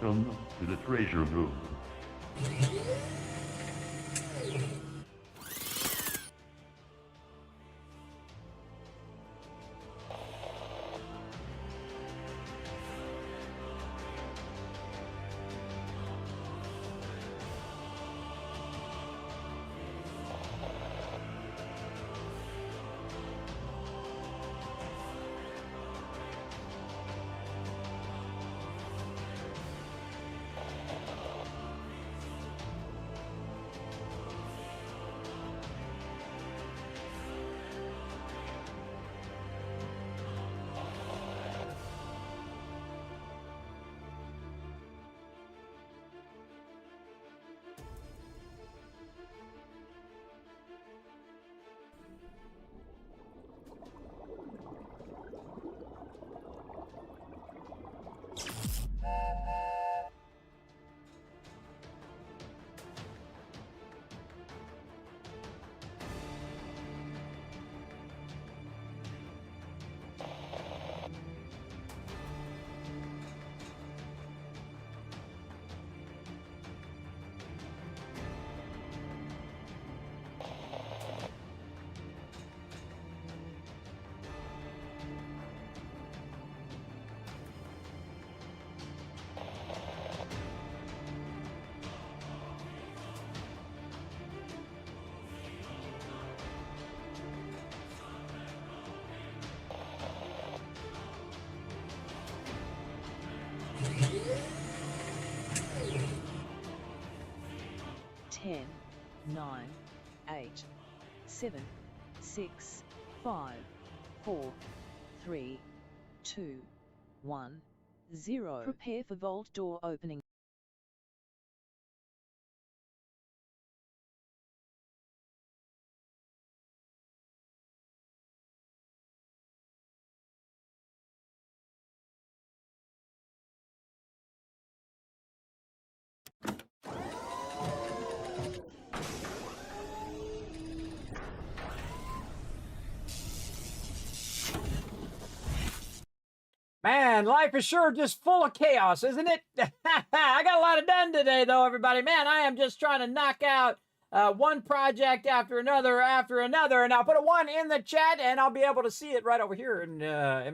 Welcome to the treasure room. Ten, 9, 8, 7, 6, 5, 4, 3, 2, 1, 0. Prepare for vault door opening. Man, life is sure just full of chaos, isn't it? I got a lot of done today, though, everybody. Man, I am just trying to knock out one project after another, and I'll put a one in the chat, and I'll be able to see it right over here in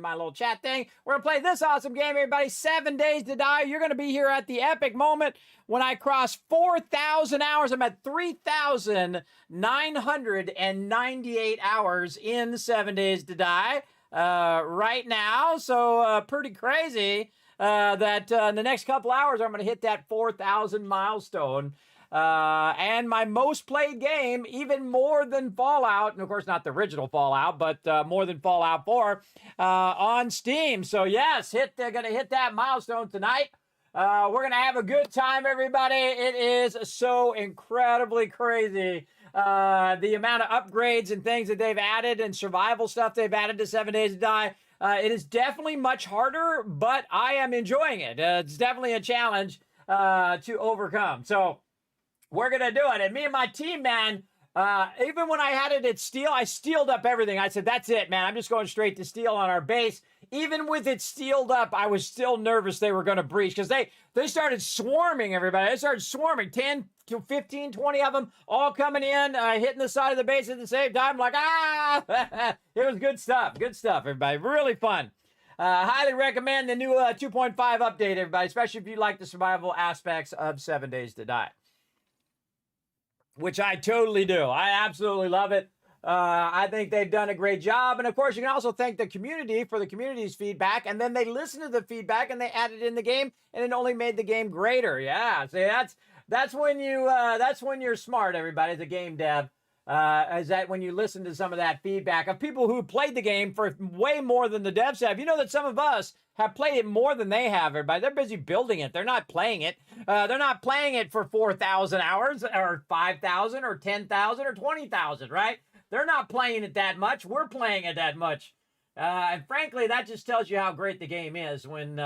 my little chat thing. We're going to play this awesome game, everybody. 7 Days to Die. You're going to be here at the epic moment when I cross 4,000 hours. I'm at 3,998 hours in 7 Days to Die. Right now, so pretty crazy that in the next couple hours I'm going to hit that 4,000 milestone. And my most played game, even more than Fallout, and of course not the original Fallout, but more than Fallout 4 on Steam. So yes, they're going to hit that milestone tonight. We're going to have a good time, everybody. It is so incredibly crazy. The amount of upgrades and things that they've added and survival stuff they've added to 7 Days to Die. It is definitely much harder, but I am enjoying it. It's definitely a challenge to overcome. So we're going to do it. And me and my team, man, even when I had it at steel, I steeled up everything. I said, that's it, man. I'm just going straight to steel on our base. Even with it steeled up, I was still nervous they were going to breach because they started swarming, everybody. They started swarming, 10 to 15, 20 of them all coming in, hitting the side of the base at the same time. Like, ah! It was good stuff. Good stuff, everybody. Really fun. Highly recommend the new 2.5 update, everybody, especially if you like the survival aspects of 7 Days to Die, which I totally do. I absolutely love it. I think they've done a great job. And of course, you can also thank the community for the community's feedback. And then they listened to the feedback and they added in the game, and it only made the game greater. Yeah, see, that's when you're smart, everybody, as a game dev. Is that when you listen to some of that feedback of people who played the game for way more than the devs have. You know that some of us have played it more than they have, everybody. They're busy building it. They're not playing it. They're not playing it for 4,000 hours or 5,000 or 10,000 or 20,000, right? They're not playing it that much. We're playing it that much. And frankly, that just tells you how great the game is when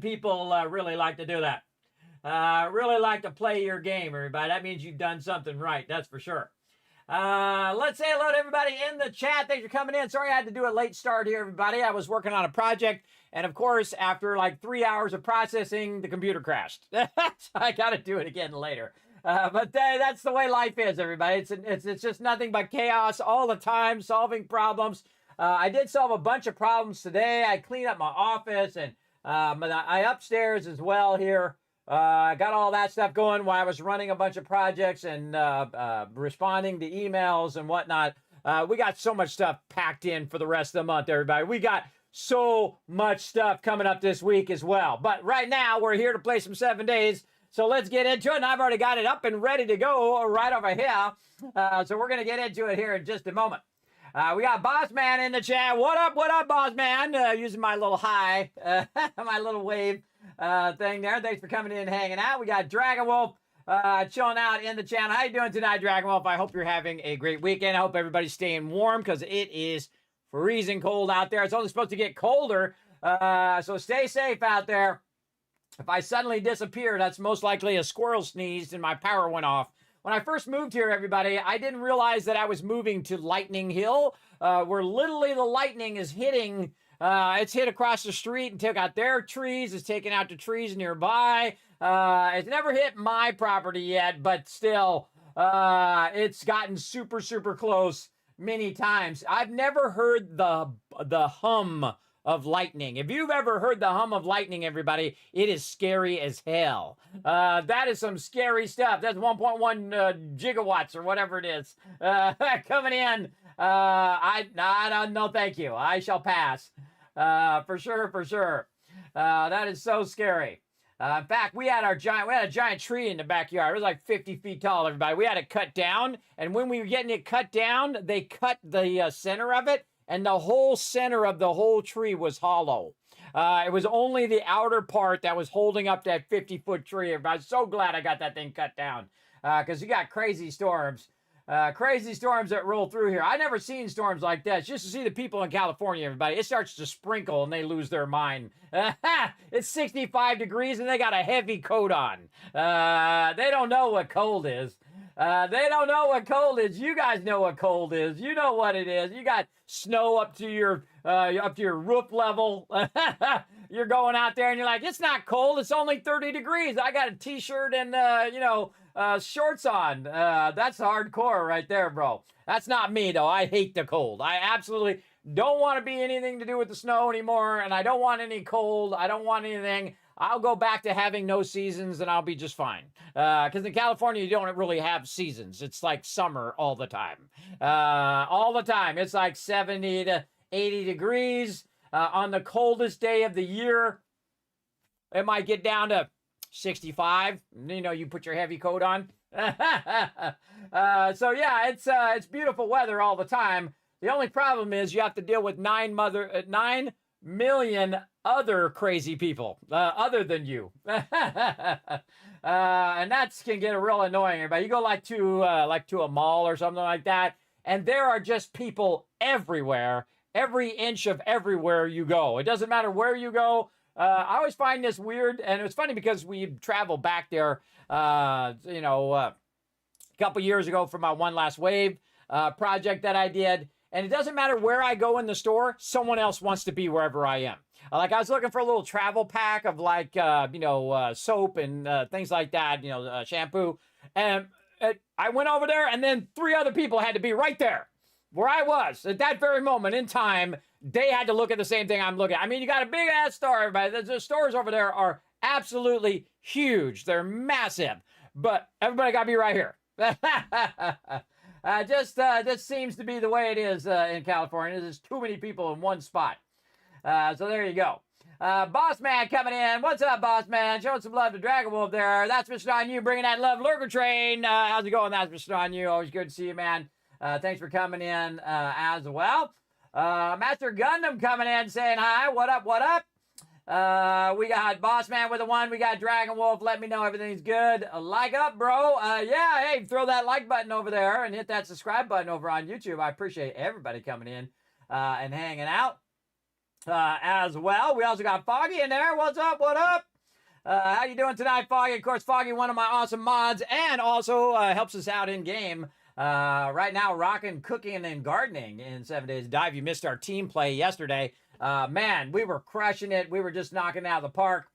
people really like to do that. Really like to play your game, everybody. That means you've done something right. That's for sure. Let's say hello to everybody in the chat. Thanks for coming in. Sorry I had to do a late start here, everybody. I was working on a project, and of course, after like 3 hours of processing, the computer crashed. So I got to do it again later. But that's the way life is, everybody. It's just nothing but chaos all the time, solving problems. I did solve a bunch of problems today. I cleaned up my office, and I upstairs as well here. I got all that stuff going while I was running a bunch of projects and responding to emails and whatnot. We got so much stuff packed in for the rest of the month, everybody. We got so much stuff coming up this week as well. But right now, we're here to play some 7 days. So let's get into it. And I've already got it up and ready to go right over here. So we're going to get into it here in just a moment. We got Boss Man in the chat. What up, Boss Man? Using my little hi, my little wave thing there. Thanks for coming in and hanging out. We got Dragon Wolf chilling out in the channel. How you doing tonight, Dragon Wolf? I hope you're having a great weekend. I hope everybody's staying warm because it is freezing cold out there. It's only supposed to get colder, so stay safe out there. If I suddenly disappear, that's most likely a squirrel sneezed and my power went off. When I first moved here, everybody, I didn't realize that I was moving to Lightning Hill, where literally the lightning is hitting. It's hit across the street and took out their trees. It's taken out the trees nearby. It's never hit my property yet, but still, it's gotten super, super close many times. I've never heard the hum of lightning. If you've ever heard the hum of lightning, everybody, it is scary as hell. That is some scary stuff. That's 1.1 gigawatts or whatever it is coming in. I don't know. Thank you. I shall pass. For sure. That is so scary. In fact, we had a giant tree in the backyard. It was like 50 feet tall, everybody. We had it cut down, and when we were getting it cut down, they cut the center of it, and the whole center of the whole tree was hollow. It was only the outer part that was holding up that 50-foot tree. I'm so glad I got that thing cut down, because you got crazy storms. Crazy storms that roll through here. I never seen storms like that. Just to see the people in California, everybody. It starts to sprinkle and they lose their mind. It's 65 degrees and they got a heavy coat on. They don't know what cold is. They don't know what cold is. You guys know what cold is. You know what it is. You got snow up to your roof level. You're going out there and you're like, it's not cold. It's only 30 degrees. I got a t-shirt and shorts on. That's hardcore right there, bro. That's not me though. I hate the cold. I absolutely don't want to be anything to do with the snow anymore, and I don't want any cold. I don't want anything. I'll go back to having no seasons and I'll be just fine. Because in California, you don't really have seasons. It's like summer all the time. All the time. It's like 70 to 80 degrees. On the coldest day of the year, it might get down to 65. You put your heavy coat on. So yeah, it's beautiful weather all the time. The only problem is you have to deal with 9 million other crazy people other than you. And that can get real annoying. Everybody, you go like to a mall or something like that, and there are just people everywhere, every inch of everywhere you go. It doesn't matter where you go. I always find this weird, and it was funny because we traveled back there, a couple years ago for my One Last Wave project that I did. And it doesn't matter where I go in the store, someone else wants to be wherever I am. Like I was looking for a little travel pack of soap and things like that, shampoo. And I went over there and then 3 other people had to be right there where I was at that very moment in time. They had to look at the same thing I'm looking at. I mean, you got a big ass store, everybody. The stores over there are absolutely huge. They're massive, but everybody got to be right here. This seems to be the way it is in California. There's too many people in one spot. So there you go. Boss Man coming in. What's up, Boss Man? Showing some love to Dragon Wolf there. That's Mr. On You bringing that love lurker train. How's it going? That's Mr. On You. Always good to see you, man. Thanks for coming in as well. Master Gundam coming in saying hi. What up? What up? We got Boss Man with a 1. We got Dragon Wolf. Let me know everything's good. Like up, bro. Yeah, hey, throw that like button over there and hit that subscribe button over on YouTube. I appreciate everybody coming in and hanging out as well. We also got Foggy in there. What's up? What up? How you doing tonight, Foggy? Of course, Foggy, one of my awesome mods, and also helps us out in game Right now, rocking, cooking, and gardening in 7 Days to Die. If you missed our team play yesterday, man, we were crushing it. We were just knocking it out of the park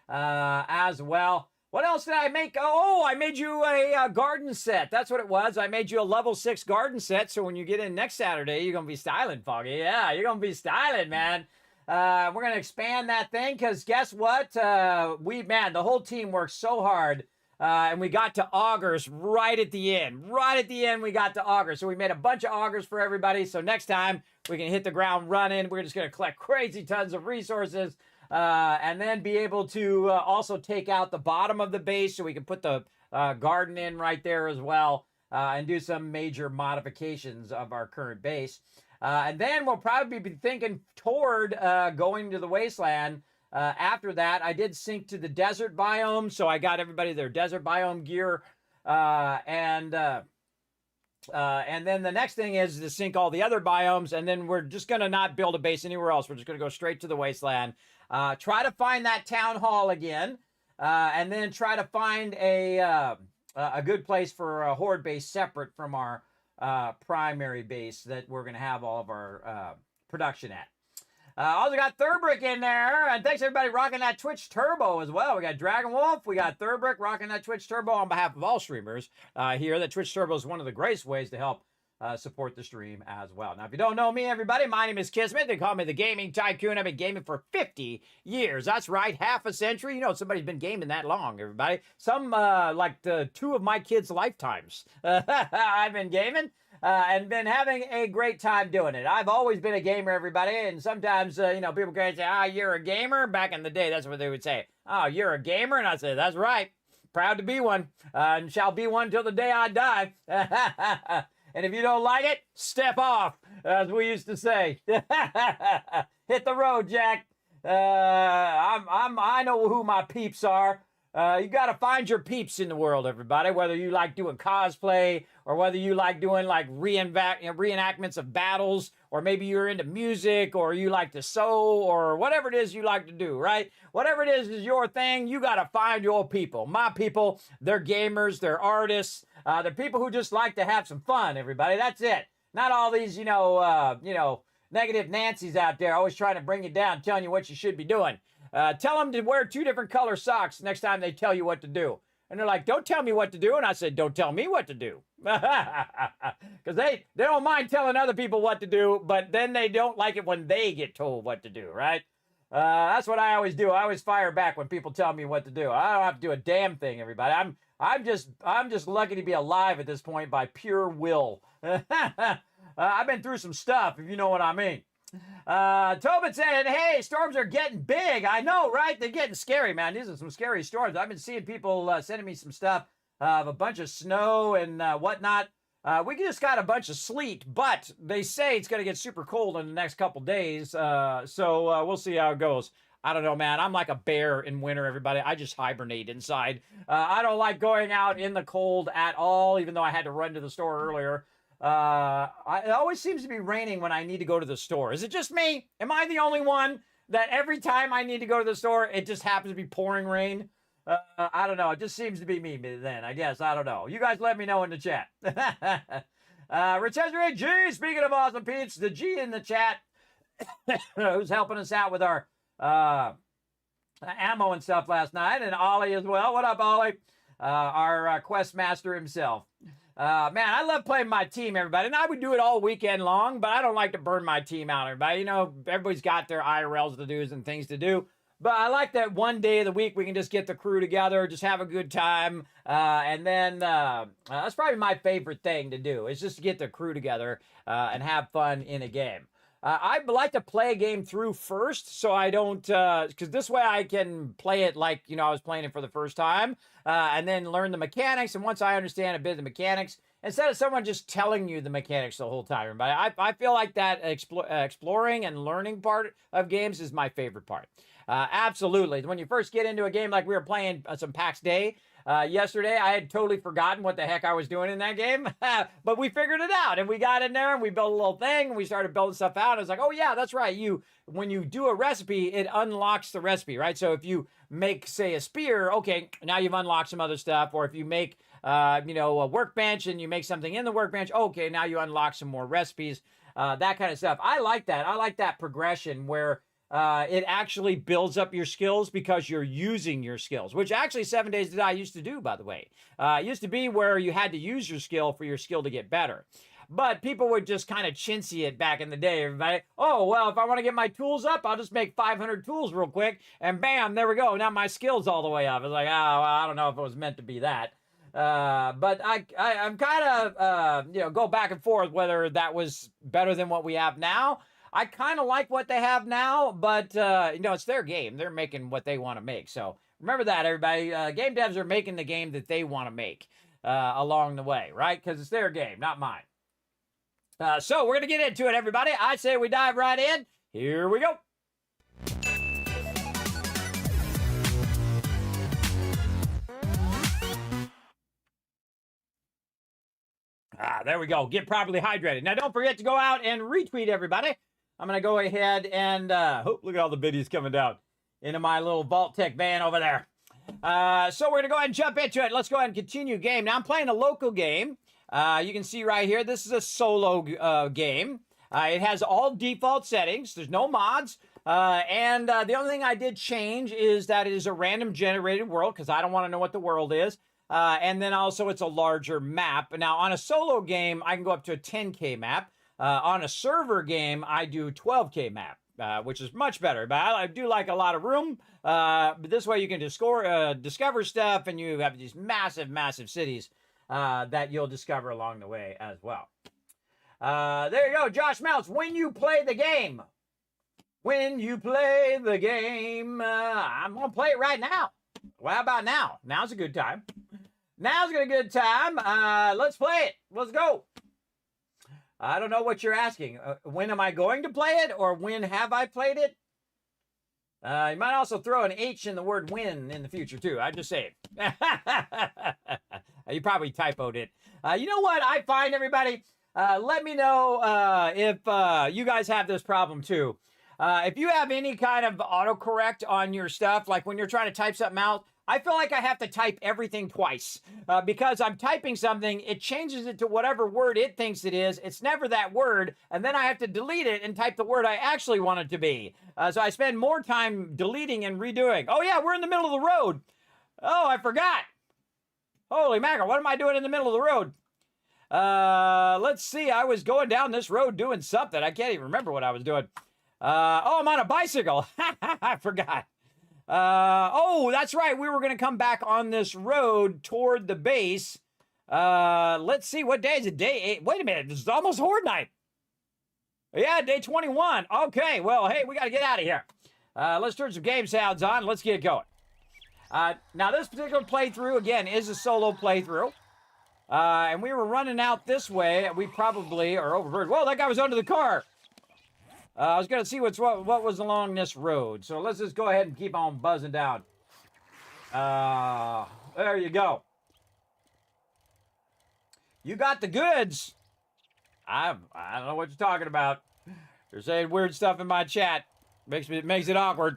as well. What else did I make? Oh, I made you a garden set. That's what it was. I made you a level 6 garden set. So when you get in next Saturday, you're going to be styling, Foggy. Yeah, you're going to be styling, man. We're going to expand that thing because guess what? The whole team worked so hard. And we got to augers right at the end. Right at the end, we got to augers. So we made a bunch of augers for everybody. So next time, we can hit the ground running. We're just going to collect crazy tons of resources. And then be able to also take out the bottom of the base so we can put the garden in right there as well and do some major modifications of our current base. And then we'll probably be thinking toward going to the wasteland. After that, I did sync to the desert biome, so I got everybody their desert biome gear. And then the next thing is to sync all the other biomes, and then we're just going to not build a base anywhere else. We're just going to go straight to the wasteland. Try to find that town hall again, and then try to find a good place for a horde base separate from our primary base that we're going to have all of our production at. Also got Thurbrick in there, and thanks everybody rocking that Twitch Turbo as well. We got Dragon Wolf, we got Thurbrick rocking that Twitch Turbo on behalf of all streamers here. That Twitch Turbo is one of the greatest ways to help support the stream as well. Now, if you don't know me, everybody, my name is Kismet. They call me the Gaming Tycoon. I've been gaming for 50 years. That's right, half a century. You know, somebody's been gaming that long, everybody. Some, like the 2 of my kids' lifetimes. I've been gaming. And been having a great time doing it. I've always been a gamer, everybody, and sometimes, people can say, you're a gamer. Back in the day, that's what they would say. Oh, you're a gamer? And I say, that's right. Proud to be one, and shall be one till the day I die. And if you don't like it, step off, as we used to say. Hit the road, Jack. I know who my peeps are. You got to find your peeps in the world, everybody, whether you like doing cosplay or whether you like doing like reenactments of battles, or maybe you're into music, or you like to sew, or whatever it is you like to do, right? Whatever it is your thing, you got to find your people. My people, they're gamers, they're artists, they're people who just like to have some fun, everybody. That's it. Not all these, negative Nancy's out there always trying to bring you down, telling you what you should be doing. Tell them to wear 2 different color socks next time they tell you what to do. And they're like, don't tell me what to do. And I said, don't tell me what to do. Because they don't mind telling other people what to do, but then they don't like it when they get told what to do, right? That's what I always do. I always fire back when people tell me what to do. I don't have to do a damn thing, everybody. I'm just lucky to be alive at this point by pure will. I've been through some stuff, if you know what I mean. Tobin said, hey, storms are getting big. I know, right? They're getting scary, man. These are some scary storms. I've been seeing people sending me some stuff of a bunch of snow and whatnot. We just got a bunch of sleet, but they say it's going to get super cold in the next couple days. So we'll see how it goes. I don't know, man. I'm like a bear in winter, everybody. I just hibernate inside. I don't like going out in the cold at all, even though I had to run to the store earlier. It always seems to be raining when I need to go to the store. Is it just me? Am I the only one that every time I need to go to the store, it just happens to be pouring rain? I don't know. It just seems to be me then, I guess. I don't know. You guys let me know in the chat. Richesbury G, speaking of awesome peeps, the G in the chat, who's helping us out with our ammo and stuff last night, and Ollie as well. What up, Ollie? Our quest master himself. Man, I love playing my team, everybody, and I would do it all weekend long, but I don't like to burn my team out, everybody. You know, everybody's got their IRLs to do and things to do, but I like that one day of the week we can just get the crew together, just have a good time, and then that's probably my favorite thing to do, is just to get the crew together and have fun in a game. I like to play a game through first, so I don't, because this way I can play it like, I was playing it for the first time, and then learn the mechanics, and once I understand a bit of the mechanics, instead of someone just telling you the mechanics the whole time, but I feel like that exploring and learning part of games is my favorite part. Absolutely. When you first get into a game like we were playing some PAX Day yesterday, I had totally forgotten what the heck I was doing in that game. But we figured it out, and we got in there, and we built a little thing, and we started building stuff out. I was like, oh, yeah, that's right. When you do a recipe, it unlocks the recipe, right? So if you make, say, a spear, okay, now you've unlocked some other stuff. Or if you make, a workbench and you make something in the workbench, okay, now you unlock some more recipes, that kind of stuff. I like that. I like that progression where it actually builds up your skills because you're using your skills, which actually 7 Days to Die used to do, by the way. It used to be where you had to use your skill for your skill to get better. But people would just kind of chintzy it back in the day. Everybody, oh, well, if I want to get my tools up, I'll just make 500 tools real quick, and bam, there we go. Now my skill's all the way up. It's like, oh, well, I don't know if it was meant to be that. But I'm kind of, go back and forth whether that was better than what we have now. I kind of like what they have now, but, it's their game. They're making what they want to make. So remember that, everybody. Game devs are making the game that they want to make along the way, right? Because it's their game, not mine. So we're going to get into it, everybody. I say we dive right in. Here we go. There we go. Get properly hydrated. Now, don't forget to go out and retweet, everybody. I'm going to go ahead and, look at all the biddies coming down into my little Vault Tech van over there. So we're going to go ahead and jump into it. Let's go ahead and continue game. Now, I'm playing a local game. You can see right here, this is a solo game. It has all default settings. There's no mods. And the only thing I did change is that it is a random generated world because I don't want to know what the world is. And then also it's a larger map. Now, on a solo game, I can go up to a 10K map. On a server game, I do 12K map, which is much better. But I do like a lot of room. But this way you can discover stuff, and you have these massive, massive cities that you'll discover along the way as well. There you go, Josh Meltz. When you play the game, I'm going to play it right now. Well, how about now? Now's a good time. Now's a good time. Let's play it. Let's go. I don't know what you're asking. When am I going to play it, or when have I played it? You might also throw an H in the word win in the future, too. I'm just saying. You probably typoed it. You know what I find, everybody? Let me know if you guys have this problem, too. If you have any kind of autocorrect on your stuff, like when you're trying to type something out, I feel like I have to type everything twice because I'm typing something, it changes it to whatever word it thinks it is. It's never that word, and then I have to delete it and type the word I actually want it to be. So I spend more time deleting and redoing. Oh yeah, we're in the middle of the road. Oh, I forgot. Holy mackerel, what am I doing in the middle of the road? Let's see, I was going down this road doing something. I can't even remember what I was doing. I'm on a bicycle. I forgot. Oh, that's right. We were going to come back on this road toward the base. Let's see. What day is it? Day 8. Wait a minute. This is almost Horde Night. Yeah, day 21. Okay. Well, hey, we got to get out of here. Let's turn some game sounds on. Let's get going. Now, this particular playthrough, again, is a solo playthrough. And we were running out this way. We probably are overheard. Whoa, that guy was under the car. I was going to see what was along this road. So let's just go ahead and keep on buzzing down. There you go. You got the goods. I don't know what you're talking about. You're saying weird stuff in my chat. Makes it awkward.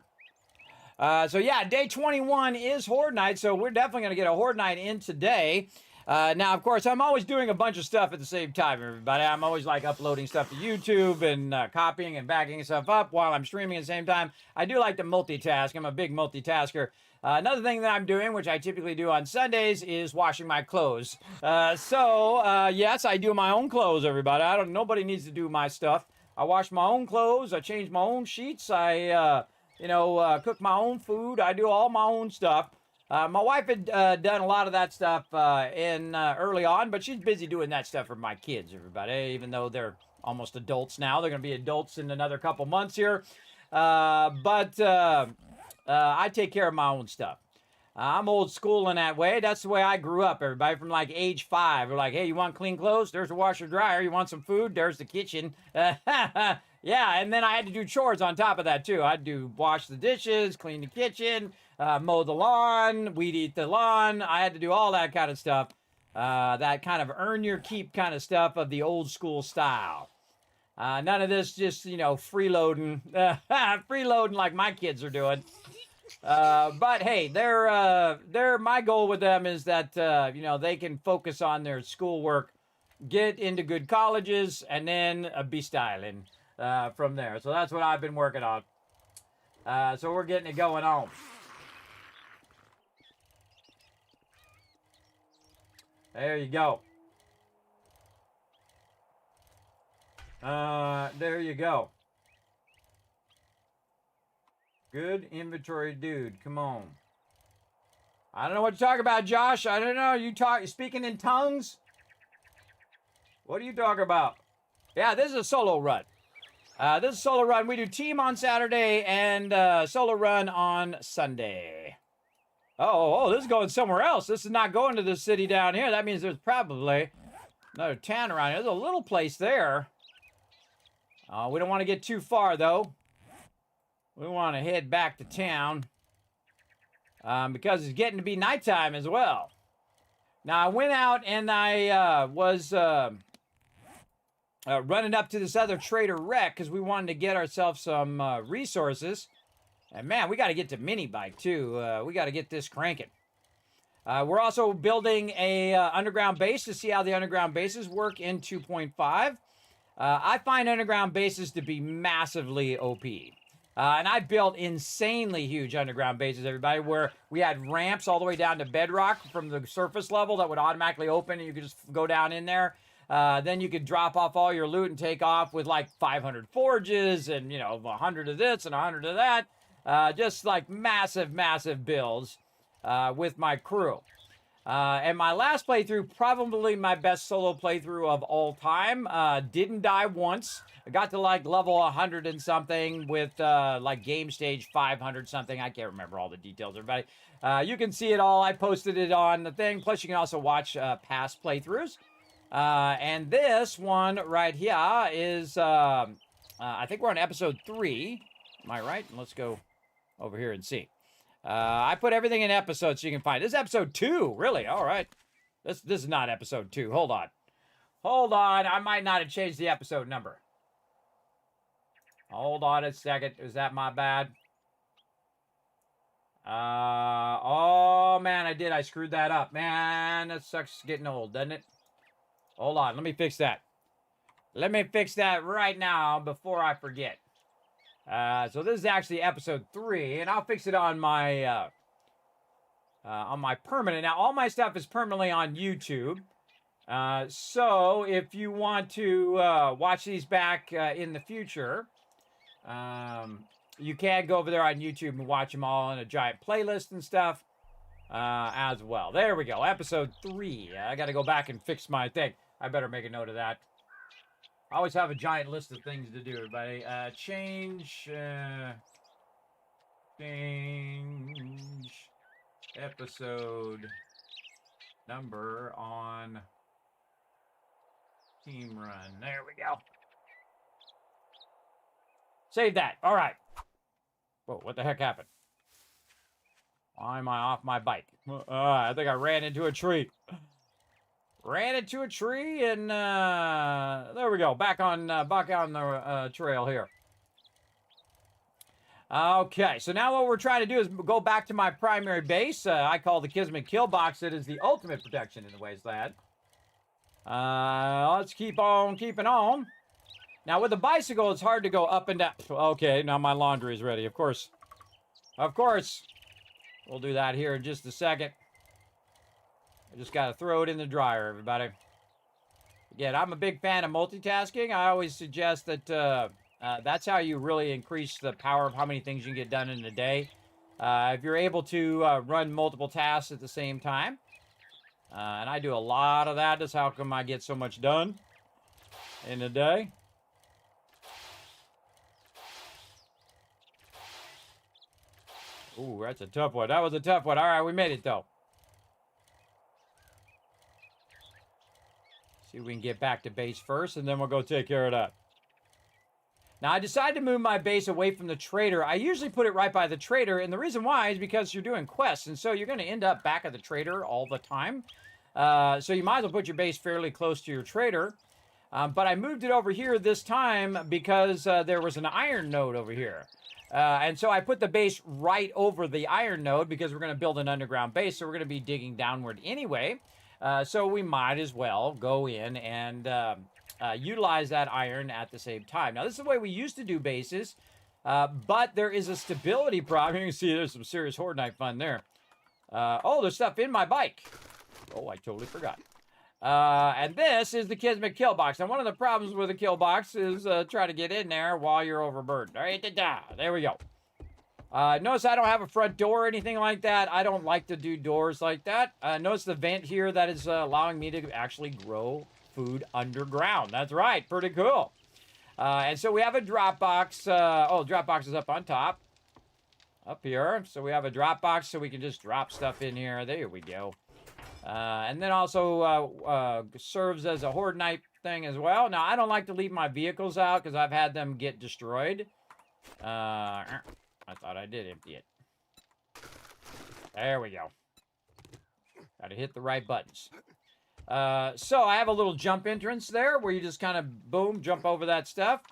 So yeah, day 21 is Horde Night, so we're definitely going to get a Horde Night in today. Now, of course, I'm always doing a bunch of stuff at the same time, everybody. I'm always, like, uploading stuff to YouTube and copying and backing stuff up while I'm streaming at the same time. I do like to multitask. I'm a big multitasker. Another thing that I'm doing, which I typically do on Sundays, is washing my clothes. Yes, I do my own clothes, everybody. Nobody needs to do my stuff. I wash my own clothes. I change my own sheets. I, cook my own food. I do all my own stuff. My wife had done a lot of that stuff early on, but she's busy doing that stuff for my kids, everybody, even though they're almost adults now. They're going to be adults in another couple months here. But I take care of my own stuff. I'm old school in that way. That's the way I grew up, everybody, from like age 5. We're like, hey, you want clean clothes? There's a washer dryer. You want some food? There's the kitchen. Yeah, and then I had to do chores on top of that too. I had to wash the dishes, clean the kitchen, mow the lawn, weed eat the lawn. I had to do all that kind of stuff. That kind of earn your keep kind of stuff of the old school style. None of this just, freeloading, freeloading like my kids are doing. But hey, they're my goal with them is that they can focus on their schoolwork, get into good colleges, and then be styling from there. So that's what I've been working on. So we're getting it going on. There you go. There you go. Good inventory, dude. Come on. I don't know what to talk about, Josh. I don't know. You speaking in tongues? What are you talking about? Yeah, this is a solo run. This is a solo run. We do team on Saturday and solo run on Sunday. Oh, this is going somewhere else. This is not going to the city down here. That means there's probably another town around here. There's a little place there. We don't want to get too far, though. We want to head back to town because it's getting to be nighttime as well. Now, I went out and I was running up to this other trader wreck because we wanted to get ourselves some resources. And man, we got to get to mini bike too. We got to get this cranking. We're also building a underground base to see how the underground bases work in 2.5. I find underground bases to be massively OP. And I built insanely huge underground bases, everybody, where we had ramps all the way down to bedrock from the surface level that would automatically open and you could just go down in there. Then you could drop off all your loot and take off with like 500 forges and, 100 of this and 100 of that. Just like massive, massive builds with my crew. And my last playthrough, probably my best solo playthrough of all time, didn't die once. I got to like level 100 and something with like game stage 500 something. I can't remember all the details, everybody. You can see it all. I posted it on the thing. Plus, you can also watch past playthroughs. And this one right here is, I think we're on episode 3. Am I right? Let's go over here and see. I put everything in episodes so you can find it. This is episode 2, really? All right. This is not episode 2. Hold on. I might not have changed the episode number. Hold on a second. Is that my bad? Oh, man, I did. I screwed that up. Man, that sucks getting old, doesn't it? Hold on. Let me fix that. Let me fix that right now before I forget. So this is actually episode 3, and I'll fix it on my permanent. Now, all my stuff is permanently on YouTube. So if you want to watch these back in the future, you can go over there on YouTube and watch them all in a giant playlist and stuff as well. There we go. Episode 3. I got to go back and fix my thing. I better make a note of that. I always have a giant list of things to do, everybody. Change episode number on Team Run. There we go. Save that. All right. Whoa, what the heck happened? Why am I off my bike? I think I ran into a tree. Ran into a tree and there we go. Back on the trail here. Okay, so now what we're trying to do is go back to my primary base. I call the Kismet kill box. It is the ultimate protection in the wasteland. Let's keep on keeping on. Now with the bicycle, it's hard to go up and down. Okay, now my laundry is ready. Of course. We'll do that here in just a second. I just got to throw it in the dryer, everybody. Again, I'm a big fan of multitasking. I always suggest that that's how you really increase the power of how many things you can get done in a day. If you're able to run multiple tasks at the same time. And I do a lot of that. That's how come I get so much done in a day. Ooh, that's a tough one. That was a tough one. All right, we made it, though. See if we can get back to base first, and then we'll go take care of that. Now, I decided to move my base away from the trader. I usually put it right by the trader, and the reason why is because you're doing quests, and so you're going to end up back at the trader all the time. So you might as well put your base fairly close to your trader. But I moved it over here this time because there was an iron node over here. And so I put the base right over the iron node because we're going to build an underground base, so we're going to be digging downward anyway. So we might as well go in and utilize that iron at the same time. Now, this is the way we used to do bases, but there is a stability problem. You can see there's some serious Horde Night fun there. Oh, there's stuff in my bike. Oh, I totally forgot. And this is the Kismet kill box. Now, one of the problems with the kill box is try to get in there while you're overburdened. All right, there we go. Notice I don't have a front door or anything like that. I don't like to do doors like that. Notice the vent here that is allowing me to actually grow food underground. That's right, pretty cool. And so we have a drop box. Drop box is up on top. Up here. So we have a drop box so we can just drop stuff in here. There we go. And then also serves as a Horde Night thing as well. Now, I don't like to leave my vehicles out because I've had them get destroyed. I thought I did empty it. There we go. Got to hit the right buttons. So I have a little jump entrance there where you just kind of, boom, jump over that stuff.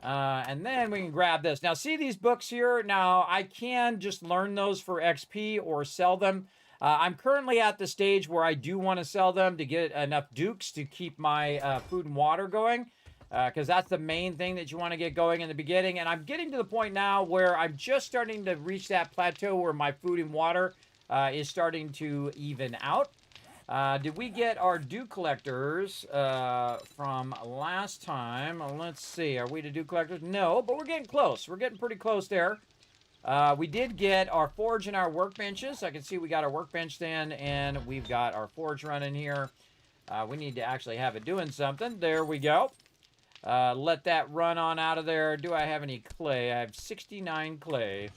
And then we can grab this. Now, see these books here? Now, I can just learn those for XP or sell them. I'm currently at the stage where I do want to sell them to get enough dukes to keep my food and water going. Because that's the main thing that you want to get going in the beginning. And I'm getting to the point now where I'm just starting to reach that plateau where my food and water is starting to even out. Did we get our dew collectors from last time? Let's see. Are we the dew collectors? No, but we're getting close. We're getting pretty close there. We did get our forge and our workbenches. I can see we got our workbench then, and we've got our forge running here. We need to actually have it doing something. There we go. Let that run on out of there. Do I have any clay? I have 69 clay.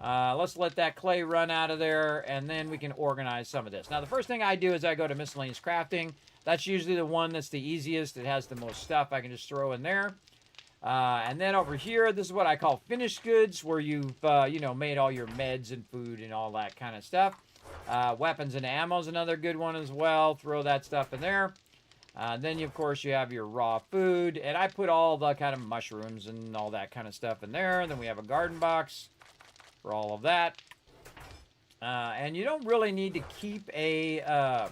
Let's let that clay run out of there, and then we can organize some of this. Now, the first thing I do is I go to miscellaneous crafting. That's usually the one that's the easiest. It has the most stuff I can just throw in there. And then over here, this is what I call finished goods, where you've, made all your meds and food and all that kind of stuff. Weapons and ammo is another good one as well. Throw that stuff in there. Then, of course, you have your raw food. And I put all the kind of mushrooms and all that kind of stuff in there. And then we have a garden box for all of that. And you don't really need to keep a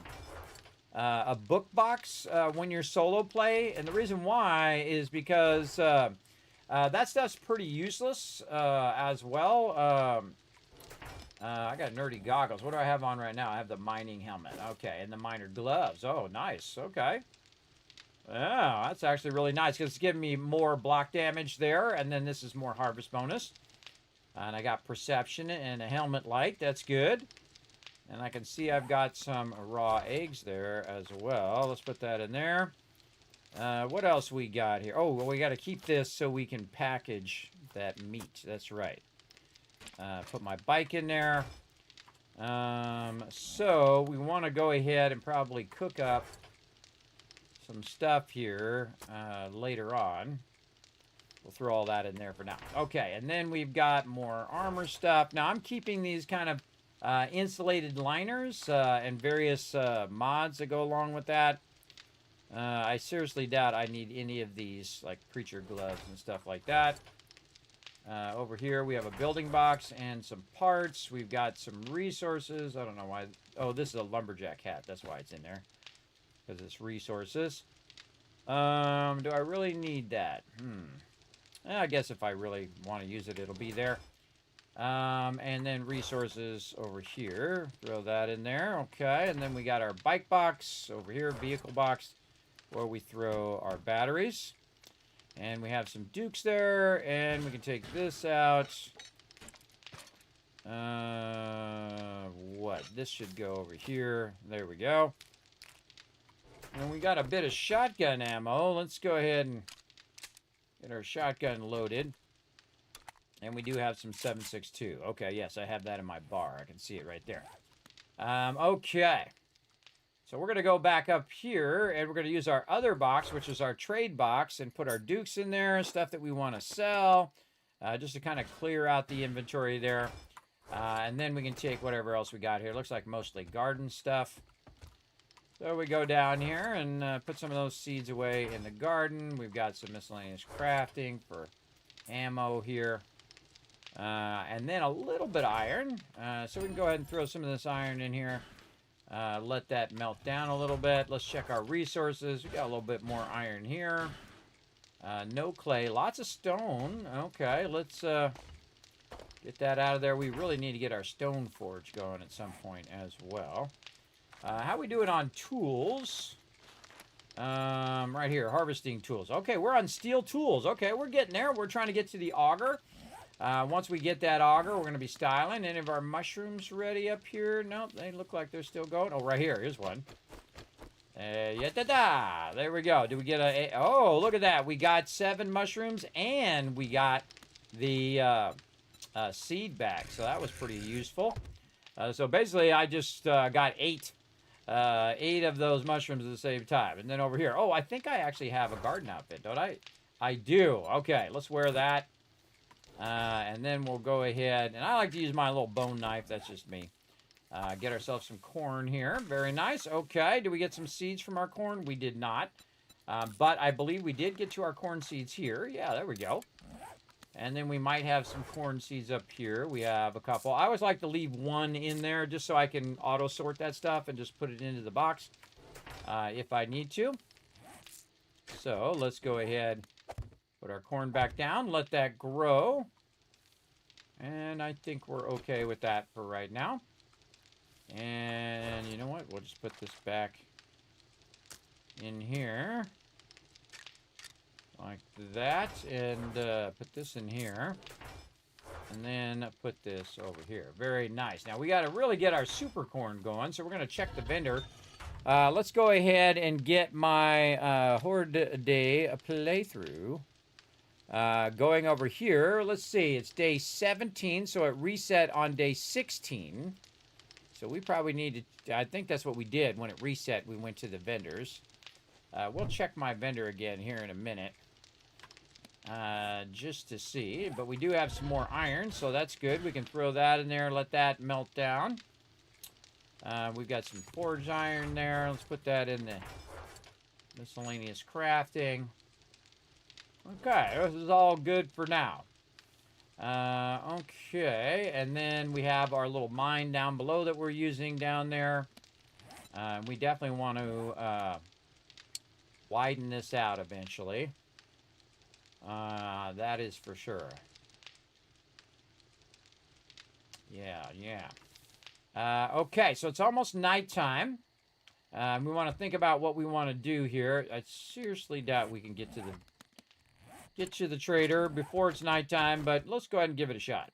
book box when you're solo play. And the reason why is because that stuff's pretty useless as well. I got nerdy goggles. What do I have on right now? I have the mining helmet. Okay, and the miner gloves. Oh, nice. Okay. Oh, that's actually really nice because it's giving me more block damage there. And then this is more harvest bonus. And I got perception and a helmet light. That's good. And I can see I've got some raw eggs there as well. Let's put that in there. What else we got here? Oh, well, we got to keep this so we can package that meat. That's right. Put my bike in there. So we want to go ahead and probably cook up some stuff here later on. We'll throw all that in there for now. Okay, and then we've got more armor stuff. Now, I'm keeping these kind of insulated liners and various mods that go along with that. I seriously doubt I need any of these, like preacher gloves and stuff like that. Over here, we have a building box and some parts. We've got some resources. I don't know why. Oh, this is a lumberjack hat. That's why it's in there. Because it's resources. Do I really need that? I guess if I really want to use it, it'll be there. And then resources over here. Throw that in there. Okay. And then we got our bike box over here, vehicle box, where we throw our batteries. And we have some dukes there, and we can take this out. This should go over here. There we go. And we got a bit of shotgun ammo. Let's go ahead and get our shotgun loaded. And we do have some 7.62. Okay, yes, I have that in my bar. I can see it right there. Okay. So we're going to go back up here, and we're going to use our other box, which is our trade box, and put our dukes in there, stuff that we want to sell, just to kind of clear out the inventory there. And then we can take whatever else we got here. Looks like mostly garden stuff. So we go down here and put some of those seeds away in the garden. We've got some miscellaneous crafting for ammo here. And then a little bit of iron. So we can go ahead and throw some of this iron in here. Let that melt down a little bit. Let's check our resources. We got a little bit more iron here. No clay. Lots of stone. Okay, let's get that out of there. We really need to get our stone forge going at some point as well. How we do it on tools? Right here, harvesting tools. Okay, we're on steel tools. Okay, we're getting there. We're trying to get to the auger. Once we get that auger, we're going to be styling. Any of our mushrooms ready up here? Nope, they look like they're still going. Oh, right here. Here's one. Yeah-da-da. There we go. Do we get a... Oh, look at that. We got 7 mushrooms, and we got the seed back. So that was pretty useful. So basically, I just got 8 of those mushrooms at the same time. And then over here, oh, I think I actually have a garden outfit, don't I? I do. Okay, let's wear that. And then we'll go ahead, and I like to use my little bone knife. That's just me. Get ourselves some corn here. Very nice. Okay, did we get some seeds from our corn? We did not. But I believe we did get to our corn seeds here. Yeah, there we go. And then we might have some corn seeds up here. We have a couple. I always like to leave one in there just so I can auto-sort that stuff and just put it into the box if I need to. So let's go ahead, put our corn back down, let that grow. And I think we're okay with that for right now. And you know what? We'll just put this back in here. Like that, and put this in here, and then put this over here. Very nice. Now we got to really get our super corn going, so we're going to check the vendor. Let's go ahead and get my Horde Day playthrough going over here. Let's see, it's day 17, so it reset on day 16. So we probably need to, I think that's what we did when it reset. We went to the vendors. We'll check my vendor again here in a minute. Just to see, but we do have some more iron, so that's good. We can throw that in there, let that melt down. We've got some forged iron there. Let's put that in the miscellaneous crafting. Okay, this is all good for now. Okay, and then we have our little mine down below that we're using down there. We definitely want to widen this out eventually. That is for sure. Yeah. Okay, so it's almost nighttime. We want to think about what we want to do here. I seriously doubt we can get to the trader before it's nighttime, but let's go ahead and give it a shot.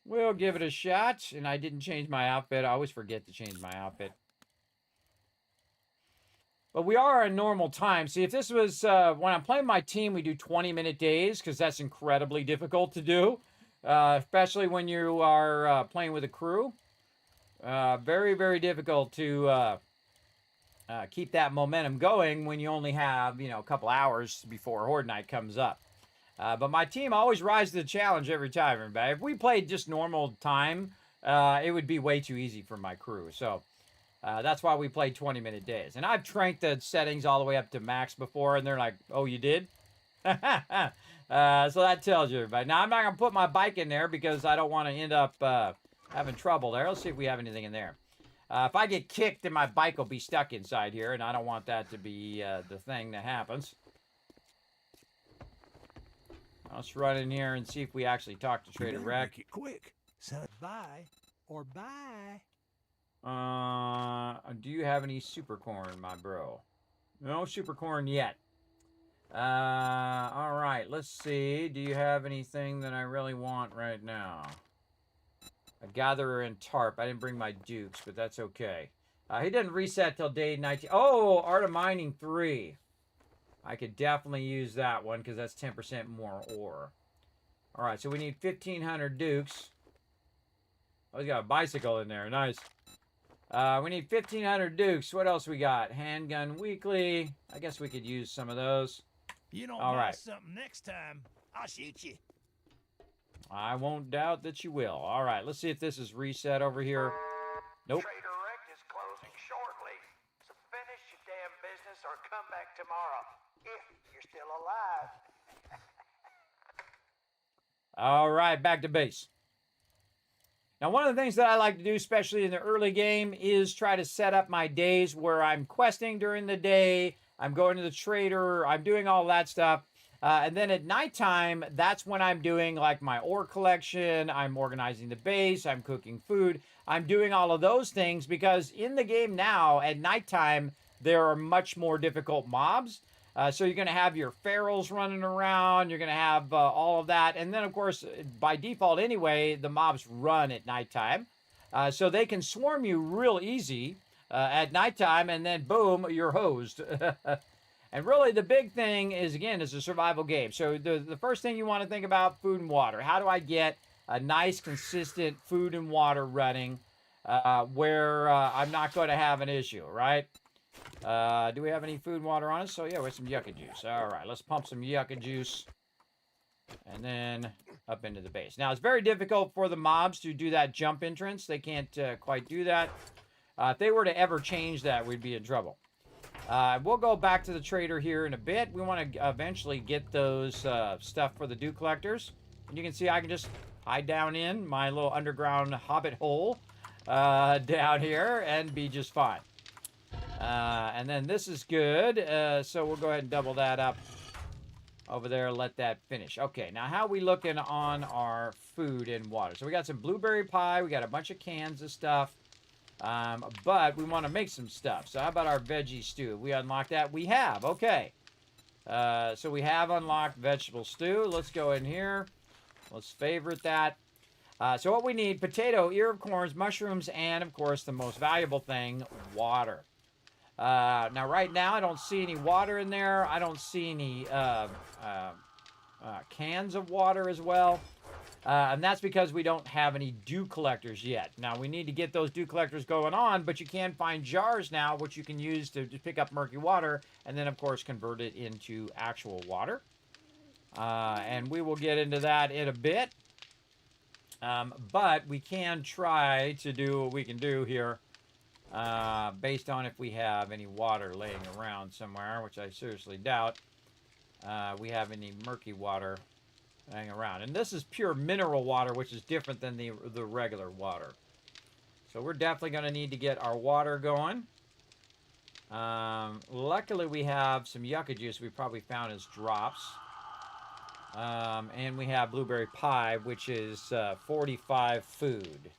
We'll give it a shot, and I didn't change my outfit. I always forget to change my outfit. But we are at normal time. See, if this was, when I'm playing my team, we do 20-minute days, because that's incredibly difficult to do, especially when you are playing with a crew. Very, very difficult to keep that momentum going when you only have, a couple hours before Horde Night comes up. But my team always rises to the challenge every time, everybody. If we played just normal time, it would be way too easy for my crew. So that's why we play 20-minute days. And I've cranked the settings all the way up to max before, and they're like, oh, you did? So that tells you, everybody. Now, I'm not going to put my bike in there because I don't want to end up having trouble there. Let's see if we have anything in there. If I get kicked, then my bike will be stuck inside here, and I don't want that to be the thing that happens. Let's run in here and see if we actually talk to Trader Rec. Make it quick. So bye or bye. Do you have any super corn, my bro? No super corn yet. All right, let's see. Do you have anything that I really want right now? A gatherer and tarp. I didn't bring my dukes, but that's okay. He doesn't reset till day 19. Oh, Art of Mining 3. I could definitely use that one because that's 10% more ore. All right, so we need 1,500 dukes. Oh, he's got a bicycle in there. Nice. We need 1,500 dukes. What else we got? Handgun weekly. I guess we could use some of those. You don't All buy right. something next time, I'll shoot you. I won't doubt that you will. All right, let's see if this is reset over here. Nope. Trader Rect is closing shortly, so finish your damn business or come back tomorrow, if you're still alive. All right, back to base. Now, one of the things that I like to do, especially in the early game, is try to set up my days where I'm questing during the day, I'm going to the trader, I'm doing all that stuff. And then at nighttime, that's when I'm doing like my ore collection, I'm organizing the base, I'm cooking food, I'm doing all of those things because in the game now, at nighttime, there are much more difficult mobs. So you're going to have your ferals running around, you're going to have all of that. And then, of course, by default anyway, the mobs run at nighttime. So they can swarm you real easy at nighttime, and then boom, you're hosed. And really the big thing is, again, is a survival game. So the first thing you want to think about, food and water. How do I get a nice, consistent food and water running where I'm not going to have an issue, right? Do we have any food and water on us? So yeah, we have some yucca juice. All right, let's pump some yucca juice. And then up into the base. Now, it's very difficult for the mobs to do that jump entrance. They can't quite do that. If they were to ever change that, we'd be in trouble. We'll go back to the trader here in a bit. We want to eventually get those stuff for the dew collectors. And you can see I can just hide down in my little underground hobbit hole down here and be just fine. And then this is good. So we'll go ahead and double that up over there. Let that finish. Okay, now how are we looking on our food and water? So we got some blueberry pie. We got a bunch of cans of stuff. But we want to make some stuff. So how about our veggie stew? We unlocked that? We have. Okay. So we have unlocked vegetable stew. Let's go in here. Let's favorite that. So what we need, potato, ear of corns, mushrooms, and, of course, the most valuable thing, water. Now, right now, I don't see any water in there. I don't see any cans of water as well. And that's because we don't have any dew collectors yet. Now, we need to get those dew collectors going on, but you can find jars now, which you can use to pick up murky water, and then, of course, convert it into actual water. And we will get into that in a bit. But we can try to do what we can do here, based on if we have any water laying around somewhere, which I seriously doubt we have any murky water hang around. And this is pure mineral water, which is different than the regular water. So we're definitely going to need to get our water going. Luckily, we have some yucca juice we probably found as drops. And we have blueberry pie, which is 45 food.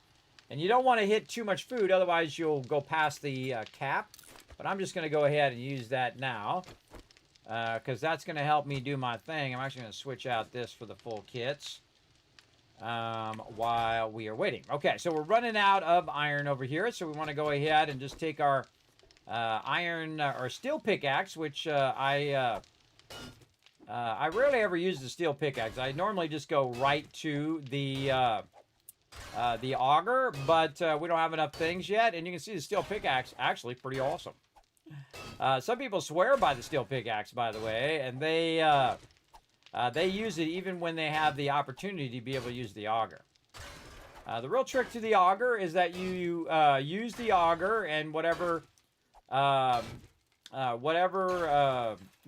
And you don't want to hit too much food, otherwise you'll go past the cap. But I'm just going to go ahead and use that now. Because that's going to help me do my thing. I'm actually going to switch out this for the full kits while we are waiting. Okay, so we're running out of iron over here, so we want to go ahead and just take our iron or steel pickaxe, which I rarely ever use the steel pickaxe. I normally just go right to the auger, but we don't have enough things yet, and you can see the steel pickaxe actually pretty awesome. Some people swear by the steel pickaxe, by the way, and they use it even when they have the opportunity to be able to use the auger. The real trick to the auger is that you use the auger and whatever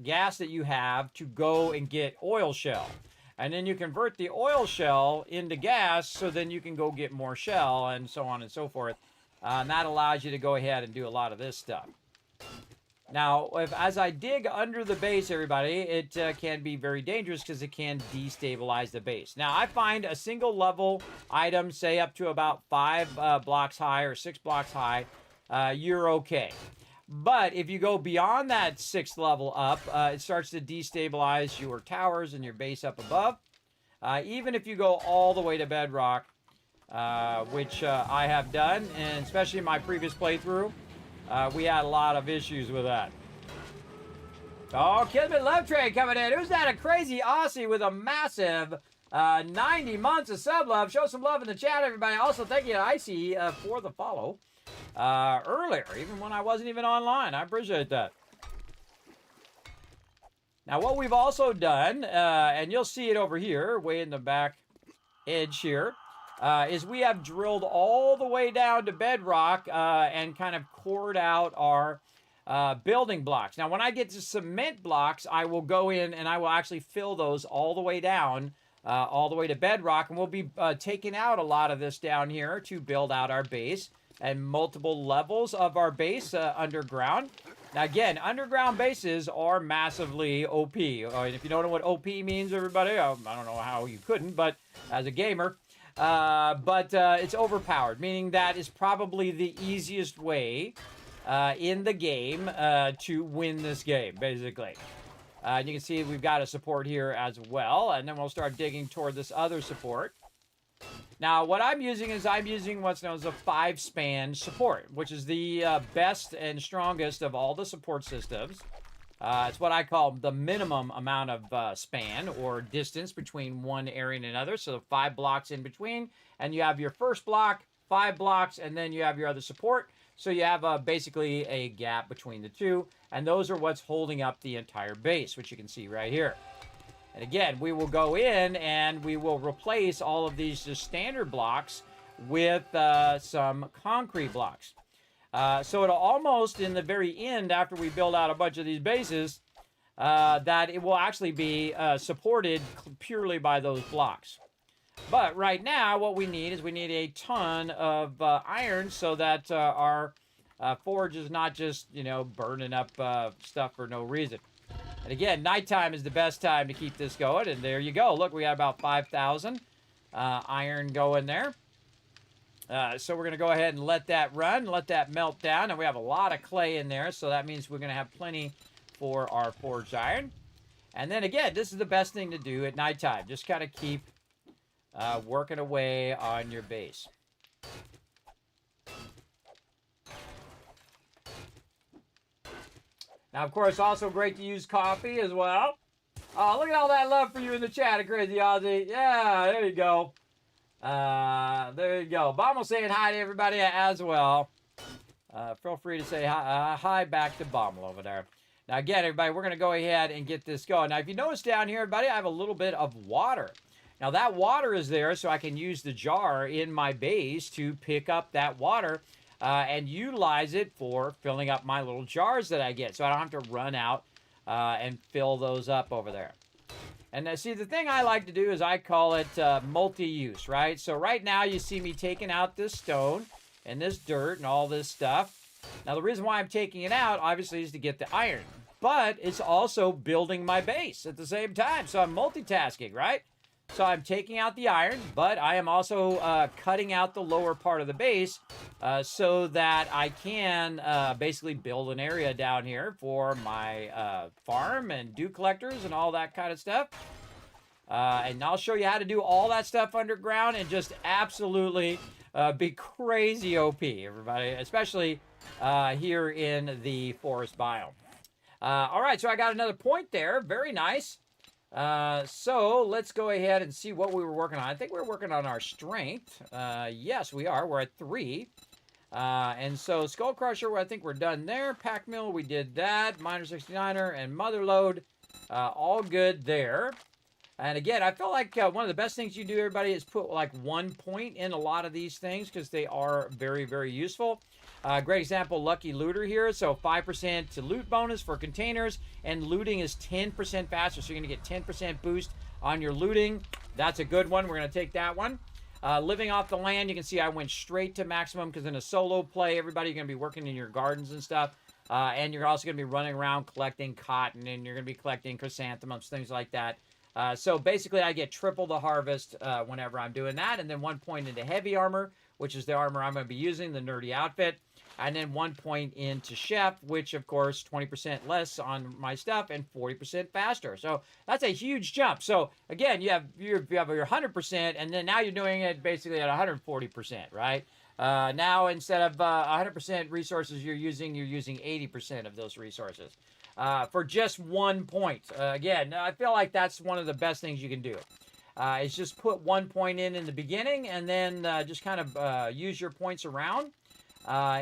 gas that you have to go and get oil shell. And then you convert the oil shell into gas, so then you can go get more shell and so on and so forth. And that allows you to go ahead and do a lot of this stuff. Now, as I dig under the base, everybody, it can be very dangerous because it can destabilize the base. Now, I find a single level item, say up to about 5 blocks high or 6 blocks high, you're okay. But if you go beyond that 6th level up, it starts to destabilize your towers and your base up above. Even if you go all the way to bedrock, which I have done, and especially in my previous playthrough, we had a lot of issues with that. Oh, Kismet Love Trade coming in. Who's that? A crazy Aussie with a massive 90 months of sub love. Show some love in the chat, everybody. Also, thank you to Icy for the follow earlier, even when I wasn't even online. I appreciate that. Now, what we've also done, and you'll see it over here, way in the back edge here, is we have drilled all the way down to bedrock and kind of cored out our building blocks. Now, when I get to cement blocks, I will go in and I will actually fill those all the way down, all the way to bedrock, and we'll be taking out a lot of this down here to build out our base and multiple levels of our base underground. Now, again, underground bases are massively OP. If you don't know what OP means, everybody, I don't know how you couldn't, but as a gamer, it's overpowered, meaning that is probably the easiest way in the game to win this game, basically. You can see we've got a support here as well, and then we'll start digging toward this other support. Now, what I'm using is what's known as a 5-span support, which is the best and strongest of all the support systems. It's what I call the minimum amount of span or distance between one area and another. So 5 blocks in between, and you have your first block, 5 blocks, and then you have your other support. So you have basically a gap between the two, and those are what's holding up the entire base, which you can see right here. And again, we will go in and we will replace all of these just standard blocks with some concrete blocks. So it'll almost, in the very end, after we build out a bunch of these bases, that it will actually be supported purely by those blocks. But right now, what we need is we need a ton of iron so that our forge is not just, burning up stuff for no reason. And again, nighttime is the best time to keep this going. And there you go. Look, we got about 5,000 iron going there. So we're going to go ahead and let that run, let that melt down. And we have a lot of clay in there, so that means we're going to have plenty for our forged iron. And then again, this is the best thing to do at nighttime. Just kind of keep working away on your base. Now, of course, also great to use coffee as well. Oh, look at all that love for you in the chat, Crazy Ozzy. Yeah, there you go. There you go. Bommel saying hi to everybody as well. Feel free to say hi back to Bommel over there. Now, again, everybody, we're going to go ahead and get this going. Now, if you notice down here, everybody, I have a little bit of water. Now, that water is there so I can use the jar in my base to pick up that water and utilize it for filling up my little jars that I get, so I don't have to run out and fill those up over there. And see, the thing I like to do is I call it multi-use, right? So right now you see me taking out this stone and this dirt and all this stuff. Now the reason why I'm taking it out, obviously, is to get the iron. But it's also building my base at the same time. So I'm multitasking, right? So I'm taking out the iron, but I am also cutting out the lower part of the base so that I can basically build an area down here for my farm and dew collectors and all that kind of stuff. And I'll show you how to do all that stuff underground and just absolutely be crazy OP, everybody, especially here in the forest biome. All right, so I got another point there. Very nice. So let's go ahead and see what we were working on. I think we're working on our strength. Yes, we are. We're at 3. And so Skull Crusher, I think we're done there. Pack Mill, we did that. Miner 69er and Mother Load, all good there. And again, I feel like one of the best things you do, everybody, is put like 1 point in a lot of these things because they are very, very useful. Great example, Lucky Looter here. So 5% to loot bonus for containers, and looting is 10% faster. So you're going to get 10% boost on your looting. That's a good one. We're going to take that one. Living off the land, you can see I went straight to maximum because in a solo play, everybody, you're going to be working in your gardens and stuff. And you're also going to be running around collecting cotton, and you're going to be collecting chrysanthemums, things like that. So basically, I get triple the harvest whenever I'm doing that. And then 1 point into heavy armor, which is the armor I'm going to be using, the nerdy outfit. And then 1 point into chef, which, of course, 20% less on my stuff and 40% faster. So that's a huge jump. So, again, you have your 100%, and then now you're doing it basically at 140%, right? Now, instead of 100% resources you're using 80% of those resources for just 1 point. Again, I feel like that's one of the best things you can do. is just put 1 point in the beginning, and then just kind of use your points around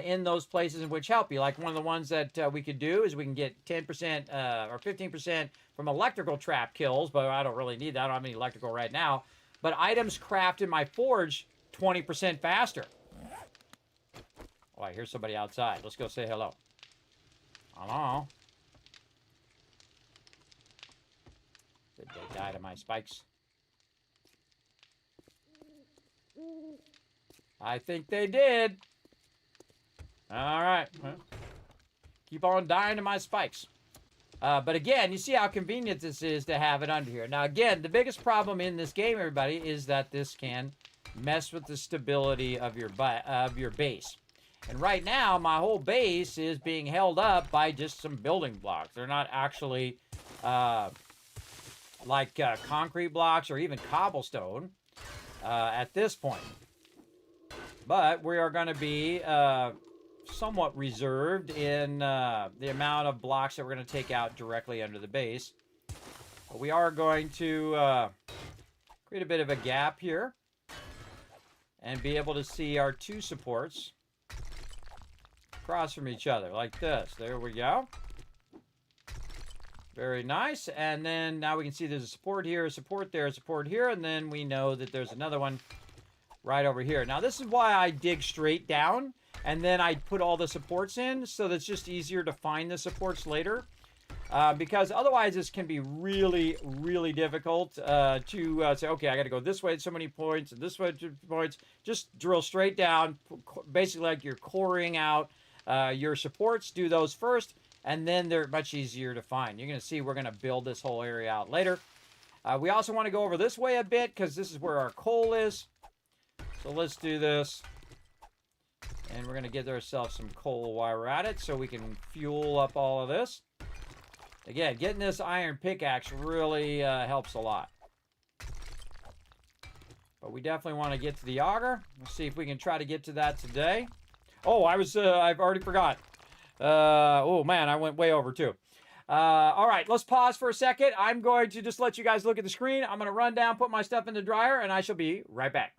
in those places in which help you. Like one of the ones that we could do is we can get 10% or 15% from electrical trap kills, but I don't really need that. I don't have any electrical right now. But items craft in my forge 20% faster. Oh, I hear somebody outside. Let's go say hello. Hello. Did they die to my spikes? I think they did. All right. Well, keep on dying to my spikes. But again, you see how convenient this is to have it under here. Now, again, the biggest problem in this game, everybody, is that this can mess with the stability of your base. And right now, my whole base is being held up by just some building blocks. They're not actually like concrete blocks or even cobblestone at this point. But we are going to be somewhat reserved in the amount of blocks that we're going to take out directly under the base. But we are going to create a bit of a gap here and be able to see our two supports across from each other like this. There we go. Very nice. And then now we can see there's a support here, a support there, a support here, and then we know that there's another one right over here. Now this is why I dig straight down and then I put all the supports in, so that's just easier to find the supports later. Because otherwise this can be really, really difficult to say, okay, I got to go this way at so many points and this way at 2 points. Just drill straight down, basically like you're coring out your supports. Do those first, and then they're much easier to find. You're going to see we're going to build this whole area out later. We also want to go over this way a bit because this is where our coal is. So let's do this. And we're going to get ourselves some coal while we're at it so we can fuel up all of this. Again, getting this iron pickaxe really helps a lot. But we definitely want to get to the auger. Let's see if we can try to get to that today. Oh, I've already forgot. Oh man, I went way over too. All right, let's pause for a second. I'm going to just let you guys look at the screen. I'm going to run down, put my stuff in the dryer, and I shall be right back.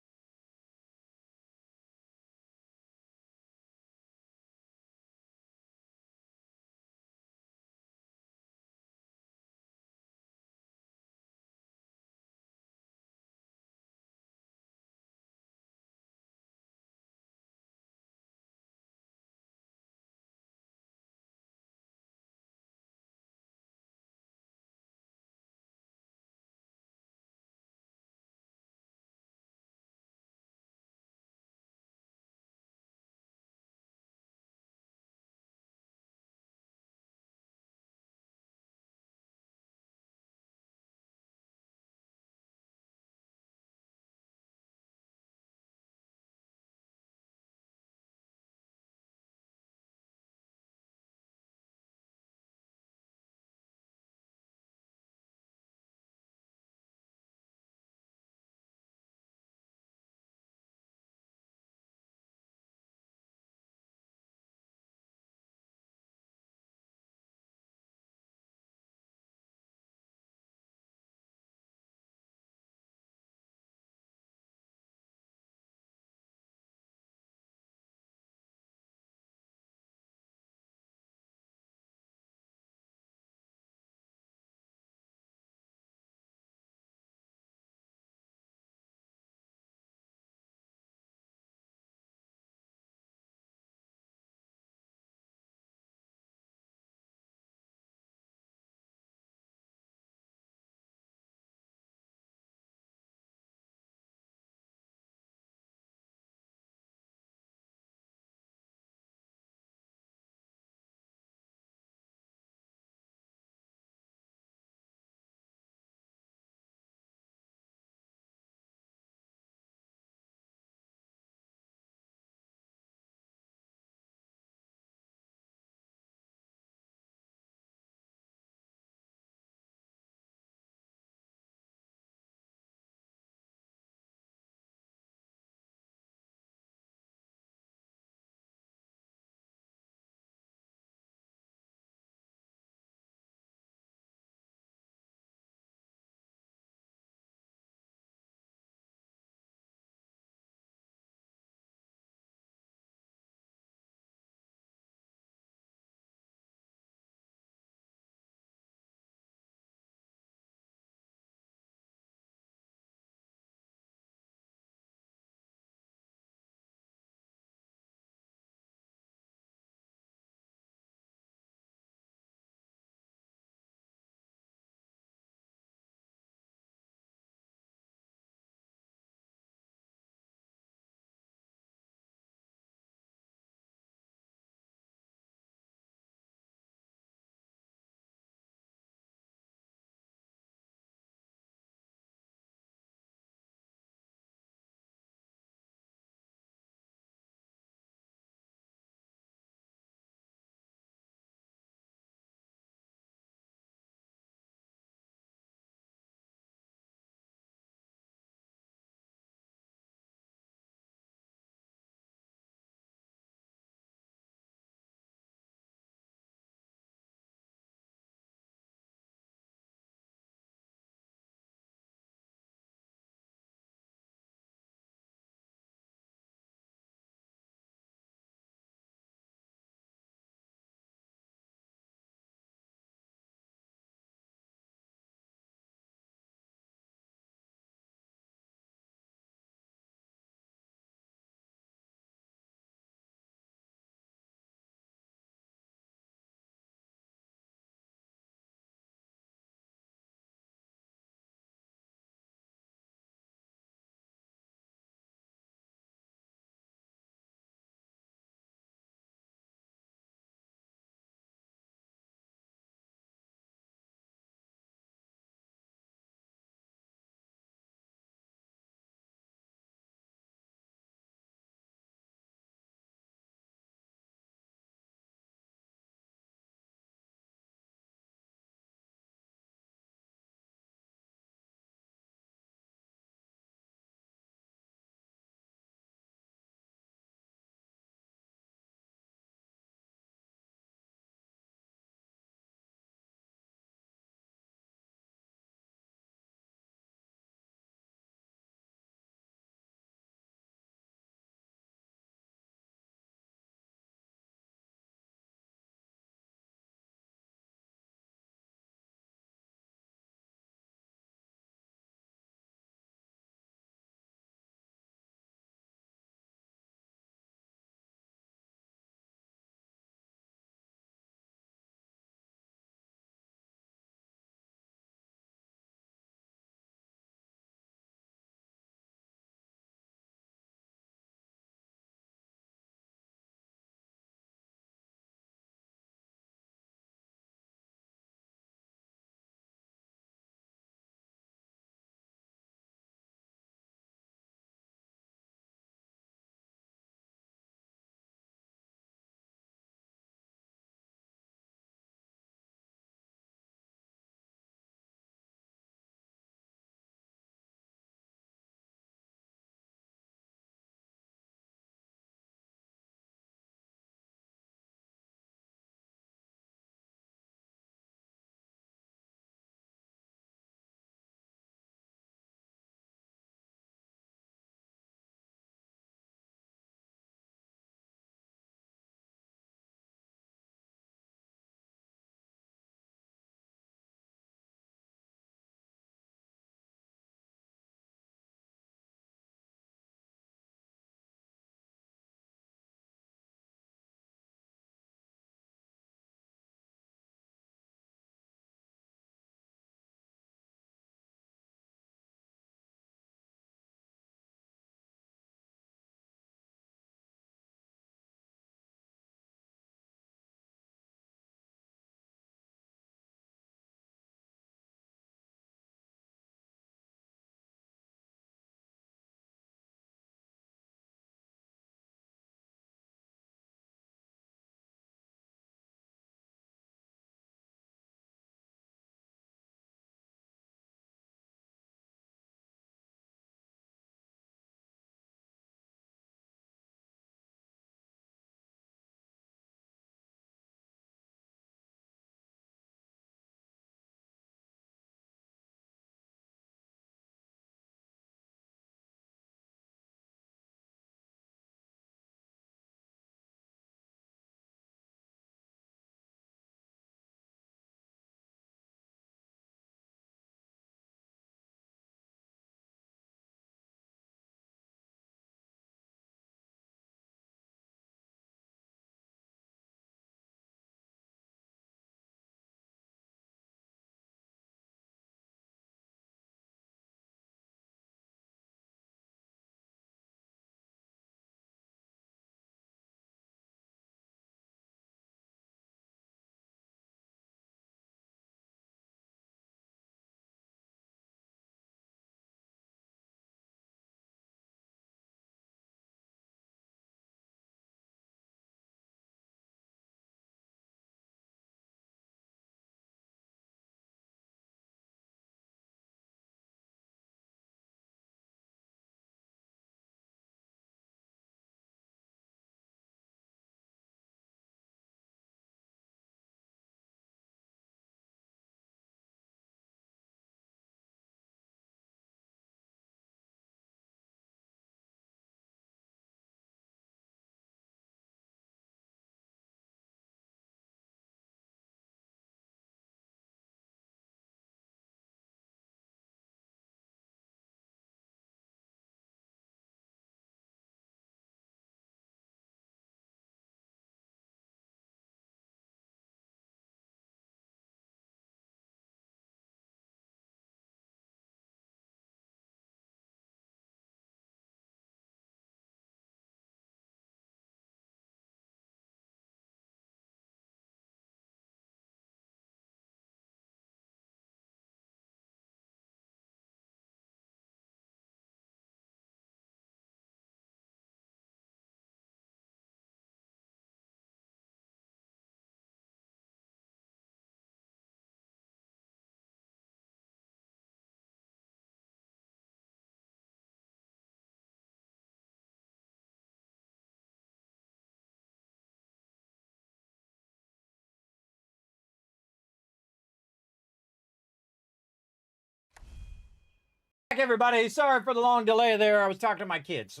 Everybody, sorry for the long delay there. I was talking to my kids.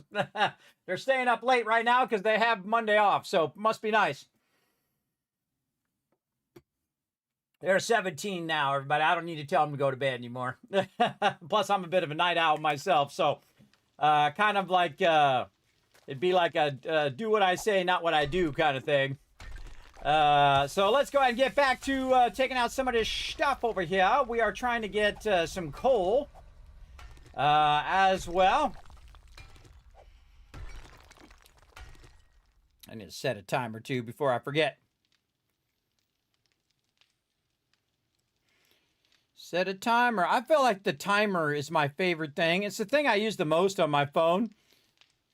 They're staying up late right now because they have Monday off, so must be nice. They're 17 now, everybody. I don't need to tell them to go to bed anymore. Plus, I'm a bit of a night owl myself, so kind of like it'd be like a do what I say, not what I do kind of thing. So let's go ahead and get back to taking out some of this stuff over here. We are trying to get some coal as well. I need to set a timer too before I forget. Set a timer. I feel like the timer is my favorite thing. It's the thing I use the most on my phone,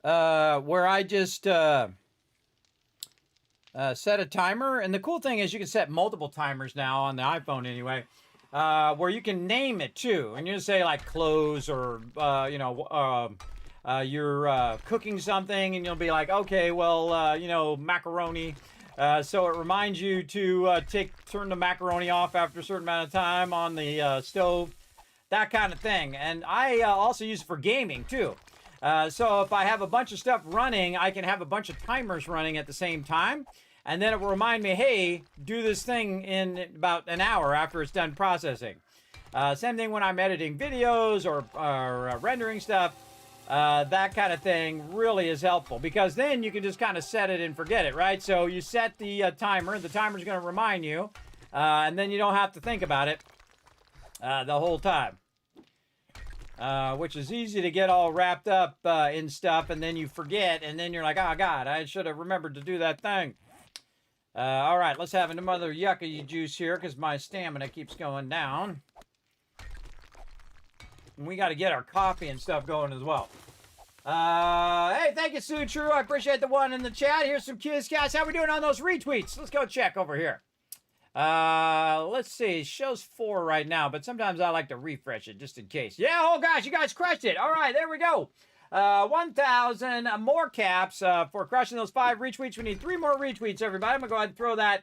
where I just set a timer. And the cool thing is you can set multiple timers now on the iPhone anyway, where you can name it too. And you just say like close or, you're cooking something and you'll be like, okay, well, macaroni. So it reminds you to turn the macaroni off after a certain amount of time on the stove, that kind of thing. And I also use it for gaming too. So if I have a bunch of stuff running, I can have a bunch of timers running at the same time. And then it will remind me, hey, do this thing in about an hour after it's done processing. Same thing when I'm editing videos or rendering stuff. That kind of thing really is helpful because then you can just kind of set it and forget it, right? So you set the timer. The timer's going to remind you, and then you don't have to think about it the whole time, which is easy to get all wrapped up in stuff, and then you forget, and then you're like, oh, God, I should have remembered to do that thing. All right, let's have another yucca juice here because my stamina keeps going down. And we got to get our coffee and stuff going as well. Hey, thank you, Sue True. I appreciate the one in the chat. Here's some kids, guys. How we doing on those retweets? Let's go check over here. Let's see. It shows 4 right now, but sometimes I like to refresh it just in case. Yeah, oh gosh, you guys crushed it. All right, there we go. 1,000 more caps for crushing those 5 retweets. We need 3 more retweets, everybody. I'm going to go ahead and throw that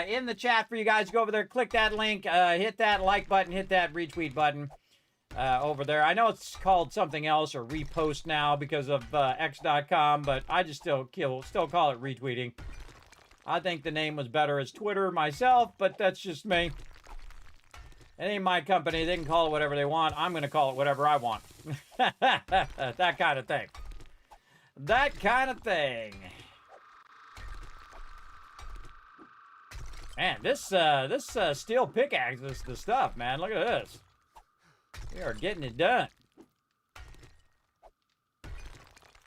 in the chat for you guys. Go over there, click that link, hit that like button, hit that retweet button. Over there. I know it's called something else or repost now because of X.com, but I just still call it retweeting. I think the name was better as Twitter myself, but that's just me. It ain't my company. They can call it whatever they want. I'm going to call it whatever I want. That kind of thing. That kind of thing. Man, this steel pickaxe is the stuff, man. Look at this. We are getting it done.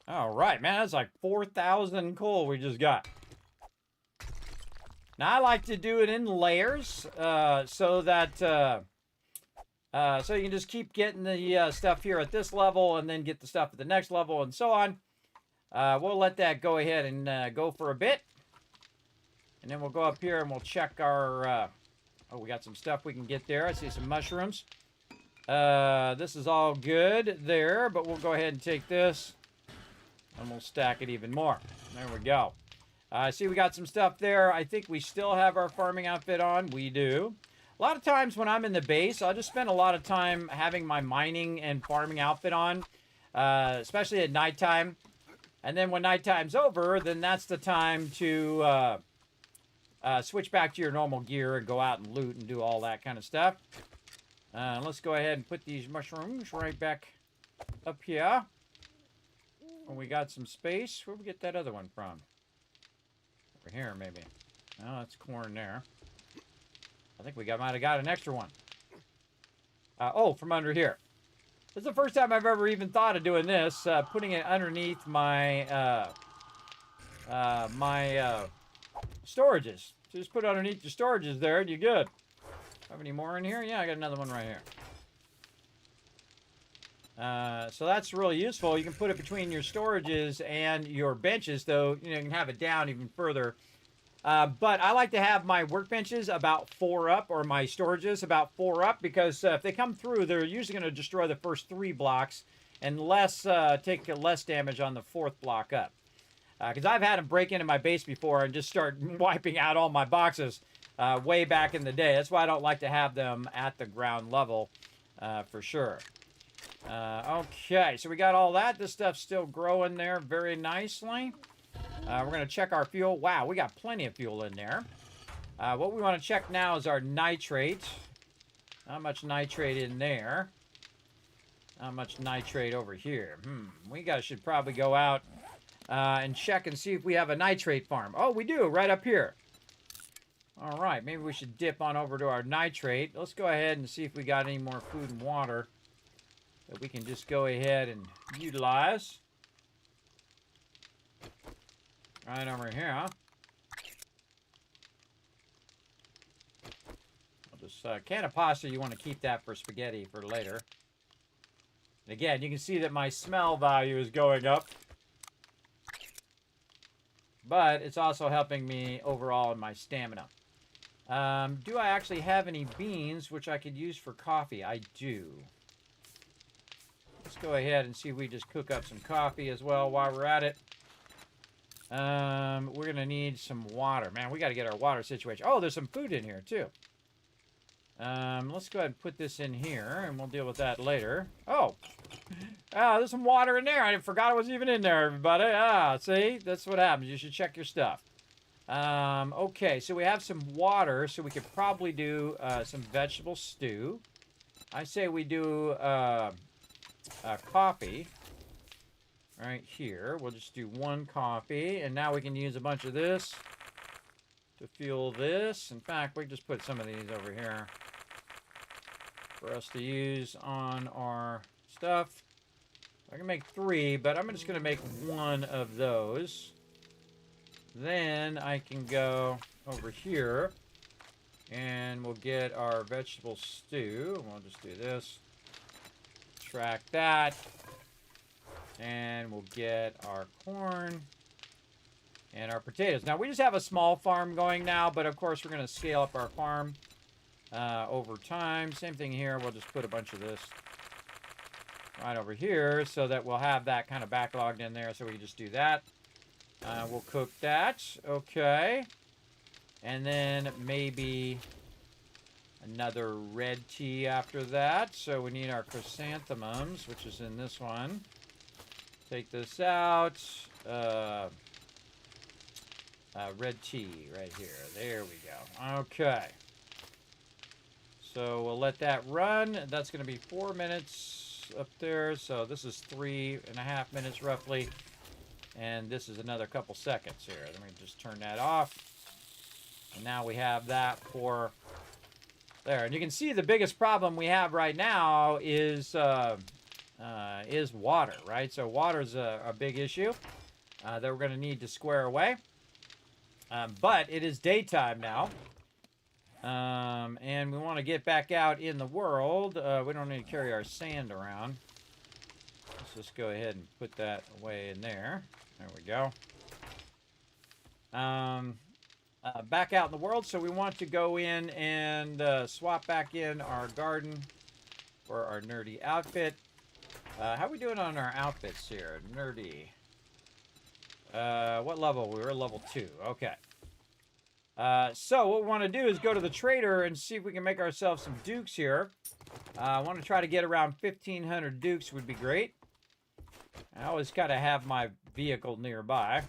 All right, man. That's like 4,000 coal we just got. Now, I like to do it in layers so that so you can just keep getting the stuff here at this level and then get the stuff at the next level and so on. We'll let that go ahead and go for a bit. And then we'll go up here and we'll check our... oh, we got some stuff we can get there. I see some mushrooms. This is all good there, but we'll go ahead and take this and we'll stack it even more. There we go. I see we got some stuff there. I think we still have our farming outfit on. We do. A lot of times when I'm in the base, I'll just spend a lot of time having my mining and farming outfit on, especially at nighttime. And then when nighttime's over, then that's the time to switch back to your normal gear and go out and loot and do all that kind of stuff. Let's go ahead and put these mushrooms right back up here. Oh, we got some space. Where'd we get that other one from? Over here, maybe. Oh, that's corn there. I think we might have got an extra one. Oh, from under here. This is the first time I've ever even thought of doing this. Putting it underneath my storages. So just put it underneath your storages there and you're good. Have any more in here? Yeah, I got another one right here. So that's really useful. You can put it between your storages and your benches, though you can have it down even further. But I like to have my workbenches about 4 up, or my storages about 4 up, because if they come through, they're usually going to destroy the first 3 blocks and take less damage on the 4th block up. Because I've had them break into my base before and just start wiping out all my boxes way back in the day. That's why I don't like to have them at the ground level for sure. Okay, so we got all that. This stuff's still growing there very nicely. We're going to check our fuel. Wow, we got plenty of fuel in there. What we want to check now is our nitrate. Not much nitrate in there. Not much nitrate over here. We should probably go out and check and see if we have a nitrate farm. Oh, we do, right up here. All right, maybe we should dip on over to our nitrate. Let's go ahead and see if we got any more food and water that we can just go ahead and utilize. Right over here. I'll just, can of pasta, you want to keep that for spaghetti for later. And again, you can see that my smell value is going up. But it's also helping me overall in my stamina. Do I actually have any beans which I could use for coffee? I do. Let's go ahead and see if we just cook up some coffee as well while we're at it. We're going to need some water. Man, we got to get our water situation. Oh, there's some food in here, too. Let's go ahead and put this in here, and we'll deal with that later. Oh, there's some water in there. I forgot it was even in there, everybody. See? That's what happens. You should check your stuff. Okay, so we have some water, so we could probably do some vegetable stew. I say we do coffee right here. We'll just do one coffee, and now we can use a bunch of this to fuel this. In fact, we can just put some of these over here for us to use on our stuff. I can make 3, but I'm just going to make 1 of those. Then I can go over here and we'll get our vegetable stew. We'll just do this. Track that. And we'll get our corn and our potatoes. Now, we just have a small farm going now, but of course, we're going to scale up our farm over time. Same thing here. We'll just put a bunch of this right over here so that we'll have that kind of backlogged in there. So we can just do that. We'll cook that. Okay. And then maybe another red tea after that. So we need our chrysanthemums, which is in this one. Take this out. Red tea right here. There we go. Okay. So we'll let that run. That's going to be 4 minutes up there. So this is 3.5 minutes roughly. And this is another couple seconds here. Let me just turn that off. And now we have that for there. And you can see the biggest problem we have right now is water, right? So water is a big issue that we're going to need to square away. But it is daytime now. And we want to get back out in the world. We don't need to carry our sand around. Let's just go ahead and put that away in there. There we go. Back out in the world, so we want to go in and swap back in our garden for our nerdy outfit. How are we doing on our outfits here? Nerdy. What level? We were level 2. Okay. So what we want to do is go to the trader and see if we can make ourselves some dukes here. I want to try to get around 1,500 dukes would be great. I always got to have my vehicle nearby.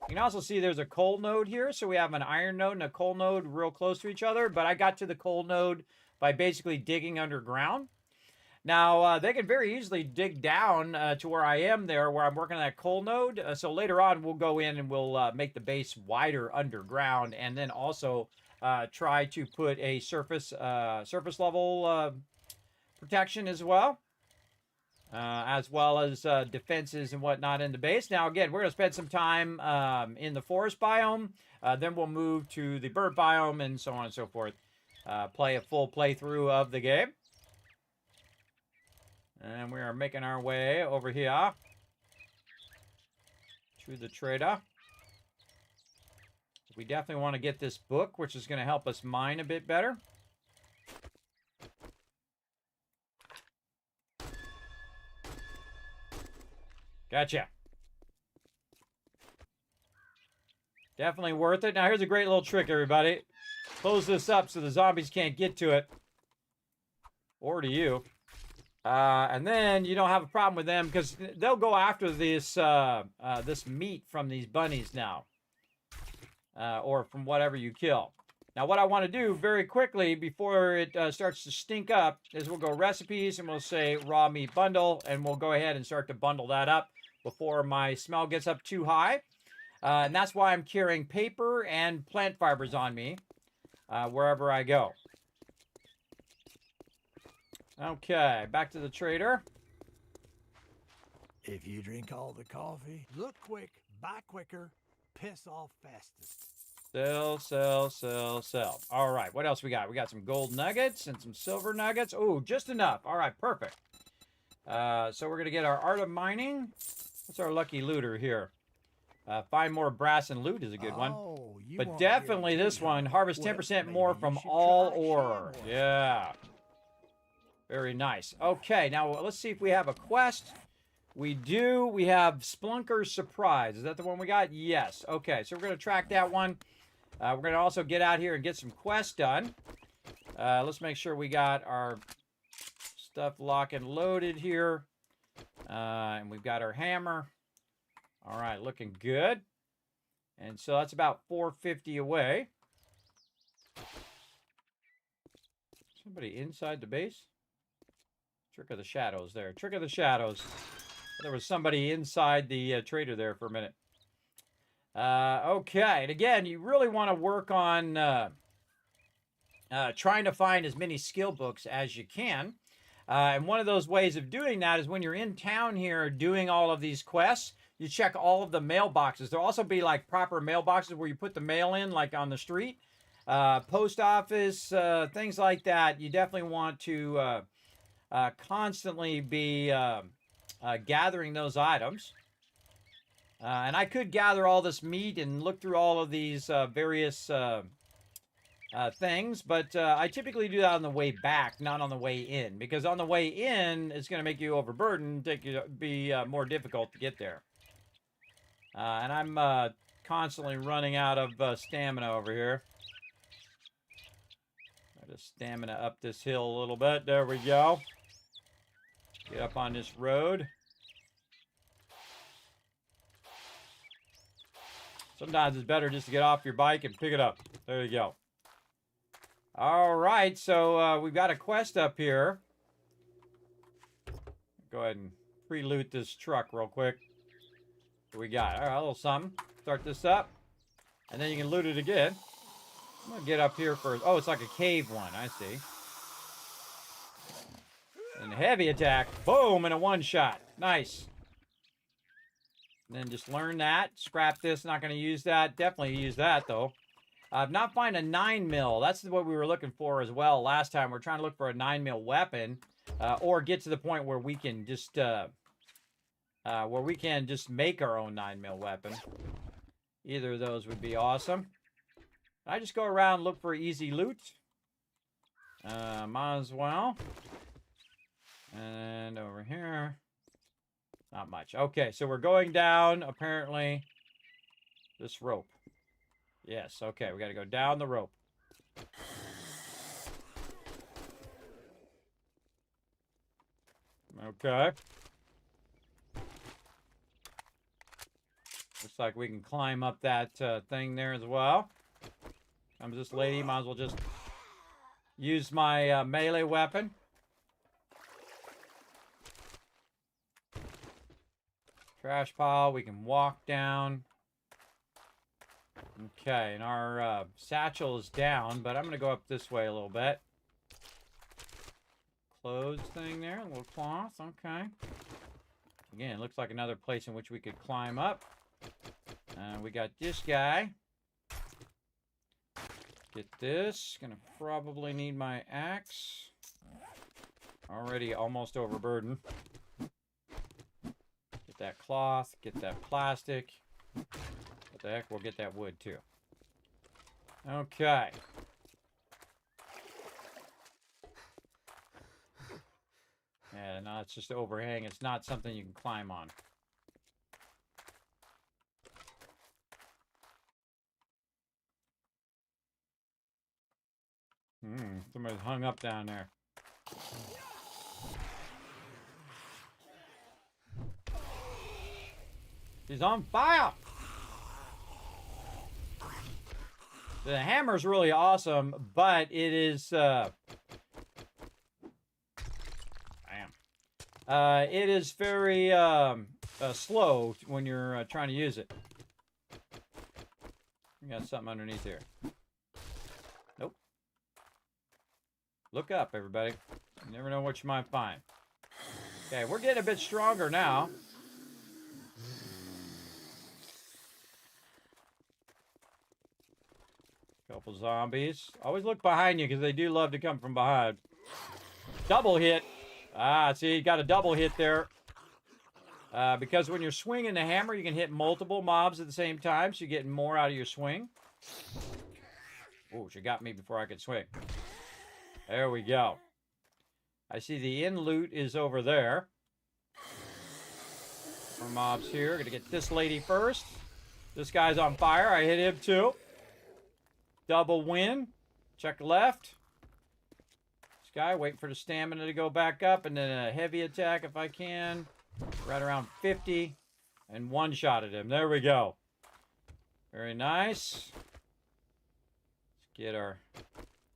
You can also see there's a coal node here. So we have an iron node and a coal node real close to each other. But I got to the coal node by basically digging underground. Now, they can very easily dig down to where I am there, where I'm working on that coal node. So later on, we'll go in and we'll make the base wider underground. And then also try to put a surface level protection as well. As defenses and whatnot in the base. Now, again, we're going to spend some time in the forest biome. Then we'll move to the bird biome and so on and so forth. Play a full playthrough of the game. And we are making our way over here to the trader. We definitely want to get this book, which is going to help us mine a bit better. Gotcha. Definitely worth it. Now, here's a great little trick, everybody. Close this up so the zombies can't get to it. Or to you. And then you don't have a problem with them because they'll go after this this meat from these bunnies now, or from whatever you kill. Now, what I want to do very quickly before it starts to stink up is we'll go recipes and we'll say raw meat bundle, and we'll go ahead and start to bundle that up before my smell gets up too high. And that's why I'm carrying paper and plant fibers on me wherever I go. Okay, back to the trader. If you drink all the coffee, look quick, buy quicker, piss off fastest. Sell, sell, sell, sell. All right, what else we got? We got some gold nuggets and some silver nuggets. Oh, just enough. All right, perfect. So we're going to get our art of mining. What's our lucky looter here? Find more brass and loot is a good one. But definitely this one, harvest 10% more from all ore. Yeah. Very nice. Okay, now let's see if we have a quest. We do. We have Splunker's Surprise. Is that the one we got? Yes. Okay, so we're going to track that one. We're going to also get out here and get some quests done. Let's make sure we got our stuff locked and loaded here. And we've got our hammer. All right, looking good. And so that's about 450 away. Somebody inside the base? Trick of the shadows there. Trick of the shadows. There was somebody inside the trader there for a minute. Okay, and again, you really want to work on trying to find as many skill books as you can. And one of those ways of doing that is when you're in town here doing all of these quests, you check all of the mailboxes. There'll also be like proper mailboxes where you put the mail in, like on the street. Post office, things like that. You definitely want to constantly be gathering those items. And I could gather all this meat and look through all of these various things, but I typically do that on the way back, not on the way in, because on the way in, it's going to make you overburdened, be more difficult to get there. And I'm constantly running out of stamina over here. Try to stamina up this hill a little bit. There we go. Get up on this road. Sometimes it's better just to get off your bike and pick it up. There you go. All right, so we've got a quest up here. Go ahead and pre-loot this truck real quick. What we got? All right, a little something. Start this up. And then you can loot it again. I'm going to get up here first. Oh, it's like a cave one. I see. And heavy attack. Boom, and a one-shot. Nice. And then just learn that. Scrap this. Not going to use that. Definitely use that, though. I've not found a 9mm. That's what we were looking for as well last time. We're trying to look for a 9mm weapon. Or get to the point where we can just... make our own 9mm weapon. Either of those would be awesome. I just go around and look for easy loot. Might as well. And over here. Not much. Okay, so we're going down, apparently, this rope. Yes, okay, we got to go down the rope. Okay. Looks like we can climb up that thing there as well. Comes this lady. Might as well just use my melee weapon. Trash pile. We can walk down. Okay, and our satchel is down, but I'm going to go up this way a little bit. Clothes thing there. A little cloth. Okay. Again, it looks like another place in which we could climb up. We got this guy. Get this. Gonna probably need my axe. Already almost overburdened. Get that cloth. Get that plastic. What the heck? We'll get that wood too. Okay. Yeah, no, it's just overhang. It's not something you can climb on. Somebody's hung up down there. He's on fire. The hammer's really awesome, but it is it is very slow when you're trying to use it. We got something underneath here. Nope. Look up, everybody. You never know what you might find. Okay, we're getting a bit stronger now. Couple zombies. Always look behind you because they do love to come from behind. Double hit. Ah, see, you got a double hit there. Because when you're swinging the hammer, you can hit multiple mobs at the same time, so you're getting more out of your swing. Oh, she got me before I could swing. There we go. I see the end loot is over there. More mobs here. Gonna get this lady first. This guy's on fire. I hit him too. Double win. Check left. This guy, waiting for the stamina to go back up, and then a heavy attack if I can. Right around 50. And one-shotted him. There we go. Very nice. Let's get our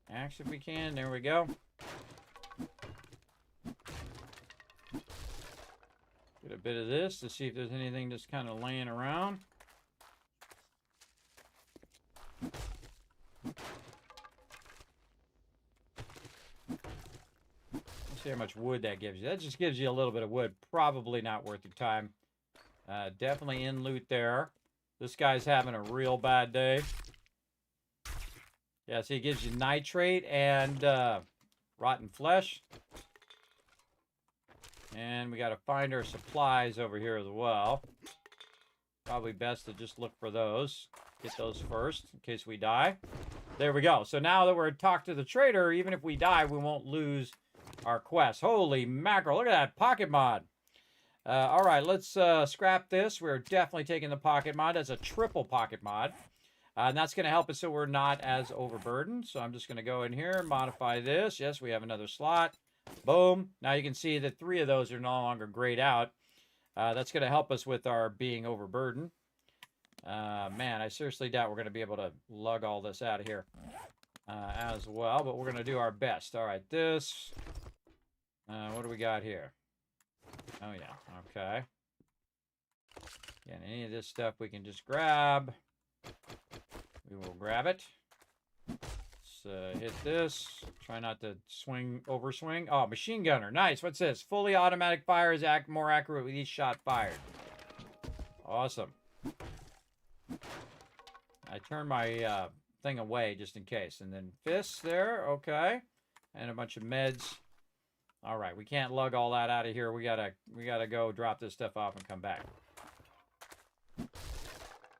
axe if we can. There we go. Get a bit of this to see if there's anything just kind of laying around. Let's see how much wood that gives you. That just gives you a little bit of wood. Probably not worth your time. Definitely in loot there. This guy's having a real bad day. Yeah, see, it gives you nitrate and rotten flesh. And we got to find our supplies over here as well. Probably best to just look for those. Get those first in case we die. There we go. So now that we're talked to the trader, even if we die, we won't lose our quest. Holy mackerel. Look at that pocket mod. All right, let's scrap this. We're definitely taking the pocket mod. That's a triple pocket mod. And that's going to help us so we're not as overburdened. So I'm just going to go in here and modify this. Yes, we have another slot. Boom. Now you can see that 3 of those are no longer grayed out. That's going to help us with our being overburdened. Man, I seriously doubt we're going to be able to lug all this out of here as well. But we're going to do our best. All right, this. What do we got here? Oh, yeah. Okay. And any of this stuff we can just grab. We will grab it. Let's hit this. Try not to overswing. Oh, machine gunner. Nice. What's this? Fully automatic fire is more accurate with each shot fired. Awesome. I turn my thing away just in case. And then fists there. Okay. And a bunch of meds. All right. We can't lug all that out of here. We gotta go drop this stuff off and come back.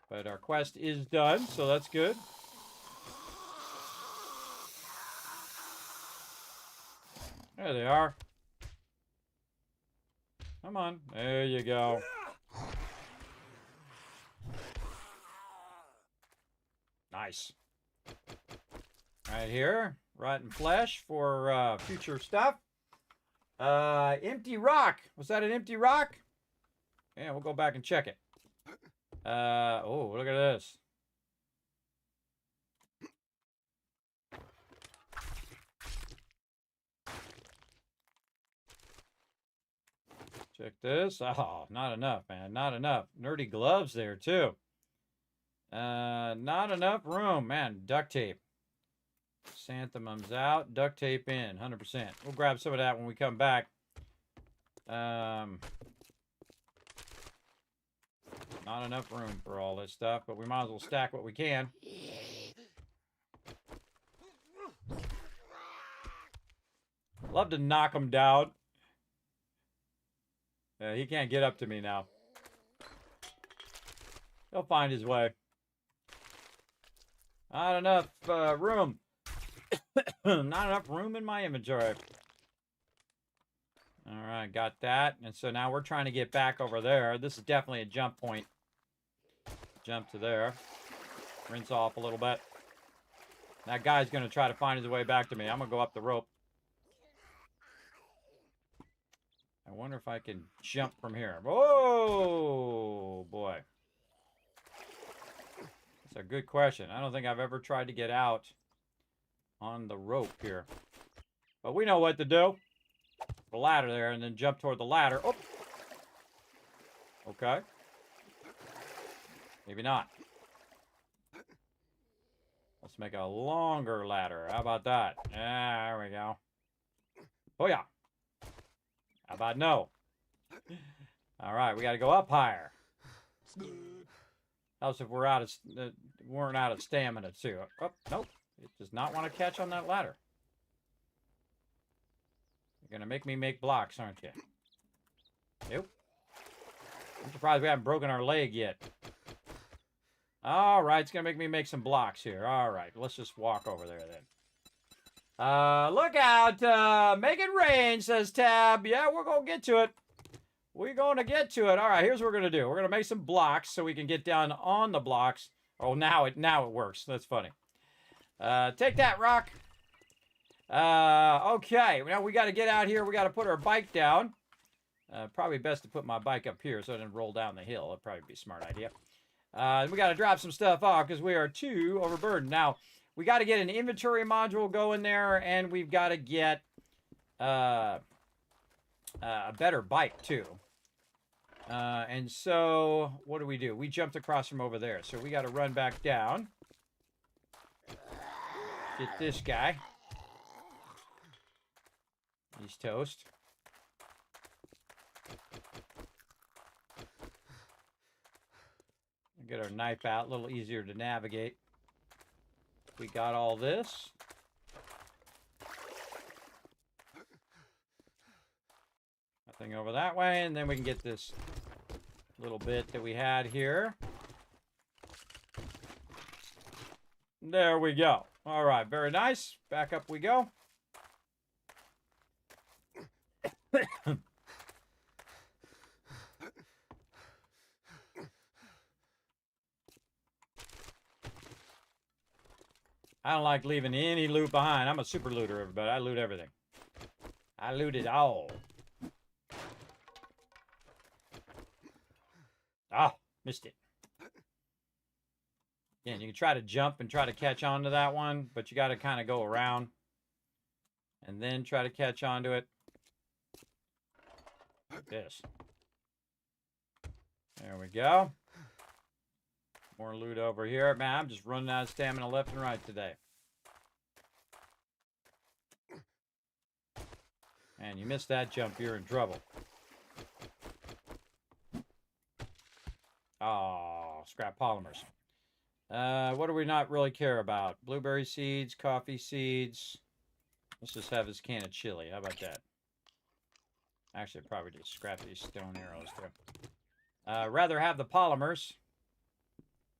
But our quest is done, so that's good. There they are. Come on. There you go. Nice. Right here. Rotten flesh for future stuff. Empty rock. Was that an empty rock? Yeah, we'll go back and check it. Oh, look at this. Check this. Oh, not enough, man. Not enough. Nerdy gloves there, too. Not enough room. Man, duct tape. Xanthemum's out. Duct tape in. 100%. We'll grab some of that when we come back. Not enough room for all this stuff, but we might as well stack what we can. Love to knock him down. He can't get up to me now. He'll find his way. Not enough room. Not enough room in my inventory. All right, got that. And so now we're trying to get back over there. This is definitely a jump point. Jump to there. Rinse off a little bit. That guy's going to try to find his way back to me. I'm going to go up the rope. I wonder if I can jump from here. Whoa, boy. That's a good question. I don't think I've ever tried to get out on the rope here. But we know what to do. The ladder there, and then jump toward the ladder. Oh. Okay. Maybe not. Let's make a longer ladder. How about that? Yeah, there we go. Oh, yeah. How about no? All right, we got to go up higher. Else if we're out of weren't out of stamina too. Oh, nope. It does not want to catch on that ladder. You're gonna make me make blocks, aren't you? Nope. I'm surprised we haven't broken our leg yet. All right, it's gonna make me make some blocks here. All right, let's just walk over there then. Look out! Make it rain, says Tab. Yeah, we're gonna get to it. We're going to get to it. All right, here's what we're going to do. We're going to make some blocks so we can get down on the blocks. Oh, now it works. That's funny. Take that, rock. Okay, now we got to get out here. We got to put our bike down. Probably best to put my bike up here so it doesn't roll down the hill. That'd probably be a smart idea. We got to drop some stuff off because we are too overburdened. Now, we got to get an inventory module going there, and we've got to get a better bike, too. And so, what do? We jumped across from over there. So we got to run back down. Get this guy. He's toast. Get our knife out. A little easier to navigate. We got all this. Nothing over that way. And then we can get this little bit that we had here. There we go. All right, very nice. Back up we go. I don't like leaving any loot behind. I'm a super looter, everybody. I loot everything. I loot it all. Ah, missed it. Again, you can try to jump and try to catch on to that one, but you got to kind of go around and then try to catch on to it. Like this. There we go. More loot over here. Man, I'm just running out of stamina left and right today. Man, you missed that jump, you're in trouble. Oh, scrap polymers. What do we not really care about? Blueberry seeds, coffee seeds. Let's just have this can of chili. How about that? Actually, probably just scrap these stone arrows there. Rather have the polymers.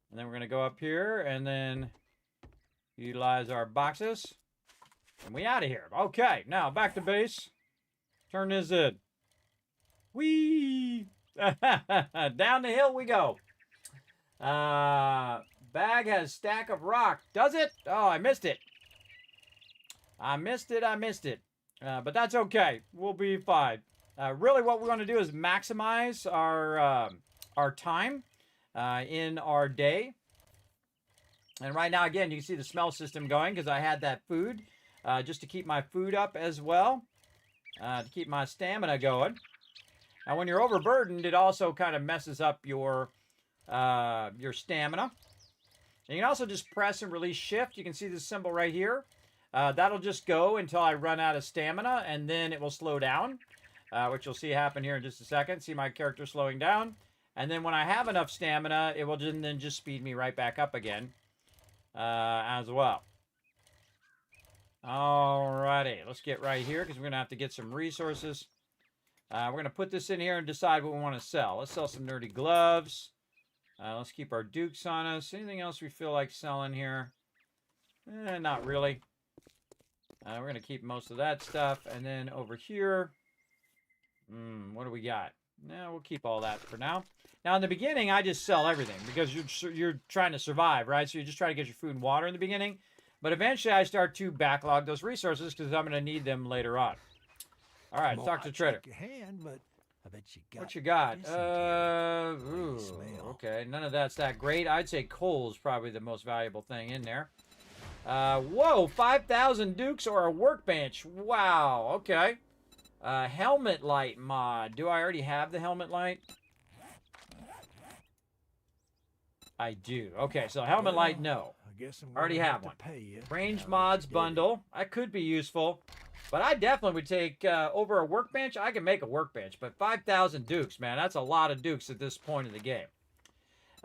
And then we're going to go up here and then utilize our boxes. And we out of here. Okay, now back to base. Turn this in. Whee! Down the hill we go. Bag has stack of rock. Does it? Oh, I missed it. I missed it. But that's okay. We'll be fine. Really what we're going to do is maximize our time in our day. And right now, again, you can see the smell system going because I had that food just to keep my food up as well, to keep my stamina going. Now, when you're overburdened, it also kind of messes up your stamina. And you can also just press and release shift. You can see this symbol right here. That'll just go until I run out of stamina, and then it will slow down, which you'll see happen here in just a second. See my character slowing down. And then when I have enough stamina, it will then just speed me right back up again as well. Alrighty, let's get right here because we're going to have to get some resources. We're going to put this in here and decide what we want to sell. Let's sell some nerdy gloves. Let's keep our dukes on us. Anything else we feel like selling here? Not really. We're going to keep most of that stuff. And then over here, what do we got? No, we'll keep all that for now. Now, in the beginning, I just sell everything because you're trying to survive, right? So you're just trying to get your food and water in the beginning. But eventually, I start to backlog those resources because I'm going to need them later on. All right, Well, talk to I'd the trader. shake your hand, but I bet you got What you got? dysentery. Ooh, Smell. okay. None of that's that great. I'd say coal is probably the most valuable thing in there. Whoa, 5,000 dukes or a workbench. Wow, okay. Helmet light mod. Do I already have the helmet light? I do. Okay, so helmet light, no. I guess I'm Already gonna have to one. pay you Range now that mods you did it. bundle. That could be useful. But I definitely would take over a workbench. I can make a workbench, but 5,000 dukes, man. That's a lot of dukes at this point in the game.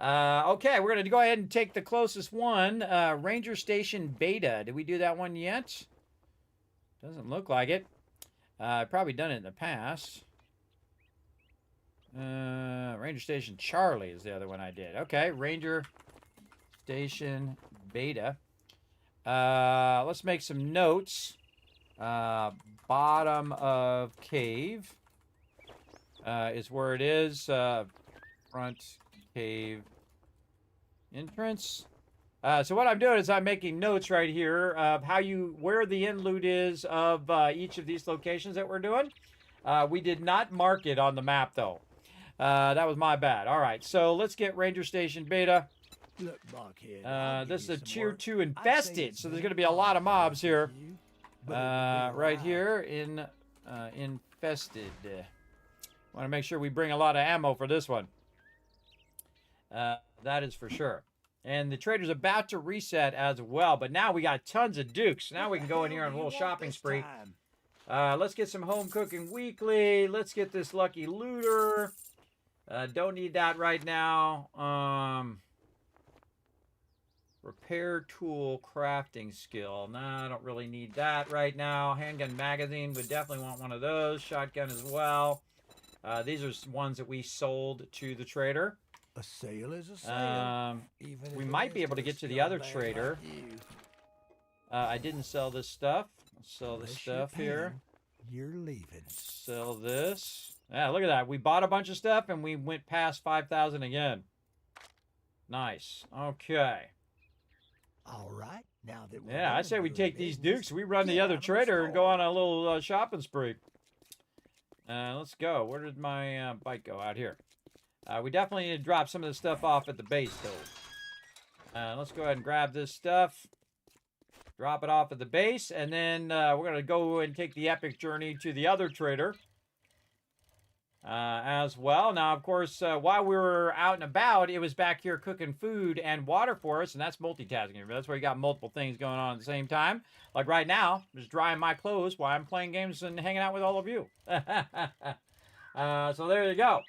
Okay, we're going to go ahead and take the closest one. Ranger Station Beta. Did we do that one yet? Doesn't look like it. I've probably done it in the past. Ranger Station Charlie is the other one I did. Okay, Ranger Station Beta. Let's make some notes. Bottom of cave is where it is. Front cave entrance. So what I'm doing is I'm making notes right here of where the end loot is of each of these locations that we're doing. We did not mark it on the map though. That was my bad. All right, so let's get Ranger Station Beta. Look, Buckhead, I'll give This is you a some tier work. 2 I'd say infested, it's so there's been going to be a lot of mobs here. for you, but it would be Right alright. here in infested. Want to make sure we bring a lot of ammo for this one. That is for sure. And the trader's about to reset as well, but now we got tons of dukes. Now we can go in here on a little shopping spree. Let's get some home cooking weekly. Let's get this lucky looter. Don't need that right now. Repair tool crafting skill. Nah, I don't really need that right now. Handgun magazine, would definitely want one of those. Shotgun as well. These are ones that we sold to the trader. A sale is a sale. Even if We it might is be able to a get to the other scumbag trader. like you. I didn't sell this stuff. I'll sell this Unless you're stuff here. paying, you're leaving. Sell this. Yeah, look at that. We bought a bunch of stuff and we went past 5,000 again. Nice. Okay. All right. Now that we're Yeah, I done say we doing take these business, dukes, we run the get other out of the trader and go store. on a little shopping spree. Let's go. Where did my bike go? Out here. We definitely need to drop some of this stuff off at the base, though. Let's go ahead and grab this stuff. Drop it off at the base, and then we're going to go and take the epic journey to the other trader as well. Now, of course, while we were out and about, it was back here cooking food and water for us, and that's multitasking. That's where you got multiple things going on at the same time. Like right now, I'm just drying my clothes while I'm playing games and hanging out with all of you. So there you go.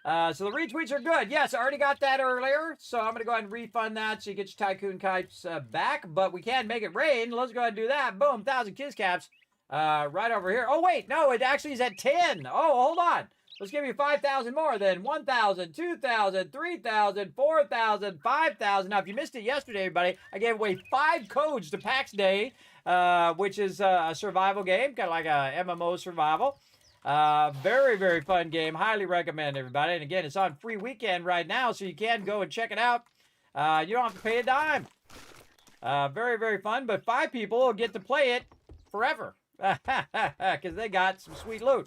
So the retweets are good. Yes, I already got that earlier, so I'm going to go ahead and refund that so you get your Tycoon Kites back, but we can make it rain. Let's go ahead and do that. Boom, 1,000 Kiss Caps right over here. Oh, wait, no, it actually is at 10. Oh, hold on. Let's give you 5,000 more then. 1,000, 2,000, 3,000, 4,000, 5,000. Now, if you missed it yesterday, everybody, I gave away 5 codes to PAX Day, which is a survival game, kind of like a MMO survival. Very, very fun game. Highly recommend, everybody. And again, it's on free weekend right now, so you can go and check it out. You don't have to pay a dime. Very, very fun, but 5 people will get to play it forever because they got some sweet loot.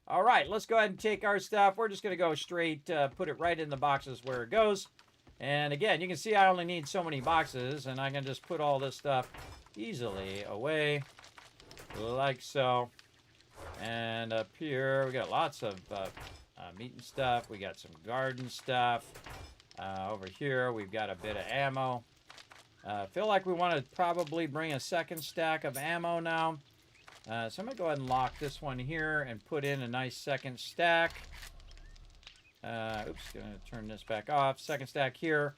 All right, let's go ahead and take our stuff. We're just going to go straight, put it right in the boxes where it goes. And again, you can see I only need so many boxes, and I can just put all this stuff easily away like so. And up here, we got lots of meat and stuff. We got some garden stuff. Over here, we've got a bit of ammo. Feel like we want to probably bring a second stack of ammo now. So I'm going to go ahead and lock this one here and put in a nice second stack. Oops, going to turn this back off. Second stack here.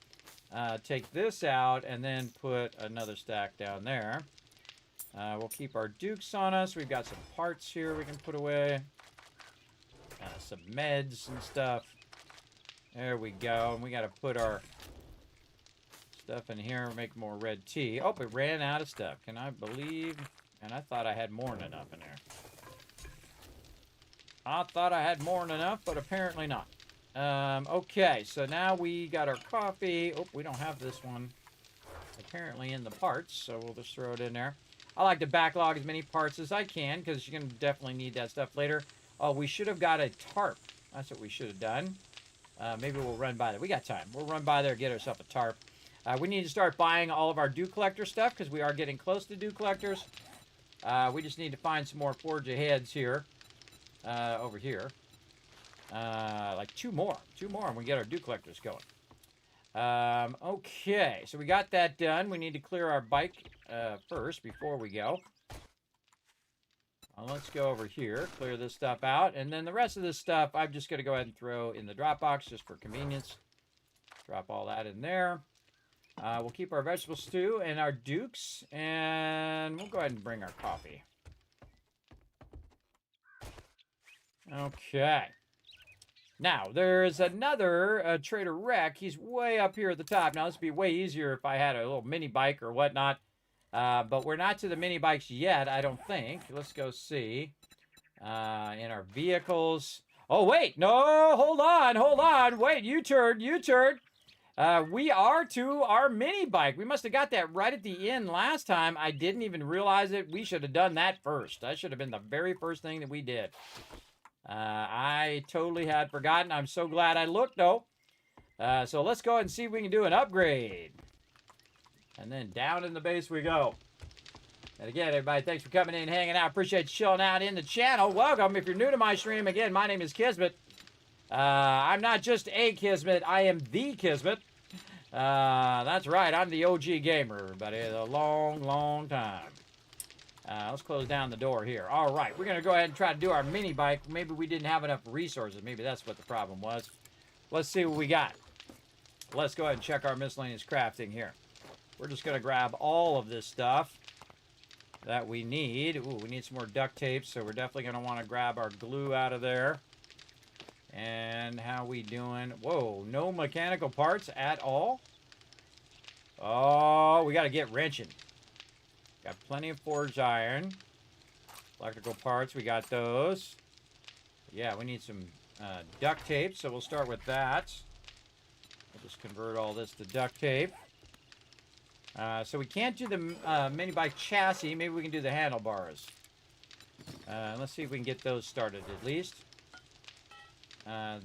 Take this out and then put another stack down there. We'll keep our dukes on us. We've got some parts here we can put away. Some meds and stuff. There we go. And we got to put our stuff in here. Make more red tea. Oh, we ran out of stuff. Can I believe? And I thought I had more than enough in there. I thought I had more than enough, but apparently not. Okay, so now we got our coffee. Oh, we don't have this one apparently in the parts, so we'll just throw it in there. I like to backlog as many parts as I can because you're going to definitely need that stuff later. Oh, we should have got a tarp. That's what we should have done. Maybe we'll run by there. We got time. We'll run by there and get ourselves a tarp. We need to start buying all of our dew collector stuff because we are getting close to dew collectors. We just need to find some more forge aheads here. Over here. Like two more and we get our dew collectors going. Okay, so we got that done. We need to clear our bike first before we go. Let's go over here, clear this stuff out, and then the rest of this stuff I'm just going to go ahead and throw in the drop box just for convenience. Drop all that in there. We'll keep our vegetable stew and our dukes, and we'll go ahead and bring our coffee. Okay. Now, there's another Trader Rec. He's way up here at the top. Now, this would be way easier if I had a little mini bike or whatnot. But we're not to the mini bikes yet, I don't think. Let's go see. In our vehicles. Oh, wait. No, hold on. Wait, U-turn. We are to our mini bike. We must have got that right at the end last time. I didn't even realize it. We should have done that first. That should have been the very first thing that we did. I totally had forgotten. I'm so glad I looked, though. So let's go ahead and see if we can do an upgrade. And then down in the base we go. And again, everybody, thanks for coming in and hanging out. Appreciate you chilling out in the channel. Welcome. If you're new to my stream, again, my name is Kismet. I'm not just a Kismet. I am the Kismet. That's right. I'm the OG gamer, everybody. A long, long time. Let's close down the door here. All right. We're going to go ahead and try to do our mini bike. Maybe we didn't have enough resources. Maybe that's what the problem was. Let's see what we got. Let's go ahead and check our miscellaneous crafting here. We're just going to grab all of this stuff that we need. Ooh, we need some more duct tape, so we're definitely going to want to grab our glue out of there. And how we doing? Whoa, no mechanical parts at all? Oh, we got to get wrenching. Got plenty of forged iron. Electrical parts, we got those. Yeah, we need some duct tape, so we'll start with that. We'll just convert all this to duct tape. So we can't do the mini bike chassis. Maybe we can do the handlebars. Let's see if we can get those started at least.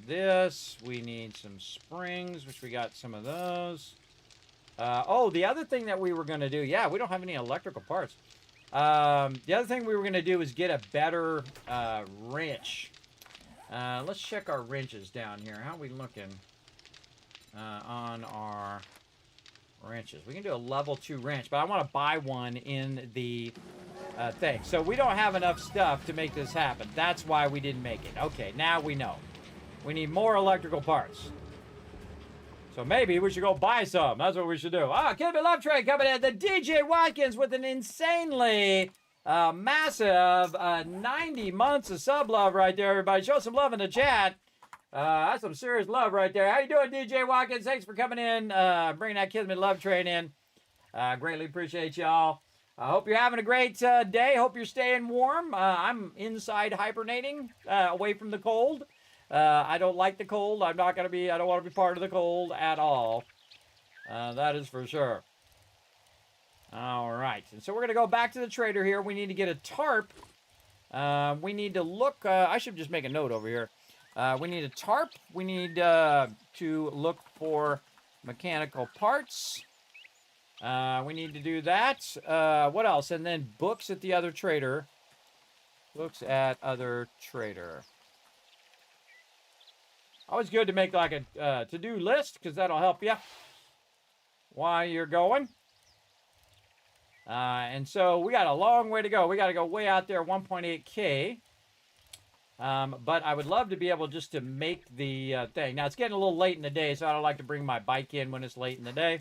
This, we need some springs, which we got some of those. Oh, the other thing that we were going to do, yeah, we don't have any electrical parts. The other thing we were going to do is get a better wrench. Let's check our wrenches down here. How are we looking on our wrenches? We can do a level 2 wrench, but I want to buy one in the thing. So we don't have enough stuff to make this happen. That's why we didn't make it. Okay, now we know. We need more electrical parts. So maybe we should go buy some. That's what we should do. Kismet Love Train coming in. The DJ Watkins with an insanely massive 90 months of sub love right there, everybody. Show some love in the chat. That's some serious love right there. How you doing, DJ Watkins? Thanks for coming in, bringing that Kismet Love Train in. Greatly appreciate y'all. I hope you're having a great day. Hope you're staying warm. I'm inside hibernating, away from the cold. I don't like the cold. I don't want to be part of the cold at all. That is for sure. All right. And so we're going to go back to the trader here. We need to get a tarp. We need to look. I should just make a note over here. We need a tarp. We need to look for mechanical parts. We need to do that. What else? And then books at the other trader. Books at other trader. Always good to make like a to-do list because that'll help you while you're going. And so we got a long way to go. We got to go way out there, 1.8K. But I would love to be able just to make the thing. Now, it's getting a little late in the day, so I don't like to bring my bike in when it's late in the day.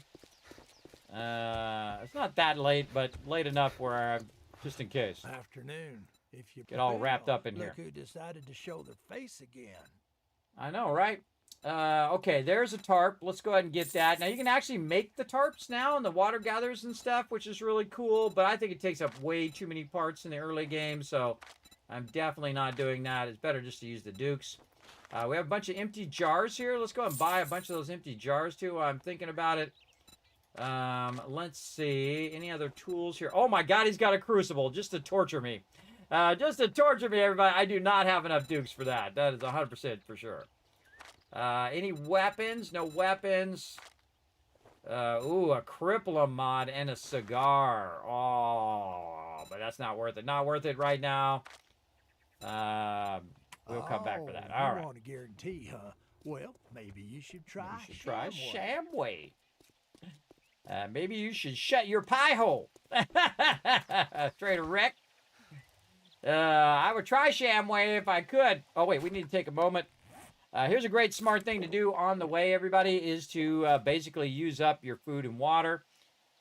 It's not that late, but late enough where I'm, just in case. Afternoon. If you Get all wrapped up in here. Look who decided to show their face again. I know, right? Okay, there's a tarp. Let's go ahead and get that. Now, you can actually make the tarps now and the water gatherers and stuff, which is really cool, but I think it takes up way too many parts in the early game, so I'm definitely not doing that. It's better just to use the dukes. We have a bunch of empty jars here. Let's go and buy a bunch of those empty jars, too, while I'm thinking about it. Let's see. Any other tools here? Oh my God, he's got a crucible just to torture me. Just to torture me, everybody. I do not have enough dukes for that. That is 100% for sure. Any weapons? No weapons. Ooh, a crippler mod and a cigar. Oh, but that's not worth it. Not worth it right now. We'll come back for that. All you right. want a guarantee, huh? Well, maybe you should try You should try Shamway. Shamway. Maybe you should shut your pie hole. Trader Rick. I would try Shamway if I could. Oh, wait, we need to take a moment. Here's a great smart thing to do on the way, everybody, is to basically use up your food and water.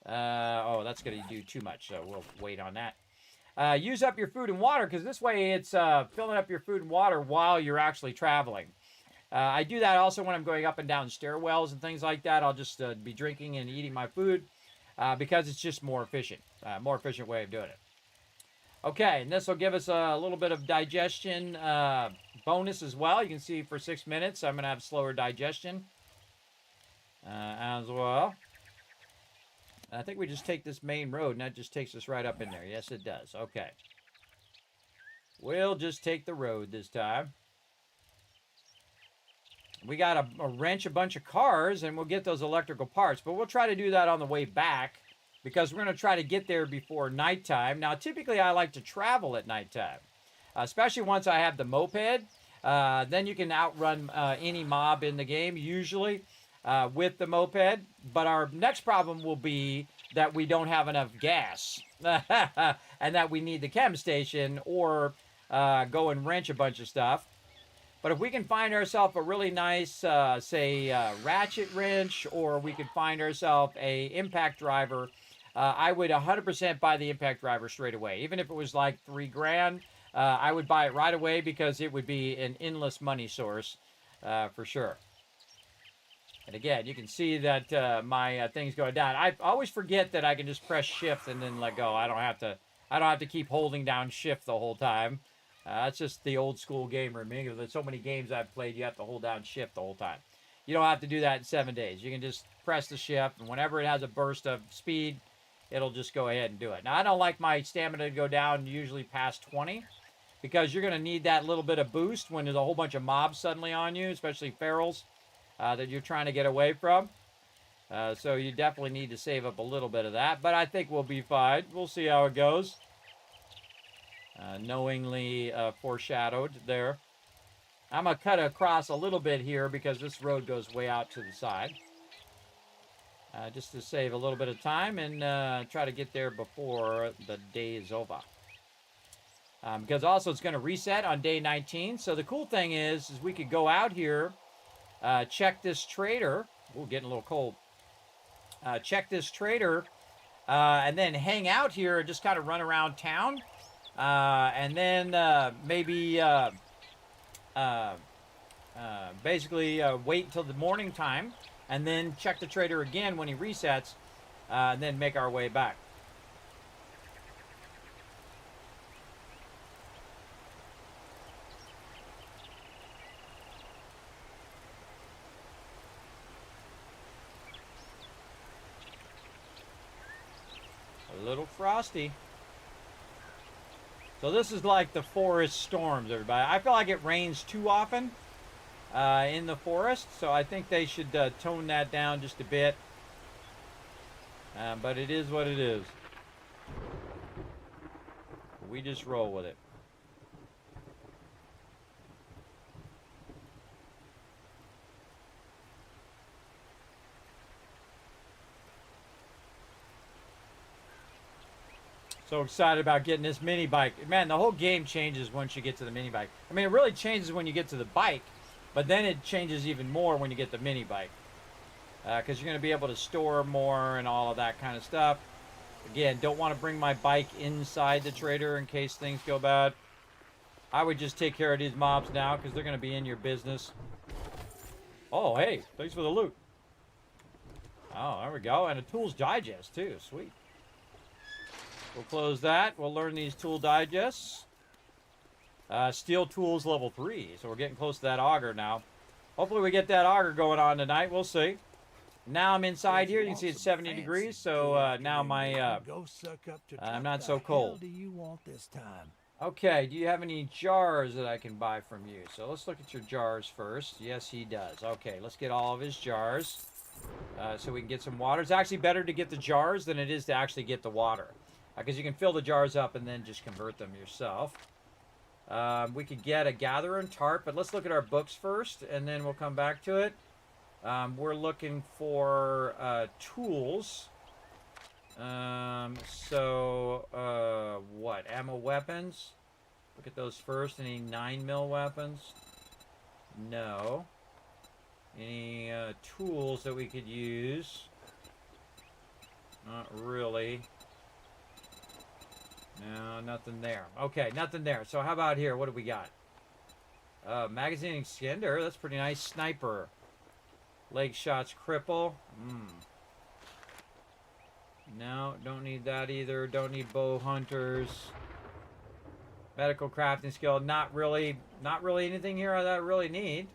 Oh, that's going to do too much, so we'll wait on that. Use up your food and water, because this way it's filling up your food and water while you're actually traveling. I do that also when I'm going up and down stairwells and things like that. I'll just be drinking and eating my food because it's just more efficient way of doing it. Okay, and this will give us a little bit of digestion bonus as well. You can see for 6 minutes I'm going to have slower digestion as well. I think we just take this main road, and that just takes us right up in there. Yes, it does. Okay. We'll just take the road this time. We got to wrench a bunch of cars, and we'll get those electrical parts. But we'll try to do that on the way back, because we're going to try to get there before nighttime. Now, typically, I like to travel at nighttime, especially once I have the moped. Then you can outrun any mob in the game, usually, with the moped. But our next problem will be that we don't have enough gas and that we need the chem station or go and wrench a bunch of stuff. But if we can find ourselves a really nice, ratchet wrench, or we could find ourselves a impact driver, I would 100% buy the impact driver straight away. Even if it was like $3,000, I would buy it right away because it would be an endless money source for sure. And again, you can see that my thing's going down. I always forget that I can just press shift and then let go. I don't have to keep holding down shift the whole time. That's just the old school gamer in me. There's so many games I've played, you have to hold down shift the whole time. You don't have to do that in 7 days. You can just press the shift, and whenever it has a burst of speed, it'll just go ahead and do it. Now, I don't like my stamina to go down usually past 20, because you're going to need that little bit of boost when there's a whole bunch of mobs suddenly on you, especially ferals that you're trying to get away from. So you definitely need to save up a little bit of that, but I think we'll be fine. We'll see how it goes. Knowingly foreshadowed there. I'm going to cut across a little bit here because this road goes way out to the side. Just to save a little bit of time and try to get there before the day is over. Because also it's going to reset on day 19. So the cool thing is we could go out here, check this trader. Ooh, getting a little cold. Check this trader and then hang out here and just kind of run around town. And then maybe basically wait until the morning time and then check the trader again when he resets and then make our way back. A little frosty. So this is like the forest storms, everybody. I feel like it rains too often in the forest, so I think they should tone that down just a bit. But it is what it is. We just roll with it. So excited about getting this mini bike. Man, the whole game changes once you get to the mini bike. I mean, it really changes when you get to the bike, but then it changes even more when you get the mini bike. Because you're going to be able to store more and all of that kind of stuff. Again, don't want to bring my bike inside the trader in case things go bad. I would just take care of these mobs now because they're going to be in your business. Oh, hey, thanks for the loot. Oh, there we go. And a Tools Digest, too. Sweet. We'll close that. We'll learn these tool digests. Steel tools level 3. So we're getting close to that auger now. Hopefully we get that auger going on tonight. We'll see. now I'm inside If here. You can want see it's some 70 fancy degrees, food, so now you my can go suck up to I'm Truck. not The so hell cold. do you want this time? Okay, do you have any jars that I can buy from you? So let's look at your jars first. Yes, he does. Okay, let's get all of his jars so we can get some water. It's actually better to get the jars than it is to actually get the water because you can fill the jars up and then just convert them yourself. We could get a gatherer and tarp, but let's look at our books first and then we'll come back to it. We're looking for tools. What? Ammo weapons? Look at those first. Any 9mm weapons? No. Any tools that we could use? Not really. No, nothing there. Okay, nothing there. So how about here? What do we got? Magazine extender. That's pretty nice. Sniper. Leg shots cripple. No, don't need that either. Don't need bow hunters. Medical crafting skill. Not really anything here that I really need.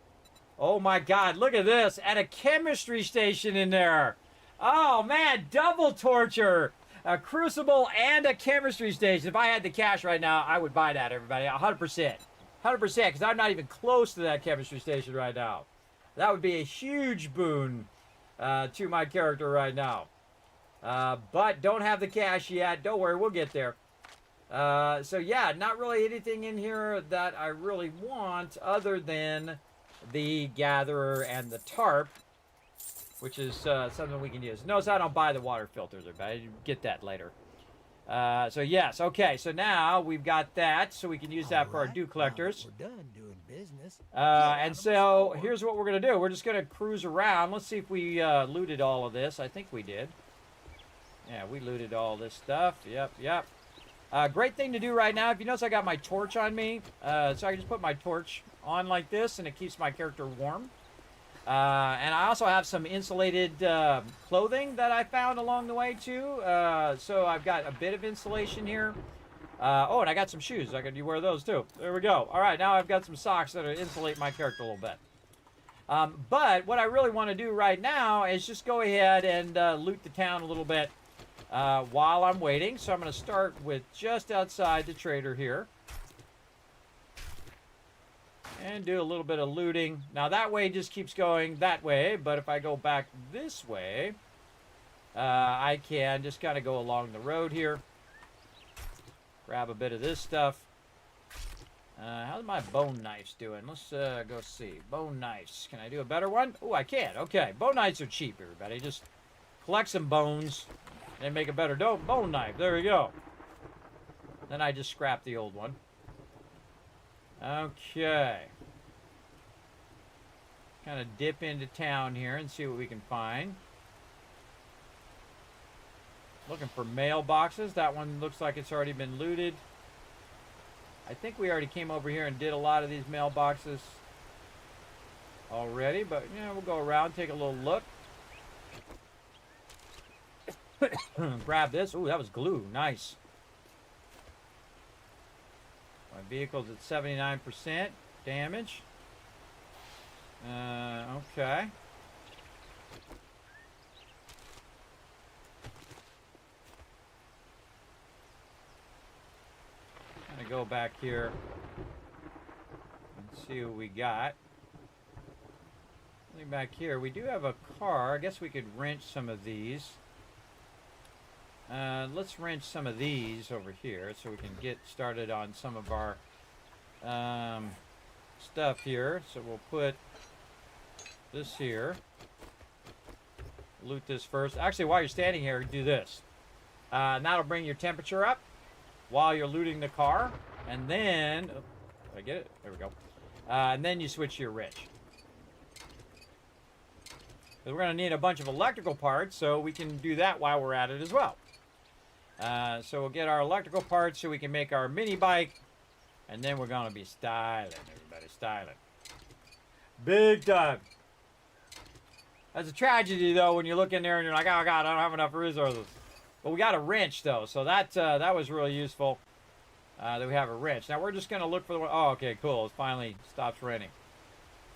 Oh my god, look at this. At a chemistry station in there. Oh man, double torture. A crucible and a chemistry station. If I had the cash right now, I would buy that, everybody. 100%. 100%, because I'm not even close to that chemistry station right now. That would be a huge boon to my character right now. But don't have the cash yet. Don't worry, we'll get there. So yeah, not really anything in here that I really want other than the gatherer and the tarp, which is something we can use. Notice I don't buy the water filters, everybody. Get that later. So yes, okay. So now we've got that, so we can use that for our dew collectors. We're done doing business. And so here's what we're gonna do. We're just gonna cruise around. Let's see if we looted all of this. I think we did. Yeah, we looted all this stuff. Yep. Great thing to do right now. If you notice, I got my torch on me, so I can just put my torch on like this, and it keeps my character warm. And I also have some insulated clothing that I found along the way too. So I've got a bit of insulation here. Oh, and I got some shoes. I could wear those too. There we go. All right, now I've got some socks that insulate my character a little bit. But what I really want to do right now is just go ahead and loot the town a little bit while I'm waiting. So I'm going to start with just outside the trader here. And do a little bit of looting. Now that way just keeps going that way, but if I go back this way, I can just kind of go along the road here. Grab a bit of this stuff. How's my bone knives doing? Let's go see. Bone knives. Can I do a better one? Oh, I can. Okay. Bone knives are cheap, everybody. Just collect some bones and make a better bone knife. There we go. Then I just scrap the old one. Okay. Kind of dip into town here and see what we can find. Looking for mailboxes. That one looks like it's already been looted. I think we already came over here and did a lot of these mailboxes already, but yeah, we'll go around, take a little look. Grab this. Ooh, that was glue. Nice. My vehicle's at 79% damage. Okay. Gonna go back here and see what we got. Looking back here, we do have a car. I guess we could wrench some of these. Let's wrench some of these over here so we can get started on some of our stuff here. So we'll put this here. Loot this first. Actually, while you're standing here, do this. And that'll bring your temperature up while you're looting the car. And then, did I get it? There we go. And then you switch to your wrench. We're going to need a bunch of electrical parts, so we can do that while we're at it as well. So we'll get our electrical parts so we can make our mini bike. And then we're going to be styling, everybody, styling. Big time. That's a tragedy, though, when you look in there and you're like, oh, God, I don't have enough resources. But we got a wrench, though, so that was really useful that we have a wrench. Now, we're just going to look for the one. Oh, okay, cool. It finally stops raining.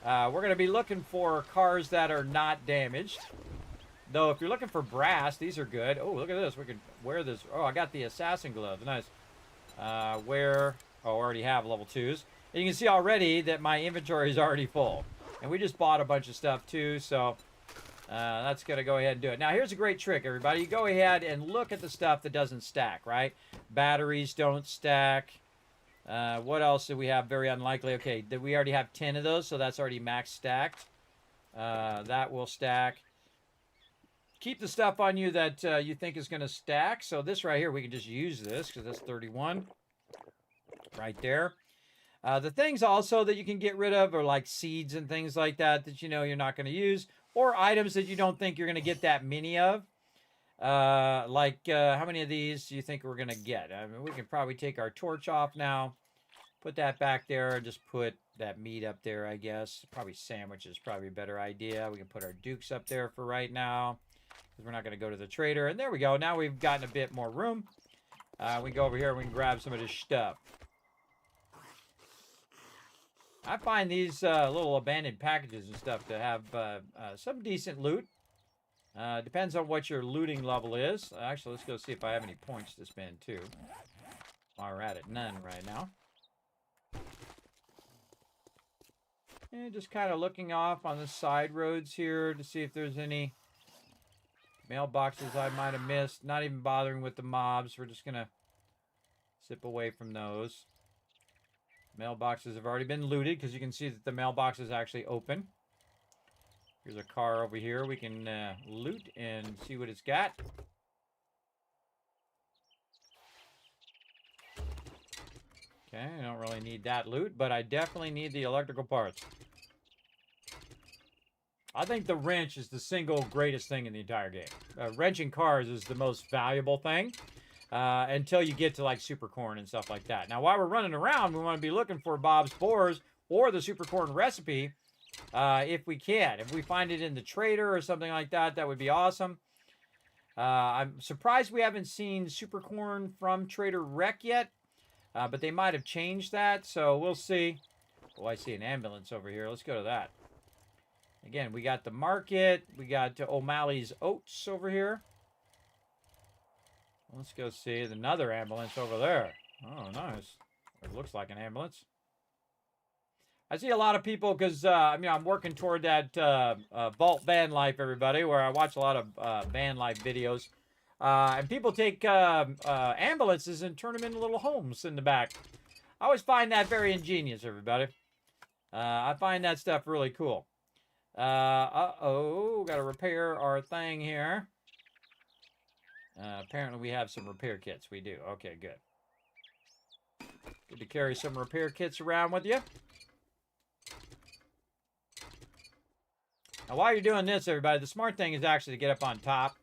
We're going to be looking for cars that are not damaged. Though, if you're looking for brass, these are good. Oh, look at this. We can wear this. Oh, I got the assassin gloves. Nice. Oh, I already have level 2s. And you can see already that my inventory is already full. And we just bought a bunch of stuff, too, so that's going to go ahead and do it. Now, here's a great trick, everybody. You go ahead and look at the stuff that doesn't stack, right? Batteries don't stack. What else do we have? Very unlikely. Okay, we already have 10 of those, so that's already max stacked. That will stack. Keep the stuff on you that you think is going to stack. So this right here, we can just use this because that's 31 right there. The things also that you can get rid of are like seeds and things like that that you know you're not going to use, or items that you don't think you're going to get that many of. How many of these do you think we're going to get? I mean, we can probably take our torch off now, put that back there, and just put that meat up there, I guess. Probably sandwich is probably a better idea. We can put our dukes up there for right now, because we're not going to go to the trader. And there we go. Now we've gotten a bit more room. We can go over here and we can grab some of this stuff. I find these little abandoned packages and stuff to have some decent loot. Depends on what your looting level is. Actually, let's go see if I have any points to spend, too. While we're at it, none right now. And just kind of looking off on the side roads here to see if there's any mailboxes I might have missed. Not even bothering with the mobs. We're just going to zip away from those. Mailboxes have already been looted because you can see that the mailbox is actually open. Here's a car over here. We can loot and see what it's got. Okay, I don't really need that loot, but I definitely need the electrical parts. I think the wrench is the single greatest thing in the entire game. Wrenching cars is the most valuable thing until you get to like super corn and stuff like that. Now, while we're running around, we want to be looking for Bob's Boars or the super corn recipe if we can. If we find it in the trader or something like that, that would be awesome. I'm surprised we haven't seen super corn from Trader Rec yet, but they might have changed that, so we'll see. Oh, I see an ambulance over here. Let's go to that. Again, we got the market. We got O'Malley's Oats over here. Let's go see another ambulance over there. Oh, nice. It looks like an ambulance. I see a lot of people because, I'm working toward that vault van life, everybody, where I watch a lot of van life videos. And people take ambulances and turn them into little homes in the back. I always find that very ingenious, everybody. I find that stuff really cool. Got to repair our thing here. Apparently we have some repair kits. We do. Okay, good. Good to carry some repair kits around with you. Now, while you're doing this, everybody, the smart thing is actually to get up on top.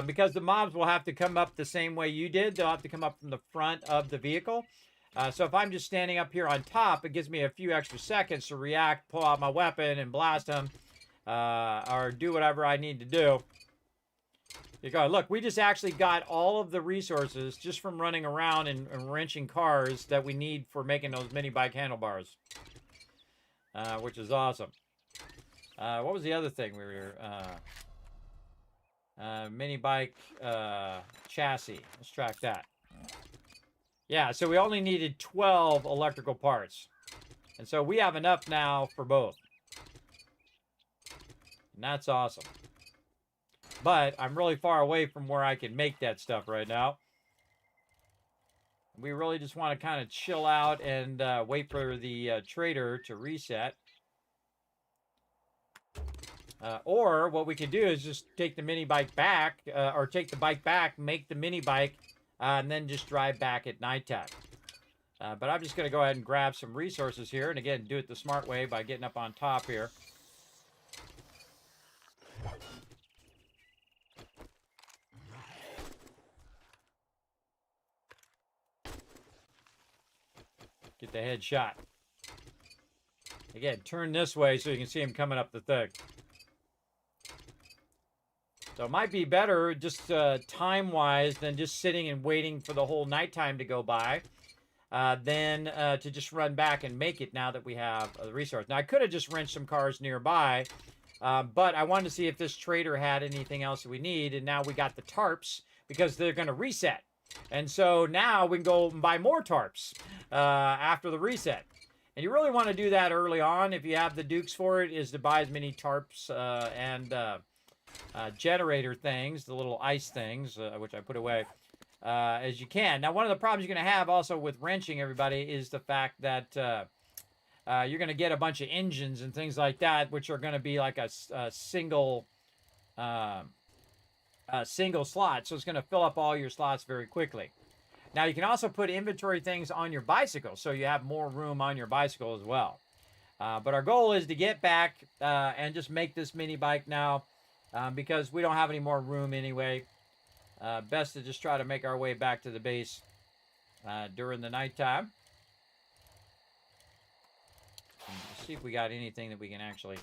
Because the mobs will have to come up the same way you did. They'll have to come up from the front of the vehicle. So if I'm just standing up here on top, it gives me a few extra seconds to react, pull out my weapon, and blast them. Or do whatever I need to do. You go, look, we just actually got all of the resources just from running around and wrenching cars that we need for making those mini bike handlebars. Which is awesome. What was the other thing we were... mini bike chassis. Let's track that. Yeah, so we only needed 12 electrical parts. And so we have enough now for both. And that's awesome. But I'm really far away from where I can make that stuff right now. We really just want to kind of chill out and wait for the trader to reset. Or what we could do is just take the mini bike back, or take the bike back, make the mini bike, and then just drive back at nighttime. But I'm just going to go ahead and grab some resources here, and again, do it the smart way by getting up on top here. Get the headshot. Again, turn this way so you can see him coming up the thing. So it might be better just time-wise than just sitting and waiting for the whole nighttime to go by than to just run back and make it now that we have the resource. Now, I could have just wrenched some cars nearby, But I wanted to see if this trader had anything else that we need. And now we got the tarps because they're going to reset. And so now we can go and buy more tarps after the reset. And you really want to do that early on if you have the dukes for it, is to buy as many tarps and generator things, the little ice things, which I put away, as you can. Now, one of the problems you're going to have also with wrenching, everybody, is the fact that you're going to get a bunch of engines and things like that, which are going to be like a single slot. So it's going to fill up all your slots very quickly. Now, you can also put inventory things on your bicycle, so you have more room on your bicycle as well. But our goal is to get back and just make this mini bike now because we don't have any more room anyway. Best to just try to make our way back to the base during the nighttime. See if we got anything that we can actually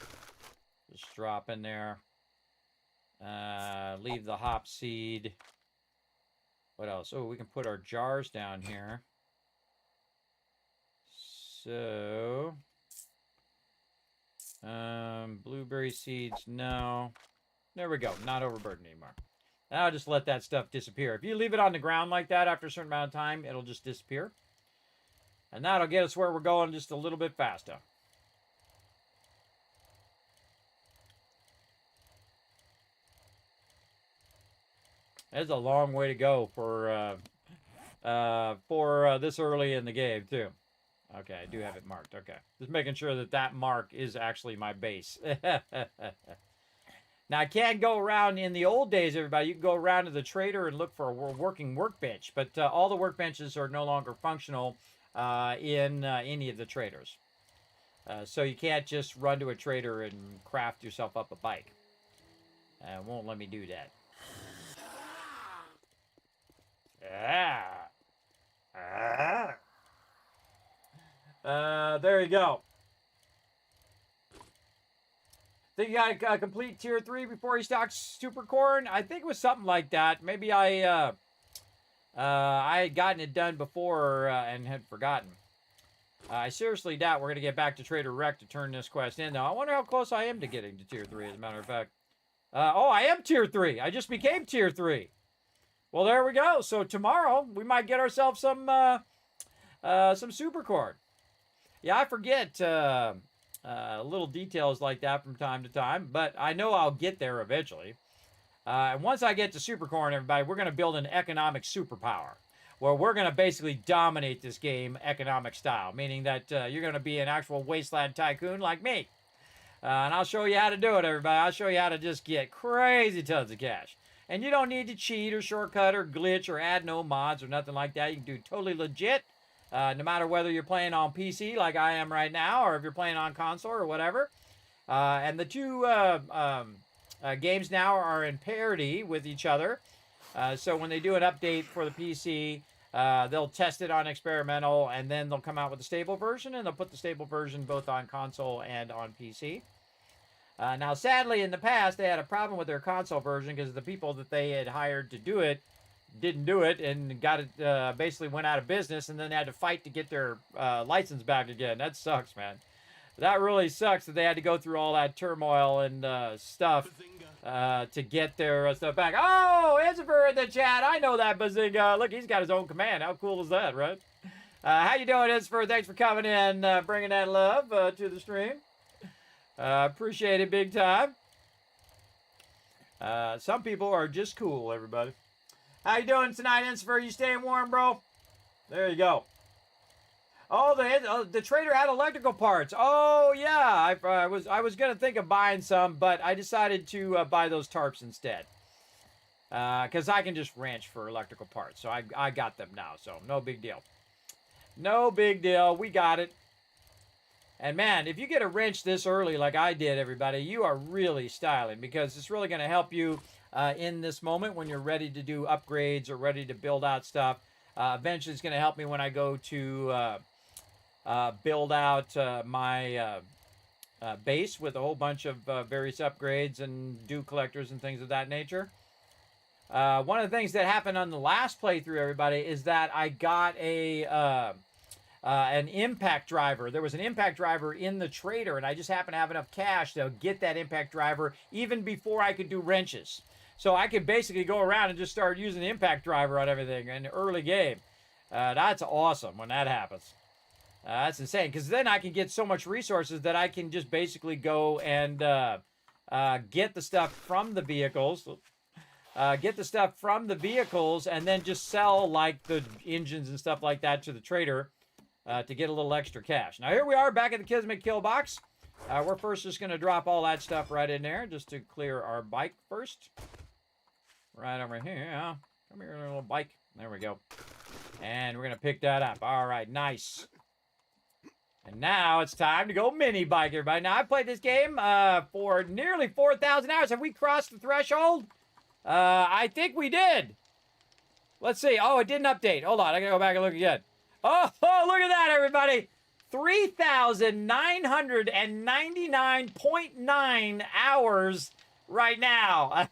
just drop in there. Leave the hop seed. What else? Oh, we can put our jars down here. So, blueberry seeds, no. There we go. Not overburdened anymore. Now I'll just let that stuff disappear. If you leave it on the ground like that after a certain amount of time, it'll just disappear. And that'll get us where we're going just a little bit faster. It's a long way to go for this early in the game, too. Okay, I do have it marked. Okay. Just making sure that that mark is actually my base. Now, I can't go around in the old days, everybody. You can go around to the trader and look for a working workbench. But all the workbenches are no longer functional in any of the traders. So you can't just run to a trader and craft yourself up a bike. It won't let me do that. There you go. Think you got to complete tier 3 before you stock super corn? I think it was something like that. Maybe I had gotten it done before and had forgotten. I seriously doubt we're going to get back to Trader Rec to turn this quest in, though. I wonder how close I am to getting to tier 3, as a matter of fact. Oh, I am tier 3. I just became tier 3. Well, there we go. So tomorrow we might get ourselves some super corn. Yeah, I forget little details like that from time to time, but I know I'll get there eventually. And once I get to super corn, everybody, we're going to build an economic superpower where we're going to basically dominate this game economic style, meaning that you're going to be an actual wasteland tycoon like me. And I'll show you how to do it, everybody. I'll show you how to just get crazy tons of cash. And you don't need to cheat or shortcut or glitch or add no mods or nothing like that. You can do totally legit, no matter whether you're playing on PC like I am right now or if you're playing on console or whatever. And the two games now are in parity with each other. So when they do an update for the PC, they'll test it on experimental, and then they'll come out with a stable version, and they'll put the stable version both on console and on PC. Now, sadly, in the past, they had a problem with their console version because the people that they had hired to do it didn't do it and got it, basically went out of business, and then they had to fight to get their license back again. That sucks, man. That really sucks that they had to go through all that turmoil and stuff to get their stuff back. Oh, Enzifer in the chat. I know that Bazinga. Look, he's got his own command. How cool is that, right? How you doing, Enzifer? Thanks for coming in, bringing that love to the stream. Appreciate it big time. Some people are just cool, everybody. How you doing tonight, Enzifer? You staying warm, bro? There you go. Oh, the trader had electrical parts. Oh yeah, I was gonna think of buying some, but I decided to buy those tarps instead. Because I can just wrench for electrical parts, so I got them now. So no big deal. No big deal. We got it. And man, if you get a wrench this early like I did, everybody, you are really styling, because it's really going to help you in this moment when you're ready to do upgrades or ready to build out stuff. Eventually, it's going to help me when I go to build out my base with a whole bunch of various upgrades and dew collectors and things of that nature. One of the things that happened on the last playthrough, everybody, is that I got a an impact driver. There was an impact driver in the trader, and I just happened to have enough cash to get that impact driver even before I could do wrenches. So I could basically go around and just start using the impact driver on everything in the early game. That's awesome when that happens. That's insane, because then I can get so much resources that I can just basically go and get the stuff from the vehicles. Get the stuff from the vehicles and then just sell like the engines and stuff like that to the trader to get a little extra cash. Now here we are back at the Kismet kill box. We're first just going to drop all that stuff right in there just to clear our bike first. Right over here. Come here, little bike. There we go. And we're going to pick that up. All right, nice. And now it's time to go mini bike, everybody. Now, I played this game for nearly 4,000 hours. Have we crossed the threshold? I think we did. Let's see. Oh, it didn't update. Hold on. I got to go back and look again. Oh, look at that, everybody. 3,999.9 hours right now.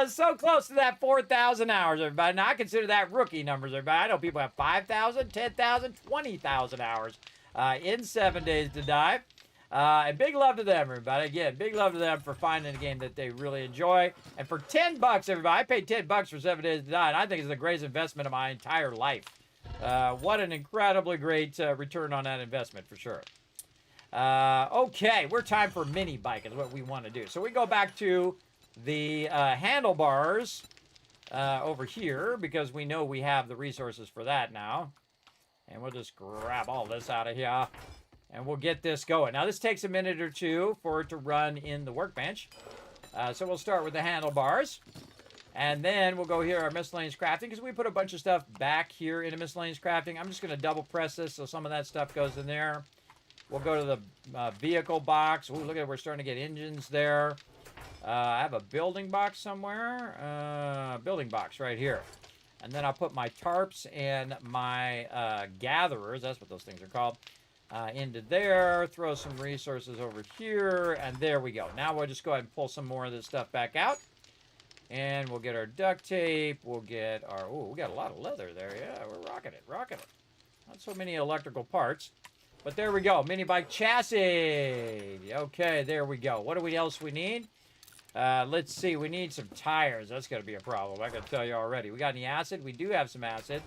So close to that 4,000 hours, everybody. Now, I consider that rookie numbers, everybody. I know people have 5,000, 10,000, 20,000 hours in 7 Days to Die. And big love to them, everybody. Again, big love to them for finding a game that they really enjoy. And for 10 bucks, everybody, I paid 10 bucks for 7 Days to Die, and I think it's the greatest investment of my entire life. What an incredibly great return on that investment, for sure. Okay, we're time for mini bike is what we want to do. So we go back to the handlebars over here because we know we have the resources for that now. And we'll just grab all this out of here. And we'll get this going. Now, this takes a minute or two for it to run in the workbench. So we'll start with the handlebars. And then we'll go here, our miscellaneous crafting, because we put a bunch of stuff back here into miscellaneous crafting. I'm just going to double press this so some of that stuff goes in there. We'll go to the vehicle box. Ooh, look at it. We're starting to get engines there. I have a building box somewhere. Building box right here. And then I'll put my tarps and my gatherers, that's what those things are called, into there. Throw some resources over here. And there we go. Now we'll just go ahead and pull some more of this stuff back out. And we'll get our duct tape. We'll get our... Oh, we got a lot of leather there. Yeah, we're rocking it. Rocking it. Not so many electrical parts. But there we go. Mini bike chassis. Okay, there we go. What else we need? Let's see. We need some tires. That's going to be a problem. I can tell you already. We got any acid? We do have some acid.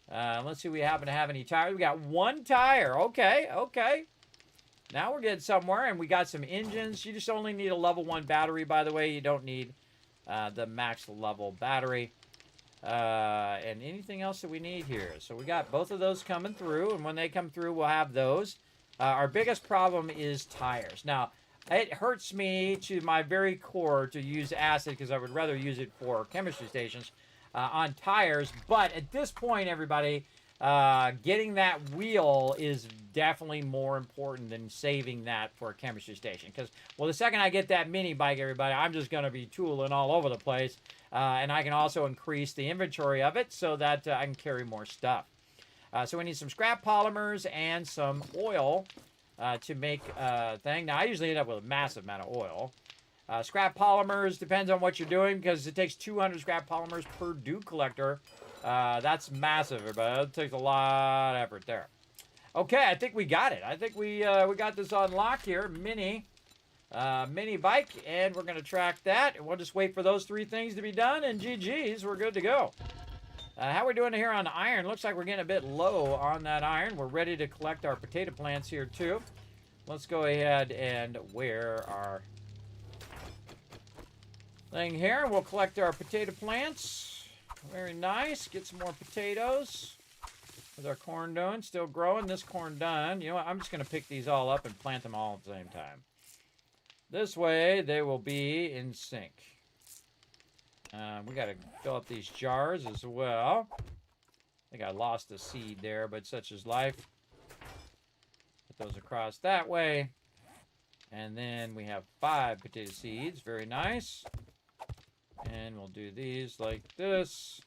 Let's see if we happen to have any tires. We got one tire. Okay, okay. Now we're getting somewhere. And we got some engines. You just only need a level 1 battery, by the way. You don't need the max level battery. And anything else that we need here. So we got both of those coming through. And when they come through, we'll have those. Our biggest problem is tires. Now, it hurts me to my very core to use acid because I would rather use it for chemistry stations on tires. But at this point, everybody, getting that wheel is definitely more important than saving that for a chemistry station. Because, well, the second I get that mini bike, everybody, I'm just going to be tooling all over the place. And I can also increase the inventory of it so that I can carry more stuff. So we need some scrap polymers and some oil to make a thing. Now, I usually end up with a massive amount of oil. Scrap polymers depends on what you're doing because it takes 200 scrap polymers per dew collector. That's massive, everybody. That takes a lot of effort there. Okay, I think we got it. I think we got this on lock here. Mini bike, and we're going to track that. And we'll just wait for those 3 things to be done, and GG's, we're good to go. How we doing here on iron? Looks like we're getting a bit low on that iron. We're ready to collect our potato plants here, too. Let's go ahead and wear our thing here. We'll collect our potato plants. Very nice. Get some more potatoes. With our corn done, still growing. This corn done. You know what? I'm just going to pick these all up and plant them all at the same time. This way, they will be in sync. We got to fill up these jars as well. I think I lost a seed there, but such is life. Put those across that way. And then we have 5 potato seeds. Very nice. And we'll do these like this.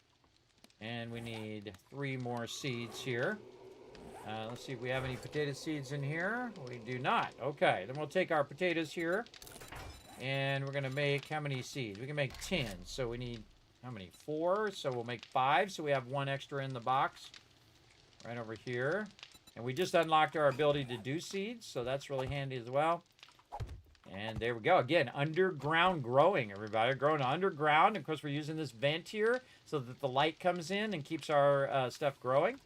And we need 3 more seeds here. Let's see if we have any potato seeds in here. We do not. Okay, then we'll take our potatoes here. And we're going to make how many seeds? We can make 10. So we need, how many? 4. So we'll make 5. So we have 1 extra in the box. right over here. And we just unlocked our ability to do seeds, so that's really handy as well. And there we go. Again, underground growing, everybody. Growing underground. Of course, we're using this vent here so that the light comes in and keeps our stuff growing.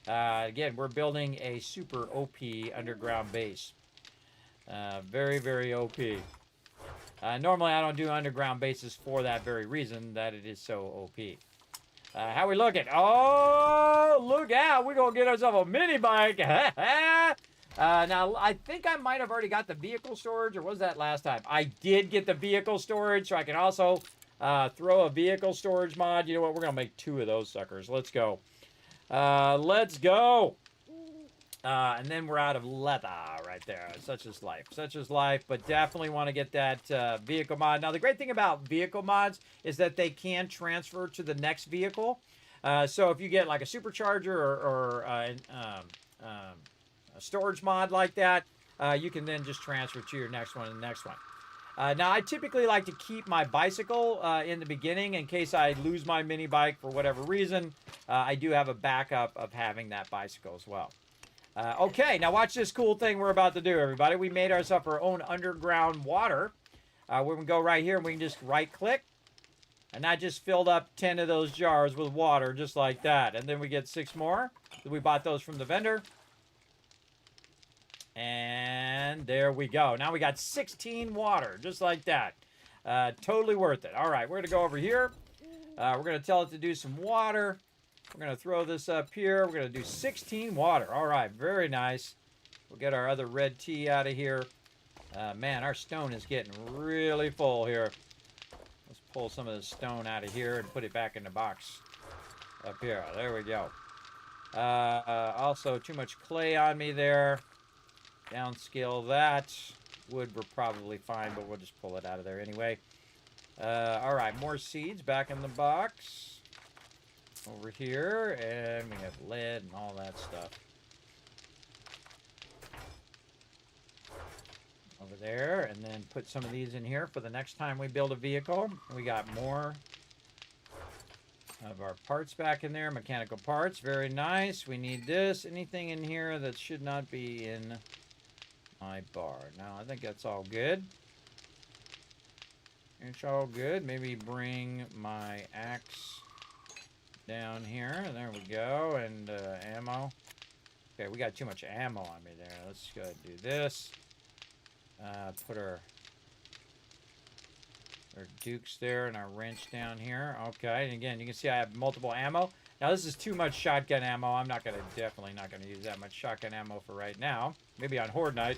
Again, we're building a super OP underground base. Very, very OP. Normally, I don't do underground bases for that very reason, that it is so OP. How we looking? Oh, look out. We're going to get ourselves a mini bike. Now, I think I might have already got the vehicle storage, or was that last time? I did get the vehicle storage, so I can also throw a vehicle storage mod. You know what? We're going to make 2 of those suckers. Let's go. Let's go. And then we're out of leather right there. Such is life. Such is life. But definitely want to get that vehicle mod. Now, the great thing about vehicle mods is that they can transfer to the next vehicle. So if you get like a supercharger or a storage mod like that, you can then just transfer to your next one and the next one. Now, I typically like to keep my bicycle in the beginning in case I lose my mini bike for whatever reason. I do have a backup of having that bicycle as well. Okay, now watch this cool thing we're about to do, everybody. We made ourselves our own underground water. We can go right here and we can just right-click. And I just filled up 10 of those jars with water just like that. And then we get 6 more. We bought those from the vendor. And there we go. Now we got 16 water, just like that. Totally worth it. All right, we're going to go over here. We're going to tell it to do some water. We're going to throw this up here. We're going to do 16 water. All right, very nice. We'll get our other red tea out of here. Man, our stone is getting really full here. Let's pull some of the stone out of here and put it back in the box up here. There we go. Also, too much clay on me there. Downscale that. Wood we're probably fine, but we'll just pull it out of there anyway. All right, more seeds back in the box. Over here, and we have lead and all that stuff. Over there, and then put some of these in here for the next time we build a vehicle. We got more of our parts back in there, mechanical parts. Very nice. We need this. Anything in here that should not be in my bar. Now, I think that's all good. It's all good. Maybe bring my axe down here. There we go. And ammo. Okay, we got too much ammo on me there. Let's go ahead and do this. Put our dukes there and our wrench down here. Okay, and again, you can see I have multiple ammo. Now, this is too much shotgun ammo. I'm definitely not going to use that much shotgun ammo for right now. Maybe on Horde Night.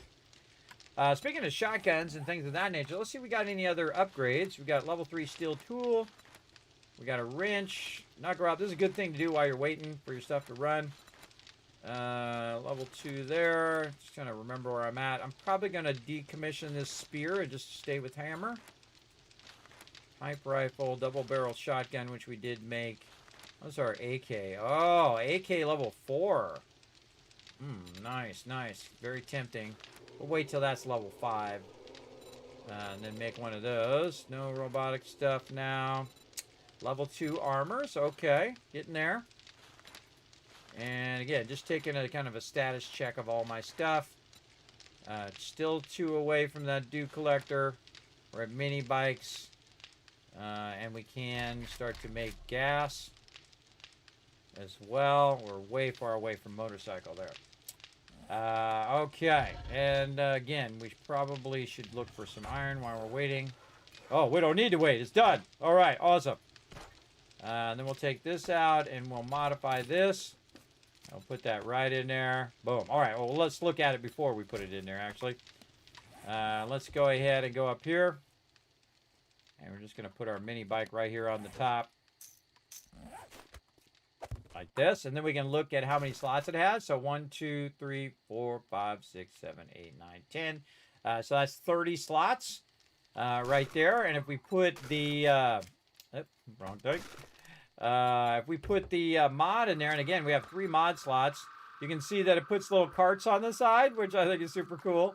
Speaking of shotguns and things of that nature, let's see if we got any other upgrades. We got level 3 steel tool. We got a wrench. Knuckle up. This is a good thing to do while you're waiting for your stuff to run. Level 2 there. Just trying to remember where I'm at. I'm probably going to decommission this spear and just stay with hammer. Pipe rifle, double barrel shotgun, which we did make. What's our AK? Oh, AK level 4. Nice, nice. Very tempting. We'll wait till that's level 5. And then make one of those. No robotic stuff now. Level 2 armors. Okay, getting there. And again, just taking a kind of a status check of all my stuff. Still 2 away from that dew collector. We're at mini bikes. And we can start to make gas as well. We're way far away from motorcycle there. Okay. And again, we probably should look for some iron while we're waiting. Oh, we don't need to wait. It's done. All right. Awesome. And then we'll take this out and we'll modify this. I'll put that right in there. Boom. All right. Well, let's look at it before we put it in there, actually. Let's go ahead and go up here. And we're just going to put our mini bike right here on the top. Like this. And then we can look at how many slots it has. So 1, 2, 3, 4, 5, 6, 7, 8, 9, 10. So that's 30 slots right there. And if we put the... wrong thing. If we put the mod in there, and again, we have 3 mod slots, you can see that it puts little carts on the side, which I think is super cool.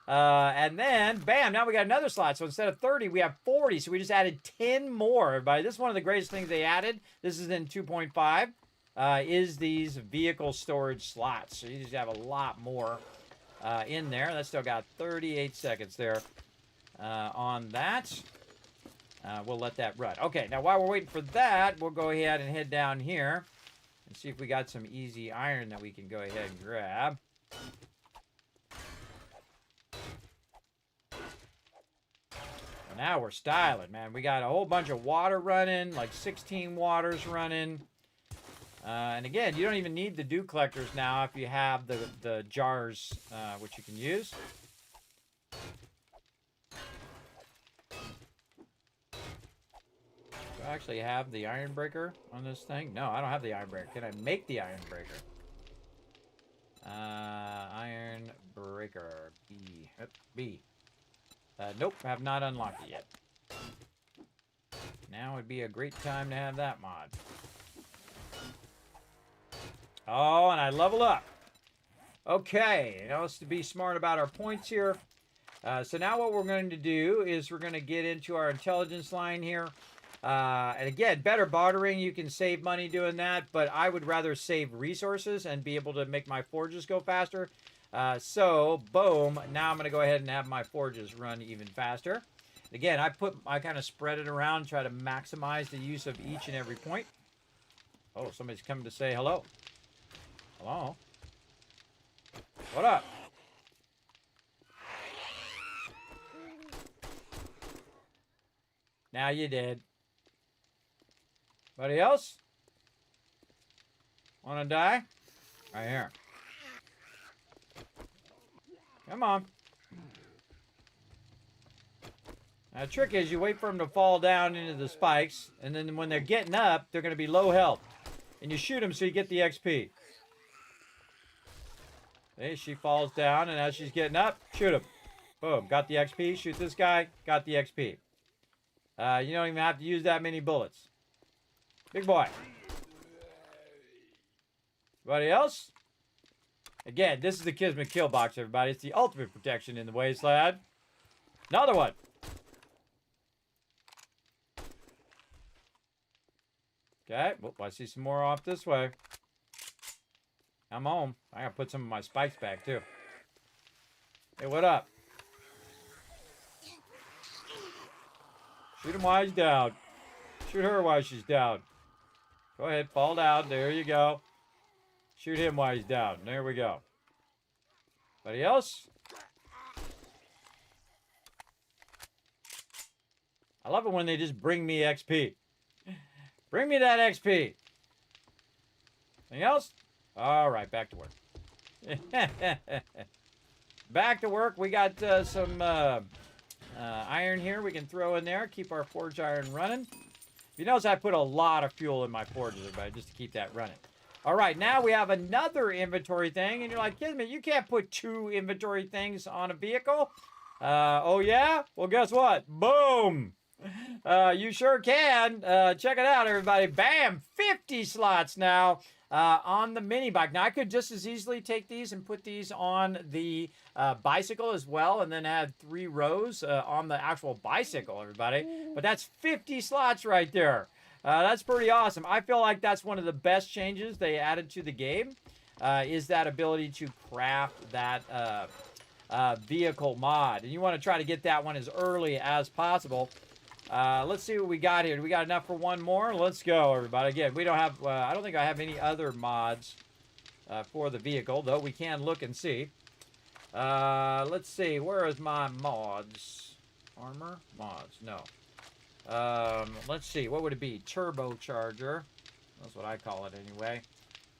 And then, bam, now we got another slot. So instead of 30, we have 40. So we just added 10 more, everybody. This is one of the greatest things they added. This is in 2.5. is these vehicle storage slots. So you just have a lot more in there. That's still got 38 seconds there on that. We'll let that run. Okay, now while we're waiting for that, we'll go ahead and head down here and see if we got some easy iron that we can go ahead and grab. Well, now we're styling, man. We got a whole bunch of water running, like 16 waters running. And again, you don't even need the dew collectors now if you have the jars, which you can use. Do I actually have the iron breaker on this thing? No, I don't have the iron breaker. Can I make the iron breaker? Iron breaker. B. B. Nope, have not unlocked it yet. Now would be a great time to have that mod. Oh, and I level up. Okay, now let's be smart about our points here. So now what we're going to do is we're going to get into our intelligence line here. And again, better bartering. You can save money doing that, but I would rather save resources and be able to make my forges go faster. So, boom. Now I'm going to go ahead and have my forges run even faster. Again, I kind of spread it around, try to maximize the use of each and every point. Oh, somebody's coming to say hello. Hello? What up? Now you did. Anybody else? Want to die? Right here. Come on. Now, the trick is you wait for them to fall down into the spikes, and then when they're getting up, they're going to be low health. And you shoot them so you get the XP. See, she falls down, and as she's getting up, shoot him. Boom, got the XP. Shoot this guy, got the XP. You don't even have to use that many bullets. Big boy. Anybody else? Again, this is the Kismet kill box, everybody. It's the ultimate protection in the wasteland. Another one. Okay, well, I see some more off this way. I'm home. I gotta put some of my spikes back, too. Hey, what up? Shoot him while he's down. Shoot her while she's down. Go ahead, fall down. There you go. Shoot him while he's down. There we go. Anybody else? I love it when they just bring me XP. Bring me that XP. Anything else? All right, back to work. Back to work. We got some iron here we can throw in there. Keep our forge iron running. You notice I put a lot of fuel in my forges, everybody, just to keep that running. All right, now we have another inventory thing, and you're like, kidding me, you can't put 2 inventory things on a vehicle? Oh, yeah? Well, guess what? Boom! You sure can. Check it out, everybody. Bam! 50 slots now on the mini bike. Now, I could just as easily take these and put these on the bicycle as well, and then add 3 rows on the actual bicycle, everybody. But that's 50 slots right there. That's pretty awesome. I feel like that's one of the best changes they added to the game, is that ability to craft that vehicle mod. And you want to try to get that one as early as possible. Let's see what we got here. Do we got enough for one more? Let's go, everybody. Again, we don't have, I don't think I have any other mods for the vehicle, though we can look and see. Let's see. Where is my mods? Armor? Mods. No. Let's see. What would it be? Turbocharger. That's what I call it anyway.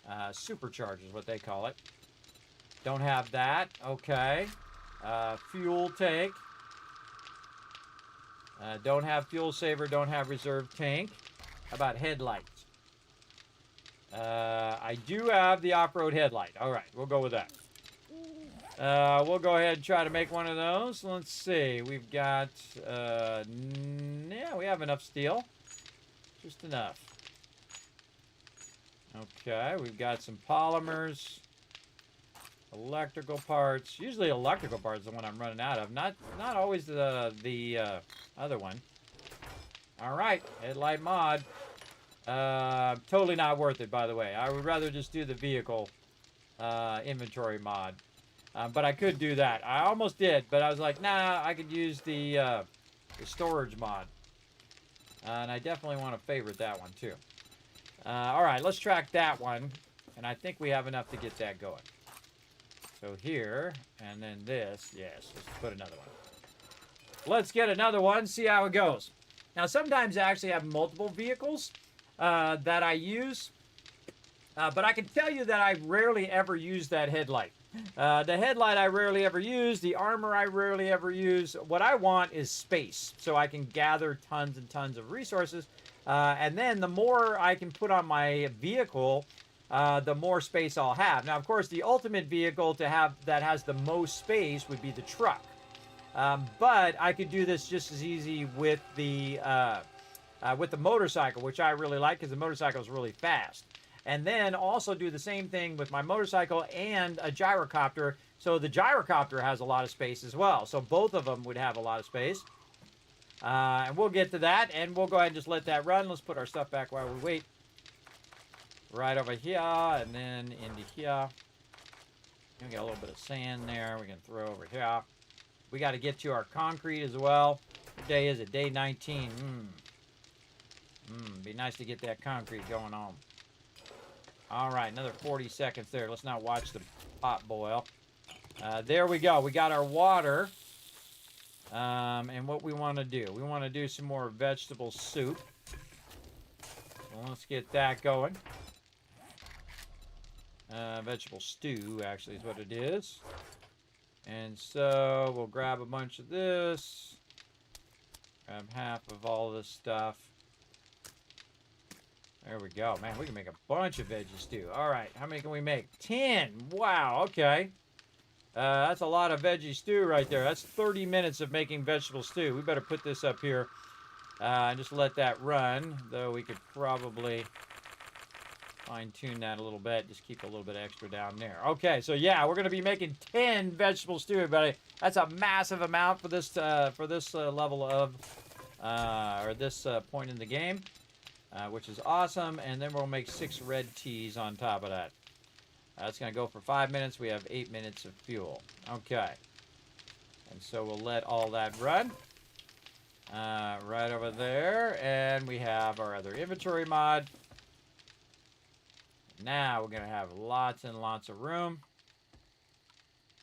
Supercharger is what they call it. Don't have that. Okay. Fuel tank. Don't have fuel saver. Don't have reserve tank. How about headlights? I do have the off-road headlight. All right. We'll go with that. We'll go ahead and try to make one of those. Let's see. We've got, yeah, we have enough steel. Just enough. Okay, we've got some polymers. Electrical parts. Usually electrical parts is the one I'm running out of. Not always the other one. All right, headlight mod. Totally not worth it, by the way. I would rather just do the vehicle inventory mod. But I could do that. I almost did, but I was like, nah, I could use the storage mod. And I definitely want to favorite that one, too. All right, let's track that one. And I think we have enough to get that going. So here, and then this. Yes, let's put another one. Let's get another one, see how it goes. Now, sometimes I actually have multiple vehicles that I use. But I can tell you that I rarely ever use that headlight. The headlight I rarely ever use. The armor I rarely ever use. What I want is space, so I can gather tons and tons of resources. And then the more I can put on my vehicle, the more space I'll have. Now, of course, the ultimate vehicle to have that has the most space would be the truck. But I could do this just as easy with the motorcycle, which I really like because the motorcycle is really fast. And then also do the same thing with my motorcycle and a gyrocopter. So the gyrocopter has a lot of space as well. So both of them would have a lot of space. And we'll get to that. And we'll go ahead and just let that run. Let's put our stuff back while we wait. Right over here. And then into here. We got a little bit of sand there. We can throw over here. We got to get to our concrete as well. What day is it? Day 19. Be nice to get that concrete going on. All right, another 40 seconds there. Let's not watch the pot boil. There we go. We got our water. And what we want to do. We want to do some more vegetable soup. So let's get that going. Vegetable stew, actually, is what it is. And so we'll grab a bunch of this. Grab half of all this stuff. There we go. Man, we can make a bunch of veggie stew. All right, how many can we make? 10. Wow, okay. That's a lot of veggie stew right there. That's 30 minutes of making vegetable stew. We better put this up here and just let that run, though we could probably fine-tune that a little bit. Just keep a little bit extra down there. Okay, so yeah, we're going to be making 10 vegetable stew, everybody. That's a massive amount for this level of, or this point in the game. Which is awesome, and then we'll make 6 red teas on top of that. That's going to go for 5 minutes. We have 8 minutes of fuel. Okay. And so we'll let all that run. Right over there, and we have our other inventory mod. Now we're going to have lots and lots of room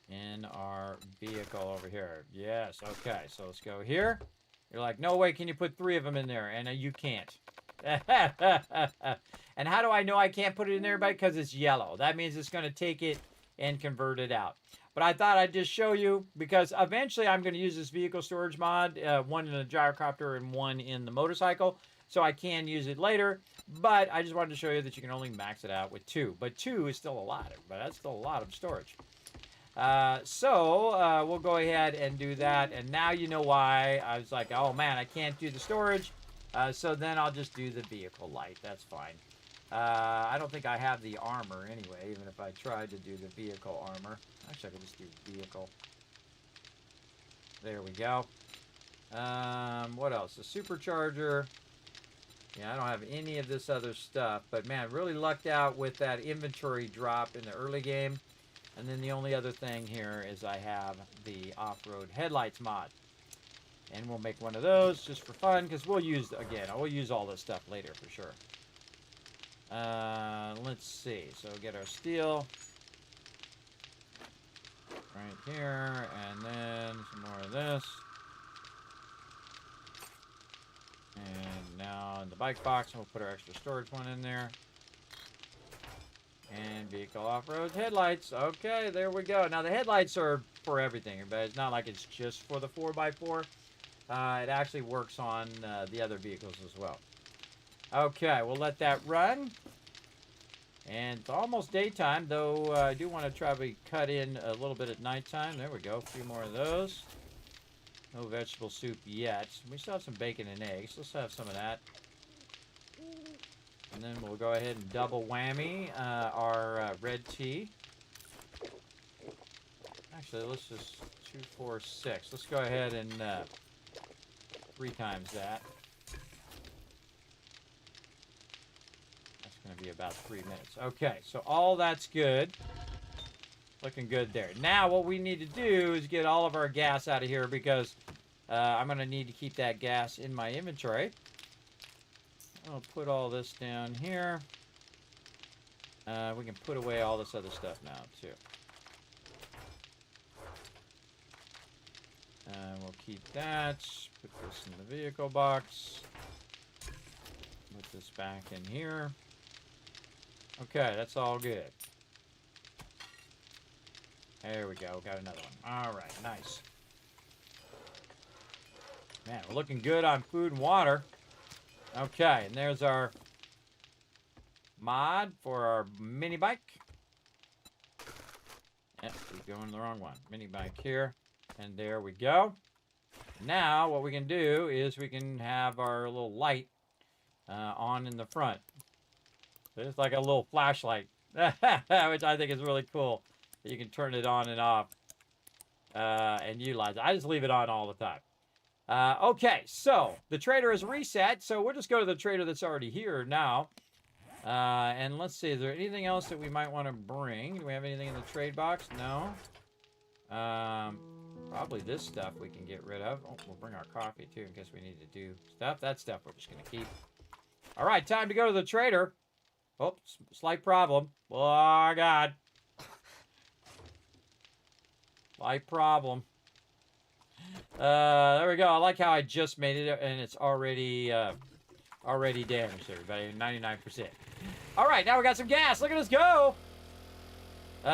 in our vehicle over here. Yes, okay, so let's go here. You're like, no way can you put 3 of them in there, and you can't. And how do I know I can't put it in there? Because it's yellow. That means it's going to take it and convert it out. But I thought I'd just show you, because eventually I'm going to use this vehicle storage mod, one in the gyrocopter and one in the motorcycle, so I can use it later. But I just wanted to show you that you can only max it out with 2. But 2 is still a lot, but that's still a lot of storage. So we'll go ahead and do that. And now you know why I was like, oh man, I can't do the storage. So then I'll just do the vehicle light. That's fine. I don't think I have the armor anyway, even if I tried to do the vehicle armor. Actually, I could just do vehicle. There we go. What else? The supercharger. Yeah, I don't have any of this other stuff. But man, really lucked out with that inventory drop in the early game. And then the only other thing here is I have the off-road headlights mod. And we'll make one of those just for fun, because we'll use all this stuff later for sure. Let's see. So get our steel right here, and then some more of this. And now in the bike box, we'll put our extra storage one in there. And vehicle off-road headlights. Okay, there we go. Now the headlights are for everything, but it's not like it's just for the 4x4. It actually works on the other vehicles as well. Okay, we'll let that run. And it's almost daytime, though I do want to try to cut in a little bit at nighttime. There we go, a few more of those. No vegetable soup yet. We still have some bacon and eggs. Let's have some of that. And then we'll go ahead and double whammy our red tea. Actually, let's just 2, 4, 6. Let's go ahead and 3 times that. going to be about 3 minutes. Okay, so all that's good. Looking good there. Now what we need to do is get all of our gas out of here because I'm going to need to keep that gas in my inventory. I'll put all this down here. We can put away all this other stuff now, too. We'll keep that. Put this in the vehicle box. Put this back in here. Okay, that's all good. There we go. Got another one. All right, nice. Man, we're looking good on food and water. Okay, and there's our mod for our mini bike. Yep, we're going the wrong one. Mini bike here. And there we go. Now, what we can do is we can have our little light on in the front. So it's like a little flashlight, which I think is really cool. You can turn it on and off and utilize it. I just leave it on all the time. Okay, so the trader is reset. So we'll just go to the trader that's already here now. And let's see, is there anything else that we might want to bring? Do we have anything in the trade box? No. Probably this stuff we can get rid of. Oh, we'll bring our coffee too in case we need to do stuff. That stuff we're just going to keep. All right, time to go to the trader. Oh, slight problem. Oh, God. Slight problem. There we go. I like how I just made it and it's already damaged, everybody. 99%. All right, now we got some gas. Look at us go.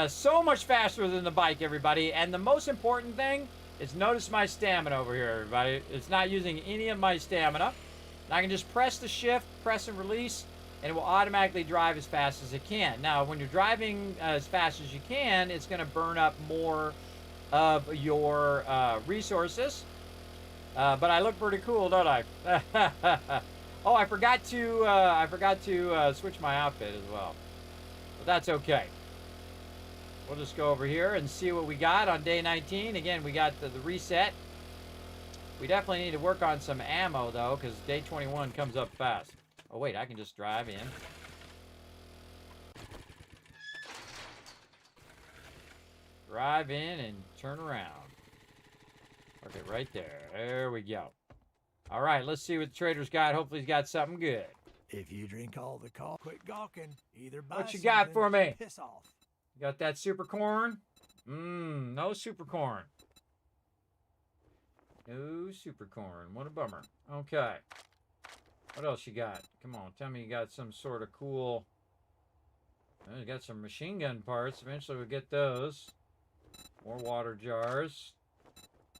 So much faster than the bike, everybody. And the most important thing is notice my stamina over here, everybody. It's not using any of my stamina. I can just press the shift, press and release, and it will automatically drive as fast as it can. Now, when you're driving as fast as you can, it's going to burn up more of your resources. But I look pretty cool, don't I? Oh, I forgot to switch my outfit as well. But that's okay. We'll just go over here and see what we got on day 19. Again, we got the reset. We definitely need to work on some ammo, though, because day 21 comes up fast. Oh, wait, I can just drive in. Drive in and turn around. Okay, right there. There we go. All right, let's see what the trader's got. Hopefully he's got something good. If you drink all the coffee, quit gawking. Either buy What you got for me? Piss off. Got that super corn? No super corn. No super corn. What a bummer. Okay. What else you got? Come on, tell me you got some sort of cool... Oh, you got some machine gun parts. Eventually we'll get those. More water jars.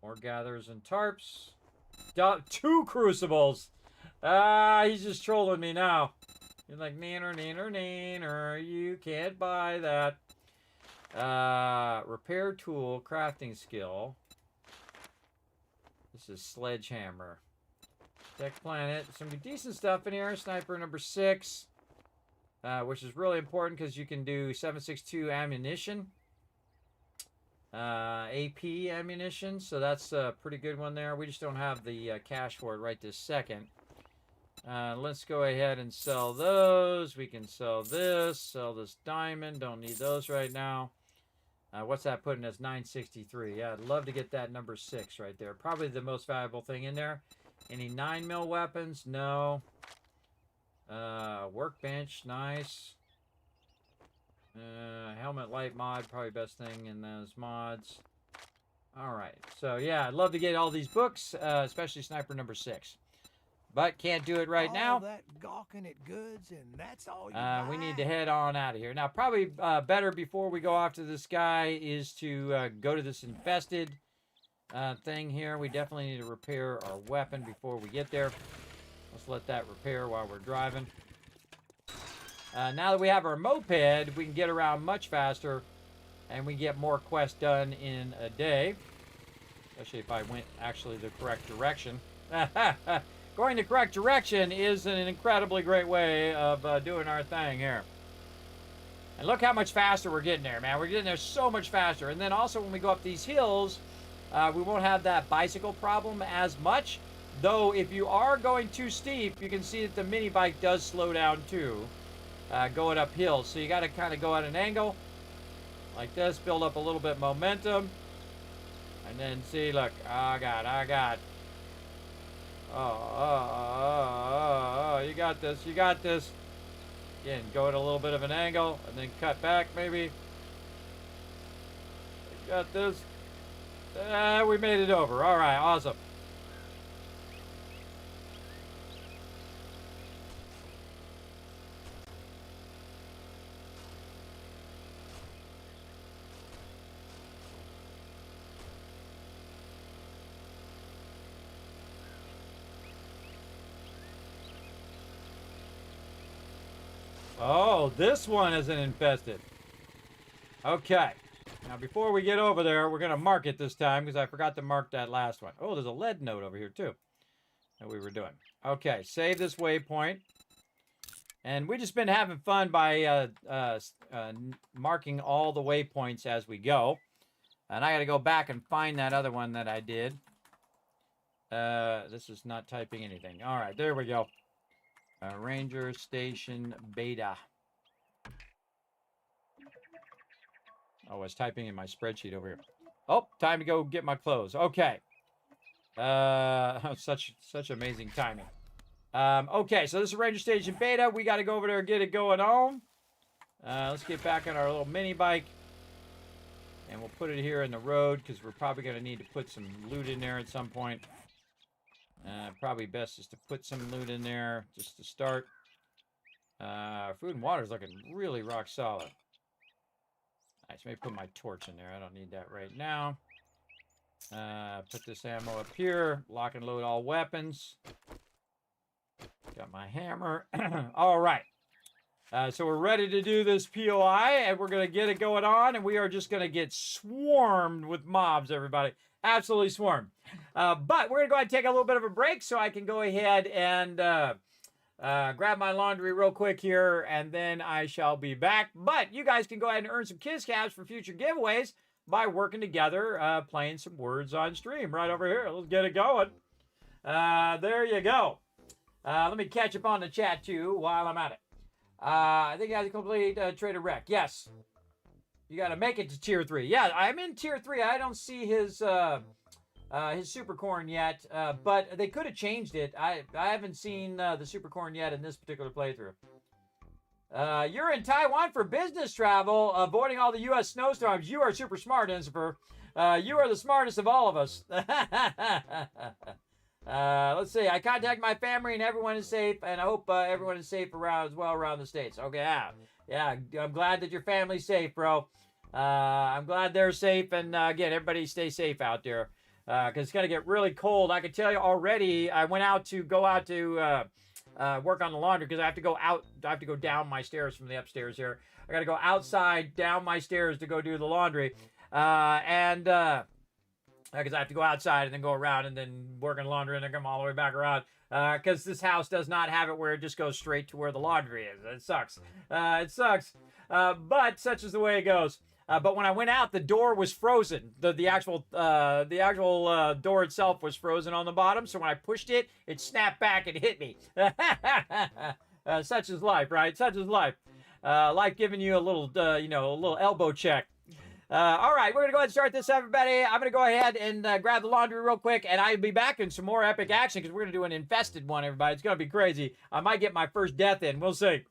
More gatherers and tarps. 2 crucibles. He's just trolling me now. He's like, neener, neener, neener. You can't buy that. Repair tool, crafting skill. This is sledgehammer. Tech planet. Some decent stuff in here. Sniper number 6. Which is really important because you can do 7.62 ammunition. AP ammunition. So that's a pretty good one there. We just don't have the cash for it right this second. Let's go ahead and sell those. We can sell this diamond. Don't need those right now. What's that putting as 963? Yeah, I'd love to get that number 6 right there. Probably the most valuable thing in there. Any 9mm weapons? No. Workbench, nice. Helmet light mod, probably best thing in those mods. Alright, so yeah, I'd love to get all these books, especially Sniper number 6. But can't do it right now. All that gawking at goods, and that's all you buy. We need to head on out of here. Now, probably better before we go after this guy is to go to this infested thing here. We definitely need to repair our weapon before we get there. Let's let that repair while we're driving. Now that we have our moped, we can get around much faster, and we get more quests done in a day. Especially if I went actually the correct direction. Going the correct direction is an incredibly great way of doing our thing here. And look how much faster we're getting there, man. We're getting there so much faster. And then also when we go up these hills, we won't have that bicycle problem as much. Though if you are going too steep, you can see that the mini bike does slow down too. going uphill. So you got to kind of go at an angle like this, build up a little bit momentum, and then see, look, I got. Oh, you got this, you got this. Again, go at a little bit of an angle, and then cut back maybe. You got this. We made it over. All right, awesome. Oh, this one isn't infested. Okay. Now, before we get over there, we're going to mark it this time because I forgot to mark that last one. Oh, there's a lead note over here, too, that we were doing. Okay, save this waypoint. And we've just been having fun by marking all the waypoints as we go. And I got to go back and find that other one that I did. This is not typing anything. All right, there we go. Ranger Station Beta. Oh, I was typing in my spreadsheet over here. Oh, time to go get my clothes. Okay. Such amazing timing. Okay, so this is Ranger Station Beta. We got to go over there and get it going on. Let's get back on our little mini bike. And we'll put it here in the road because we're probably going to need to put some loot in there at some point. Probably best is to put some loot in there just to start. Food and water is looking really rock solid. Nice. Maybe put my torch in there. I don't need that right now. Put this ammo up here. Lock and load all weapons. Got my hammer. All right. So we're ready to do this POI, and we're going to get it going on, and we are just going to get swarmed with mobs, everybody. Absolutely swarmed. But we're going to go ahead and take a little bit of a break so I can go ahead and grab my laundry real quick here, and then I shall be back. But you guys can go ahead and earn some Kiss Caps for future giveaways by working together, playing some words on stream right over here. Let's get it going. There you go. Let me catch up on the chat, too, while I'm at it. I think I have to complete Trader Wreck. Yes. You got to make it to Tier 3. Yeah, I'm in Tier 3. I don't see his super corn yet, but they could have changed it. I haven't seen the super corn yet in this particular playthrough. You're in Taiwan for business travel, avoiding all the U.S. snowstorms. You are super smart, Enzifer. You are the smartest of all of us. Let's see. I contact my family and everyone is safe, and I hope everyone is safe around as well around the States. Okay, yeah. I'm glad that your family's safe, bro. I'm glad they're safe, and again, everybody stay safe out there. Because it's going to get really cold. I can tell you already, I went out to work on the laundry because I have to go out. I have to go down my stairs from the upstairs here. I got to go outside, down my stairs to go do the laundry. Because I have to go outside and then go around and then work on laundry and then come all the way back around. Because this house does not have it where it just goes straight to where the laundry is. It sucks. It sucks. But such is the way it goes. But when I went out, the door was frozen. The actual door itself was frozen on the bottom. So when I pushed it, it snapped back and hit me. Such is life, right? Such is life. Life giving you a little, a little elbow check. All right, we're going to go ahead and start this, everybody. I'm going to go ahead and grab the laundry real quick, and I'll be back in some more epic action because we're going to do an infested one, everybody. It's going to be crazy. I might get my first death in. We'll see.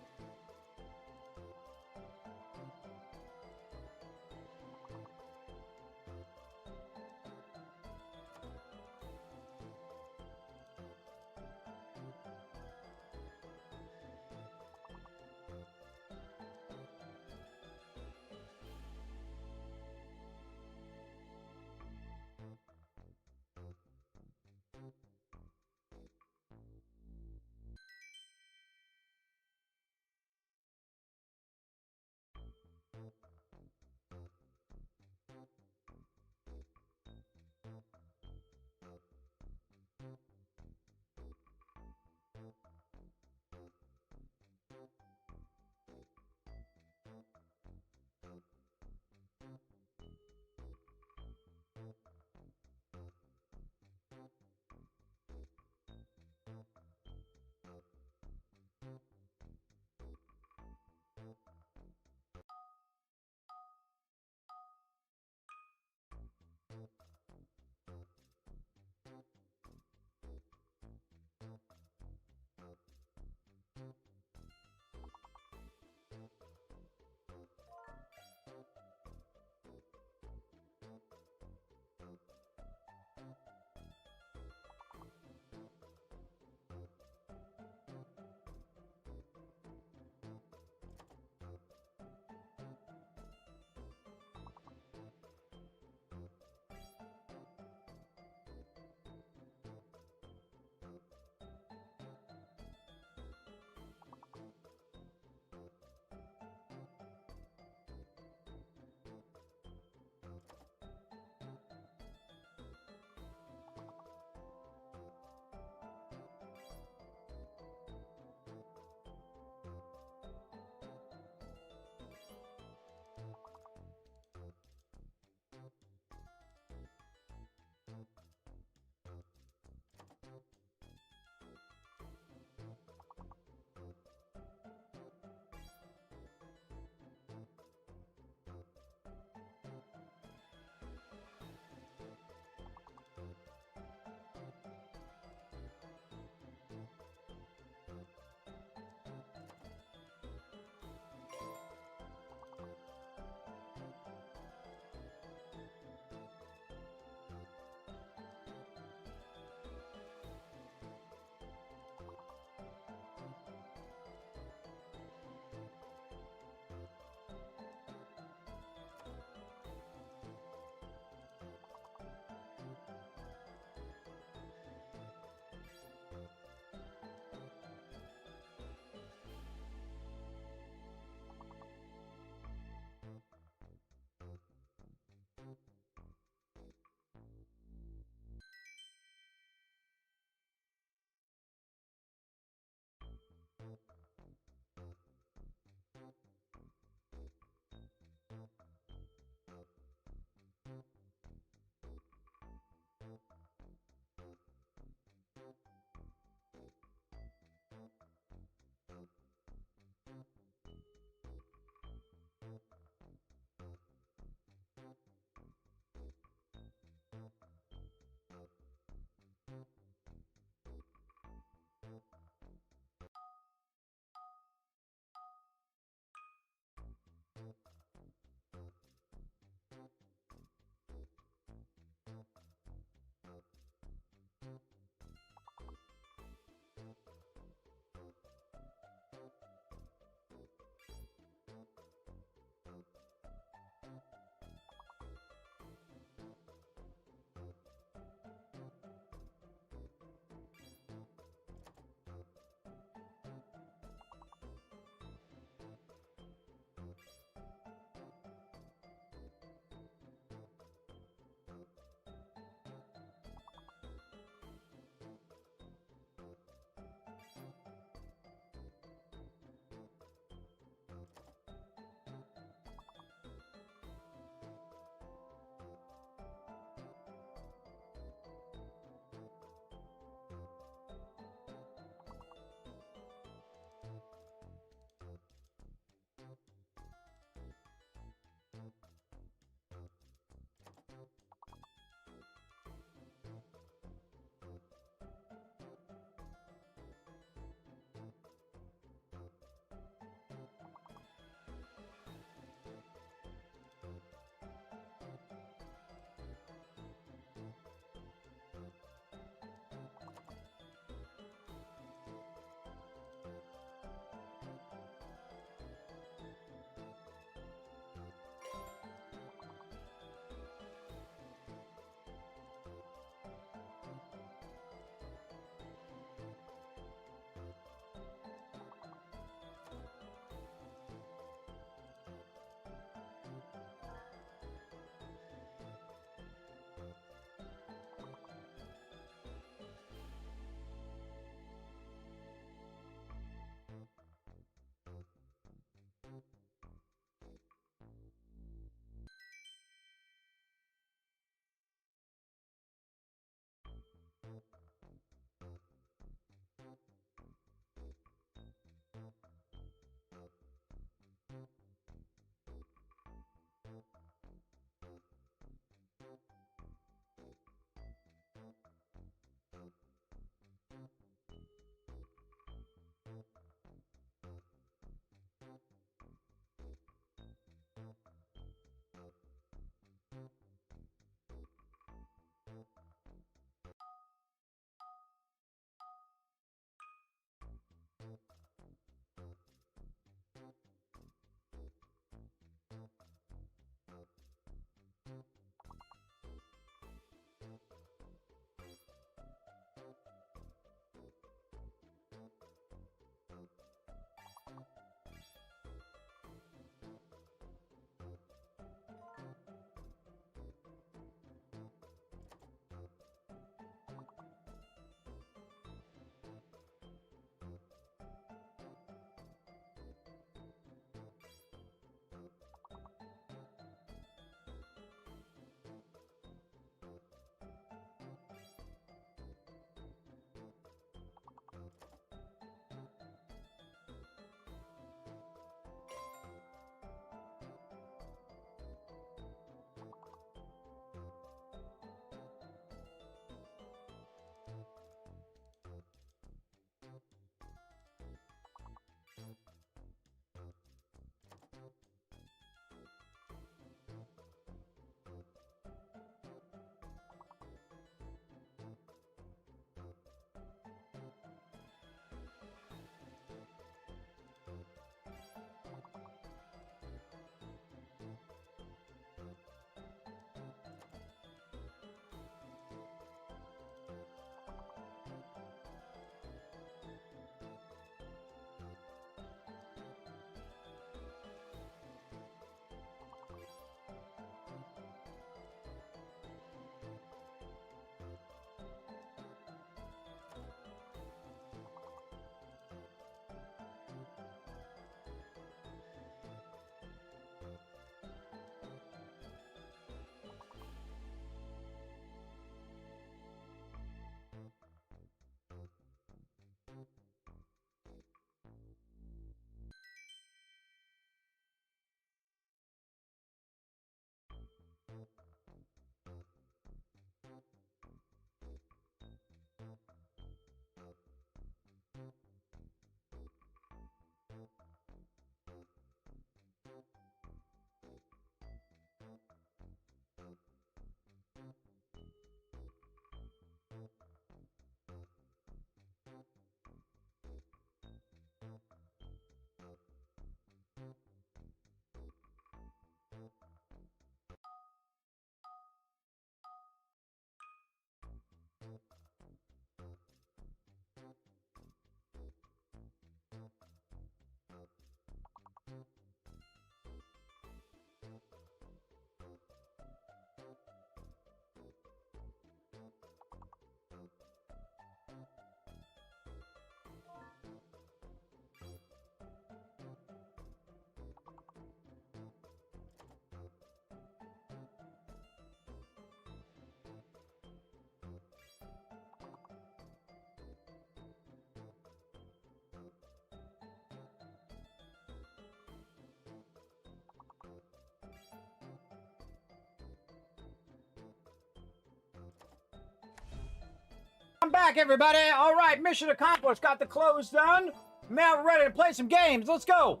Welcome back, everybody. All right, mission accomplished. Got the clothes done. Now we're ready to play some games. Let's go.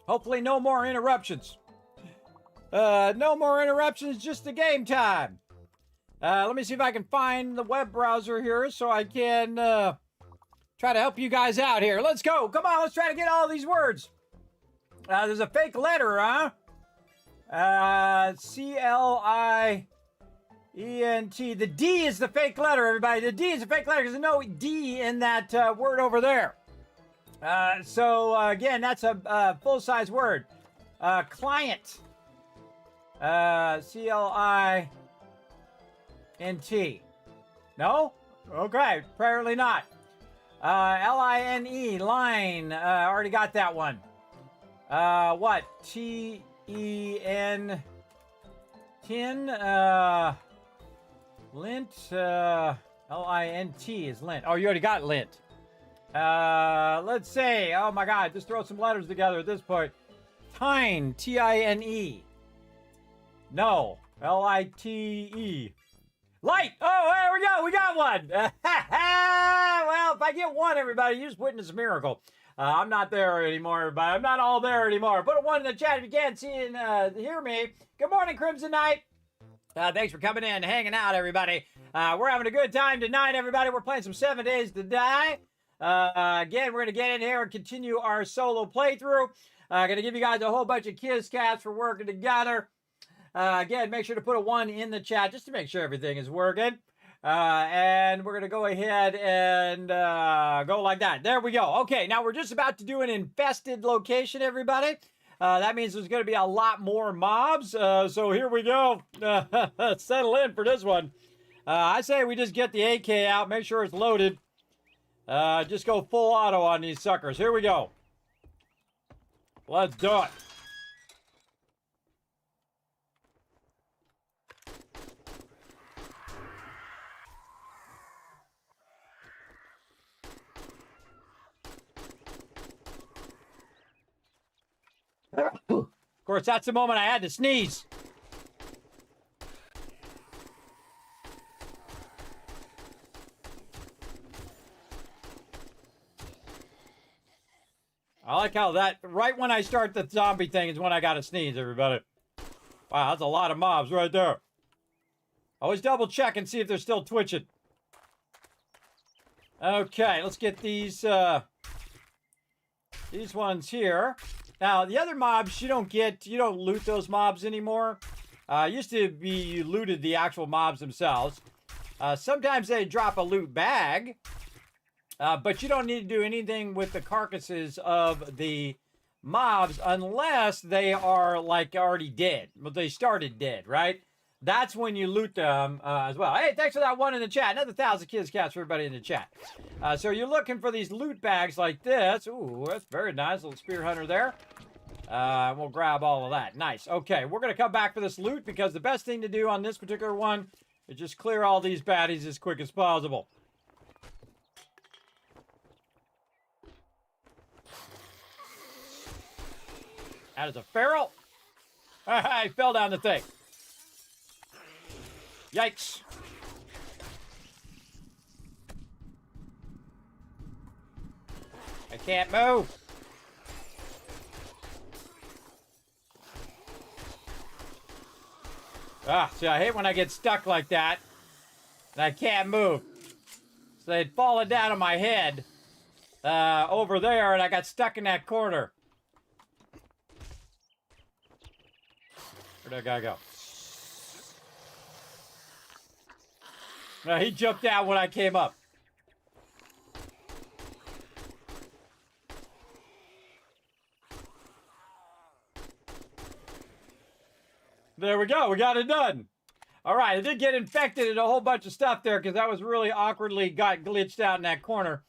Hopefully no more interruptions. No more interruptions, just the game time. Let me see if I can find the web browser here so I can try to help you guys out here. Let's go. Come on, let's try to get all these words. There's a fake letter, huh? C-L-I-E-N-T. The D is the fake letter, everybody. The D is the fake letter because there's no D in that word over there. Again, that's a full-size word. Client. C-L-I-N-T. No? Okay, apparently not. L-I-N-E, line. Already got that one. What? T-E-N, tin, lint, L-I-N-T is lint. Oh, you already got lint. Let's see. Oh my God, just throw some letters together at this point. Tine, T-I-N-E. No, L-I-T-E. Light! Oh, there we go, we got one! Well, if I get one, everybody, you just witness a miracle. I'm not there anymore, but I'm not all there anymore. Put a one in the chat if you can't see and hear me. Good morning, Crimson Knight. Thanks for coming in, hanging out, everybody. We're having a good time tonight, everybody. We're playing some 7 Days to Die. Again, we're going to get in here and continue our solo playthrough. Going to give you guys a whole bunch of kiss cats for working together. Again, make sure to put a one in the chat just to make sure everything is working. And we're going to go ahead and go like that. There we go. Okay, now we're just about to do an infested location, everybody. That means there's going to be a lot more mobs. So here we go. Settle in for this one. I say we just get the AK out, make sure it's loaded. Just go full auto on these suckers. Here we go. Let's do it. Of course, that's the moment I had to sneeze. I like how that, right when I start the zombie thing is when I gotta sneeze, everybody. Wow, that's a lot of mobs right there. Always double check and see if they're still twitching. Okay, let's get these ones here. Now, the other mobs, you don't loot those mobs anymore. Used to be you looted the actual mobs themselves. Sometimes they drop a loot bag, but you don't need to do anything with the carcasses of the mobs unless they are, like, already dead. Well, they started dead, right? That's when you loot them as well. Hey, thanks for that one in the chat. Another 1,000 kids cats for everybody in the chat. So you're looking for these loot bags like this. Ooh, that's very nice. Little spear hunter there. We'll grab all of that. Nice. Okay, we're going to come back for this loot because the best thing to do on this particular one is just clear all these baddies as quick as possible. That is a feral. I fell down the thing. Yikes. I can't move. See, I hate when I get stuck like that and I can't move. So they'd fallen down on my head over there and I got stuck in that corner. Where'd that guy go? No, he jumped out when I came up. There we go. We got it done. All right. I did get infected and a whole bunch of stuff there because that was really awkwardly got glitched out in that corner.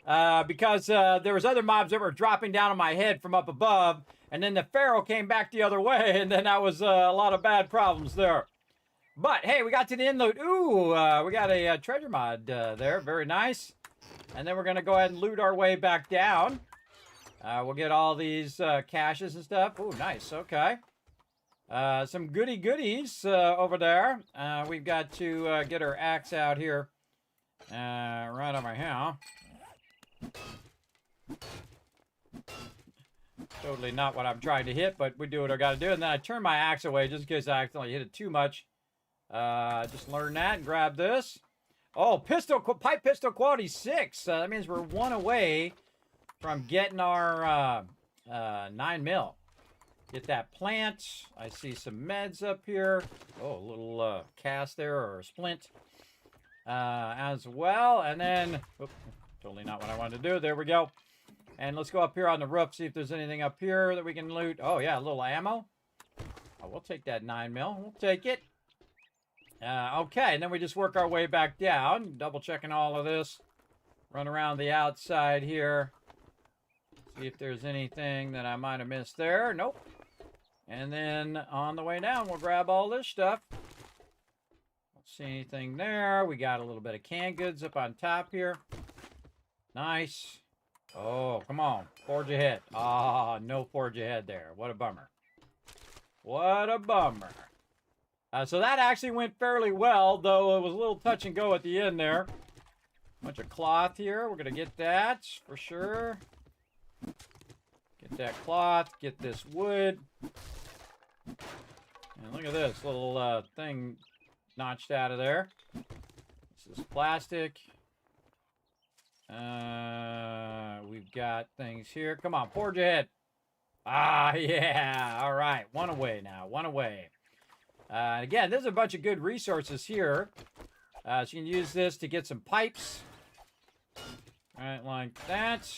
Because there was other mobs that were dropping down on my head from up above. And then the feral came back the other way. And then that was a lot of bad problems there. But, hey, we got to the inload. Ooh, we got a treasure mod there. Very nice. And then we're going to go ahead and loot our way back down. We'll get all these caches and stuff. Ooh, nice. Okay. Some goodies over there. We've got to get our axe out here Right over here. Totally not what I'm trying to hit, but we do what I got to do. And then I turn my axe away just in case I accidentally hit it too much. Just learn that and grab this. Oh, pipe pistol quality 6. That means we're 1 away from getting our 9mm. Get that plant. I see some meds up here. Oh, a little cast there or a splint as well. And then, oops, totally not what I wanted to do. There we go. And let's go up here on the roof, see if there's anything up here that we can loot. Oh, yeah, a little ammo. Oh, we'll take that 9mm. We'll take it. Okay, and then we just work our way back down, double checking all of this. Run around the outside here. See if there's anything that I might have missed there. Nope. And then on the way down, we'll grab all this stuff. Don't see anything there. We got a little bit of canned goods up on top here. Nice. Oh, come on. Forge ahead. Ah, no forge ahead there. What a bummer. What a bummer. So that actually went fairly well, though it was a little touch and go at the end there. Bunch of cloth here. We're going to get that for sure. Get that cloth. Get this wood. And look at this little thing notched out of there. This is plastic. We've got things here. Come on, forge ahead. Ah, yeah. All right. 1 away now. 1 away. Again, there's a bunch of good resources here. So you can use this to get some pipes. Right, like that.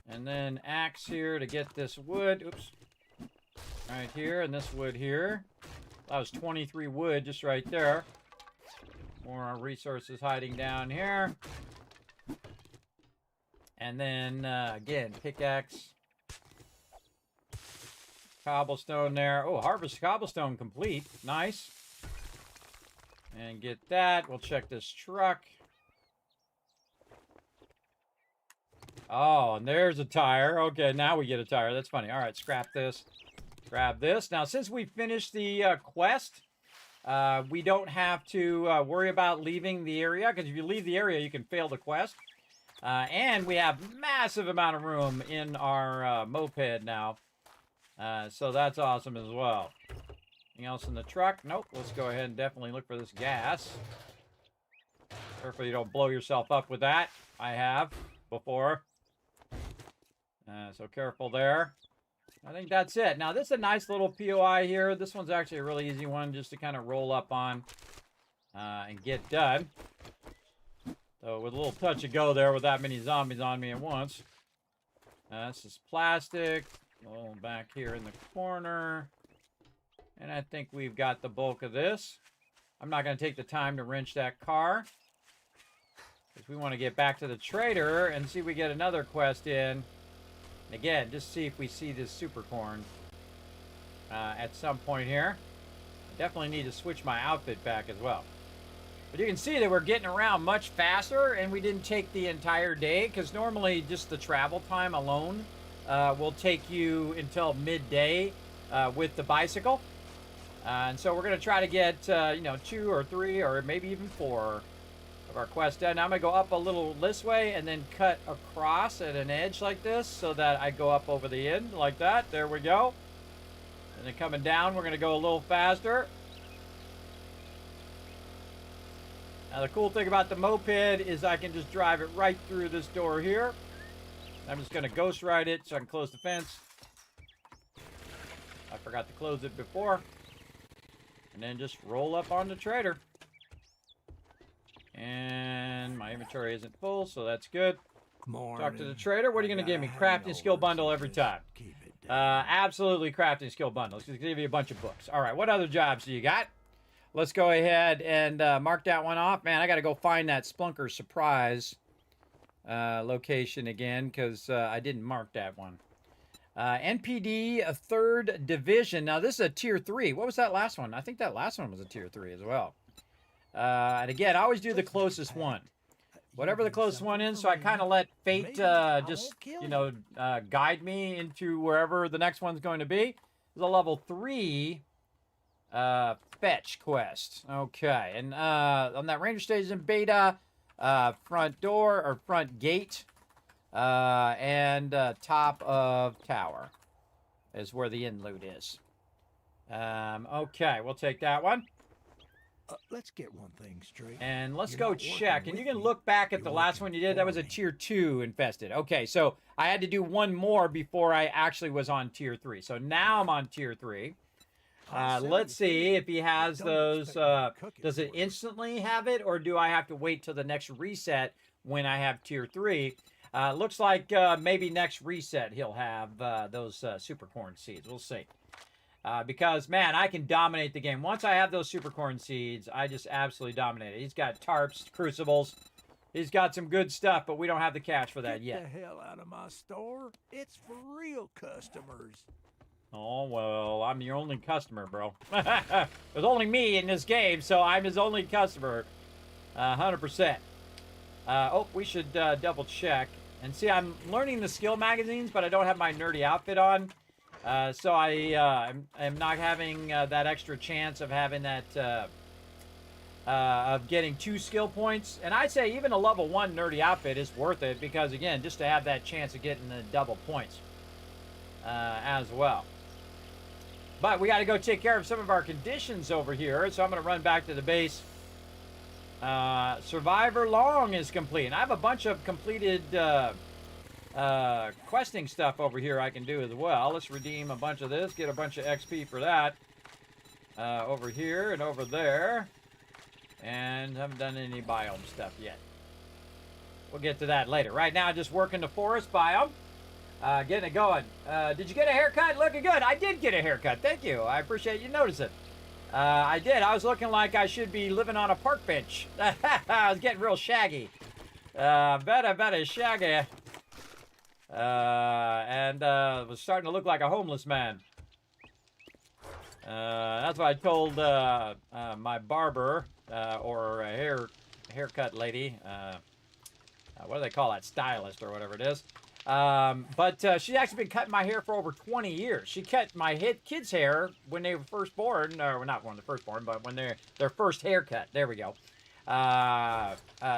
And then axe here to get this wood. Oops. Right here, and this wood here. That was 23 wood just right there. More resources hiding down here. And then, again, pickaxe. Cobblestone there. Oh, harvest cobblestone complete. Nice. And get that. We'll check this truck. Oh, and there's a tire. Okay, now we get a tire. That's funny. All right, scrap this. Grab this. Now, since we finished the quest, we don't have to worry about leaving the area, because if you leave the area, you can fail the quest. And we have massive amount of room in our moped now. So that's awesome as well. Anything else in the truck? Nope. Let's go ahead and definitely look for this gas. Careful you don't blow yourself up with that. I have before. So careful there. I think that's it. Now, this is a nice little POI here. This one's actually a really easy one just to kind of roll up on and get done. So with a little touch of go there with that many zombies on me at once. This is plastic. A little back here in the corner. And I think we've got the bulk of this. I'm not going to take the time to wrench that car, because we want to get back to the trader and see if we get another quest in. And again, just see if we see this super corn at some point here. I definitely need to switch my outfit back as well. But you can see that we're getting around much faster, and we didn't take the entire day, because normally just the travel time alone will take you until midday with the bicycle. And so we're going to try to get, 2 or 3 or maybe even 4 of our quests done. Now I'm going to go up a little this way and then cut across at an edge like this so that I go up over the end like that. There we go. And then coming down, we're going to go a little faster. Now the cool thing about the moped is I can just drive it right through this door here. I'm just going to ghost ride it so I can close the fence. I forgot to close it before. And then just roll up on the trader. And my inventory isn't full, so that's good. Talk to the trader. What are you going to give me? Crafting skill bundle every time. Absolutely crafting skill bundle. Let's give you a bunch of books. All right, what other jobs do you got? Let's go ahead and mark that one off. Man, I got to go find that Splunker surprise location again, because I didn't mark that one. NPD, a 3rd division. Now, this is a tier 3. What was that last one? I think that last one was a tier 3 as well. And again, I always do the closest one. Whatever the closest one is, so I kind of let fate just, guide me into wherever the next one's going to be. It's a level 3 fetch quest. Okay, and on that ranger stage in beta, front door or front gate, and top of tower is where the inn loot is. Okay, we'll take that one. Let's get one thing straight. And let's You're go not working check. And you with can me, look back at the you're last one working you did. That for was a me. tier 2 infested. Okay, so I had to do one more before I actually was on tier 3. So now I'm on tier 3. Let's see if he has Don't those. expect me to cook it Does it for you. instantly have it, or do I have to wait till the next reset when I have tier 3? Looks like maybe next reset he'll have those super corn seeds. We'll see. Because, man, I can dominate the game. Once I have those super corn seeds, I just absolutely dominate it. He's got tarps, crucibles. He's got some good stuff, but we don't have the cash for that Get yet. the hell out of my store. It's for real customers. Oh, well, I'm your only customer, bro. There's only me in this game, so I'm his only customer. 100%. Oh, we should double check. And see, I'm learning the skill magazines, but I don't have my nerdy outfit on. So I'm not having that extra chance of having that, of getting 2 skill points. And I'd say even a level 1 nerdy outfit is worth it because, again, just to have that chance of getting the double points as well. But we got to go take care of some of our conditions over here. So I'm going to run back to the base. Survivor Long is complete. And I have a bunch of completed questing stuff over here I can do as well. Let's redeem a bunch of this, get a bunch of XP for that. Over here and over there. And haven't done any biome stuff yet. We'll get to that later. Right now, just working the forest biome. Getting it going. Did you get a haircut? Looking good. I did get a haircut. Thank you. I appreciate you noticing. I did. I was looking like I should be living on a park bench. I was getting real shaggy. Very shaggy. And was starting to look like a homeless man. That's what I told my barber or a haircut lady. What do they call that? Stylist or whatever it is. But she's actually been cutting my hair for over 20 years. She cut my kids' hair when they were first born, or not when they're first born, but when their first haircut. There we go.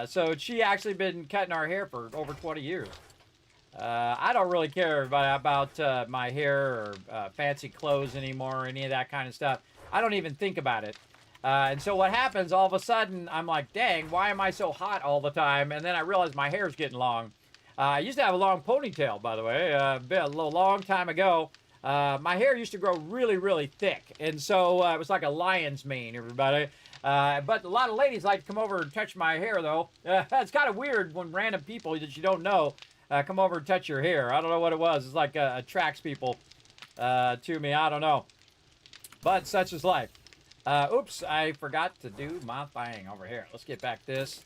So she actually been cutting our hair for over 20 years. I don't really care about my hair or fancy clothes anymore or any of that kind of stuff. I don't even think about it. And so what happens, all of a sudden, I'm like, dang, why am I so hot all the time? And then I realize my hair's getting long. I used to have a long ponytail, by the way, a long time ago. My hair used to grow really, really thick. And so it was like a lion's mane, everybody. But a lot of ladies like to come over and touch my hair, though. It's kind of weird when random people that you don't know come over and touch your hair. I don't know what it was. It's like attracts people to me. I don't know. But such is life. Oops, I forgot to do my thing over here. Let's get back this.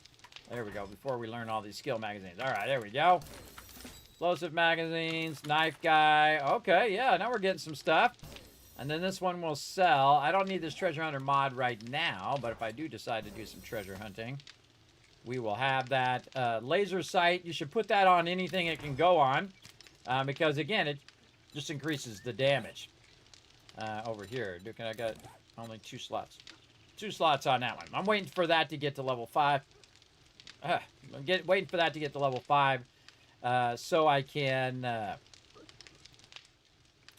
There we go, before we learn all these skill magazines. All right, there we go. Explosive magazines, knife guy. Okay, yeah, now we're getting some stuff. And then this one will sell. I don't need this treasure hunter mod right now, but if I do decide to do some treasure hunting, we will have that. Laser sight, you should put that on anything it can go on. Because, again, it just increases the damage. Over here, I got only 2 slots. 2 slots on that one. I'm waiting for that to get to level 5. I'm waiting for that to get to level 5 so I can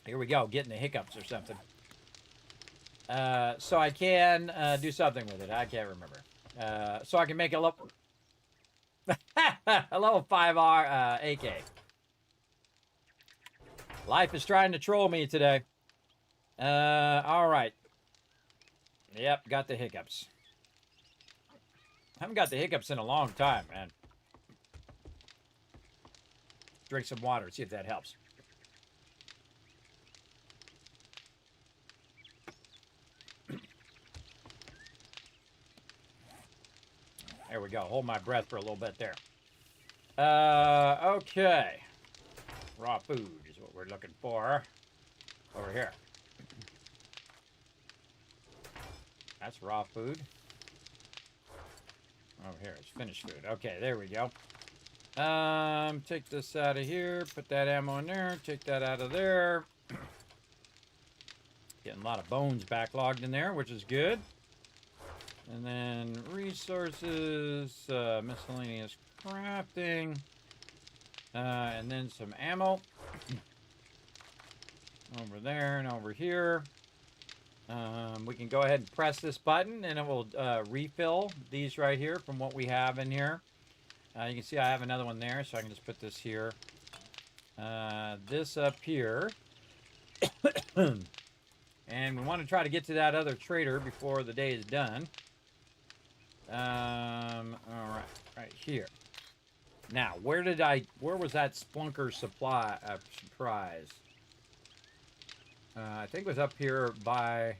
here we go, getting the hiccups or something, so I can do something with it. I can't remember, so I can make a level a level 5R AK. Life is trying to troll me today. All right, yep, got the hiccups. Haven't got the hiccups in a long time, man. Drink some water, see if that helps. There we go. Hold my breath for a little bit there. Okay. Raw food is what we're looking for. Over here. That's raw food. Oh, here, it's finished food. Okay, there we go. Take this out of here. Put that ammo in there. Take that out of there. Getting a lot of bones backlogged in there, which is good. And then resources, miscellaneous crafting, and then some ammo. Over there and over here. We can go ahead and press this button and it will refill these right here from what we have in here. You can see I have another one there, so I can just put this here. This up here. And we want to try to get to that other trader before the day is done. Alright, right here. Now, where was that Splunker surprise? I think it was up here by,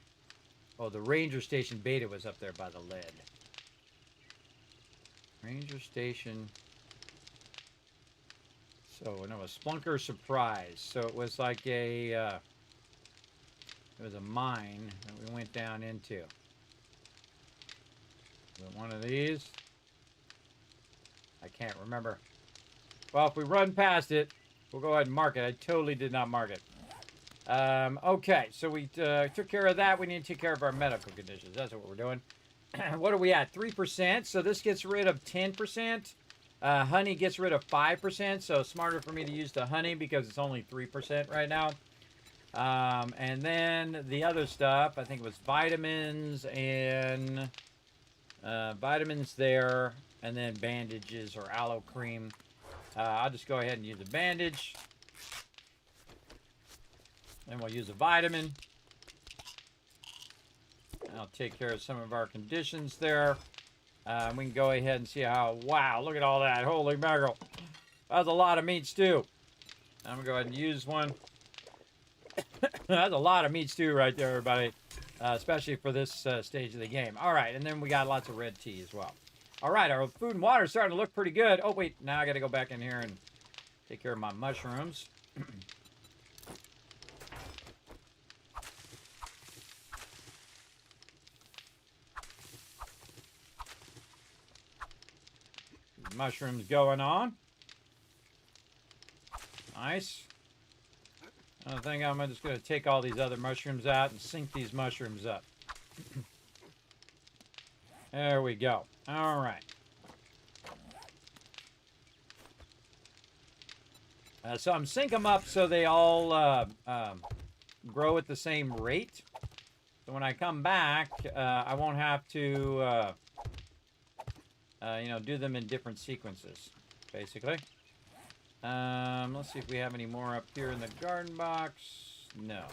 oh, the Ranger Station Beta was up there by the lead. Ranger Station. So, no, a Splunker surprise. So it was like a, it was a mine that we went down into. Was it one of these? I can't remember. Well, if we run past it, we'll go ahead and mark it. I totally did not mark it. Okay, so we took care of that. We need to take care of our medical conditions. That's what we're doing. What are we at? 3%. So this gets rid of 10%. Honey gets rid of 5%. So smarter for me to use the honey because it's only 3% right now. And then the other stuff, I think it was vitamins and vitamins there. And then bandages or aloe cream. I'll just go ahead and use a bandage. Then we'll use a vitamin. I'll take care of some of our conditions there. We can go ahead and see how, wow, look at all that. Holy mackerel. That's a lot of meat stew. I'm going to go ahead and use one. That's a lot of meat stew right there, everybody. Especially for this stage of the game. All right, and then we got lots of red tea as well. All right, our food and water is starting to look pretty good. Oh, wait, now I got to go back in here and take care of my mushrooms. Mushrooms going on. Nice. I think I'm just going to take all these other mushrooms out and sink these mushrooms up. There we go. All right. So I'm sinking them up so they all grow at the same rate. So when I come back, I won't have to, do them in different sequences, basically. Let's see if we have any more up here in the garden box. No.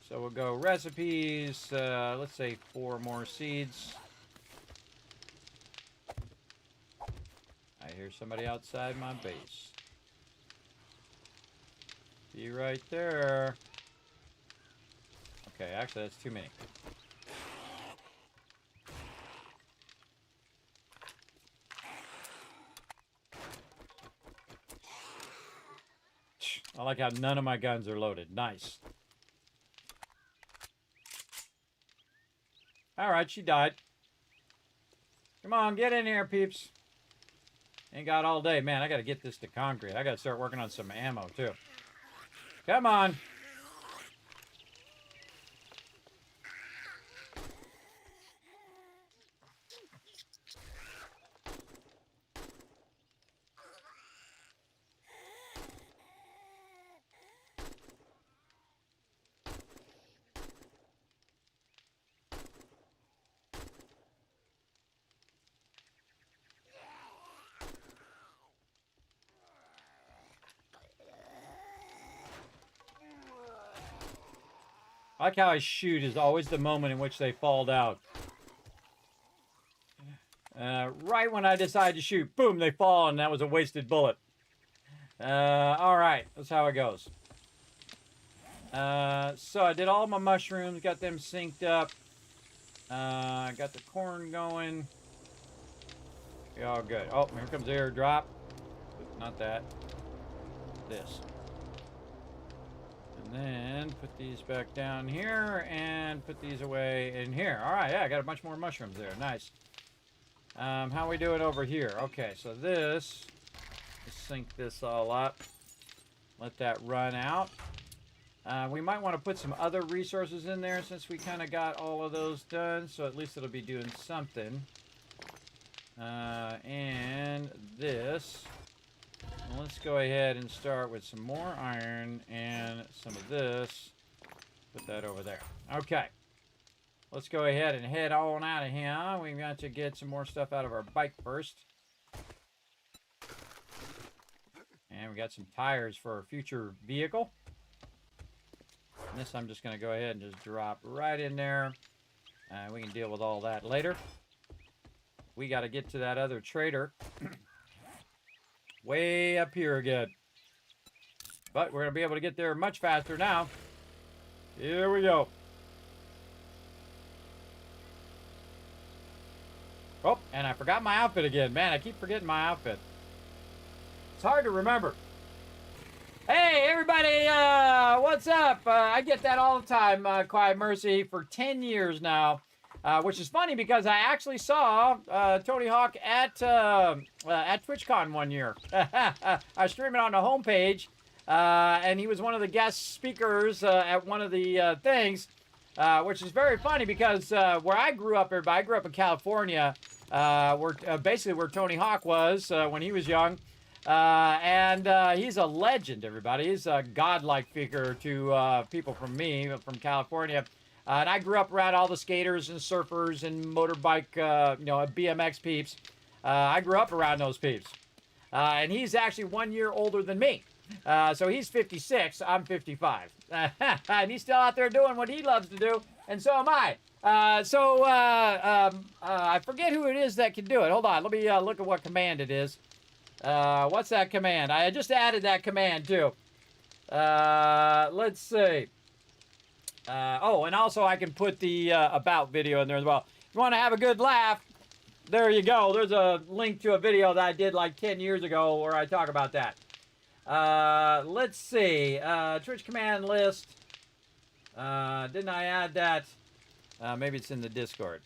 So we'll go recipes. Let's say 4 more seeds. I hear somebody outside my base. Be right there. Okay, actually that's too many. I like how none of my guns are loaded. Nice. Alright, she died. Come on, get in here, peeps. Ain't got all day. Man, I gotta get this to concrete. I gotta start working on some ammo, too. Come on. I like how I shoot is always the moment in which they fall down. Right when I decide to shoot, boom, they fall, and that was a wasted bullet. All right, that's how it goes. So I did all my mushrooms, got them synced up. Got the corn going. Be all good. Oh, here comes the airdrop. Not that. This. And then put these back down here and put these away in here. All right, yeah, I got a bunch more mushrooms there. Nice. How are we doing over here? Okay, so this, let's sync this all up. Let that run out. We might want to put some other resources in there since we kind of got all of those done. So at least it'll be doing something. And this. Let's go ahead and start with some more iron and some of this. Put that over there. Okay. Let's go ahead and head on out of here. We've got to get some more stuff out of our bike first. And we got some tires for our future vehicle. And this I'm just going to go ahead and just drop right in there. We can deal with all that later. We got to get to that other trader. Way up here again. But we're going to be able to get there much faster now. Here we go. Oh, and I forgot my outfit again. Man, I keep forgetting my outfit. It's hard to remember. Hey, everybody, what's up? I get that all the time, Quiet Mercy, for 10 years now. Which is funny because I actually saw Tony Hawk at TwitchCon one year. I was streaming on the homepage, and he was one of the guest speakers at one of the things, which is very funny because where I grew up, everybody, I grew up in California, basically where Tony Hawk was when he was young. And he's a legend, everybody. He's a godlike figure to people from California. And I grew up around all the skaters and surfers and motorbike, BMX peeps. I grew up around those peeps. And he's actually 1 year older than me. So he's 56, I'm 55. And he's still out there doing what he loves to do, and so am I. I forget who it is that can do it. Hold on, let me look at what command it is. What's that command? I just added that command too. Let's see. Oh, and also I can put the about video in there as well. If you want to have a good laugh, there you go. There's a link to a video that I did like 10 years ago where I talk about that. Let's see. Twitch command list. Didn't I add that? Maybe it's in the Discord.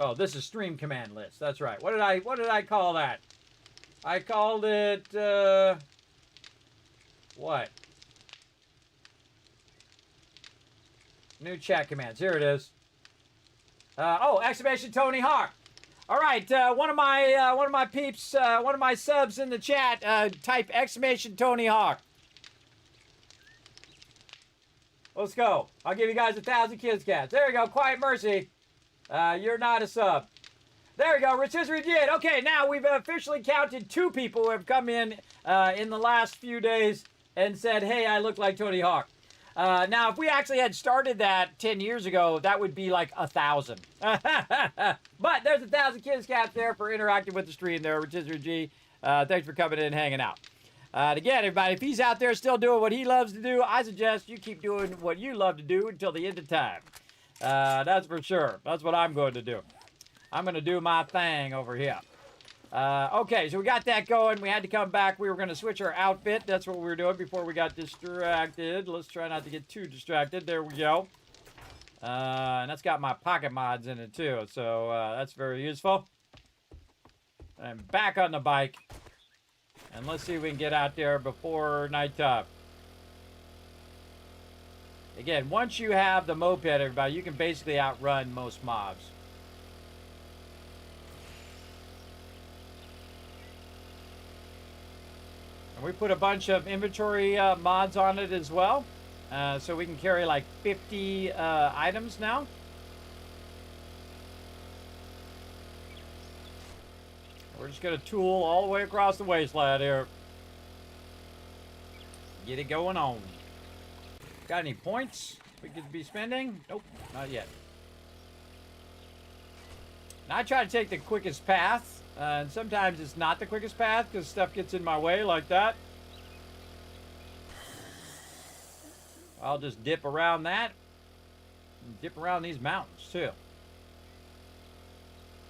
Oh, this is stream command list. That's right. What did I call that? I called it, what? New chat commands. Here it is. Exclamation Tony Hawk. All right, one of my peeps, one of my subs in the chat, type exclamation Tony Hawk. Let's go. I'll give you guys 1,000 kids cats. There you go. Quiet Mercy. You're not a sub. There we go, Rotisserie did. Okay, now we've officially counted 2 people who have come in the last few days and said, hey, I look like Tony Hawk. Now, if we actually had started that 10 years ago, that would be like 1,000. But there's 1,000 kids cats there for interacting with the stream there, Rotisserie G. Thanks for coming in and hanging out. Again, everybody, if he's out there still doing what he loves to do, I suggest you keep doing what you love to do until the end of time. That's for sure. That's what I'm going to do. I'm going to do my thing over here. Okay, so we got that going. We had to come back. We were going to switch our outfit. That's what we were doing before we got distracted. Let's try not to get too distracted. There we go. And that's got my pocket mods in it too. So that's very useful. I'm back on the bike. And let's see if we can get out there before nighttime. Again, once you have the moped, everybody, you can basically outrun most mobs. And we put a bunch of inventory mods on it as well. So we can carry like 50 items now. We're just going to tool all the way across the wasteland here. Get it going on. Got any points we could be spending? Nope, not yet. Now I try to take the quickest path. And sometimes it's not the quickest path because stuff gets in my way like that. I'll just dip around that. And dip around these mountains too.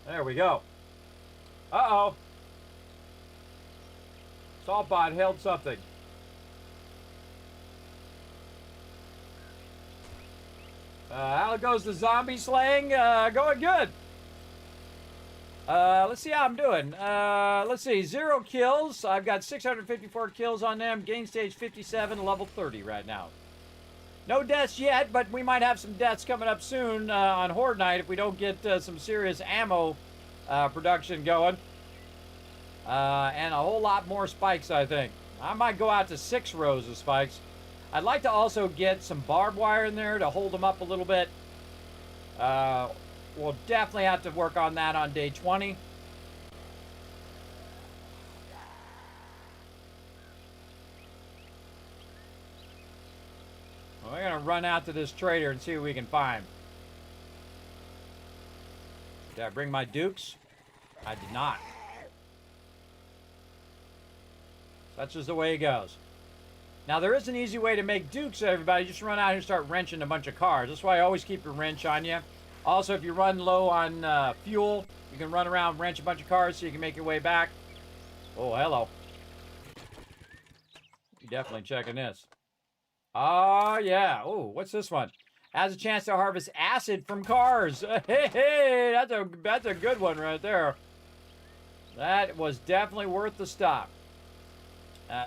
There we go. Uh-oh. Saltbot held something. How goes the zombie slaying? Going good. Let's see how I'm doing. Let's see, 0 kills. I've got 654 kills on them. Gain stage 57, level 30 right now. No deaths yet, but we might have some deaths coming up soon on Horde Night if we don't get some serious ammo production going. And a whole lot more spikes, I think. I might go out to 6 rows of spikes. I'd like to also get some barbed wire in there to hold them up a little bit. We'll definitely have to work on that on day 20. Well, we're going to run out to this trader and see what we can find. Did I bring my dukes? I did not. That's just the way it goes. Now, there is an easy way to make dukes, everybody. Just run out here and start wrenching a bunch of cars. That's why I always keep a wrench on you. Also, if you run low on fuel, you can run around, wrench a bunch of cars so you can make your way back. Oh, hello. You're definitely checking this. Oh, yeah. Oh, what's this one? Has a chance to harvest acid from cars. Hey, that's a good one right there. That was definitely worth the stop.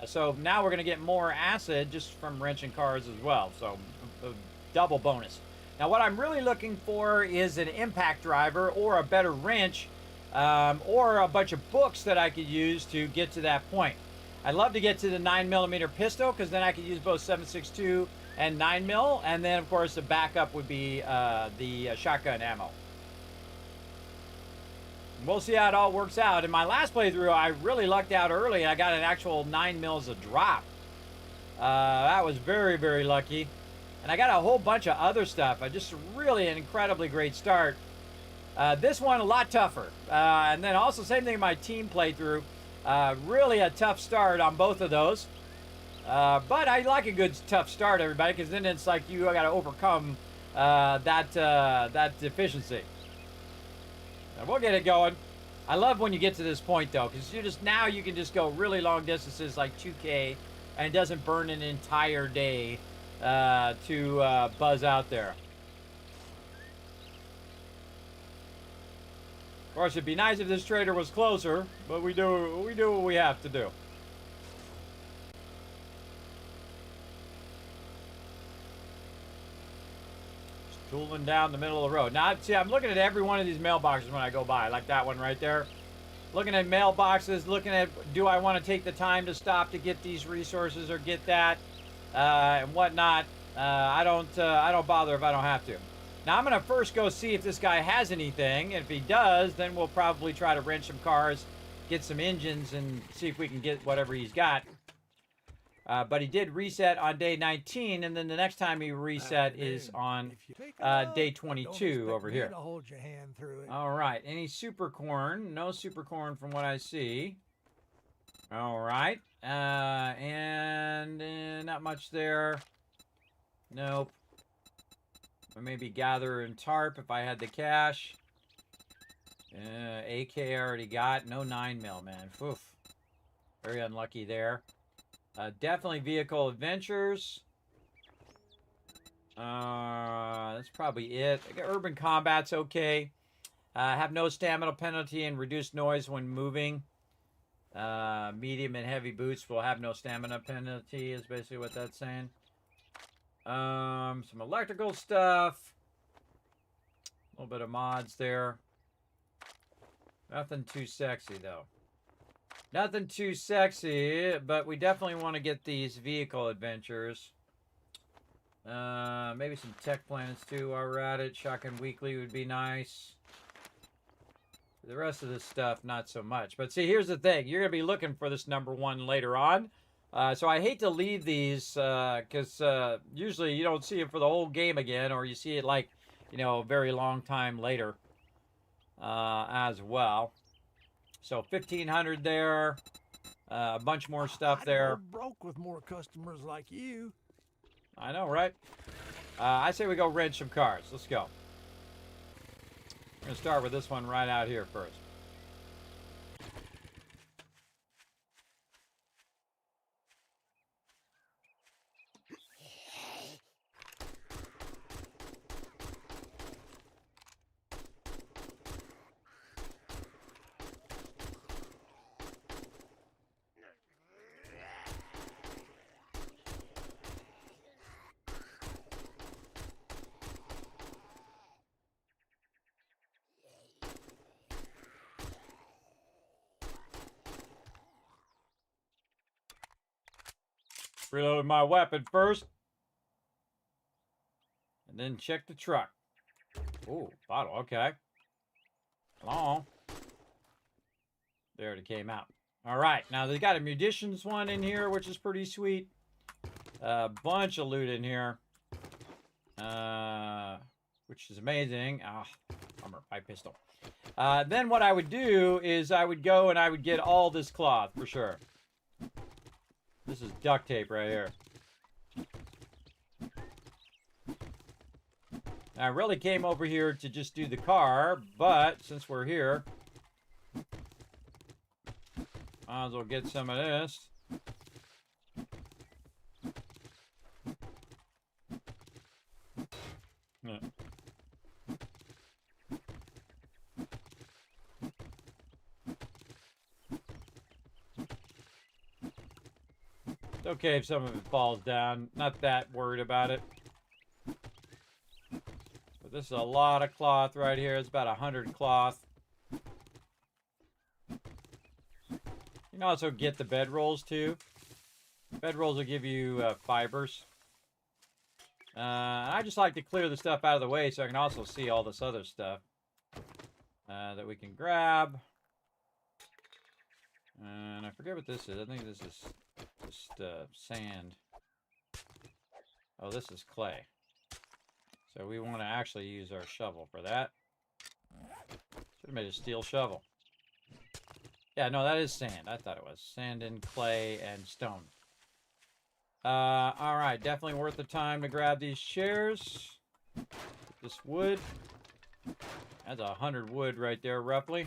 So now we're going to get more acid just from wrenching cars as well. So a double bonus. Now what I'm really looking for is an impact driver or a better wrench or a bunch of books that I could use to get to that point. I'd love to get to the 9mm pistol because then I could use both 7.62 and 9mm. And then of course the backup would be the shotgun ammo. We'll see how it all works out. In my last playthrough, I really lucked out early. I got an actual 9mm a drop. That was very, very lucky. And I got a whole bunch of other stuff. Just really an incredibly great start. This one, a lot tougher. And then also, same thing in my team playthrough. Really a tough start on both of those. But I like a good tough start, everybody, because then it's like you got to overcome that deficiency. And we'll get it going. I love when you get to this point, though, because now you can just go really long distances, like 2K, and it doesn't burn an entire day to buzz out there. Of course, it'd be nice if this trader was closer, but we do what we have to do. Tooling down the middle of the road. Now, see, I'm looking at every one of these mailboxes when I go by, like that one right there. Looking at mailboxes, looking at, do I want to take the time to stop to get these resources or get that and whatnot. I don't bother if I don't have to. Now, I'm going to first go see if this guy has anything. If he does, then we'll probably try to wrench some cars, get some engines, and see if we can get whatever he's got. But he did reset on day 19, and then the next time he reset is on day 22 over here. Hold your hand through it. All right. Any super corn? No super corn from what I see. All right. And not much there. Nope. Maybe gather and tarp if I had the cash. AK I already got. No 9mm, man. Oof. Very unlucky there. Definitely vehicle adventures. That's probably it. Urban combat's okay. Have no stamina penalty and reduced noise when moving. Medium and heavy boots will have no stamina penalty is basically what that's saying. Some electrical stuff. A little bit of mods there. Nothing too sexy though. Nothing too sexy, but we definitely want to get these vehicle adventures. Maybe some tech planets too while we're at it. Shotgun Weekly would be nice. The rest of this stuff, not so much. But see, here's the thing. You're going to be looking for this #1 later on. So I hate to leave these because usually you don't see it for the whole game again, or you see it like, a very long time later as well. So 1,500 there, a bunch more stuff there. I'd go broke with more customers like you. I know, right? I say we go wrench some cars. Let's go. We're going to start with this one right out here first. Reload my weapon first. And then check the truck. Ooh, bottle, okay. Long. There it came out. All right, now they got a munitions one in here, which is pretty sweet. A bunch of loot in here. Which is amazing. Ah, armor, pipe pistol. Then what I would do is I would go and I would get all this cloth for sure. This is duct tape right here. I really came over here to just do the car, but since we're here, might as well get some of this. Yeah. It's okay if some of it falls down. Not that worried about it. But this is a lot of cloth right here. It's about 100 cloth. You can also get the bedrolls too. Bedrolls will give you fibers. I just like to clear the stuff out of the way so I can also see all this other stuff that we can grab. And I forget what this is. I think this is just sand. Oh, this is clay. So we want to actually use our shovel for that. Should have made a steel shovel. Yeah, no, that is sand. I thought it was sand and clay and stone. All right, definitely worth the time to grab these chairs. This wood. That's 100 wood right there, roughly.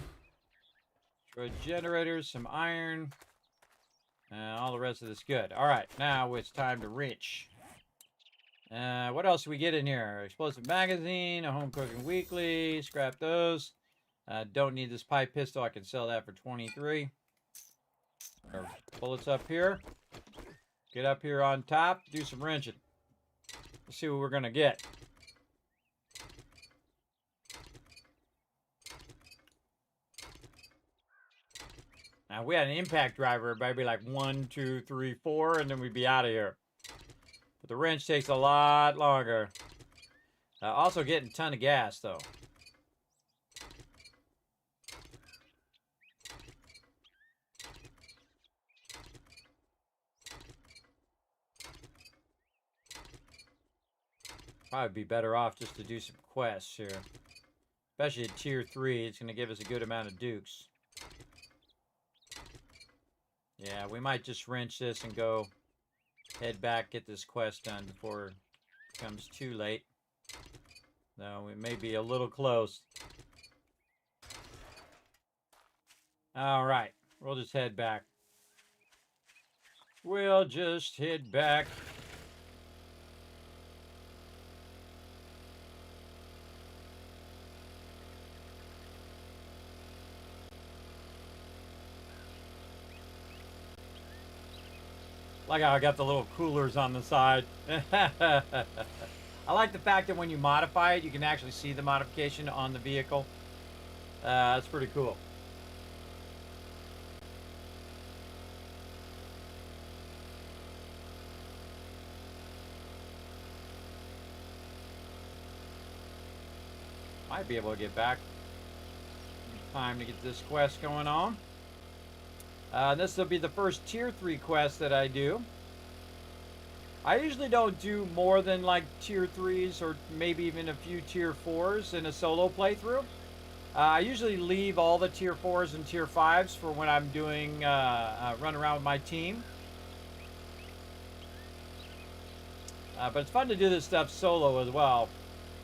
Destroy generators, some iron. All the rest of this good. All right, now it's time to wrench. What else do we get in here? Explosive magazine, a home cooking weekly. Scrap those. Don't need this pipe pistol. I can sell that for 23. Our bullets up here. Get up here on top. Do some wrenching. Let's see what we're going to get. Now, if we had an impact driver, it'd probably be like 1, 2, 3, 4, and then we'd be out of here. But the wrench takes a lot longer. Also getting a ton of gas, though. Probably be better off just to do some quests here. Especially at tier 3, it's going to give us a good amount of dukes. Yeah, we might just wrench this and go head back, get this quest done before it becomes too late. No, we may be a little close. Alright, we'll just head back. We'll just head back. Like how I got the little coolers on the side. I like the fact that when you modify it, you can actually see the modification on the vehicle. That's pretty cool. Might be able to get back. Time to get this quest going on. This will be the first tier 3 quest that I do. I usually don't do more than like tier 3s or maybe even a few tier 4s in a solo playthrough. I usually leave all the tier 4s and tier 5s for when I'm doing run around with my team. But it's fun to do this stuff solo as well.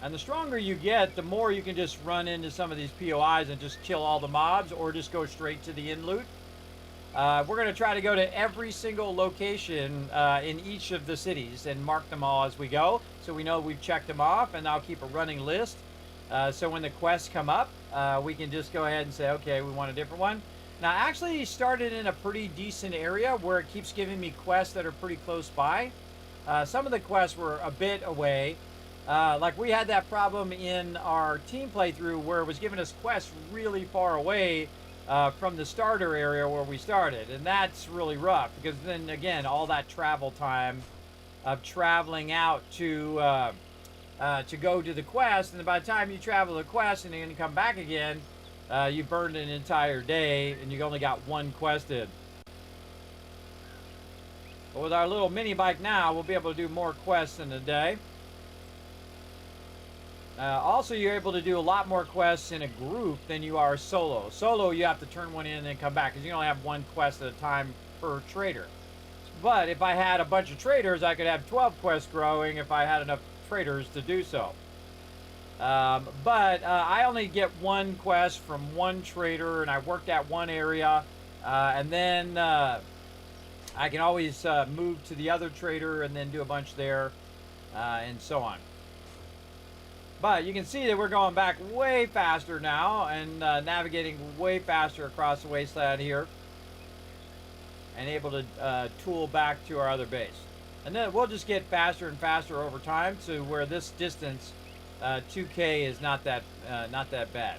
And the stronger you get, the more you can just run into some of these POIs and just kill all the mobs or just go straight to the end loot. We're going to try to go to every single location in each of the cities and mark them all as we go, so we know we've checked them off, and I'll keep a running list. So when the quests come up, we can just go ahead and say, okay, we want a different one. Now, I actually started in a pretty decent area where it keeps giving me quests that are pretty close by. Some of the quests were a bit away. Like we had that problem in our team playthrough where it was giving us quests really far away from the starter area where we started. And that's really rough because then, again, all that travel time of traveling out to go to the quest. And by the time you travel the quest and then come back again, you burned an entire day and you only got one quest in. But with our little mini bike now, we'll be able to do more quests in a day. Also, you're able to do a lot more quests in a group than you are solo. Solo, you have to turn one in and then come back because you only have one quest at a time per trader. But if I had a bunch of traders, I could have 12 quests growing if I had enough traders to do so. But I only get one quest from one trader, and I worked at one area, and then I can always move to the other trader and then do a bunch there, and so on. But you can see that we're going back way faster now and navigating way faster across the wasteland here and able to tool back to our other base. And then we'll just get faster and faster over time to where this distance, 2K, is not that bad.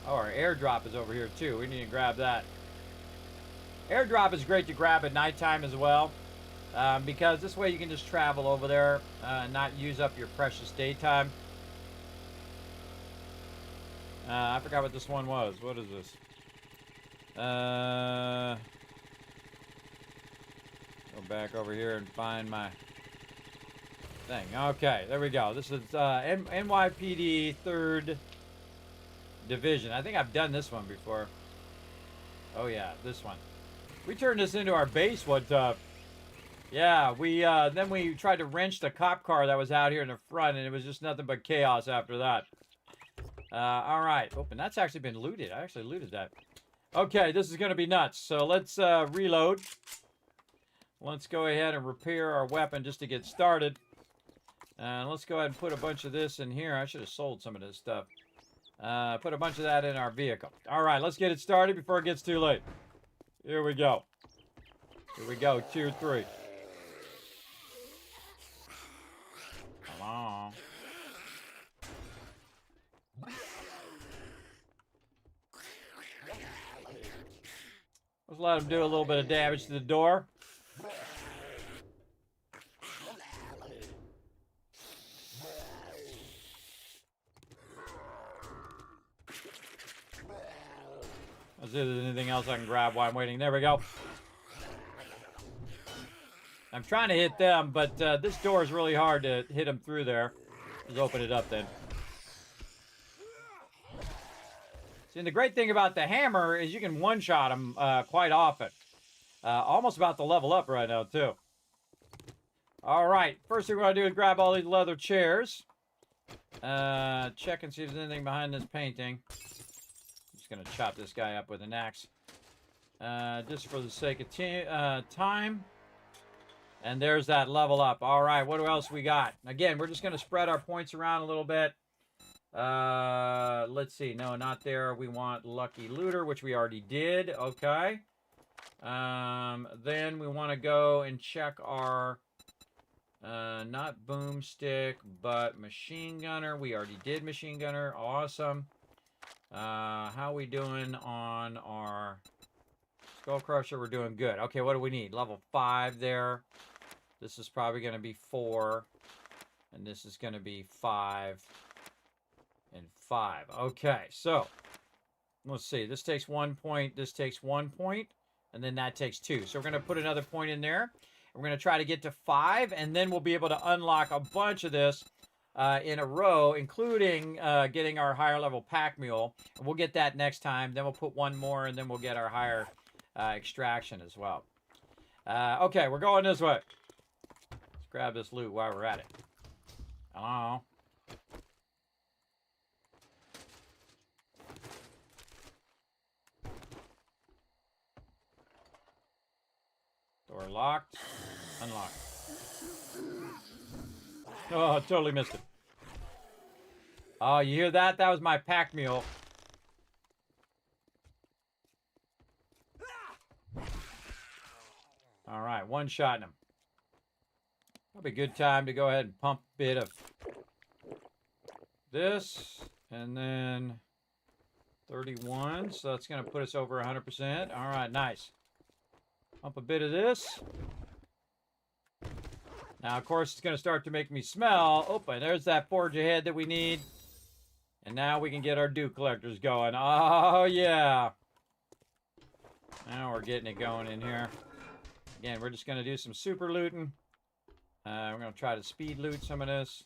Oh, our airdrop is over here too. We need to grab that. Airdrop is great to grab at nighttime as well. Because this way you can just travel over there and not use up your precious daytime. I forgot what this one was. What is this? Go back over here and find my thing. Okay, there we go. This is NYPD 3rd Division. I think I've done this one before. Oh yeah, this one. We turned this into our base one time. Yeah, then we tried to wrench the cop car that was out here in the front, and it was just nothing but chaos after that. All right. Oh, and that's actually been looted. I actually looted that. Okay, this is going to be nuts. So let's reload. Let's go ahead and repair our weapon just to get started. Let's go ahead and put a bunch of this in here. I should have sold some of this stuff. Put a bunch of that in our vehicle. All right, let's get it started before it gets too late. Here we go. Here we go, tier 3. Come on. Let's let him do a little bit of damage to the door. Let's see if there's anything else I can grab while I'm waiting. There we go. I'm trying to hit them, but this door is really hard to hit them through there. Let's open it up then. See, and the great thing about the hammer is you can one-shot them quite often. Almost about to level up right now, too. All right, first thing we're going to do is grab all these leather chairs. Check and see if there's anything behind this painting. I'm just going to chop this guy up with an axe. Just for the sake of time. And there's that level up. All right, what else we got? Again, we're just going to spread our points around a little bit. Let's see. No, not there. We want Lucky Looter, which we already did. Okay. Then we want to go and check our, not boomstick, but machine gunner. We already did machine gunner. Awesome. How we doing on our skull crusher? We're doing good. Okay, what do we need? Level 5 there. This is probably going to be 4. And this is going to be 5 and 5. Okay, so let's see. This takes 1 point. This takes 1 point. And then that takes 2. So we're going to put another point in there. We're going to try to get to 5. And then we'll be able to unlock a bunch of this in a row, including getting our higher level pack mule. And we'll get that next time. Then we'll put one more, and then we'll get our higher extraction as well. Okay, we're going this way. Let's grab this loot while we're at it. Hello? Door locked. Unlocked. Oh, I totally missed it. Oh, you hear that? That was my pack mule. All right, one shot in him. Probably a good time to go ahead and pump a bit of this, and then 31, so that's going to put us over 100%. All right, nice. Pump a bit of this. Now, of course, it's going to start to make me smell. Oh, and there's that forge ahead that we need. And now we can get our dew collectors going. Oh, yeah. Now we're getting it going in here. Again, we're just going to do some super looting. We're going to try to speed loot some of this.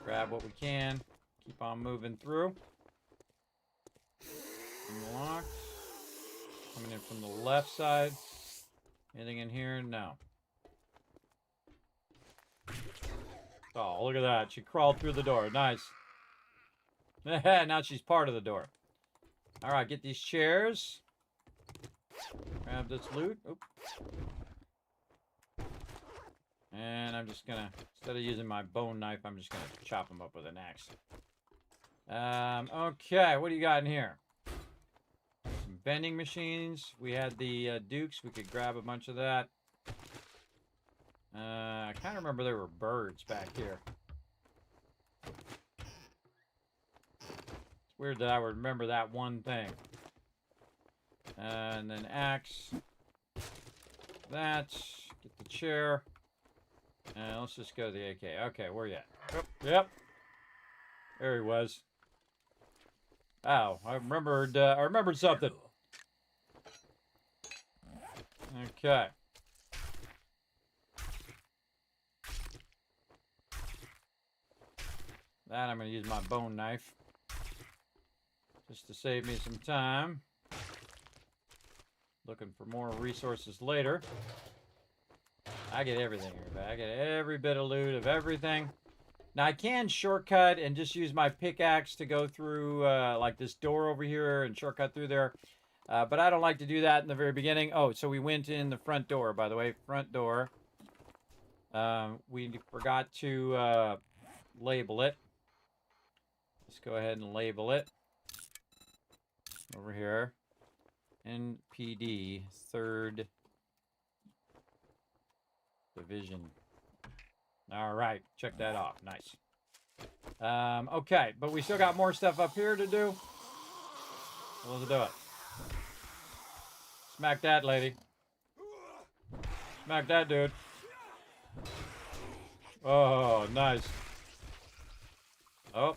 Grab what we can. Keep on moving through. Unlocked. Coming in from the left side. Anything in here? No. Oh, look at that. She crawled through the door. Nice. Now she's part of the door. All right, get these chairs. Grab this loot. Oop. And I'm just gonna, instead of using my bone knife, I'm just gonna chop them up with an axe. Okay, what do you got in here? Some vending machines. We had the dukes. We could grab a bunch of that. I kind of remember there were birds back here. It's weird that I would remember that one thing. And then axe. That. Get the chair. And let's just go to the AK. Okay, where you at? Oh, yep. There he was. Oh, I remembered something. Okay. That I'm going to use my bone knife. Just to save me some time. Looking for more resources later. I get everything here. I get every bit of loot of everything. Now I can shortcut and just use my pickaxe to go through like this door over here and shortcut through there. But I don't like to do that in the very beginning. Oh, so we went in the front door, by the way. Front door. We forgot to label it. Let's go ahead and label it. Over here. NPD 3rd Division. All right, check that off. Nice. Okay, but we still got more stuff up here to do. Let's do it. Smack that, lady. Smack that, dude. Oh, nice. Oh.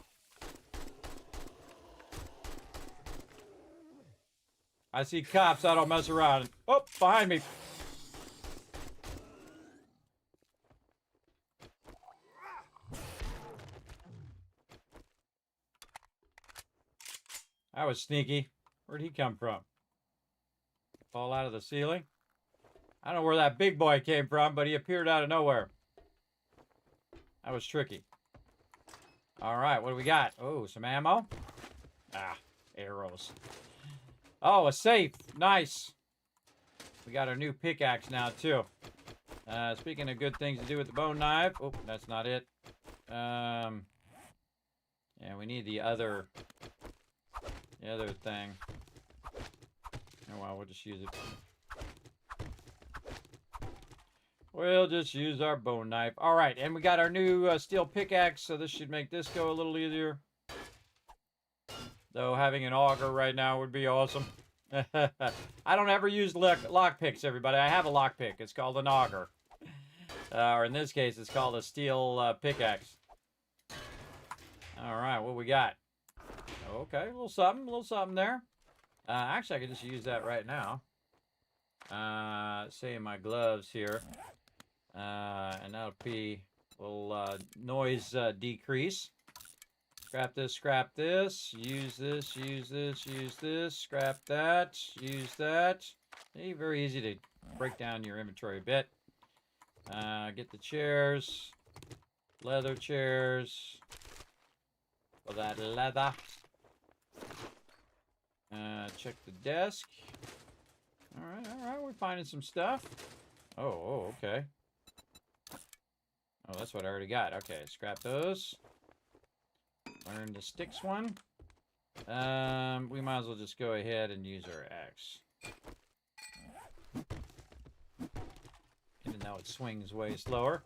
I see cops. I don't mess around. Oh, behind me. That was sneaky. Where'd he come from? Fall out of the ceiling? I don't know where that big boy came from, but he appeared out of nowhere. That was tricky. All right, what do we got? Oh, some ammo. Ah, arrows. Oh, a safe. Nice. We got our new pickaxe now, too. Speaking of good things to do with the bone knife. Oh, that's not it. Yeah, we need the other thing. Oh, well, we'll just use it. We'll just use our bone knife. All right, and we got our new steel pickaxe, so this should make this go a little easier. Though having an auger right now would be awesome. I don't ever use lock picks, everybody. I have a lock pick. It's called an auger. Or in this case, it's called a steel pickaxe. All right, what we got? Okay, a little something there. Actually, I could just use that right now. Say in my gloves here. And that'll be a little noise decrease. Scrap this, use this, use this, use this, scrap that, use that. Hey, very easy to break down your inventory a bit. Get the chairs, leather chairs, for that leather. Check the desk. All right, we're finding some stuff. Oh, okay. Oh, that's what I already got. Okay, scrap those. Learn the sticks one. We might as well just go ahead and use our axe. Even though it swings way slower.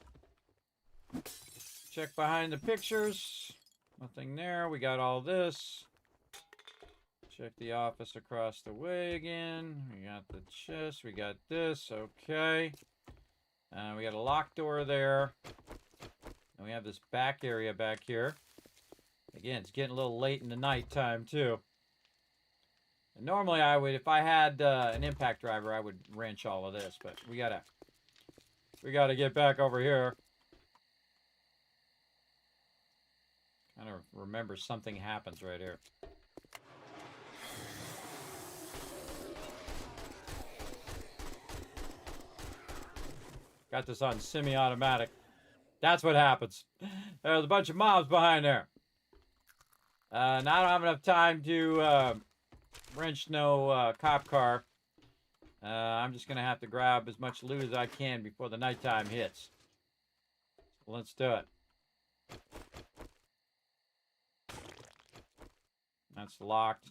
Check behind the pictures. Nothing there. We got all this. Check the office across the way again. We got the chest. We got this. Okay. We got a locked door there. And we have this back area back here. Again, it's getting a little late in the nighttime too. And normally I would, if I had an impact driver, I would wrench all of this. But we gotta get back over here. Kind of remember something happens right here. Got this on semi-automatic. That's what happens. There's a bunch of mobs behind there. Now I don't have enough time to wrench no cop car. I'm just going to have to grab as much loot as I can before the nighttime hits. So let's do it. That's locked.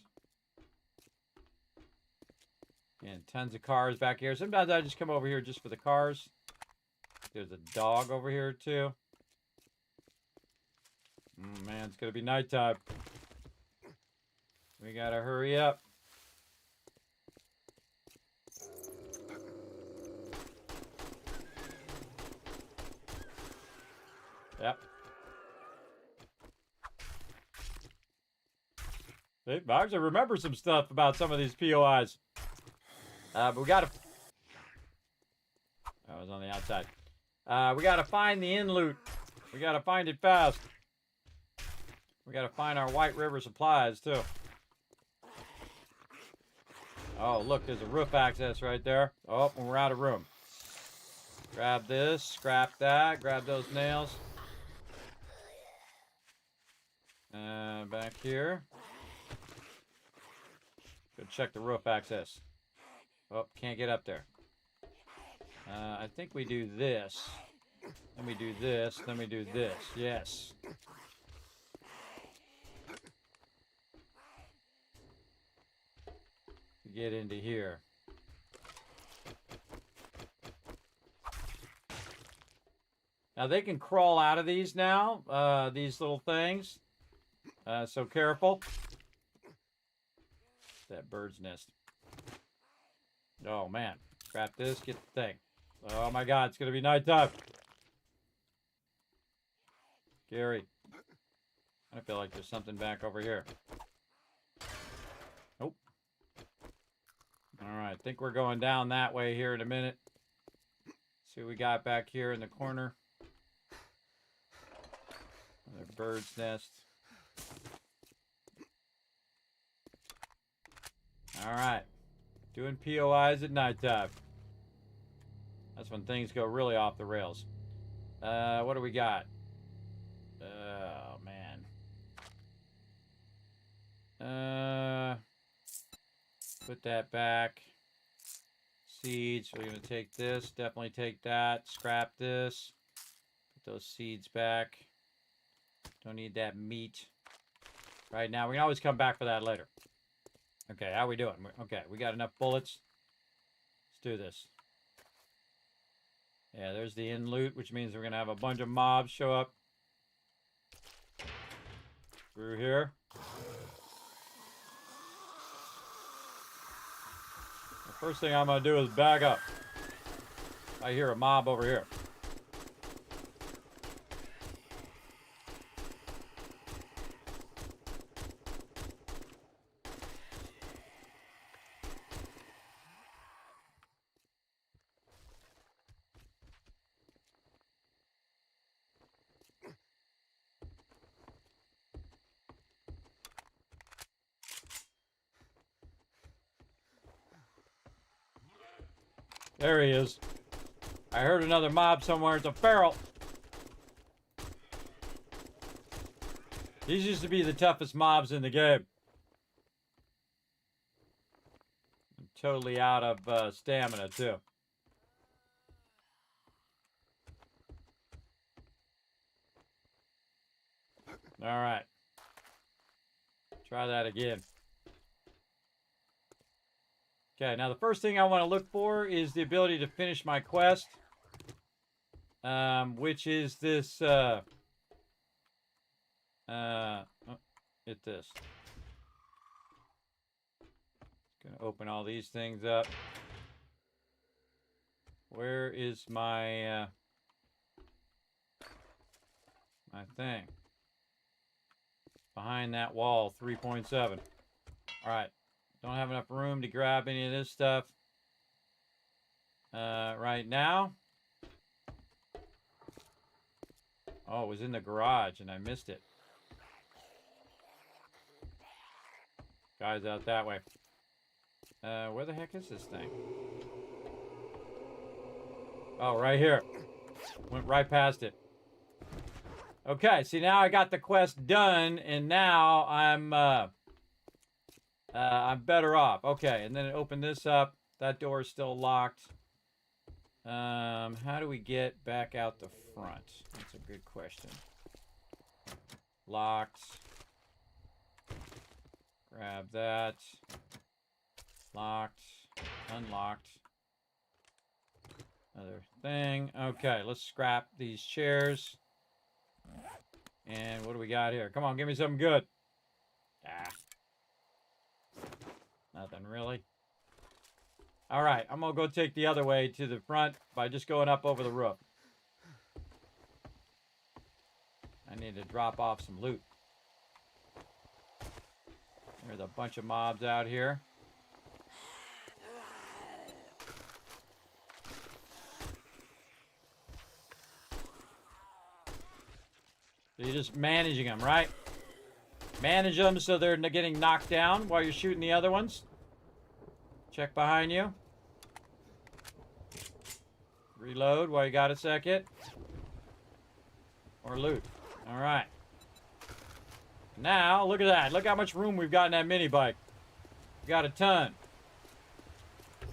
And tons of cars back here. Sometimes I just come over here just for the cars. There's a dog over here too. Man, it's gonna be nighttime. We gotta hurry up. Yep. See, I actually remember some stuff about some of these POIs. But we gotta... I was on the outside. We gotta find the in loot. We gotta find it fast. We gotta find our White River supplies, too. Oh, look, there's a roof access right there. Oh, and we're out of room. Grab this, scrap that, grab those nails. Back here. Go check the roof access. Oh, can't get up there. I think we do this. Then we do this. Then we do this. Yes. Get into here. Now they can crawl out of these now, these little things. So careful. That bird's nest. Oh man. Grab this, get the thing. Oh my god, it's gonna be nighttime. Gary. I feel like there's something back over here. Nope. Alright, I think we're going down that way here in a minute. See what we got back here in the corner. Another bird's nest. Alright. Doing POIs at nighttime. That's when things go really off the rails. What do we got? Oh, man. Put that back. Seeds. We're going to take this. Definitely take that. Scrap this. Put those seeds back. Don't need that meat right now. We can always come back for that later. Okay, how we doing? Okay, we got enough bullets. Let's do this. Yeah, there's the in loot, which means we're going to have a bunch of mobs show up through here. The first thing I'm going to do is back up. I hear a mob over here. There he is. I heard another mob somewhere. It's a feral. These used to be the toughest mobs in the game. I'm totally out of stamina, too. Alright. Try that again. Okay, now the first thing I want to look for is the ability to finish my quest. Which is this, hit this. Gonna open all these things up. Where is my my thing? Behind that wall, 3.7. Alright. Don't have enough room to grab any of this stuff right now. Oh, it was in the garage and I missed it. Guy's out that way. Where the heck is this thing? Oh, right here. Went right past it. Okay, see now I got the quest done, and now I'm better off. Okay, and then it opened this up. That door is still locked. How do we get back out the front? That's a good question. Locked. Grab that. Locked. Unlocked. Another thing. Okay, let's scrap these chairs. And what do we got here? Come on, give me something good. Ah. Nothing really. All right, I'm going to go take the other way to the front by just going up over the roof. I need to drop off some loot. There's a bunch of mobs out here. So you're just managing them, right? Manage them so they're getting knocked down while you're shooting the other ones. Check behind you. Reload while you got a second. Or loot. All right. Now, look at that. Look how much room we've got in that mini bike. We got a ton.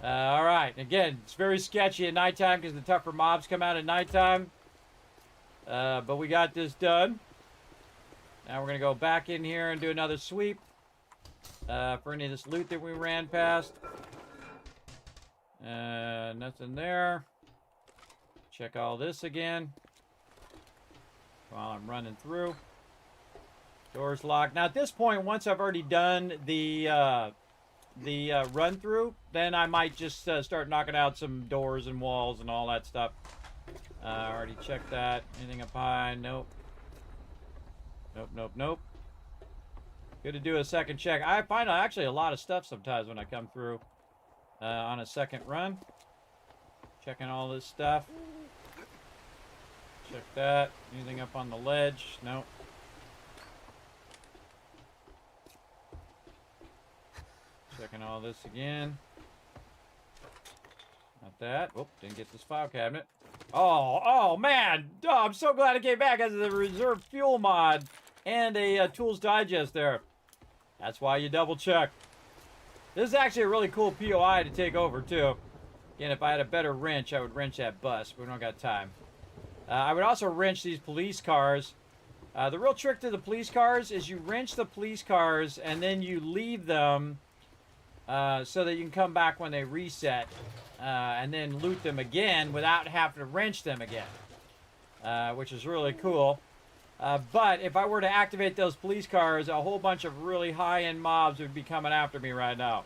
All right. Again, it's very sketchy at nighttime because the tougher mobs come out at nighttime. But we got this done. Now we're going to go back in here and do another sweep for any of this loot that we ran past. Nothing there. Check all this again while I'm running through. Doors locked. Now at this point, once I've already done the run through, then I might just start knocking out some doors and walls and all that stuff. Already checked that. Anything up high? Nope. Nope, nope, nope. Good to do a second check. I find actually a lot of stuff sometimes when I come through on a second run. Checking all this stuff. Check that. Anything up on the ledge? Nope. Checking all this again. Not that. Whoop, didn't get this file cabinet. Oh man! Oh, I'm so glad it came back as a reserve fuel mod and a Tools Digest there. That's why you double check. This is actually a really cool POI to take over too. Again, if I had a better wrench, I would wrench that bus, but we don't got time. I would also wrench these police cars. The real trick to the police cars is you wrench the police cars and then you leave them so that you can come back when they reset. And then loot them again without having to wrench them again, which is really cool. But if I were to activate those police cars, a whole bunch of really high-end mobs would be coming after me right now.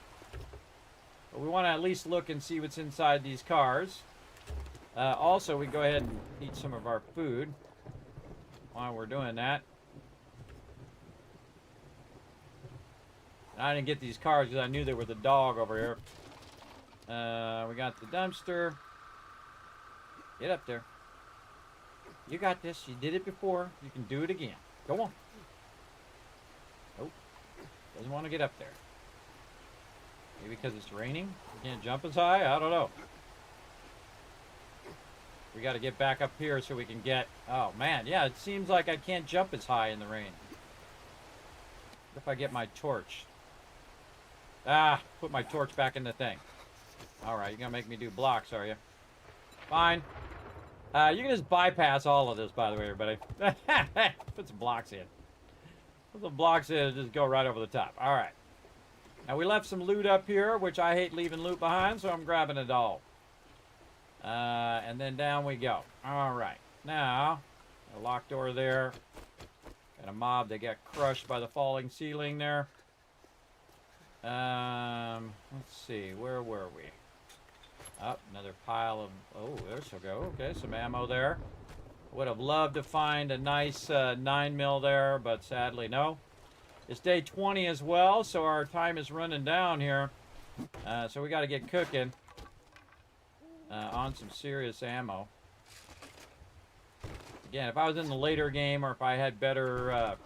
But we want to at least look and see what's inside these cars. Also, we go ahead and eat some of our food while we're doing that. I didn't get these cars because I knew they were the dog over here. We got the dumpster. Get up there. You got this. You did it before. You can do it again. Go on. Nope. Doesn't want to get up there. Maybe because it's raining? You can't jump as high? I don't know. We got to get back up here so we can get... Oh, man. Yeah, it seems like I can't jump as high in the rain. What if I get my torch? Ah, put my torch back in the thing. Alright, you're going to make me do blocks, are you? Fine. You can just bypass all of this, by the way, everybody. Put some blocks in. Put some blocks in and just go right over the top. Alright. Now, we left some loot up here, which I hate leaving loot behind, so I'm grabbing it all. And then down we go. Alright. Now, a locked door there. Got a mob that got crushed by the falling ceiling there. Let's see. Where were we? Oh, another pile of... Oh, there she'll go. Okay, some ammo there. Would have loved to find a nice 9mm there, but sadly no. It's day 20 as well, so our time is running down here. So we got to get cooking on some serious ammo. Again, if I was in the later game or if I had better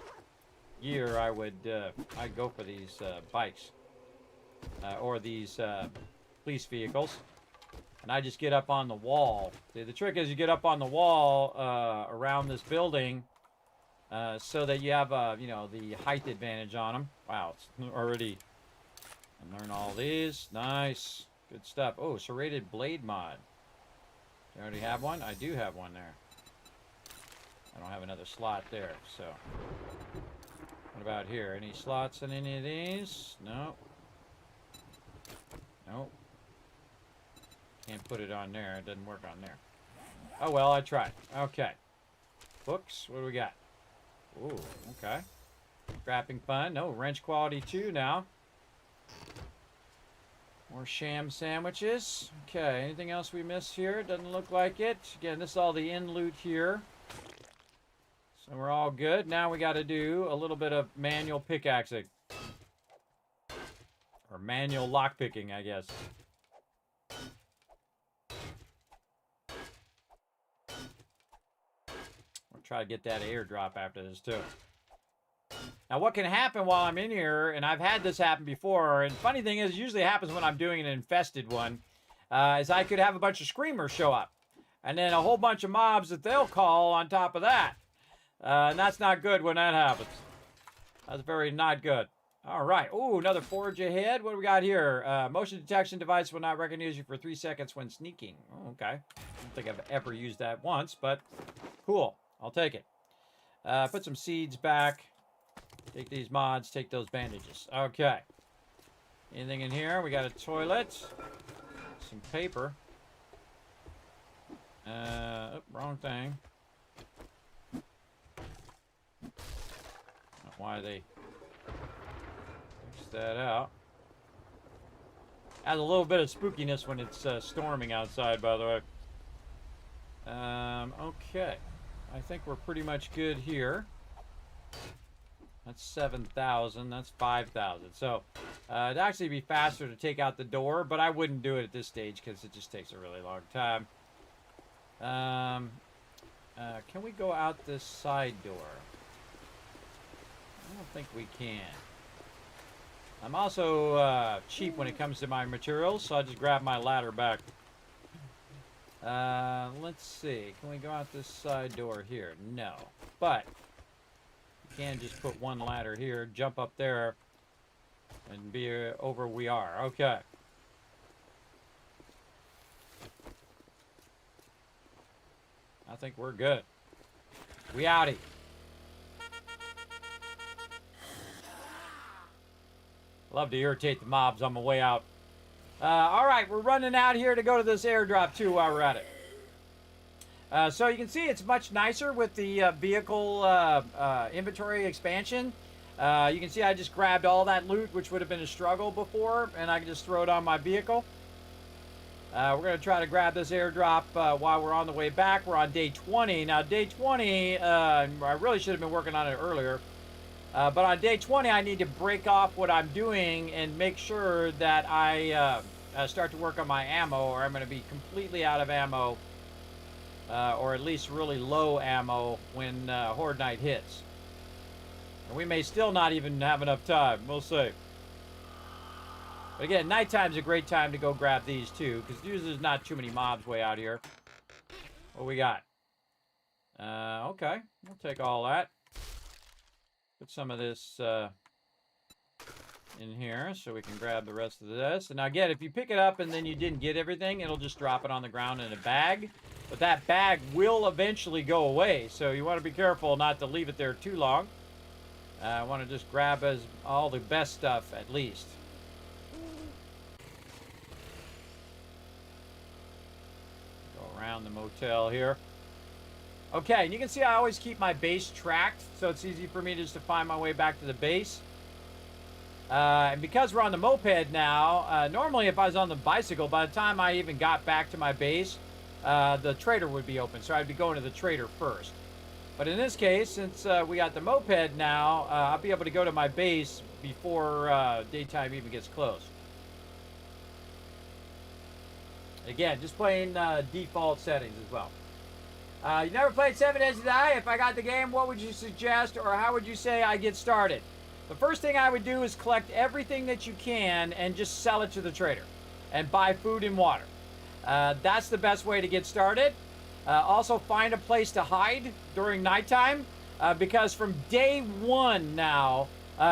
gear, I'd go for these bikes or these police vehicles. And I just get up on the wall. See, the trick is you get up on the wall around this building so that you have, you know, the height advantage on them. Wow, it's already... I learn all these. Nice. Good stuff. Oh, serrated blade mod. Do I already have one? I do have one there. I don't have another slot there, so... What about here? Any slots in any of these? No. Nope. Can't put it on there. It doesn't work on there. Oh, well, I tried. Okay. Books. What do we got? Ooh, okay. Scrapping fun. No, wrench quality 2 now. More sham sandwiches. Okay, anything else we missed here? Doesn't look like it. Again, this is all the in loot here. So we're all good. Now we got to do a little bit of manual pickaxing. Or manual lockpicking, I guess. We'll try to get that airdrop after this, too. Now, what can happen while I'm in here, and I've had this happen before, and funny thing is, it usually happens when I'm doing an infested one, is I could have a bunch of screamers show up. And then a whole bunch of mobs that they'll call on top of that. And that's not good when that happens. That's very not good. All right. Ooh, another forge ahead. What do we got here? Motion detection device will not recognize you for 3 seconds when sneaking. Oh, okay. I don't think I've ever used that once, but cool. I'll take it. Put some seeds back. Take these mods. Take those bandages. Okay. Anything in here? We got a toilet. Some paper. Wrong thing. Why they fix that out. Adds a little bit of spookiness when it's storming outside, by the way. Okay. I think we're pretty much good here. That's 7,000. That's 5,000. So, it'd actually be faster to take out the door, but I wouldn't do it at this stage because it just takes a really long time. Can we go out this side door? I don't think we can. I'm also cheap when it comes to my materials, so I'll just grab my ladder back. Let's see. Can we go out this side door here? No. But you can just put one ladder here, jump up there, and be over we are. Okay. I think we're good. We outie. Love to irritate the mobs on my way out. All right, we're running out here to go to this airdrop too while we're at it. So you can see it's much nicer with the vehicle inventory expansion. You can see I just grabbed all that loot, which would have been a struggle before, and I can just throw it on my vehicle. We're going to try to grab this airdrop while we're on the way back. We're on day 20. Now, day 20, I really should have been working on it earlier. But on day 20, I need to break off what I'm doing and make sure that I start to work on my ammo, or I'm going to be completely out of ammo, or at least really low ammo when Horde Night hits. And we may still not even have enough time. We'll see. But again, nighttime's a great time to go grab these too, because usually there's not too many mobs way out here. What we got? Okay, we'll take all that. Put some of this in here so we can grab the rest of this. And now again, if you pick it up and then you didn't get everything, it'll just drop it on the ground in a bag. But that bag will eventually go away, so you want to be careful not to leave it there too long. I want to just grab all the best stuff at least. Go around the motel here. Okay, and you can see I always keep my base tracked, so it's easy for me just to find my way back to the base. And because we're on the moped now, normally if I was on the bicycle, by the time I even got back to my base, the trader would be open. So I'd be going to the trader first. But in this case, since we got the moped now, I'll be able to go to my base before daytime even gets close. Again, just playing default settings as well. You never played 7 Days to Die? If I got the game, what would you suggest, or how would you say I get started? The first thing I would do is collect everything that you can and just sell it to the trader and buy food and water. That's the best way to get started. Also, find a place to hide during nighttime because from day one now,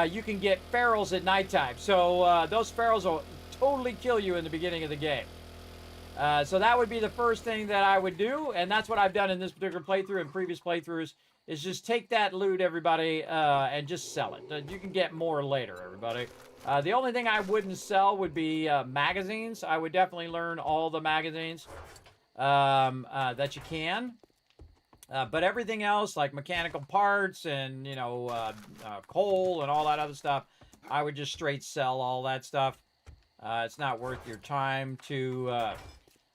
you can get ferals at nighttime. So those ferals will totally kill you in the beginning of the game. So that would be the first thing that I would do, and that's what I've done in this particular playthrough and previous playthroughs, is just take that loot, everybody, and just sell it. You can get more later, everybody. The only thing I wouldn't sell would be magazines. I would definitely learn all the magazines that you can. But everything else, like mechanical parts and, you know, coal and all that other stuff, I would just straight sell all that stuff. It's not worth your time to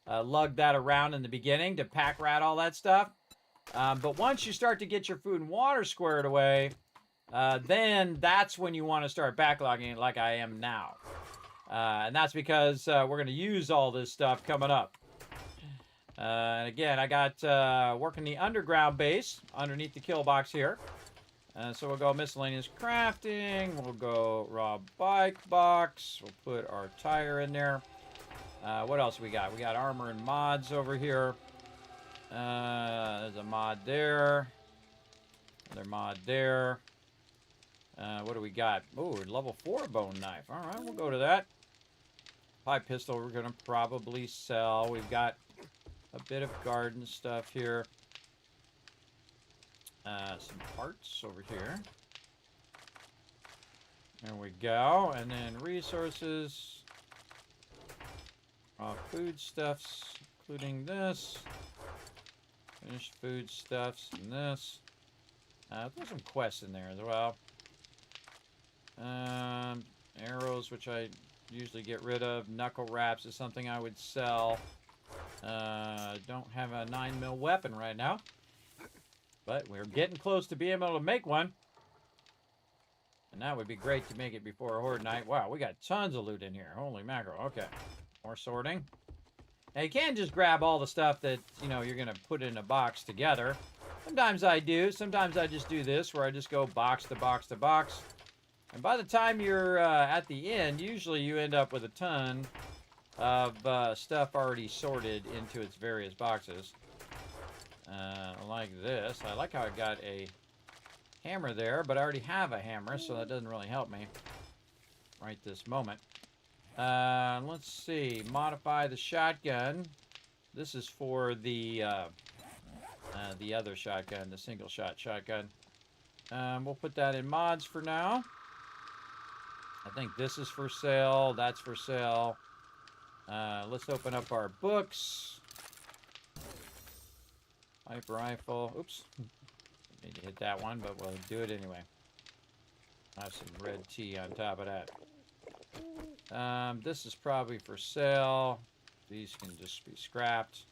lug that around in the beginning to pack rat all that stuff. But once you start to get your food and water squared away, then that's when you want to start backlogging it like I am now. And that's because we're going to use all this stuff coming up. And again, I got working the underground base underneath the kill box here. So we'll go miscellaneous crafting. We'll go raw bike box. We'll put our tire in there. What else we got? We got armor and mods over here. There's a mod there. Another mod there. What do we got? Oh, level 4 bone knife. All right, we'll go to that. Pipe pistol we're going to probably sell. We've got a bit of garden stuff here. Some parts over here. There we go. And then resources. Foodstuffs, including this. Finished foodstuffs and this. There's some quests in there as well. Arrows, which I usually get rid of. Knuckle wraps is something I would sell. Don't have a 9mm weapon right now. But we're getting close to being able to make one. And that would be great to make it before a horde night. Wow, we got tons of loot in here. Holy mackerel. Okay. More sorting. Now, you can't just grab all the stuff that, you know, you're going to put in a box together. Sometimes I do. Sometimes I just do this, where I just go box to box to box. And by the time you're at the end, usually you end up with a ton of stuff already sorted into its various boxes. Like this. I like how I got a hammer there, but I already have a hammer, so that doesn't really help me right this moment. Let's see. Modify the shotgun. This is for the other shotgun, the single shot shotgun. We'll put that in mods for now. I think this is for sale. That's for sale. Let's open up our books. Pipe rifle. Oops. Need to hit that one, but we'll do it anyway. I have some red tea on top of that. This is probably for sale. These can just be scrapped.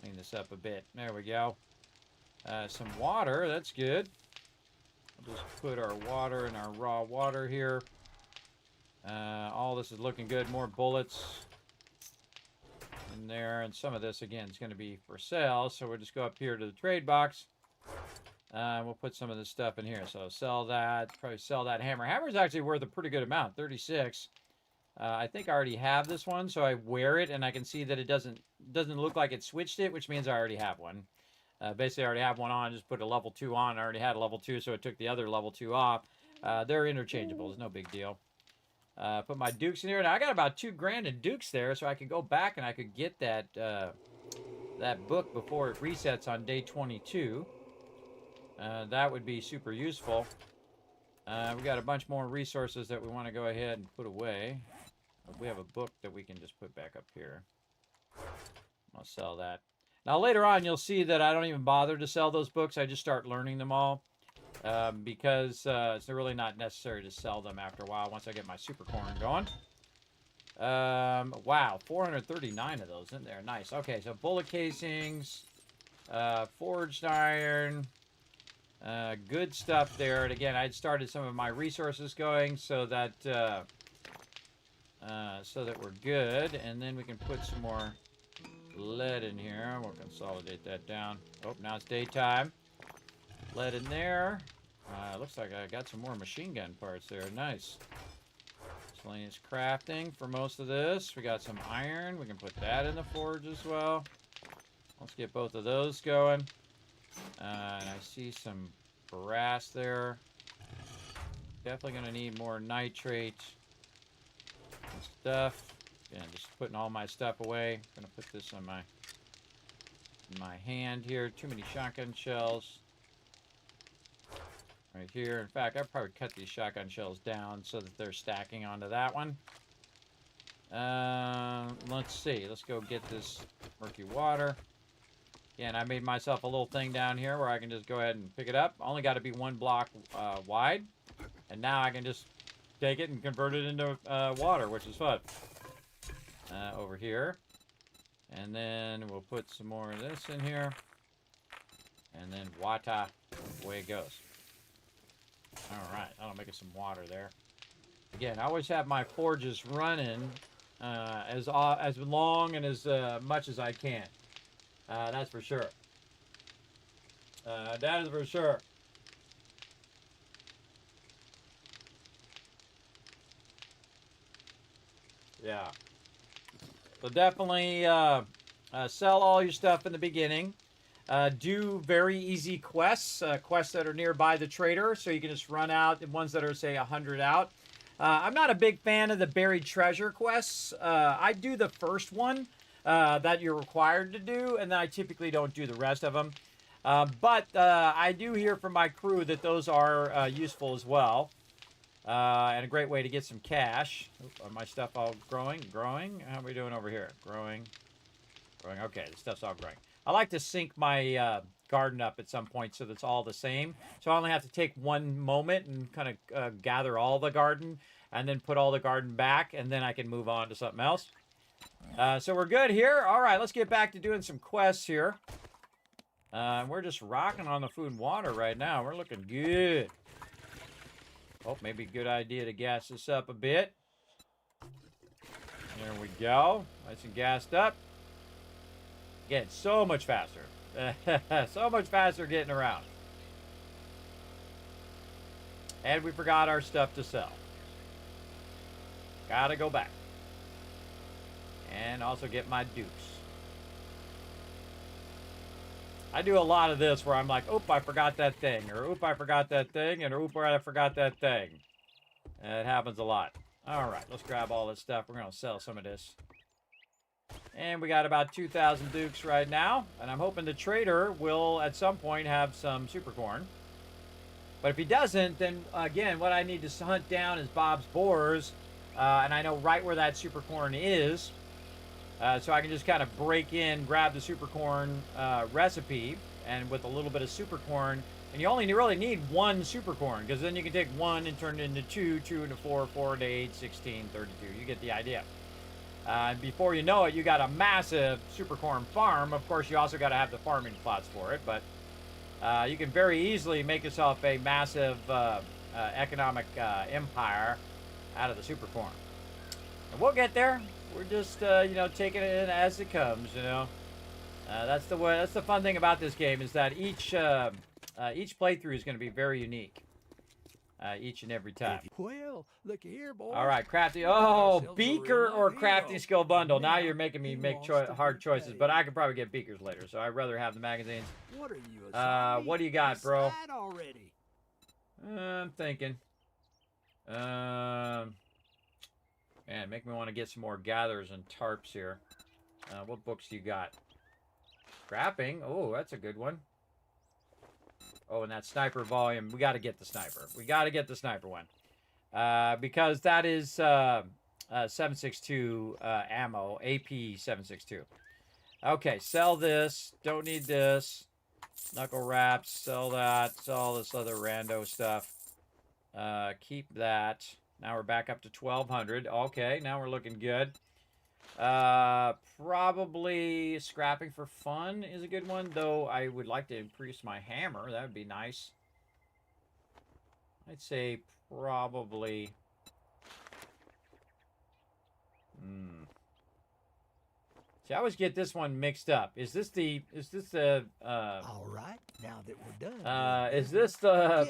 Clean this up a bit. There we go. Some water. That's good. We'll just put our water in our raw water here. All this is looking good. More bullets in there, and some of this again is going to be for sale, so we'll just go up here to the trade box. We'll put some of this stuff in here. So sell that. Probably sell that hammer. Hammer's actually worth a pretty good amount, 36. I think I already have this one, so I wear it, and I can see that it doesn't look like it switched it, which means I already have one. Basically, I already have one on. Just put a level 2 on. I already had a level 2, so it took the other level 2 off. They're interchangeable. It's no big deal. Put my dukes in here. Now I got about $2,000 in dukes there, so I could go back and I could get that that book before it resets on day 22. That would be super useful. We got a bunch more resources that we want to go ahead and put away. We have a book that we can just put back up here. I'll sell that. Now later on, you'll see that I don't even bother to sell those books. I just start learning them all. because it's really not necessary to sell them after a while once I get my super corn going. Wow, 439 of those in there. Nice. Okay, so bullet casings, forged iron, good stuff there. And again, I'd started some of my resources going so that we're good. And then we can put some more lead in here. We'll consolidate that down. Oh, now it's daytime. Lead in there. Looks like I got some more machine gun parts there. Nice. Miscellaneous crafting for most of this. We got some iron. We can put that in the forge as well. Let's get both of those going. And I see some brass there. Definitely going to need more nitrate and stuff. And just putting all my stuff away. I'm going to put this on my hand here. Too many shotgun shells. Right here. In fact, I'd probably cut these shotgun shells down so that they're stacking onto that one. Let's see. Let's go get this murky water. Again, I made myself a little thing down here where I can just go ahead and pick it up. Only got to be 1 block wide. And now I can just take it and convert it into water, which is fun. Over here. And then we'll put some more of this in here. And then water. Away it goes. Alright, I'll make it some water there. Again, I always have my forges running as long and as much as I can. That's for sure. That is for sure. Yeah. So definitely sell all your stuff in the beginning. Do very easy quests, quests that are nearby the trader, so you can just run out the ones that are, say, 100 out. I'm not a big fan of the buried treasure quests. I do the first one that you're required to do, and then I typically don't do the rest of them. But I do hear from my crew that those are useful as well. And a great way to get some cash. Oop, are my stuff all growing? Growing? How are we doing over here? Growing. Growing. Okay, the stuff's all growing. I like to sync my garden up at some point so that's all the same. So I only have to take one moment and kind of gather all the garden and then put all the garden back, and then I can move on to something else. So we're good here. All right, let's get back to doing some quests here. We're just rocking on the food and water right now. We're looking good. Oh, maybe a good idea to gas this up a bit. There we go. Nice and gassed up. Again, so much faster. So much faster getting around. And we forgot our stuff to sell. Gotta go back. And also get my dukes. I do a lot of this where I'm like, oop, I forgot that thing. Or oop, I forgot that thing. And oop, I forgot that thing. And it happens a lot. All right, let's grab all this stuff. We're going to sell some of this. And we got about 2,000 dukes right now. And I'm hoping the trader will, at some point, have some super corn. But if he doesn't, then, again, what I need to hunt down is Bob's Boars. And I know right where that super corn is. So I can just kind of break in, grab the super corn recipe, and with a little bit of super corn, and you only really need 1 super corn, because then you can take 1 and turn it into 2, 2 into 4, 4 into 8, 16, 32. You get the idea. And before you know it, you got a massive super corn farm. Of course, you also got to have the farming plots for it, but you can very easily make yourself a massive economic empire out of the super corn. And we'll get there. We're just, you know, taking it in as it comes, you know. That's the way. That's the fun thing about this game, is that each playthrough is going to be very unique, each and every time. Well, look here, boy. All right, crafting. Oh, beaker or crafting skill bundle. Now you're making me make hard choices, but I could probably get beakers later, so I'd rather have the magazines. What are you? What do you got, bro? Already. I'm thinking. Man, make me want to get some more gatherers and tarps here. What books do you got? Scrapping. Oh, that's a good one. Oh, and that sniper volume. We got to get the sniper. We got to get the sniper one. Because that is 7.62 ammo. AP 7.62. Okay, sell this. Don't need this. Knuckle wraps, sell that. Sell all this other rando stuff. Keep that. Now we're back up to 1,200. Okay, now we're looking good. Probably scrapping for fun is a good one, though I would like to increase my hammer. That would be nice. I'd say probably... See, I always get this one mixed up. Is this the All right, now that we're done. is this the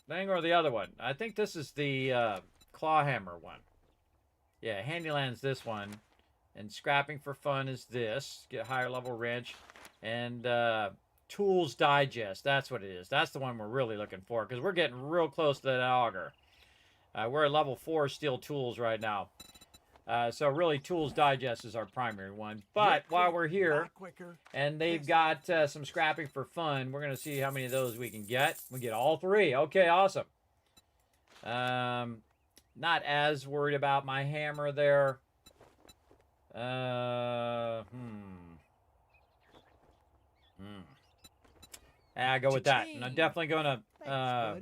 thing or the other one? I think this is the claw hammer one. Yeah, Handyland's this one. And scrapping for fun is this. Get higher level wrench. And Tools Digest. That's what it is. That's the one we're really looking for. Because we're getting real close to that auger. We're at level 4 steel tools right now. So really Tools Digest is our primary one. But while we're here, and they've got some scrapping for fun, we're going to see how many of those we can get. We get all 3. Okay, awesome. Not as worried about my hammer there. I go with that. And I'm definitely going to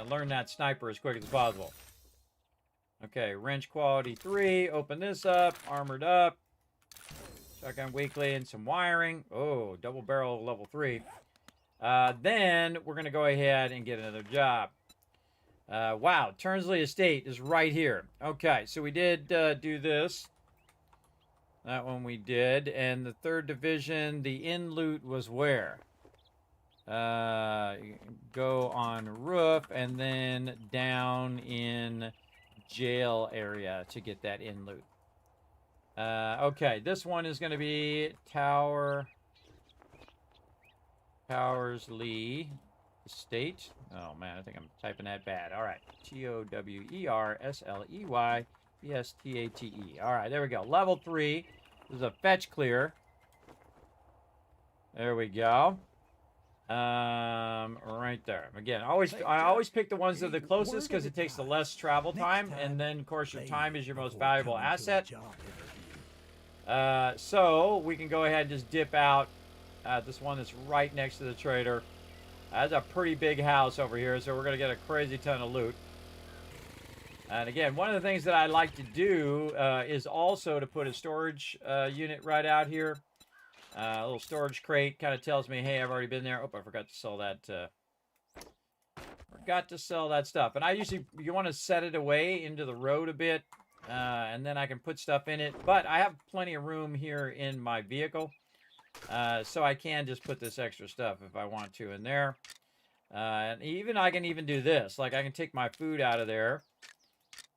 learn that sniper as quick as possible. Okay, wrench quality 3. Open this up. Armored up. Shotgun weekly and some wiring. Oh, double barrel level 3. Then we're going to go ahead and get another job. Wow, Turnsley Estate is right here. Okay, so we did do this. That one we did. And the 3rd division, the in loot was where? Go on roof and then down in jail area to get that in loot. Okay, this one is going to be Towers Lee Estate. Oh man, I think I'm typing that bad. All right, TOWERSLEYESTATE. All right, there we go. Level 3. This is a fetch clear. There we go. Right there. Again, I always pick the ones that are the closest because it takes the less travel time, and then of course your time is your most valuable asset. So we can go ahead and just dip out at this one that's right next to the trader. That's a pretty big house over here, so we're gonna get a crazy ton of loot. And again, one of the things that I like to do is also to put a storage unit right out here. A little storage crate kind of tells me, hey, I've already been there. Oh, I forgot to sell that. Forgot to sell that stuff. And you want to set it away into the road a bit, and then I can put stuff in it. But I have plenty of room here in my vehicle, so I can just put this extra stuff if I want to in there. And I can even do this. Like I can take my food out of there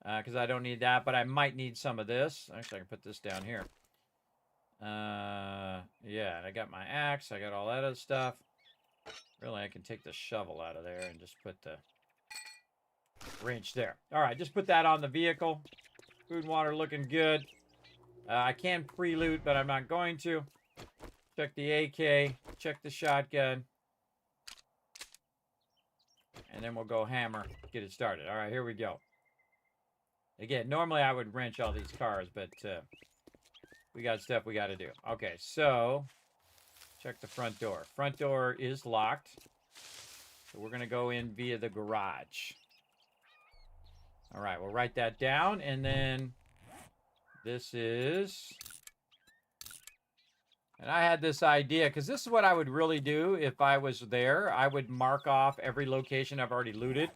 because I don't need that, but I might need some of this. Actually, I can put this down here. Yeah, I got my axe, I got all that other stuff. Really, I can take the shovel out of there and just put the wrench there. All right, just put that on the vehicle. Food and water looking good. I can pre-loot, but I'm not going to. Check the AK, check the shotgun. And then we'll go hammer, get it started. All right, here we go. Again, normally I would wrench all these cars, but we got stuff we got to do. Okay, so check the front door. Front door is locked. So we're going to go in via the garage. All right, we'll write that down. And then this is... And I had this idea, because this is what I would really do if I was there. I would mark off every location I've already looted.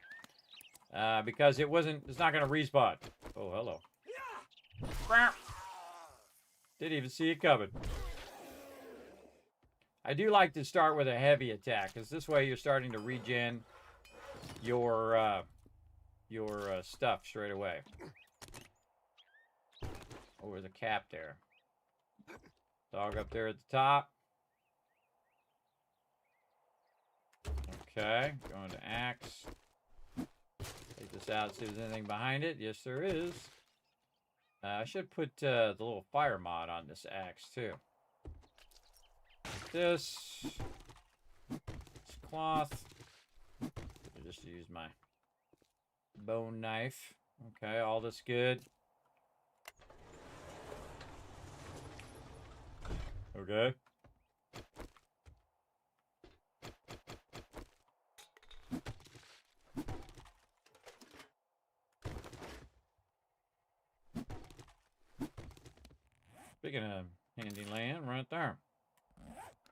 Because it's not going to respawn. Oh, hello. Didn't even see it coming. I do like to start with a heavy attack, because this way you're starting to regen your stuff straight away. Oh, there's a cap there. Dog up there at the top. Okay, going to axe. Take this out, see if there's anything behind it. Yes, there is. I should put the little fire mod on this axe, too. This cloth. I'll just use my bone knife. Okay, all this good. Okay. Speaking of handy land, right there.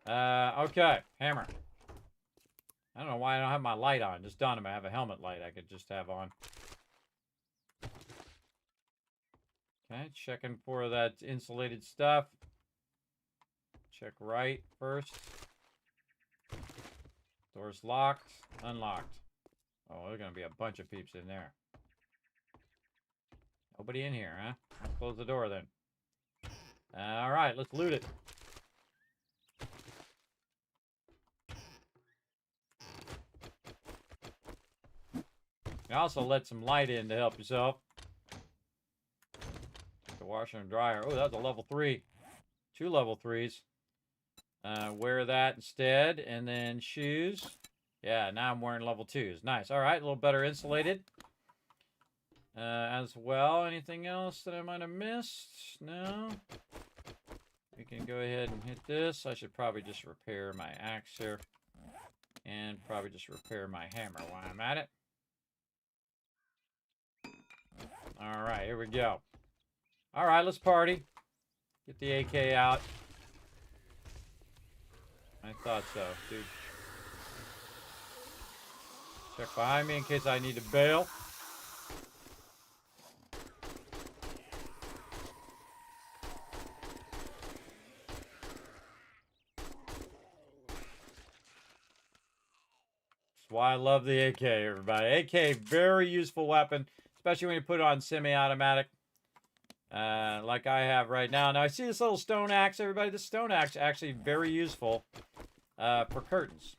Okay, hammer. I don't know why I don't have my light on. Just dawned on me. I have a helmet light I could just have on. Okay, checking for that insulated stuff. Check right first. Door's locked. Unlocked. Oh, there's going to be a bunch of peeps in there. Nobody in here, huh? I'll close the door then. All right, let's loot it. You also let some light in to help yourself. The washer and dryer. Oh, that's a level 3. 2 level 3s. Wear that instead. And then shoes. Yeah, now I'm wearing level 2s. Nice. All right, a little better insulated. As well. Anything else that I might have missed? No. We can go ahead and hit this. I should probably just repair my axe here. And probably just repair my hammer while I'm at it. All right, here we go. All right, let's party. Get the AK out. I thought so, dude. Check behind me in case I need to bail. That's why I love the AK, everybody. AK, very useful weapon, especially when you put it on semi-automatic. Like I have right now. Now, I see this little stone axe, everybody. This stone axe actually very useful for curtains.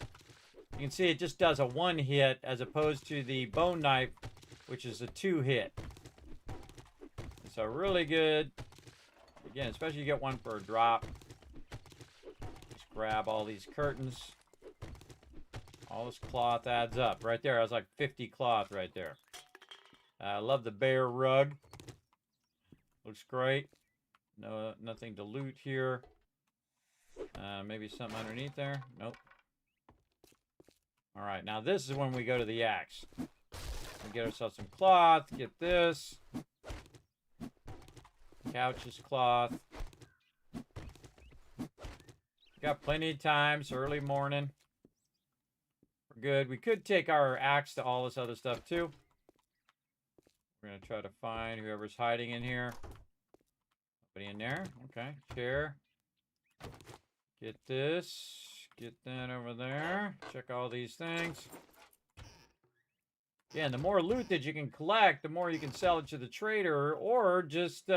You can see it just does a 1 hit as opposed to the bone knife, which is a 2 hit. So really good. Again, especially you get one for a drop. Just grab all these curtains. All this cloth adds up. Right there, I was like 50 cloth right there. I love the bear rug. Looks great. No, nothing to loot here. Maybe something underneath there. Nope. All right, now this is when we go to the axe. We get ourselves some cloth. Get this. Couches cloth. Got plenty of time. It's early morning. We're good. We could take our axe to all this other stuff too. We're going to try to find whoever's hiding in here. Nobody in there. Okay. Chair. Get this. Get that over there. Check all these things. Yeah, and the more loot that you can collect, the more you can sell it to the trader or just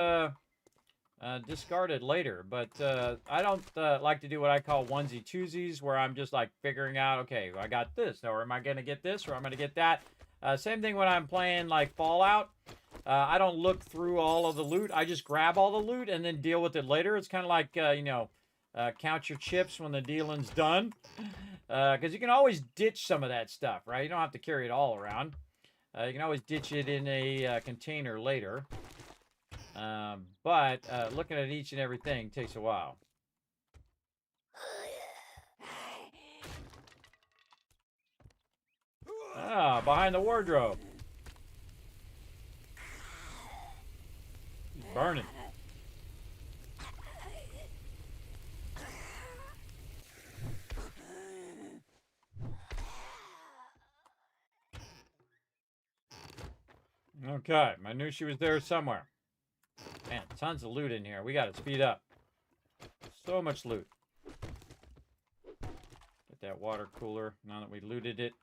discard it later. But I don't like to do what I call onesie-twosies, where I'm just like figuring out, okay, I got this, or am I going to get this, or I'm going to get that. Same thing when I'm playing like Fallout. I don't look through all of the loot. I just grab all the loot and then deal with it later. It's kind of like, you know, count your chips when the dealing's done. Because you can always ditch some of that stuff, right? You don't have to carry it all around. You can always ditch it in a container later. But looking at each and everything takes a while. Ah, behind the wardrobe. He's burning. Okay, I knew she was there somewhere. Man, tons of loot in here. We got to speed up. So much loot. Get that water cooler now that we looted it.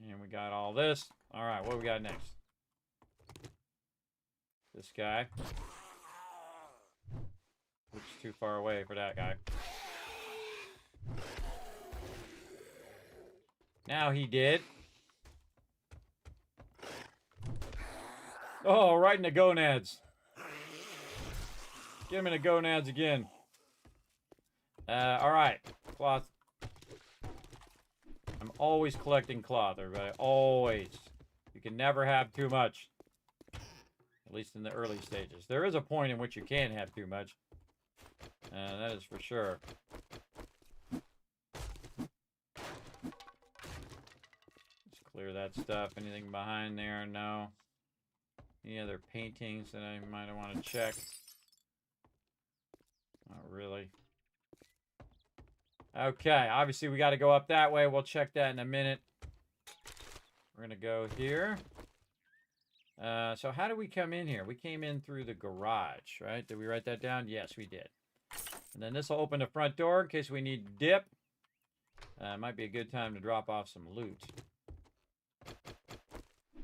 And we got all this. All right, what do we got next? This guy. Looks too far away for that guy. Now he did. Oh, right in the gonads. Get him in the gonads again. All right. Cloth. I'm always collecting cloth, everybody. Always. You can never have too much. At least in the early stages. There is a point in which you can have too much. That is for sure. Let's clear that stuff. Anything behind there? No. Any other paintings that I might want to check? really. Okay, obviously we got to go up that way. We'll check that in a minute. We're going to go here. So how do we come in here? We came in through the garage, right? Did we write that down? Yes, we did. And then this will open the front door in case we need to dip. Might be a good time to drop off some loot.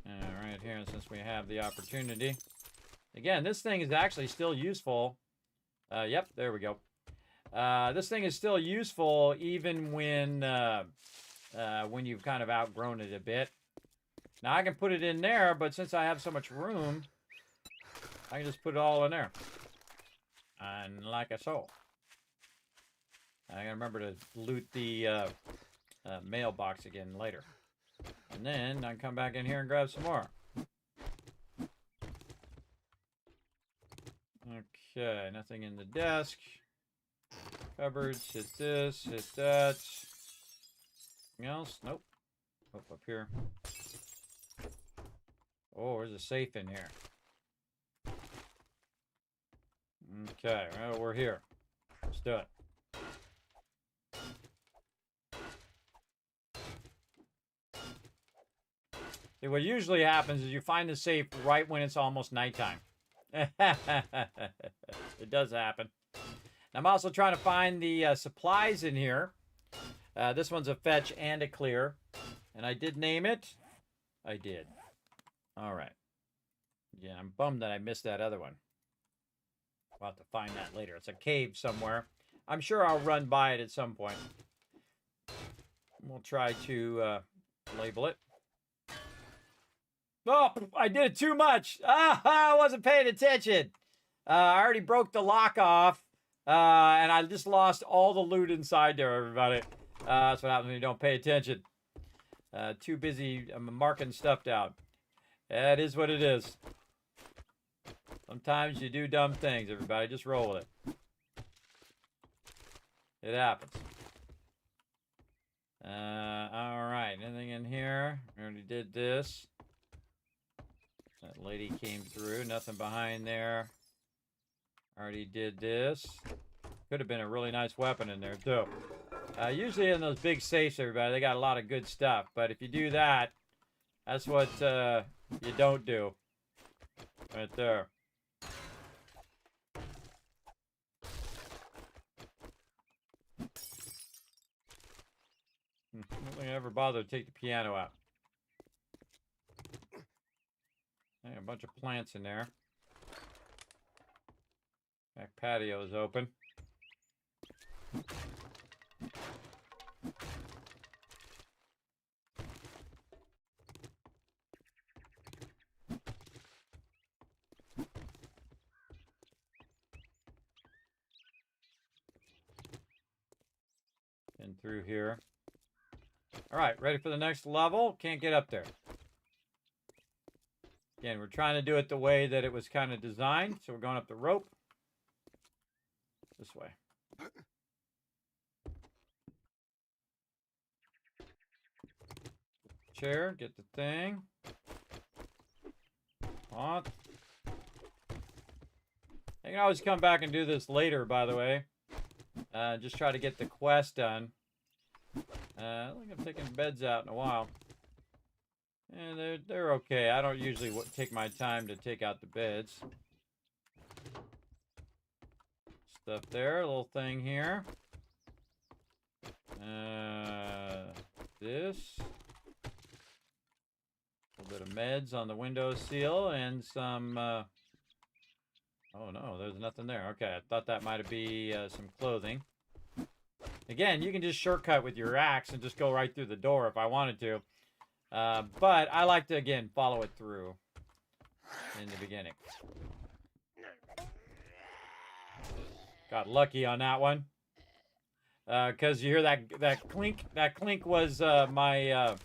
Right here, since we have the opportunity. Again, this thing is actually still useful. Yep, there we go. This thing is still useful even when you've kind of outgrown it a bit. Now, I can put it in there, but since I have so much room, I can just put it all in there. And like so. I gotta remember to loot the mailbox again later. And then I can come back in here and grab some more. Okay, nothing in the desk. Cupboards, hit this, hit that. Anything else? Nope. Oh, up here. Oh, there's a safe in here. Okay, well, we're here. Let's do it. See, what usually happens is you find the safe right when it's almost nighttime. It does happen. I'm also trying to find the supplies in here. This one's a fetch and a clear. And I did name it. I did. All right. Yeah, I'm bummed that I missed that other one. We'll have to find that later. It's a cave somewhere. I'm sure I'll run by it at some point. We'll try to label it. Oh, I did it too much. I wasn't paying attention. I already broke the lock off. And I just lost all the loot inside there, everybody. That's what happens when you don't pay attention. Too busy marking stuff down. That is what it is. Sometimes you do dumb things, everybody. Just roll with it. It happens. Alright, anything in here? We already did this. That lady came through. Nothing behind there. Already did this. Could have been a really nice weapon in there, too. Usually in those big safes, everybody, they got a lot of good stuff. But if you do that, that's what you don't do. Right there. I don't think I ever bothered to take the piano out. Hey, a bunch of plants in there. Back patio is open. In through here. All right, ready for the next level? Can't get up there. Again, we're trying to do it the way that it was kind of designed. So we're going up the rope. This way. Chair, get the thing. On. I can always come back and do this later, by the way. Just try to get the quest done. I don't think I'm taking beds out in a while. And they're okay. I don't usually take my time to take out the beds. Stuff there, a little thing here. This. A little bit of meds on the windowsill and some... oh no, there's nothing there. Okay, I thought that might be some clothing. Again, you can just shortcut with your axe and just go right through the door if I wanted to. But I like to, again, follow it through in the beginning. Got lucky on that one. Because you hear that clink. That clink was my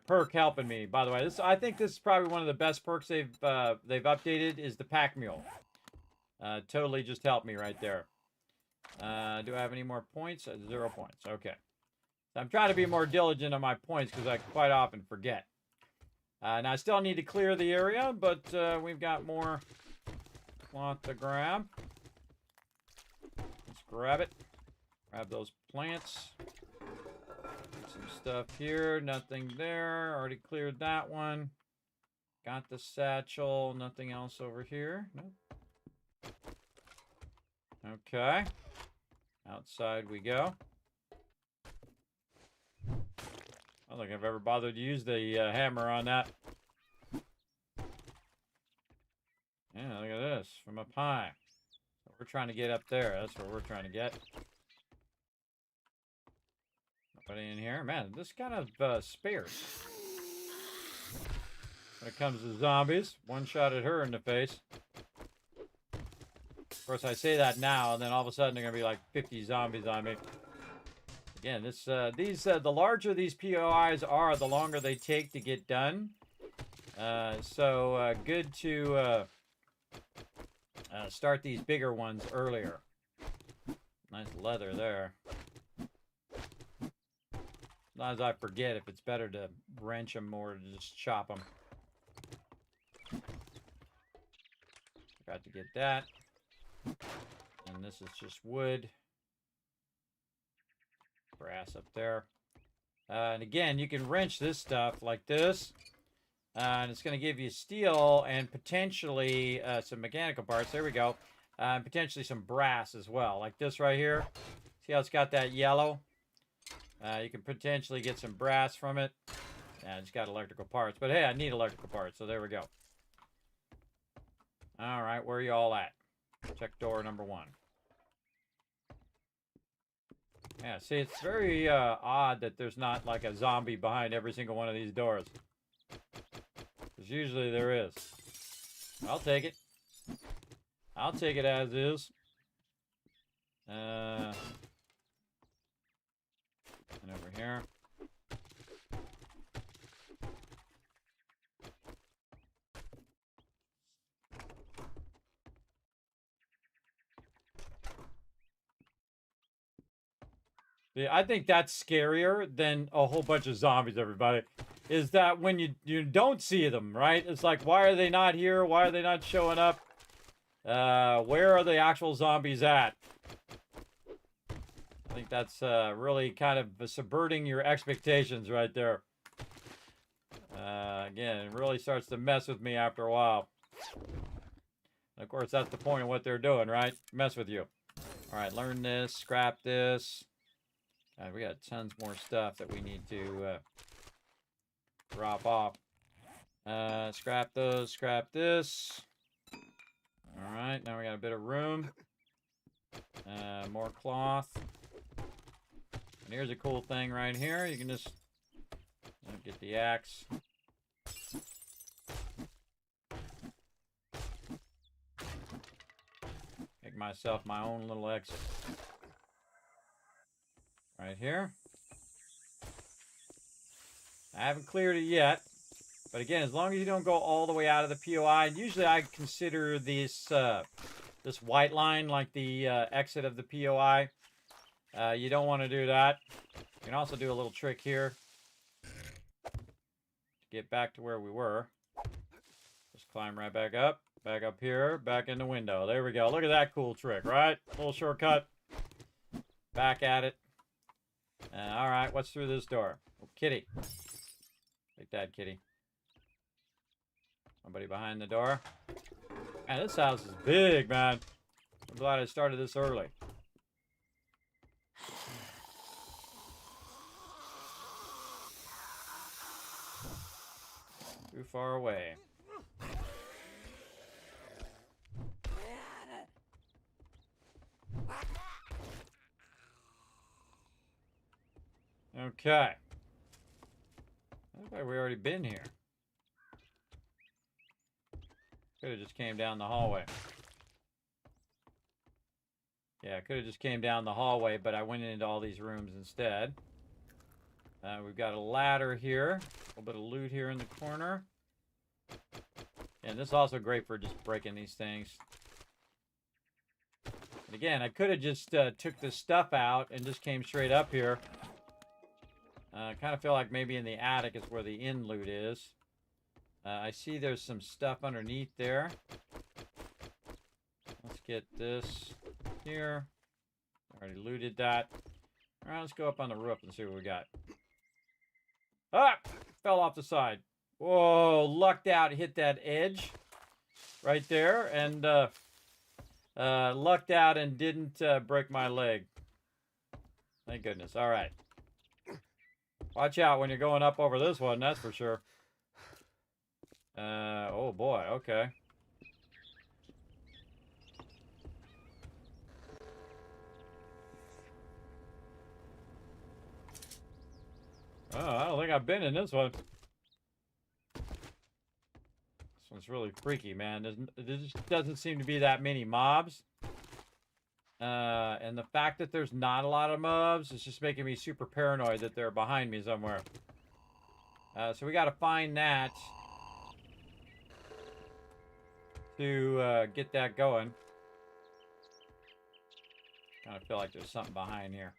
perk helping me. By the way, I think this is probably one of the best perks they've updated is the pack mule. Totally just helped me right there. Do I have any more points? 0 points. Okay. So I'm trying to be more diligent on my points because I quite often forget. And I still need to clear the area, but we've got more cloth to grab. Let's grab it. Grab those plants. Some stuff here. Nothing there. Already cleared that one. Got the satchel. Nothing else over here. Nope. Okay. Outside we go. I don't think I've ever bothered to use the hammer on that. Yeah, look at this. From up high. We're trying to get up there. That's where we're trying to get. Nobody in here. Man, this kind of sparse. When it comes to zombies, one shot at her in the face. Of course, I say that now, and then all of a sudden, there are going to be like 50 zombies on me. Again, the larger these POIs are, the longer they take to get done. So good to start these bigger ones earlier. Nice leather there. Sometimes I forget if it's better to wrench them or to just chop them. Forgot to get that. And this is just wood. Brass up there. And again, you can wrench this stuff like this. And it's going to give you steel and potentially some mechanical parts. There we go. And potentially some brass as well. Like this right here. See how it's got that yellow? You can potentially get some brass from it. Yeah, it's got electrical parts. But hey, I need electrical parts, so there we go. All right, where are you all at? Check door number 1. Yeah, see, it's very odd that there's not like a zombie behind every single one of these doors. Because usually there is. I'll take it. I'll take it as is. And over here. Yeah, I think that's scarier than a whole bunch of zombies, everybody. Is that when you don't see them, right? It's like, why are they not here? Why are they not showing up? Where are the actual zombies at? I think that's really kind of subverting your expectations right there. Again, it really starts to mess with me after a while. And of course, that's the point of what they're doing, right? Mess with you. All right, learn this, scrap this. We got tons more stuff that we need to drop off. Scrap those, scrap this. All right, now we got a bit of room. More cloth. And here's a cool thing right here. You can just get the axe. Make myself my own little exit. Right here. I haven't cleared it yet. But again, as long as you don't go all the way out of the POI, and usually I consider this white line like the exit of the POI. You don't want to do that. You can also do a little trick here to get back to where we were. Just climb right back up here, back in the window. There we go. Look at that cool trick, right? Little shortcut. Back at it. All right, what's through this door? Oh, kitty. Take that, kitty. Somebody behind the door. Man, this house is big, man. I'm glad I started this early. Too far away. Okay. Looks like we already been here. Could have just came down the hallway. Yeah, I could have just came down the hallway, but I went into all these rooms instead. We've got a ladder here. A little bit of loot here in the corner. And this is also great for just breaking these things. And again, I could have just took this stuff out and just came straight up here. I kind of feel like maybe in the attic is where the inn loot is. I see there's some stuff underneath there. get this here. Already looted that. All right, let's go up on the roof and see what we got. Ah! Fell off the side. Whoa, lucked out, hit that edge right there, and lucked out and didn't break my leg. Thank goodness. All right. Watch out when you're going up over this one, that's for sure. Oh boy, okay. Oh, I don't think I've been in this one. This one's really freaky, man. There just doesn't seem to be that many mobs. And the fact that there's not a lot of mobs is just making me super paranoid that they're behind me somewhere. So we got to find that to get that going. Kind of feel like there's something behind here.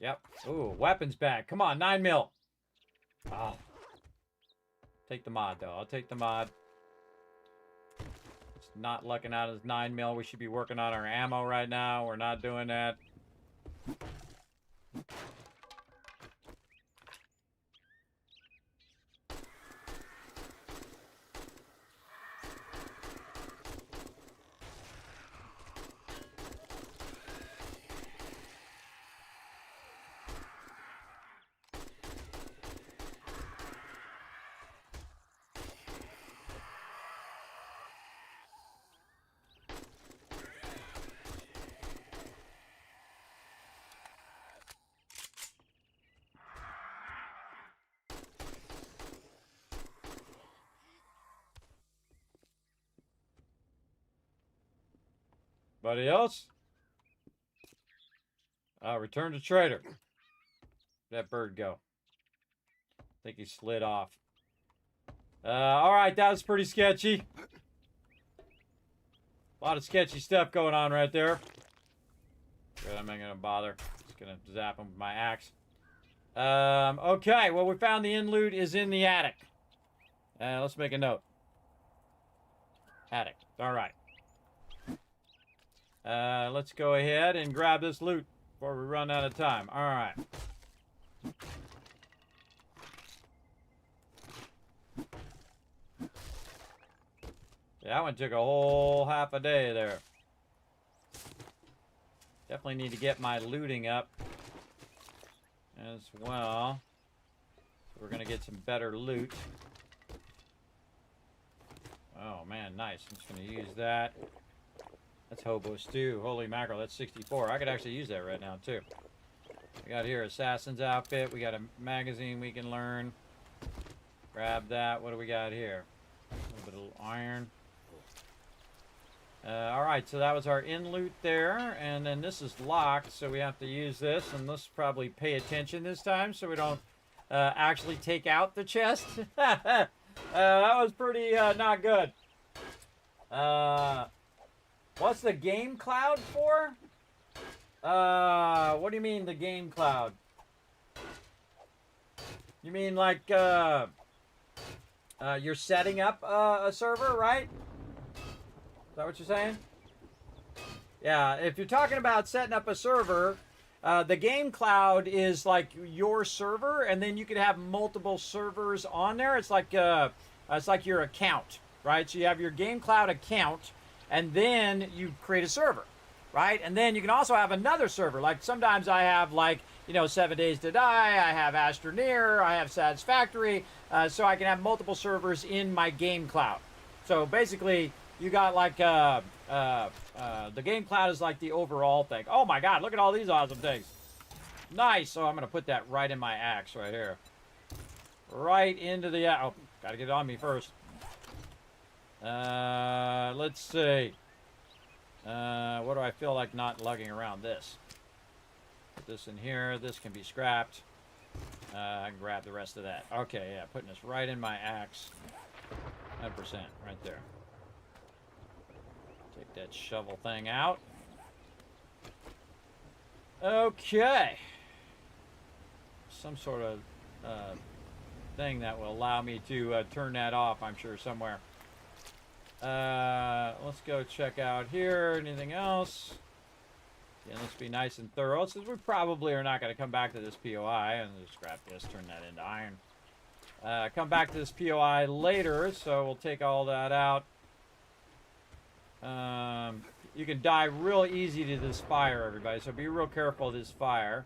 Yep. Ooh, weapons back. Come on, 9 mil. Oh. Take the mod, though. I'll take the mod. It's not lucking out as 9 mil. We should be working on our ammo right now. We're not doing that. Anybody else? Return to trader. Where'd that bird go? I think he slid off. Alright, that was pretty sketchy. A lot of sketchy stuff going on right there. Good, I'm not gonna bother. Just gonna zap him with my axe. Okay, well, we found the in loot is in the attic. Let's make a note. Attic. Alright. Let's go ahead and grab this loot before we run out of time. All right. Yeah, that one took a whole half a day there. Definitely need to get my looting up as well. So we're going to get some better loot. Oh, man, nice. I'm just going to use that. That's hobo stew. Holy mackerel, that's 64. I could actually use that right now, too. We got here Assassin's outfit. We got a magazine we can learn. Grab that. What do we got here? A little bit of iron. Alright, so that was our in loot there. And then this is locked, so we have to use this. And let's probably pay attention this time so we don't actually take out the chest. That was pretty not good. What's the game cloud for? What do you mean the game cloud? You mean like you're setting up a server, right? Is that what you're saying? Yeah, if you're talking about setting up a server, the game cloud is like your server, and then you could have multiple servers on there. It's like your account, right? So you have your game cloud account, and then you create a server, right? And then you can also have another server. Like sometimes I have 7 Days to Die, I have Astroneer, I have Satisfactory, so I can have multiple servers in my game cloud. So basically, you got the game cloud is like the overall thing. Oh my God, look at all these awesome things. Nice. So I'm gonna put that right in my axe right here. Right into the, oh, gotta get it on me first. Let's see. What do I feel like not lugging around this? Put this in here. This can be scrapped. I can grab the rest of that. Okay, yeah, putting this right in my axe. 100% right there. Take that shovel thing out. Okay. Some sort of thing that will allow me to turn that off, I'm sure, somewhere. Let's go check out here. Anything else? Yeah, let's be nice and thorough, since we probably are not going to come back to this POI. And just scrap this, turn that into iron. Come back to this POI later, so we'll take all that out. You can die real easy to this fire, everybody, so be real careful of this fire.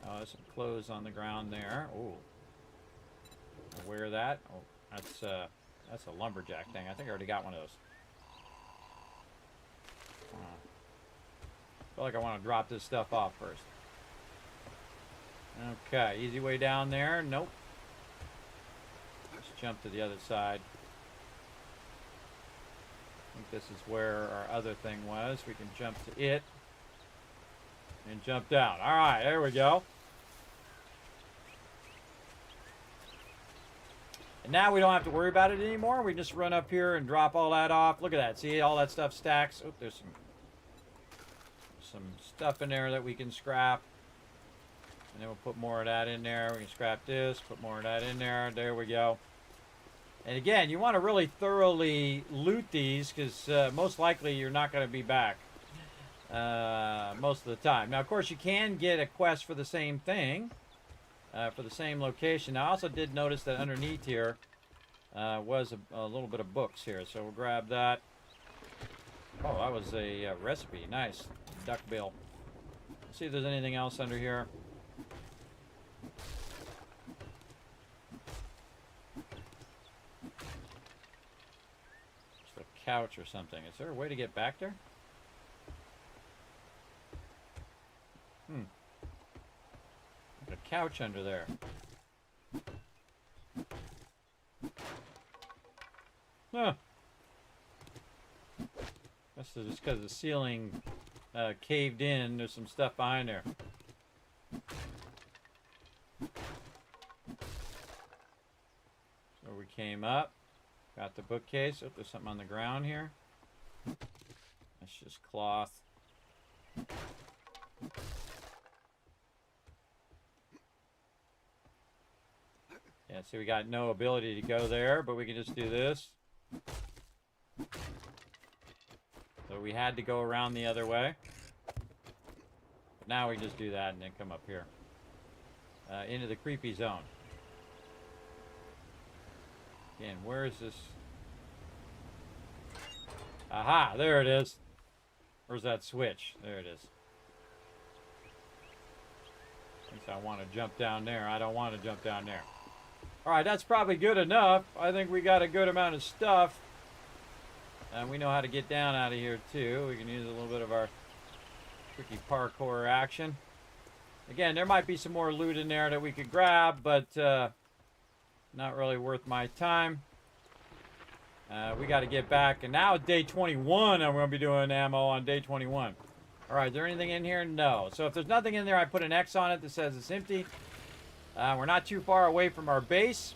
Oh, there's some clothes on the ground there. Ooh. Wear that. Oh, that's a lumberjack thing. I think I already got one of those. I feel like I want to drop this stuff off first. Okay, easy way down there. Nope. Let's jump to the other side. I think this is where our other thing was. We can jump to it and jump down. All right, there we go. And now we don't have to worry about it anymore. We just run up here and drop all that off. Look at that. See, all that stuff stacks. Oh, there's some stuff in there that we can scrap. And then we'll put more of that in there. We can scrap this, put more of that in there. There we go. And again, you want to really thoroughly loot these, because most likely you're not going to be back most of the time. Now, of course, you can get a quest for the same thing. For the same location. I also did notice that underneath here was a little bit of books here, so we'll grab that. Oh, that was a recipe. Nice. Duck bill. Let's see if there's anything else under here. Just a couch or something. Is there a way to get back there? A couch under there. Huh. That's just because the ceiling caved in. There's some stuff behind there. So we came up. Got the bookcase. Oh, there's something on the ground here. That's just cloth. Yeah, see, we got no ability to go there, but we can just do this. So we had to go around the other way. But now we just do that and then come up here. Into the creepy zone. Again, where is this? Aha, there it is. Where's that switch? There it is. Thinks I want to jump down there. I don't want to jump down there. Alright, that's probably good enough. I think we got a good amount of stuff. And we know how to get down out of here too. We can use a little bit of our tricky parkour action. Again, there might be some more loot in there that we could grab, but not really worth my time. We got to get back. And now it's day 21, and we're going to be doing ammo on day 21. Alright, is there anything in here? No. So if there's nothing in there, I put an X on it that says it's empty. We're not too far away from our base.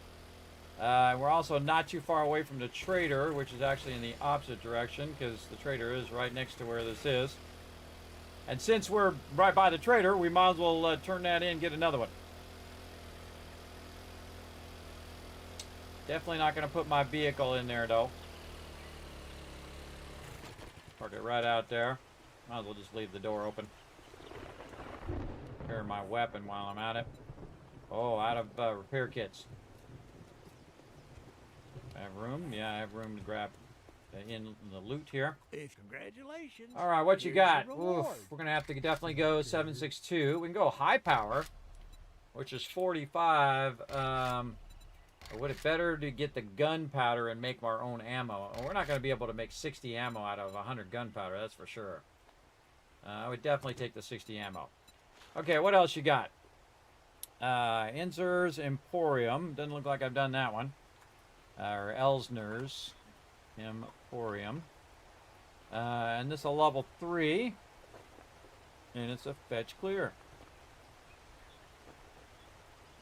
We're also not too far away from the trader, which is actually in the opposite direction, because the trader is right next to where this is. And since we're right by the trader, we might as well turn that in and get another one. Definitely not going to put my vehicle in there, though. Park it right out there. Might as well just leave the door open. Prepare my weapon while I'm at it. Oh, out of repair kits. I have room? Yeah, I have room to grab in the loot here. Congratulations. All right, what you Here's got? your Oof, reward. we're going to have to definitely go 7.62. We can go high power, which is 45. Or would it better to get the gunpowder and make our own ammo? We're not going to be able to make 60 ammo out of 100 gunpowder, that's for sure. I would definitely take the 60 ammo. Okay, what else you got? Inzer's Emporium. Doesn't look like I've done that one. Or Elsner's Emporium. And this is a level 3. And it's a fetch clear.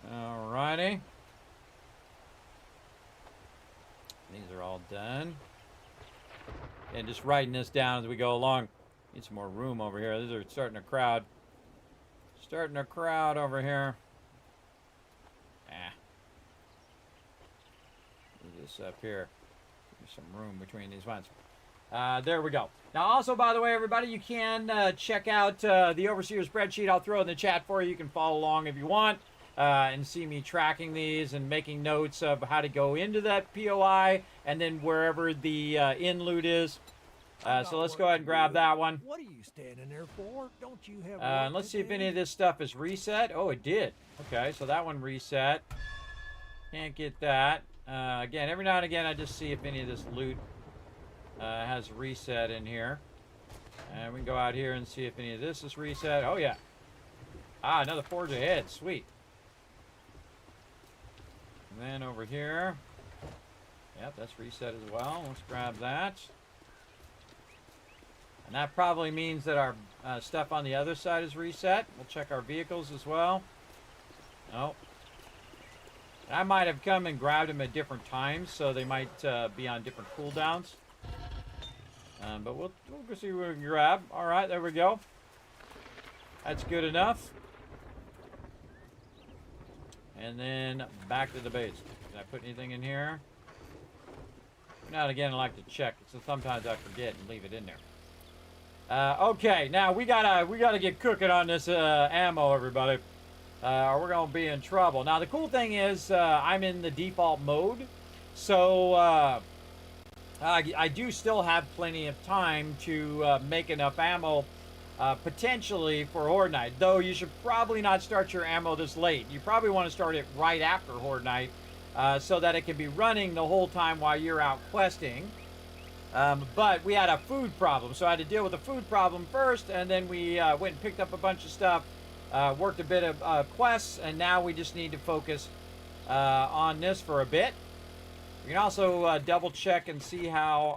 Alrighty. These are all done. And just writing this down as we go along. Need some more room over here. These are starting to crowd. Starting to crowd over here. Move this up here. some room between these ones. There we go. Now, also, by the way, everybody, you can check out the Overseer spreadsheet. I'll throw it in the chat for you. You can follow along if you want and see me tracking these and making notes of how to go into that POI and then wherever the in loot is. So let's go ahead and grab that one. What are you standing there for? Don't you have And let's see if any of this stuff is reset. Oh, it did. Okay, so that one reset. Can't get that. Again, every now and again, I just see if any of this loot has reset in here. And we can go out here and see if any of this is reset. Oh, yeah. Ah, another forge ahead. Sweet. And then over here. Yep, that's reset as well. Let's grab that. And that probably means that our stuff on the other side is reset. We'll check our vehicles as well. Oh. I might have come and grabbed them at different times, so they might be on different cooldowns. But we'll go see what we can grab. All right, there we go. That's good enough. And then back to the base. Did I put anything in here? Now and again, I like to check, so sometimes I forget and leave it in there. Okay, now we gotta get cooking on this ammo, everybody, or we're gonna be in trouble. Now the cool thing is I'm in the default mode, so I do still have plenty of time to make enough ammo potentially for Horde Night. Though you should probably not start your ammo this late. You probably want to start it right after Horde Night so that it can be running the whole time while you're out questing. But we had a food problem, so I had to deal with the food problem first, and then we went and picked up a bunch of stuff, worked a bit of quests, and now we just need to focus on this for a bit. You can also double check and see how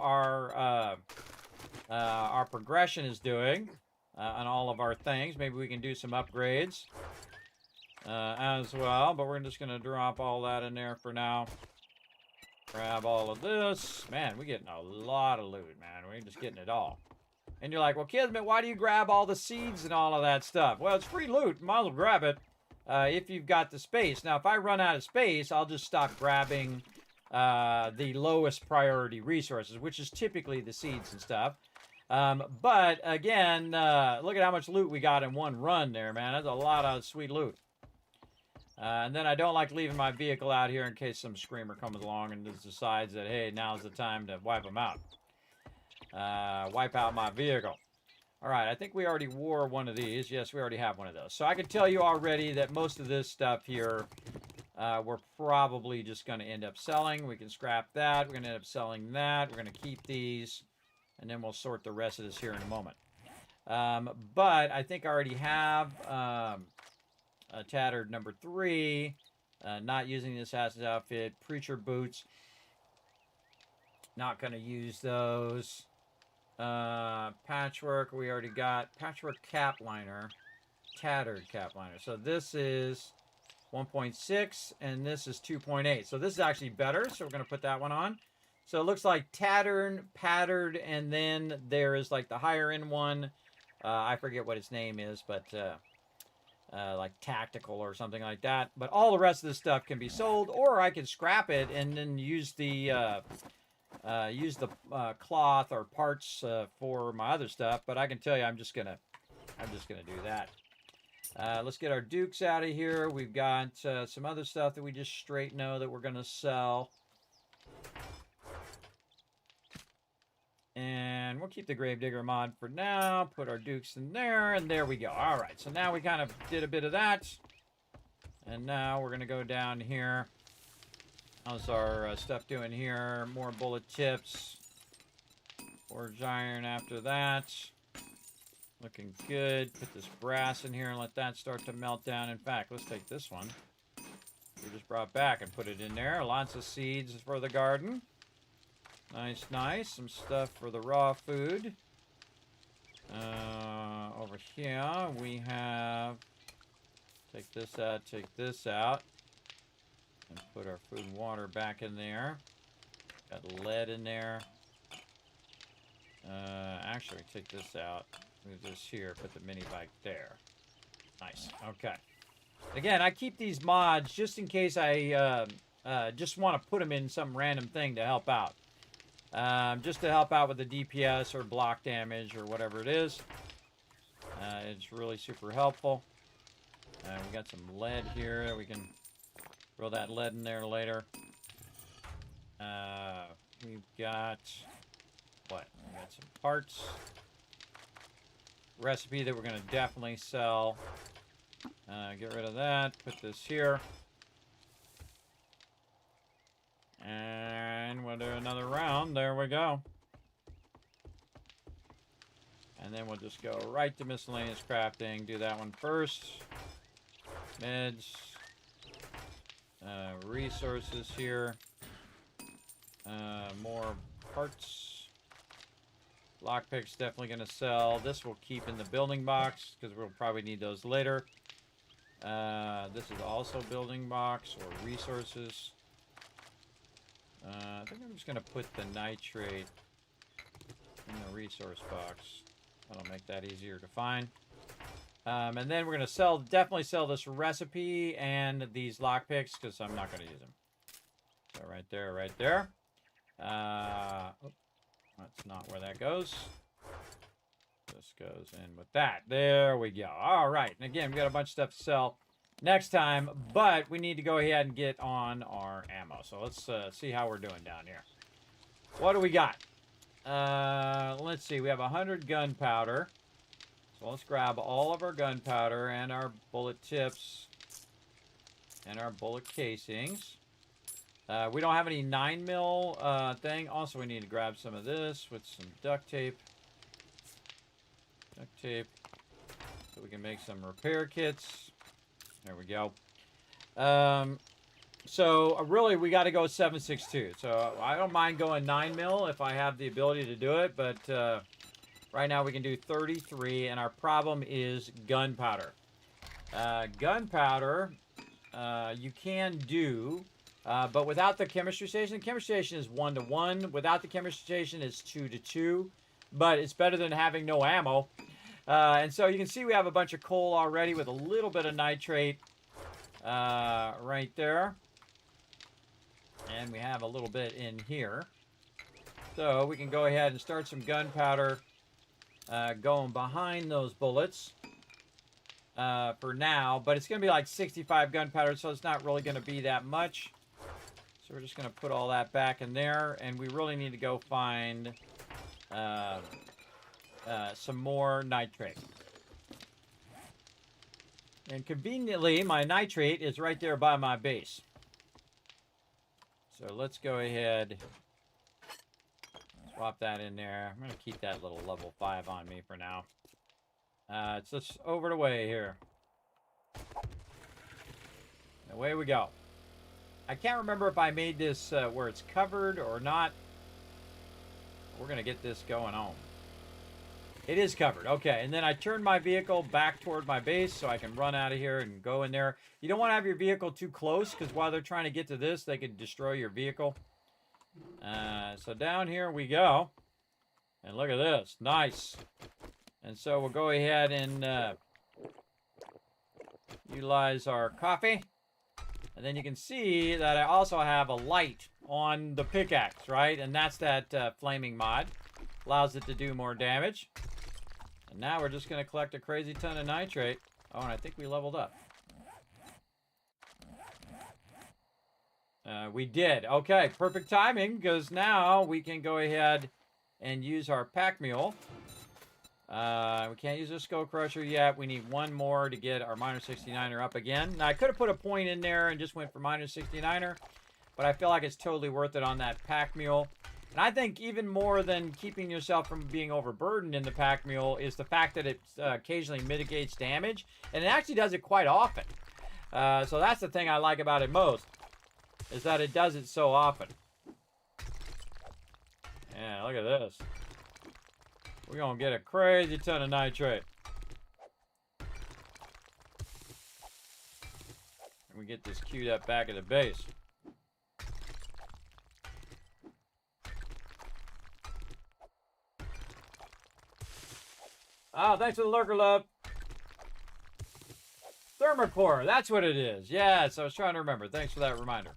our progression is doing on all of our things. Maybe we can do some upgrades as well, but we're just going to drop all that in there for now. Grab all of this. Man, we're getting a lot of loot, man. We're just getting it all. And you're like, well, Kismet, why do you grab all the seeds and all of that stuff? Well, it's free loot. Might as well grab it if you've got the space. Now, if I run out of space, I'll just stop grabbing the lowest priority resources, which is typically the seeds and stuff. But, again, look at how much loot we got in one run there, man. That's a lot of sweet loot. And then I don't like leaving my vehicle out here in case some screamer comes along and just decides that, hey, now's the time to wipe them out. Wipe out my vehicle. All right, I think we already wore one of these. Yes, we already have one of those. So I can tell you already that most of this stuff here we're probably just going to end up selling. We can scrap that. We're going to end up selling that. We're going to keep these. And then we'll sort the rest of this here in a moment. But I think I already have... tattered number 3, not using the assassin's outfit, preacher boots, not going to use those. Patchwork, we already got patchwork cap liner, tattered cap liner. So this is 1.6 and this is 2.8. So this is actually better, so we're going to put that one on. So it looks like tattered, pattered, and then there is like the higher end one. I forget what its name is, but like tactical or something like that. But all the rest of this stuff can be sold, or I can scrap it and then use the cloth or parts for my other stuff. But I can tell you, I'm just gonna do that. Let's get our dukes out of here. We've got some other stuff that we just straight know that we're gonna sell. And we'll keep the Gravedigger mod for now. Put our dukes in there, and there we go. All right, so now we kind of did a bit of that. And now we're going to go down here. How's our stuff doing here? More bullet tips. Forge iron after that. Looking good. Put this brass in here and let that start to melt down. In fact, let's take this one we just brought back and put it in there. Lots of seeds for the garden. Nice, nice. Some stuff for the raw food. Over here, we have... Take this out. And put our food and water back in there. Got lead in there. Actually, take this out. Move this here. Put the mini bike there. Nice. Okay. Again, I keep these mods just in case I just want to put them in some random thing to help out. just to help out with the DPS or block damage or whatever it is. It's really super helpful. We got some lead here. We can throw that lead in there later. We've got what? We got some parts. Recipe that we're going to definitely sell. Get rid of that. Put this here. And we'll do another round. There we go. And then we'll just go right to miscellaneous crafting. Do that one first. Meds. Resources here. More parts. Lockpicks definitely going to sell. This we'll keep in the building box because we'll probably need those later. This is also building box or resources. I think I'm just going to put the nitrate in the resource box. That'll make that easier to find. And then we're going to definitely sell this recipe and these lockpicks because I'm not going to use them. So right there, right there. That's not where that goes. This goes in with that. There we go. All right. And again, we got a bunch of stuff to sell next time, but we need to go ahead and get on our ammo. So let's see how we're doing down here. What do we got? Let's see. We have 100 gunpowder. So let's grab all of our gunpowder and our bullet tips and our bullet casings. We don't have any 9mm thing. Also, we need to grab some of this with some duct tape. Duct tape. So we can make some repair kits. There we go. So really, we got to go 7.62. So I don't mind going 9mm if I have the ability to do it. But right now, we can do 33. And our problem is gunpowder. Gunpowder, you can do... but without the chemistry station is 1-to-1. Without the chemistry station, it's 2-to-2. But it's better than having no ammo. And so you can see we have a bunch of coal already with a little bit of nitrate right there. And we have a little bit in here. So we can go ahead and start some gunpowder going behind those bullets for now. But it's going to be like 65 gunpowder, so it's not really going to be that much. So we're just going to put all that back in there. And we really need to go find some more nitrate. And conveniently, my nitrate is right there by my base. So let's go ahead, swap that in there. I'm going to keep that little level 5 on me for now. It's just over the way here. Away we go. I can't remember if I made this where it's covered or not. We're going to get this going on. It is covered. Okay, and then I turn my vehicle back toward my base so I can run out of here and go in there. You don't want to have your vehicle too close because while they're trying to get to this, they could destroy your vehicle. So down here we go. And look at this. Nice. And so we'll go ahead and utilize our coffee. And then you can see that I also have a light on the pickaxe, right? And that's that flaming mod. Allows it to do more damage. And now we're just going to collect a crazy ton of nitrate. Oh, and I think we leveled up. We did. Okay, perfect timing, because now we can go ahead and use our pack mule. We can't use a skull crusher yet. We need one more to get our minor 69er up again. Now, I could have put a point in there and just went for minor 69er, but I feel like it's totally worth it on that pack mule. And I think even more than keeping yourself from being overburdened in the pack mule is the fact that it occasionally mitigates damage. And it actually does it quite often. So that's the thing I like about it most, is that it does it so often. Yeah, look at this. We're going to get a crazy ton of nitrate. And we get this queued up back at the base. Oh, thanks for the lurker, love. Thermocore, that's what it is. Yes, I was trying to remember. Thanks for that reminder.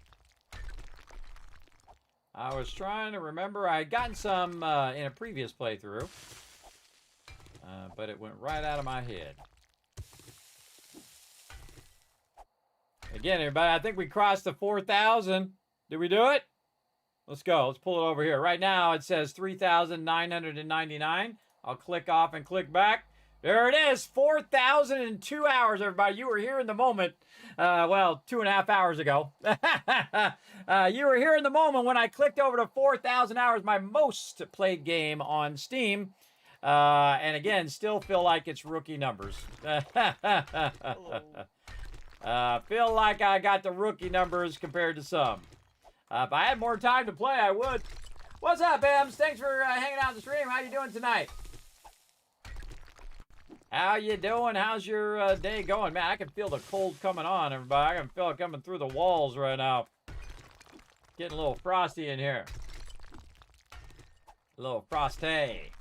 I was trying to remember. I had gotten some in a previous playthrough. But it went right out of my head. Again, everybody, I think we crossed the 4,000. Did we do it? Let's go. Let's pull it over here. Right now, it says 3,999. I'll click off and click back. There it is. 4,002 hours, everybody. You were here in the moment. Well, 2.5 hours ago. You were here in the moment when I clicked over to 4,000 hours, my most played game on Steam. And again, still feel like it's rookie numbers. Feel like I got the rookie numbers compared to some. If I had more time to play, I would. What's up, Bams? Thanks for hanging out on the stream. How you doing tonight? How you doing? How's your day going? Man, I can feel the cold coming on, everybody. I can feel it coming through the walls right now. Getting a little frosty in here. A little frosty.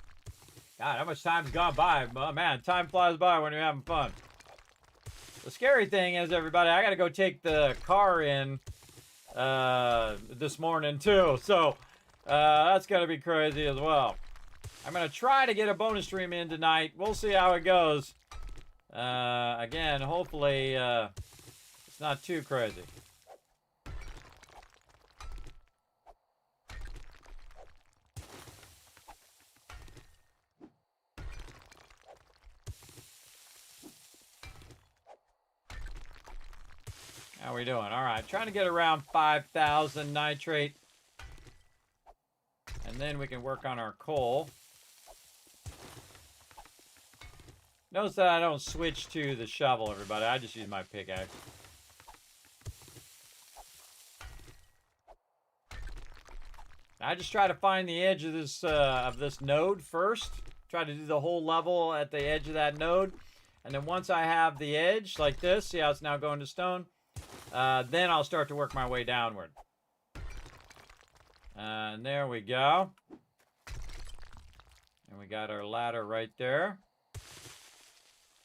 God, how much time's gone by? Oh, man, time flies by when you're having fun. The scary thing is, everybody, I got to go take the car in this morning, too. So, that's going to be crazy as well. I'm going to try to get a bonus stream in tonight. We'll see how it goes. Again, hopefully, it's not too crazy. How we doing? All right, trying to get around 5,000 nitrate. And then we can work on our coal. Notice that I don't switch to the shovel, everybody. I just use my pickaxe. I just try to find the edge of this node first. Try to do the whole level at the edge of that node. And then once I have the edge, like this, see how it's now going to stone? Then I'll start to work my way downward. And there we go. And we got our ladder right there.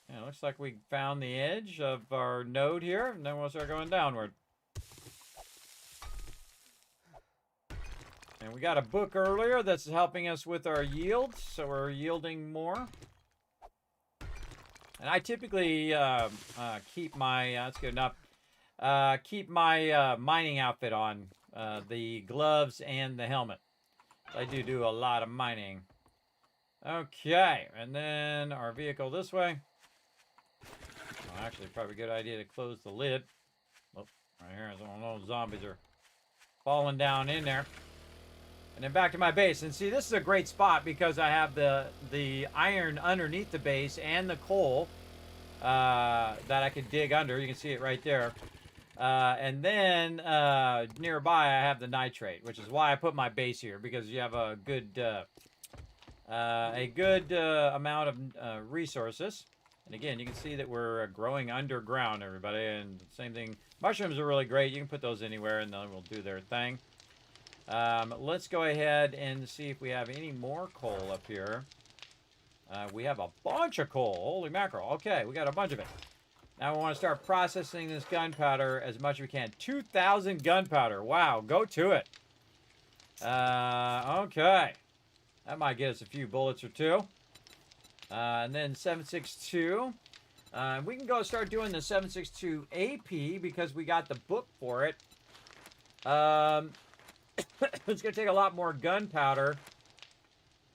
And it looks like we found the edge of our node here. And then we'll start going downward. And we got a book earlier that's helping us with our yield. So we're yielding more. And I typically keep my... that's good enough. Keep my mining outfit on, the gloves and the helmet. I do a lot of mining. Okay, and then our vehicle this way. Well, actually, probably a good idea to close the lid. Oh, right here, some of those zombies are falling down in there. And then back to my base. And see, this is a great spot because I have the iron underneath the base and the coal that I could dig under. You can see it right there. And then nearby I have the nitrate, which is why I put my base here, because you have a good amount of resources. And again, you can see that we're growing underground, everybody. And same thing, mushrooms are really great. You can put those anywhere and they will do their thing. Let's go ahead and see if we have any more coal up here. We have a bunch of coal. Holy mackerel. Okay, we got a bunch of it. Now we want to start processing this gunpowder as much as we can. 2,000 gunpowder. Wow, go to it. Okay. That might get us a few bullets or two. And then 762. We can go start doing the 762 AP because we got the book for it. It's going to take a lot more gunpowder.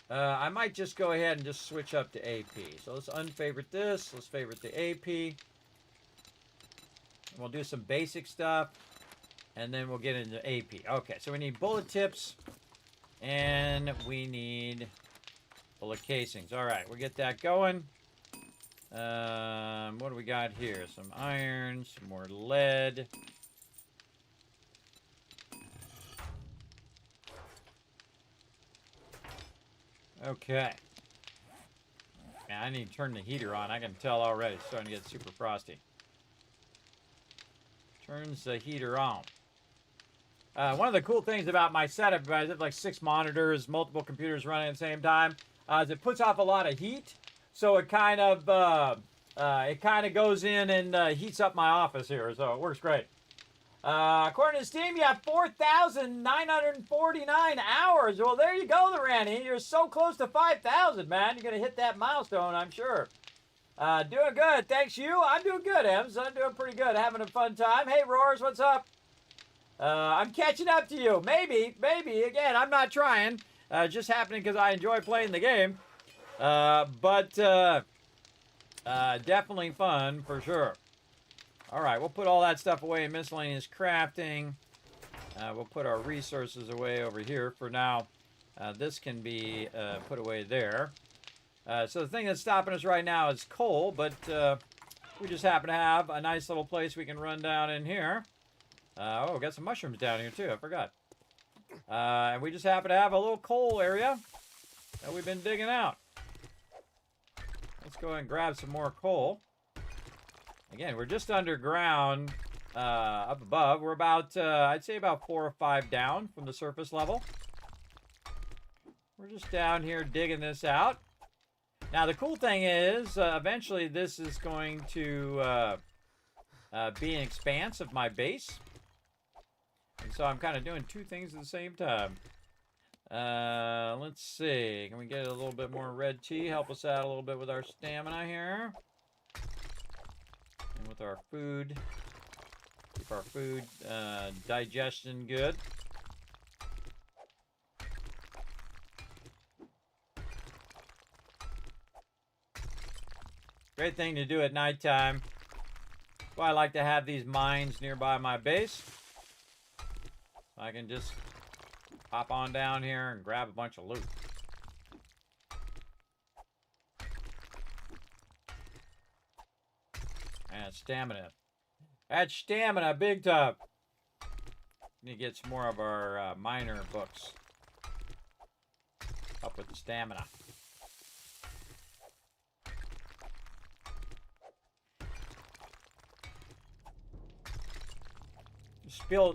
I might just go ahead and just switch up to AP. So let's unfavorite this. Let's favorite the AP. We'll do some basic stuff, and then we'll get into AP. Okay, so we need bullet tips, and we need bullet casings. All right, we'll get that going. What do we got here? Some iron, some more lead. Okay. Yeah, I need to turn the heater on. I can tell already. It's starting to get super frosty. Turns the heater on. One of the cool things about my setup, I have like 6 monitors, multiple computers running at the same time, is it puts off a lot of heat. So it kind of goes in and heats up my office here. So it works great. According to Steam, you have 4,949 hours. Well, there you go, Randy. You're so close to 5,000, man. You're going to hit that milestone, I'm sure. Doing good. Thanks, you. I'm doing good, Ems. I'm doing pretty good. Having a fun time. Hey, Roars, what's up? I'm catching up to you. Maybe. Again, I'm not trying. Just happening because I enjoy playing the game. But definitely fun for sure. All right, we'll put all that stuff away in miscellaneous crafting. We'll put our resources away over here for now. This can be put away there. So the thing that's stopping us right now is coal, but we just happen to have a nice little place we can run down in here. Oh, we got some mushrooms down here too, I forgot. And we just happen to have a little coal area that we've been digging out. Let's go ahead and grab some more coal. Again, we're just underground up above. We're about, I'd say about 4 or 5 down from the surface level. We're just down here digging this out. Now, the cool thing is, eventually this is going to be an expanse of my base. And so I'm kind of doing 2 things at the same time. Let's see. Can we get a little bit more red tea? Help us out a little bit with our stamina here. And with our food. Keep our food digestion good. Great thing to do at nighttime. That's why I like to have these mines nearby my base. I can just hop on down here and grab a bunch of loot. And stamina. That's stamina, big time. Need to get some more of our miner books. Up with the stamina.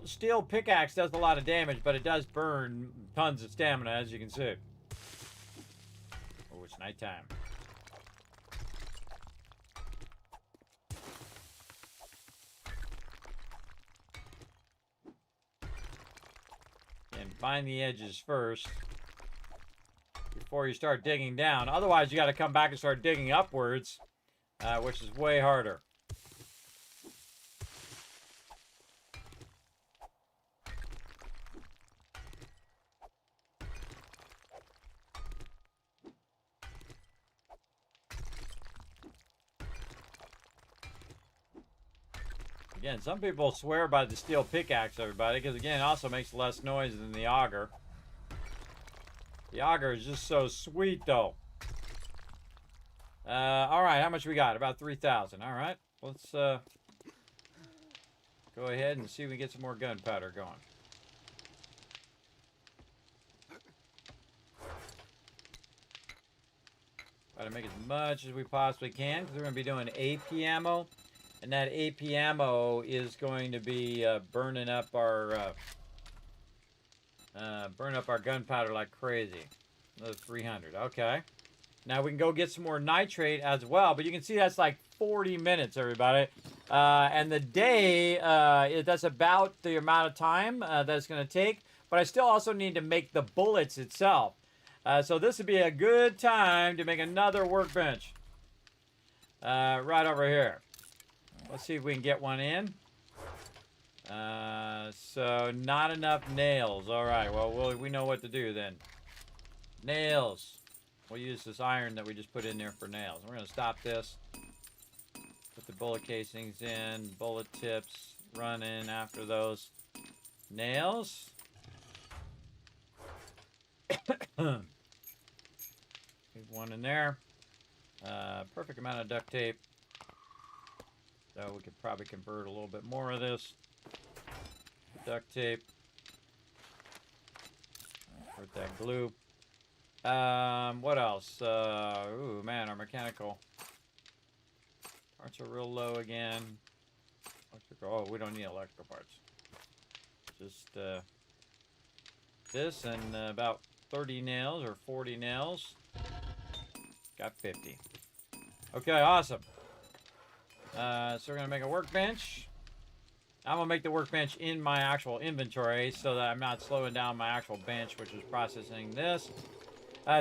Steel pickaxe does a lot of damage, but it does burn tons of stamina, as you can see. Oh, it's nighttime. And find the edges first before you start digging down. Otherwise, you got to come back and start digging upwards, which is way harder. Again, some people swear by the steel pickaxe, everybody, because again, it also makes less noise than the auger. The auger is just so sweet, though. All right, how much we got? About 3,000. All right, let's go ahead and see if we get some more gunpowder going. Try to make as much as we possibly can, because we're going to be doing AP ammo. And that AP ammo is going to be burning up our gunpowder like crazy. Another 300. Okay. Now we can go get some more nitrate as well. But you can see that's like 40 minutes, everybody. And the day, that's about the amount of time that it's going to take. But I still also need to make the bullets itself. So this would be a good time to make another workbench. Right over here. Let's see if we can get one in. So not enough nails. All right, well, we know what to do then. Nails. We'll use this iron that we just put in there for nails. We're going to stop this. Put the bullet casings in, bullet tips, run in after those nails. Leave one in there. Perfect amount of duct tape. So we could probably convert a little bit more of this to duct tape. Put that glue. What else? Ooh, man, our mechanical parts are real low again. Electrical, oh, we don't need electrical parts. Just this and about 30 nails or 40 nails. Got 50. Okay, awesome. So we're going to make a workbench. I'm going to make the workbench in my actual inventory so that I'm not slowing down my actual bench, which is processing this.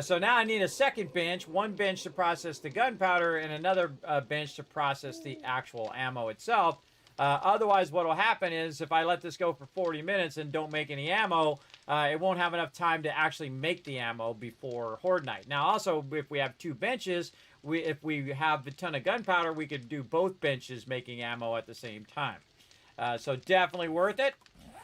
So now I need a second bench, one bench to process the gunpowder and another bench to process the actual ammo itself. Otherwise, what will happen is if I let this go for 40 minutes and don't make any ammo, it won't have enough time to actually make the ammo before Horde Night. Now, also, if we have two benches, if we have a ton of gunpowder, we could do both benches making ammo at the same time. So definitely worth it.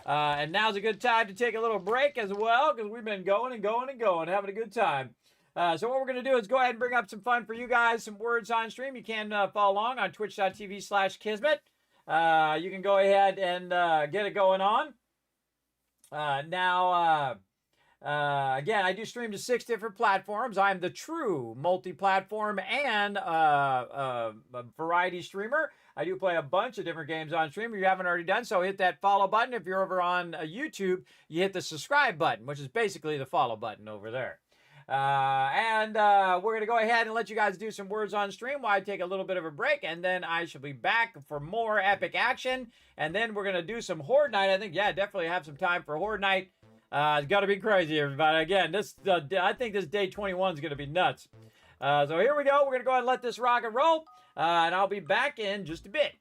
And now's a good time to take a little break as well, because we've been going and going and going, having a good time. So what we're going to do is go ahead and bring up some fun for you guys, some words on stream. You can follow along on twitch.tv/Kismet. You can go ahead and get it going on. Again, I do stream to 6 different platforms. I'm the true multi-platform and variety streamer. I do play a bunch of different games on stream. If you haven't already done so, hit that follow button. If you're over on YouTube, you hit the subscribe button, which is basically the follow button over there. We're going to go ahead and let you guys do some words on stream while I take a little bit of a break, and then I shall be back for more epic action, and then we're going to do some Horde Night. I think, yeah, definitely have some time for Horde Night. It's got to be crazy, everybody. Again, I think this day 21 is going to be nuts. So here we go. We're going to go ahead and let this rock and roll, and I'll be back in just a bit.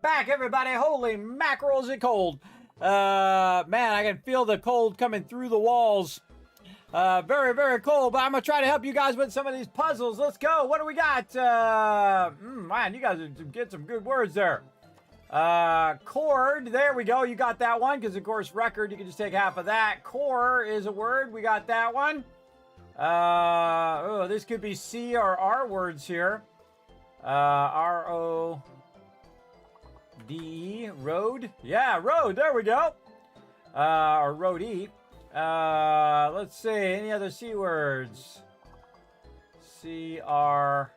back, everybody. Holy mackerel, is it cold. Man, I can feel the cold coming through the walls. Very, very cold, but I'm going to try to help you guys with some of these puzzles. Let's go. What do we got? Man, you guys get some good words there. Chord, there we go. You got that one, because of course record, you can just take half of that. Core is a word. We got that one. This could be C or R words here. R-O-D-E, road. Yeah, road, there we go. Or road-E. Let's see, any other C words? C-R-O-D.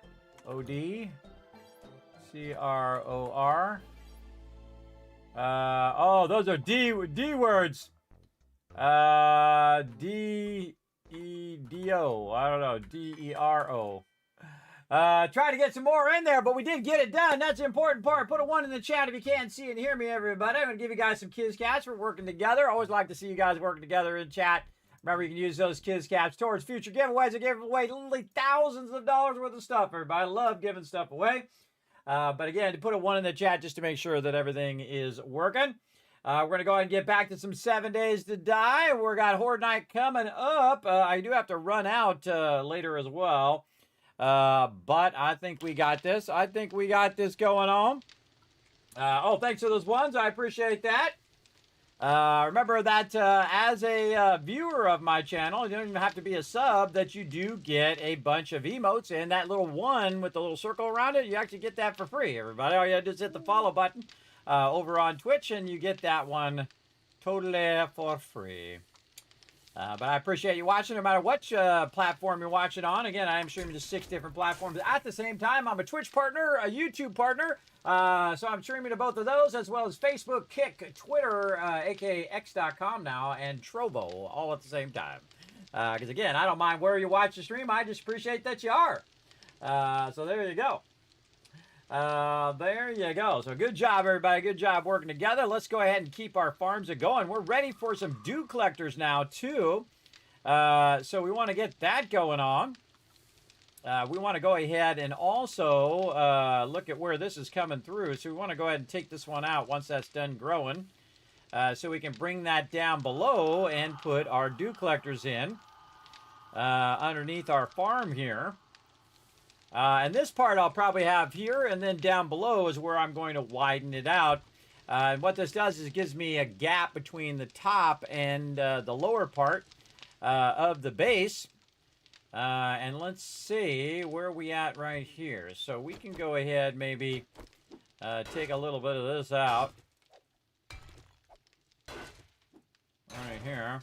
C-R-O-R. Oh, those are D words. D-E-D-O. I don't know. D-E-R-O. Try to get some more in there, but we did get it done. That's the important part. Put a 1 in the chat if you can't see and hear me, everybody. I'm going to give you guys some Kiz Cats. We're working together. I always like to see you guys working together in chat. Remember, you can use those Kiz Cats towards future giveaways. I give away literally thousands of dollars worth of stuff, everybody. I love giving stuff away. But again, to put a 1 in the chat just to make sure that everything is working. We're going to go ahead and get back to some 7 Days to Die. We've got Horde Night coming up. I do have to run out later as well. But I think we got this. I think we got this going on. Oh, thanks for those ones. I appreciate that. Remember that as a viewer of my channel, you don't even have to be a sub, that you do get a bunch of emotes, and that little one with the little circle around it, you actually get that for free, everybody. All you have to do is hit the follow button over on Twitch, and you get that one totally for free. But I appreciate you watching, no matter what platform you're watching on. Again, I am streaming to 6 different platforms at the same time. I'm a Twitch partner, a YouTube partner, so I'm streaming to both of those, as well as Facebook, Kick, Twitter, aka X.com now, and Trovo, all at the same time. Because again, I don't mind where you watch the stream. I just appreciate that you are. So there you go. There you go. So good job, everybody. Good job working together. Let's go ahead and keep our farms going. We're ready for some dew collectors now, too. So we want to get that going on. We want to go ahead and also look at where this is coming through. So we want to go ahead and take this one out once that's done growing. So we can bring that down below and put our dew collectors in underneath our farm here. And this part I'll probably have here, and then down below is where I'm going to widen it out. And what this does is it gives me a gap between the top and the lower part of the base. And let's see, where are we at right here? So we can go ahead, maybe take a little bit of this out. Right here.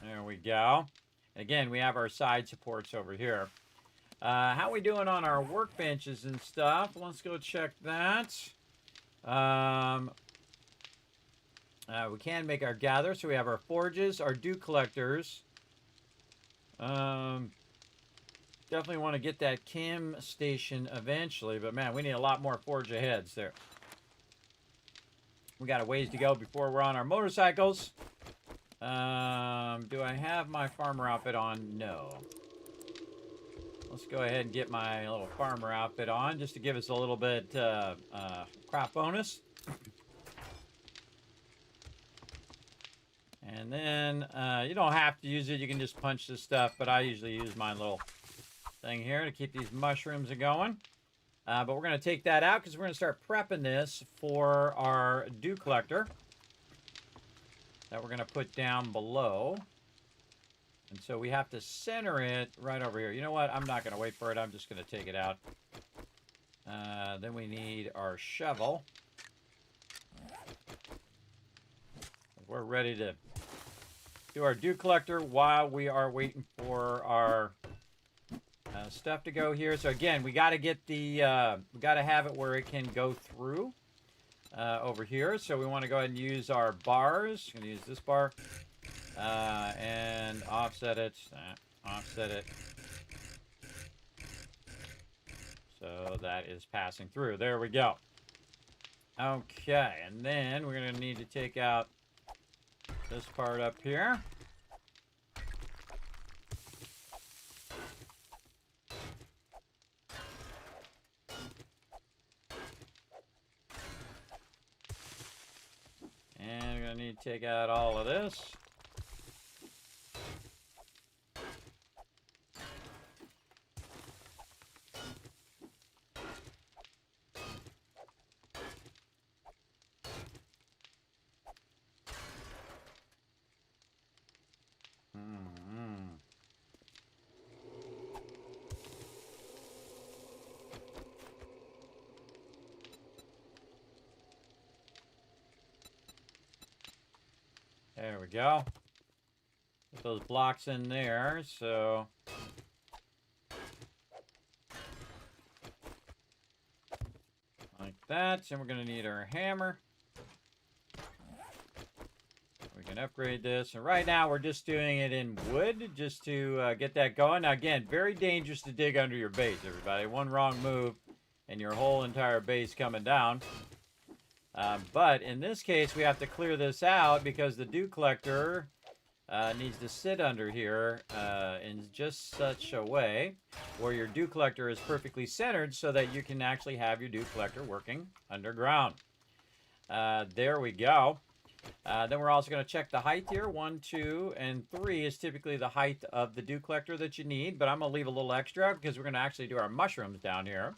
There we go. Again, we have our side supports over here. How are we doing on our workbenches and stuff? Let's go check that. We can make our gather, so we have our forges, our dew collectors. Definitely want to get that chem station eventually, but man, we need a lot more forge heads there. We got a ways to go before we're on our motorcycles. Do I have my farmer outfit on? No. Let's go ahead and get my little farmer outfit on just to give us a little bit crop bonus. And then you don't have to use it. You can just punch this stuff, but I usually use my little thing here to keep these mushrooms going. But we're going to take that out because we're going to start prepping this for our dew collector that we're going to put down below. And so we have to center it right over here. You know what? I'm not going to wait for it. I'm just going to take it out. Then we need our shovel. We're ready to do our dew collector while we are waiting for our stuff to go here. So again, we got to get the, we got to have it where it can go through over here. So we want to go ahead and use our bars. I'm going to use this bar and offset it, offset it. So that is passing through. There we go. Okay, and then we're going to need to take out this part up here. gonna need to take out all of this. There we go. Put those blocks in there, so like that. And we're gonna need our hammer. We can upgrade this. And right now we're just doing it in wood just to get that going. Now again, very dangerous to dig under your base, everybody. One wrong move and your whole entire base coming down. But in this case, we have to clear this out because the dew collector needs to sit under here in just such a way where your dew collector is perfectly centered so that you can actually have your dew collector working underground. There we go. Then we're also going to check the height here. 1, 2, and 3 is typically the height of the dew collector that you need, but I'm going to leave a little extra because we're going to actually do our mushrooms down here.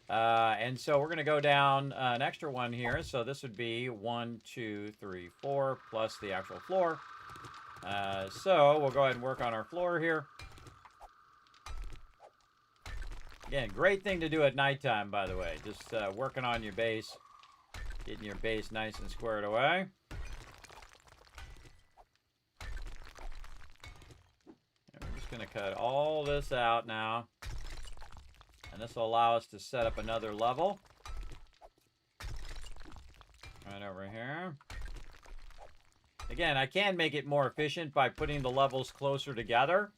And so we're going to go down an extra one here. So this would be 1, 2, 3, 4 plus the actual floor. So we'll go ahead and work on our floor here. Again, great thing to do at nighttime, by the way. Just working on your base, getting your base nice and squared away. And we're just going to cut all this out now. And this will allow us to set up another level. Right over here. Again, I can make it more efficient by putting the levels closer together.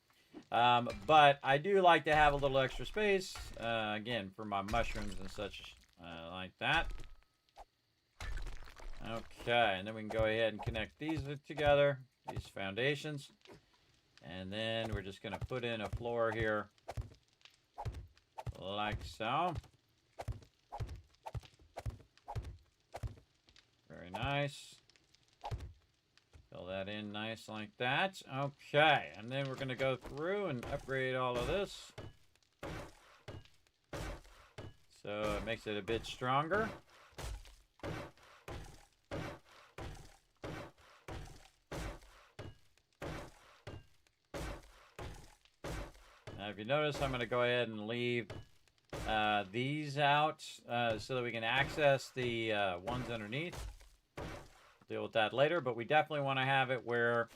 But I do like to have a little extra space, again, for my mushrooms and such like that. Okay, and then we can go ahead and connect these together, these foundations. And then we're just going to put in a floor here. Like so. Very nice. Fill that in nice like that. Okay, and then we're going to go through and upgrade all of this. So it makes it a bit stronger. Now if you notice, I'm going to go ahead and leave these out so that we can access the ones underneath. Deal with that later, but we definitely want to have it where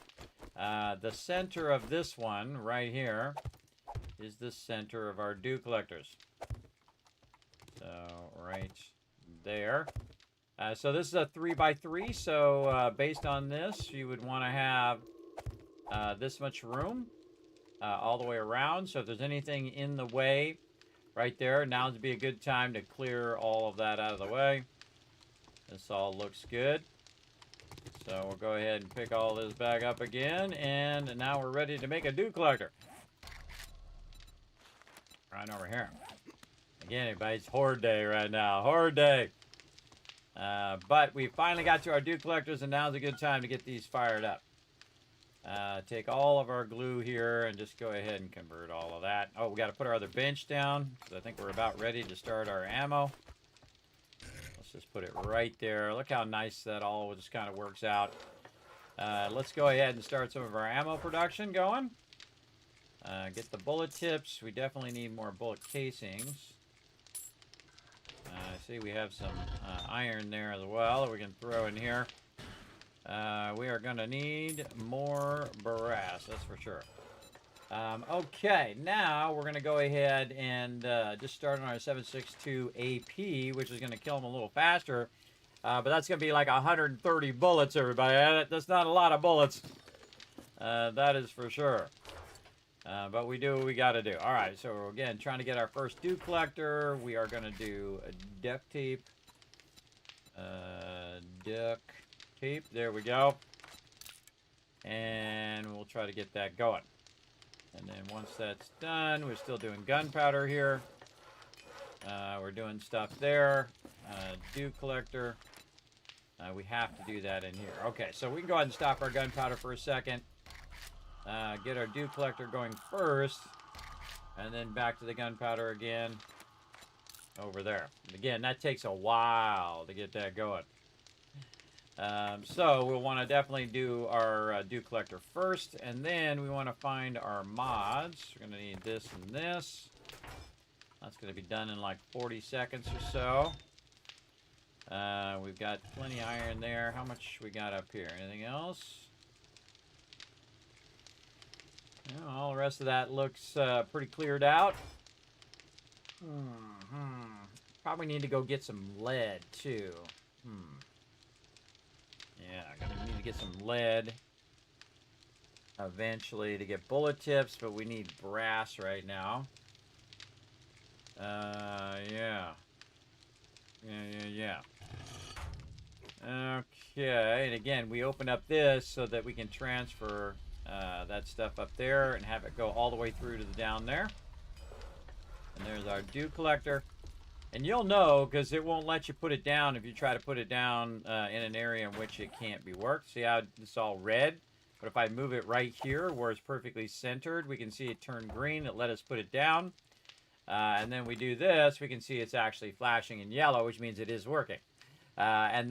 the center of this one right here is the center of our dew collectors. So right there. So this is a 3x3, so based on this, you would want to have this much room all the way around. So if there's anything in the way right there, now would be a good time to clear all of that out of the way. This all looks good. So we'll go ahead and pick all this back up again, and now we're ready to make a dew collector. Right over here. Again, everybody, it's horde day right now. Horde day. But we finally got to our dew collectors, and now's a good time to get these fired up. Take all of our glue here and just go ahead and convert all of that. Oh, we got to put our other bench down, because I think we're about ready to start our ammo. Let's just put it right there. Look how nice that all just kind of works out. Let's go ahead and start some of our ammo production going. Get the bullet tips. We definitely need more bullet casings. I see we have some iron there as well that we can throw in here. We are going to need more brass, that's for sure. Okay, now we're going to go ahead and just start on our 7.62 AP, which is going to kill them a little faster. But that's going to be like 130 bullets, everybody. That's not a lot of bullets. That is for sure. But we do what we got to do. All right, so again, trying to get our first dew collector. We are going to do a duct tape. Duct tape. There we go. And we'll try to get that going. And then once that's done, we're still doing gunpowder here. We're doing stuff there. Dew collector. We have to do that in here. Okay, so we can go ahead and stop our gunpowder for a second. Get our dew collector going first. And then back to the gunpowder again. Over there. And again, that takes a while to get that going. So we'll want to definitely do our dew collector first. And then we want to find our mods. We're going to need this and this. That's going to be done in like 40 seconds or so. We've got plenty of iron there. How much we got up here? Anything else? Yeah, all the rest of that looks pretty cleared out. Probably need to go get some lead, too. Yeah, gonna need to get some lead eventually to get bullet tips, but we need brass right now. Yeah. Okay, and again, we open up this so that we can transfer that stuff up there and have it go all the way through to the down there. And there's our dew collector. And you'll know because it won't let you put it down if you try to put it down in an area in which it can't be worked. See how it's all red? But if I move it right here where it's perfectly centered, we can see it turn green. It let us put it down. And then we do this, we can see it's actually flashing in yellow, which means it is working. And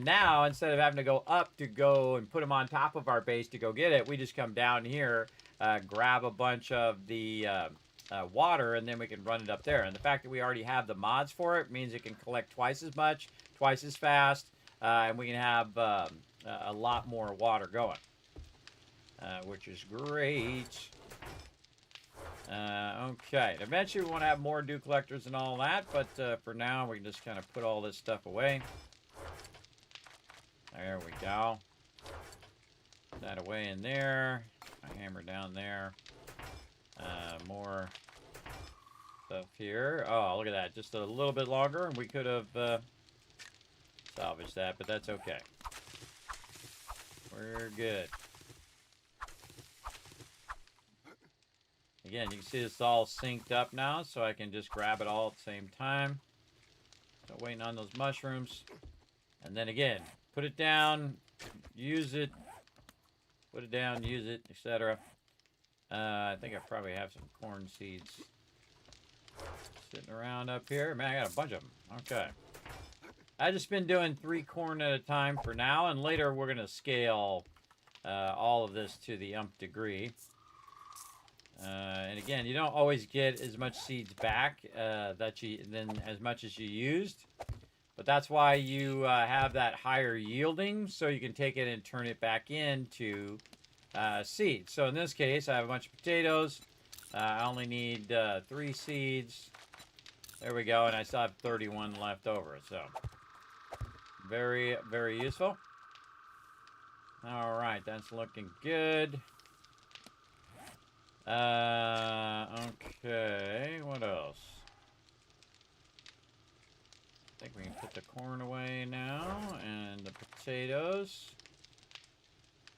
now, instead of having to go up to go and put them on top of our base to go get it, we just come down here, grab a bunch of the water, and then we can run it up there. And the fact that we already have the mods for it means it can collect twice as much, twice as fast, and we can have a lot more water going, which is great. Okay, eventually we want to have more dew collectors and all that, but for now we can just kind of put all this stuff away. There we go. Put that away in there. My hammer down there. More stuff here. Oh, look at that. Just a little bit longer, and we could have salvaged that, but that's okay. We're good. Again, you can see it's all synced up now, so I can just grab it all at the same time. So waiting on those mushrooms. And then again, put it down, use it, put it down, use it, etc. I think I probably have some corn seeds sitting around up here. Man, I got a bunch of them. Okay. I've just been doing 3 corn at a time for now, and later we're going to scale all of this to the umph degree. And again, you don't always get as much seeds back than as much as you used. But that's why you have that higher yielding, so you can take it and turn it back into seeds. So in this case, I have a bunch of potatoes. I only need 3 seeds. There we go, and I still have 31 left over. So very, very useful. All right, that's looking good. Okay, what else? I think we can put the corn away now, and the potatoes.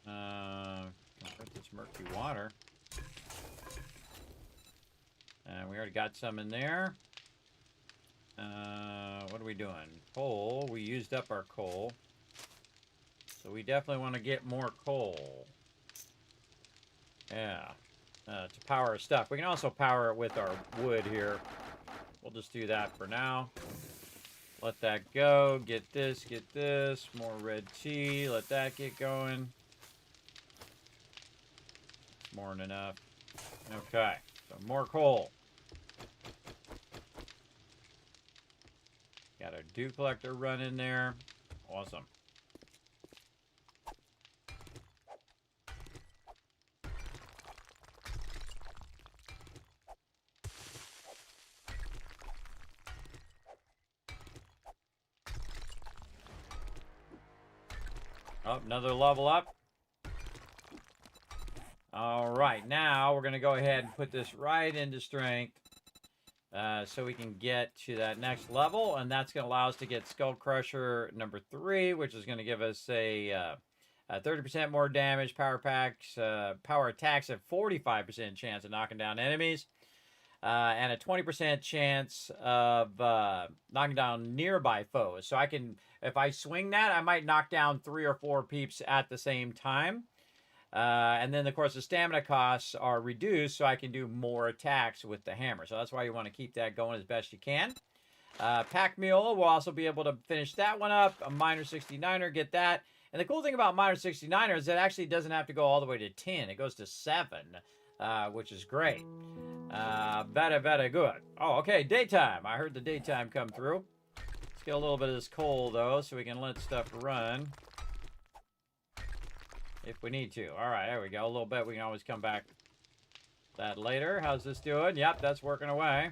Put this murky water. And we already got some in there. What are we doing? Coal. We used up our coal. So we definitely want to get more coal. Yeah. To power our stuff. We can also power it with our wood here. We'll just do that for now. Let that go. Get this, more red tea. Let that get going. More than enough. Okay, so more coal. Got our dew collector running there. Awesome. Oh, another level up. All right, now we're going to go ahead and put this right into strength so we can get to that next level, and that's going to allow us to get Skull Crusher number 3, which is going to give us a 30% more damage, power attacks have 45% chance of knocking down enemies. and a 20% chance of knocking down nearby foes. So I can, if I swing that, I might knock down 3 or 4 peeps at the same time. And then, of course, the stamina costs are reduced, so I can do more attacks with the hammer. So that's why you want to keep that going as best you can. Pack Mule will also be able to finish that one up. A Miner 69er, get that. And the cool thing about Miner 69er is it actually doesn't have to go all the way to 10. It goes to 7, which is great. Very good. Oh, okay, daytime. I heard the daytime come through. Let's get a little bit of this coal, though, so we can let stuff run. If we need to. All right, there we go. A little bit. We can always come back that later. How's this doing? Yep, that's working away.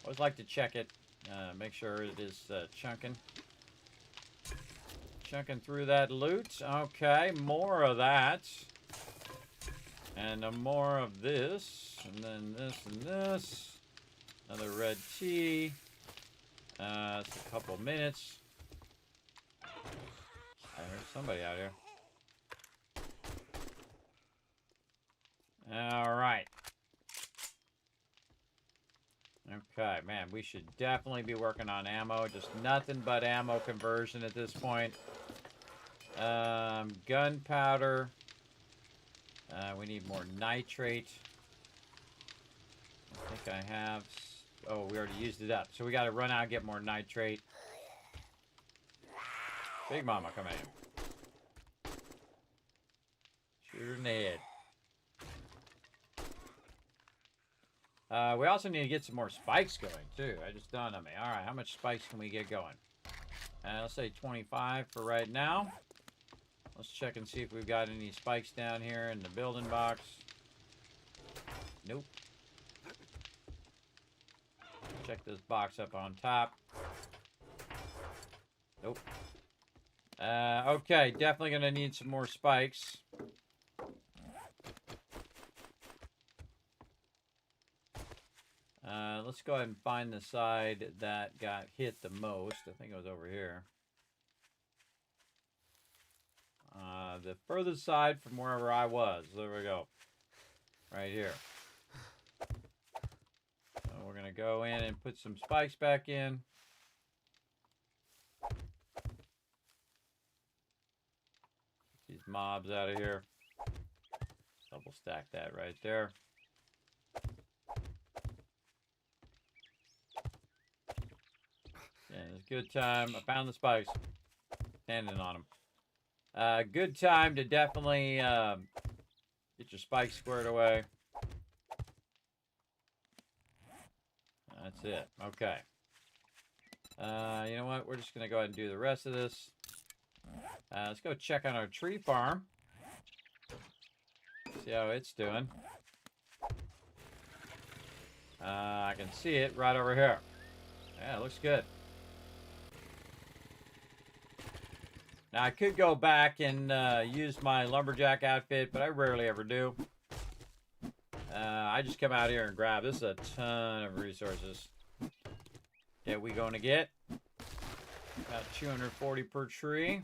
Always like to check it. Make sure it is chunking. Chunking through that loot. Okay, more of that. And more of this. And then this and this. Another red tea. It's a couple minutes. I heard somebody out here. All right. Okay, man, we should definitely be working on ammo. Just nothing but ammo conversion at this point. Gunpowder. We need more nitrate. I think I have... Oh, we already used it up. So we got to run out and get more nitrate. Big Mama, come in. Shoot her in the head. We also need to get some more spikes going, too. I just dawned on me. All right, how much spikes can we get going? Let's say 25 for right now. Let's check and see if we've got any spikes down here in the building box. Nope. Check this box up on top. Nope. Okay, definitely going to need some more spikes. Let's go ahead and find the side that got hit the most. I think it was over here. The furthest side from wherever I was. There we go. Right here. So we're going to go in and put some spikes back in. Get these mobs out of here. Double stack that right there. Yeah, it's a good time. I found the spikes. Standing on them. Good time to definitely get your spikes squared away. That's it. Okay. You know what? We're just going to go ahead and do the rest of this. Let's go check on our tree farm. See how it's doing. I can see it right over here. Yeah, it looks good. Now, I could go back and use my lumberjack outfit, but I rarely ever do. I just come out here and grab. This is a ton of resources that we going to get. About 240 per tree.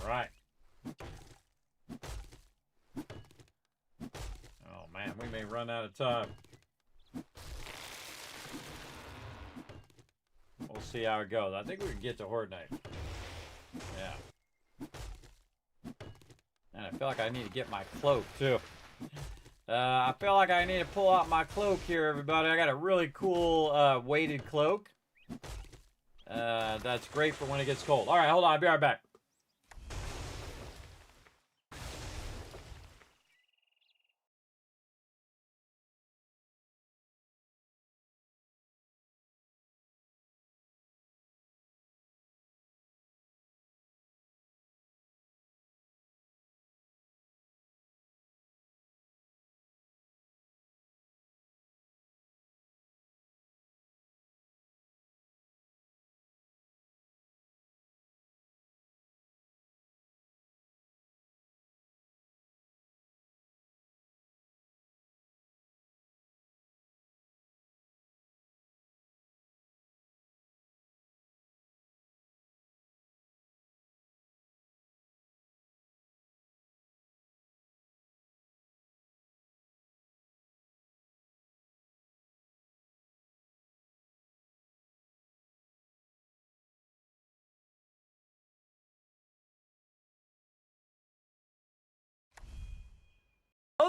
All right. Oh, man, we may run out of time. We'll see how it goes. I think we can get to Horde Night. Yeah. And I feel like I need to get my cloak, too. I feel like I need to pull out my cloak here, everybody. I got a really cool weighted cloak. That's great for when it gets cold. All right, hold on. I'll be right back.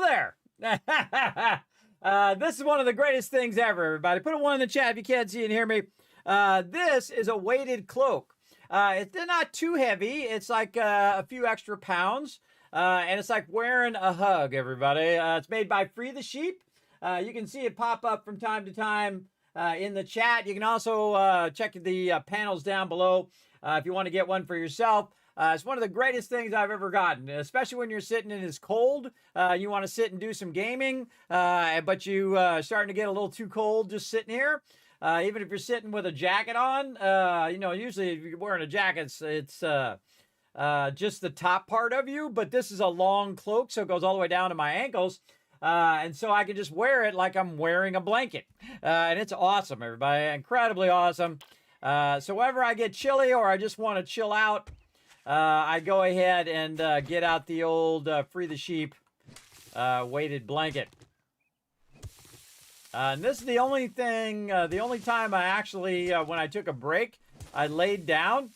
there. This is one of the greatest things ever, everybody. Put a 1 in the chat if you can't see and hear me. This is a weighted cloak. They're not too heavy. It's like a few extra pounds. And it's like wearing a hug, everybody. It's made by Free the Sheep. You can see it pop up from time to time in the chat. You can also check the panels down below if you want to get one for yourself. It's one of the greatest things I've ever gotten, especially when you're sitting in this cold. You want to sit and do some gaming, but you starting to get a little too cold just sitting here. Even if you're sitting with a jacket on, usually if you're wearing a jacket, it's just the top part of you, but this is a long cloak, so it goes all the way down to my ankles. And so I can just wear it like I'm wearing a blanket. And it's awesome, everybody. Incredibly awesome. So whenever I get chilly or I just want to chill out, I go ahead and get out the old Free the Sheep weighted blanket. And this is the only thing, the only time I actually, when I took a break, I laid down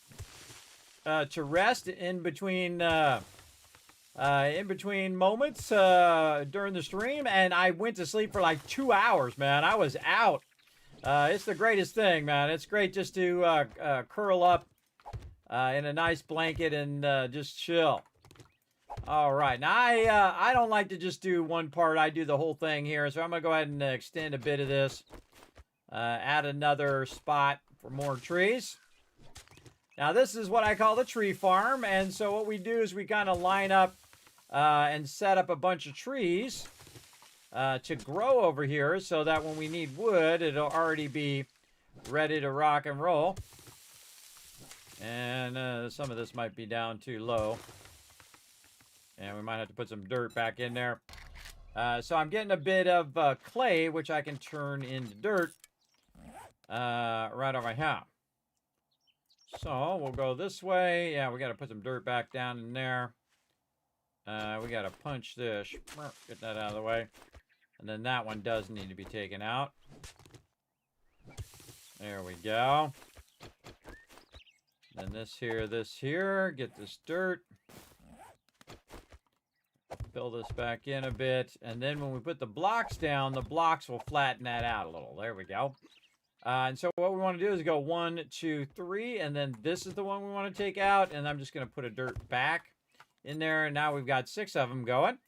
to rest in between moments during the stream, and I went to sleep for like 2 hours, man. I was out. It's the greatest thing, man. It's great just to curl up in a nice blanket and just chill. All right, now I don't like to just do one part. I do the whole thing here, so I'm gonna go ahead and extend a bit of this, add another spot for more trees. Now this is what I call the tree farm, and so what we do is we kind of line up and set up a bunch of trees to grow over here, so that when we need wood, it'll already be ready to rock and roll. And some of this might be down too low. And we might have to put some dirt back in there. So I'm getting a bit of clay, which I can turn into dirt right over here. So we'll go this way. Yeah, we got to put some dirt back down in there. We got to punch this. Get that out of the way. And then that one does need to be taken out. There we go. Then this here. Get this dirt. Fill this back in a bit. And then when we put the blocks down, the blocks will flatten that out a little. There we go. And so what we want to do is go 1, 2, 3. And then this is the one we want to take out. And I'm just going to put a dirt back in there. And now we've got 6 of them going.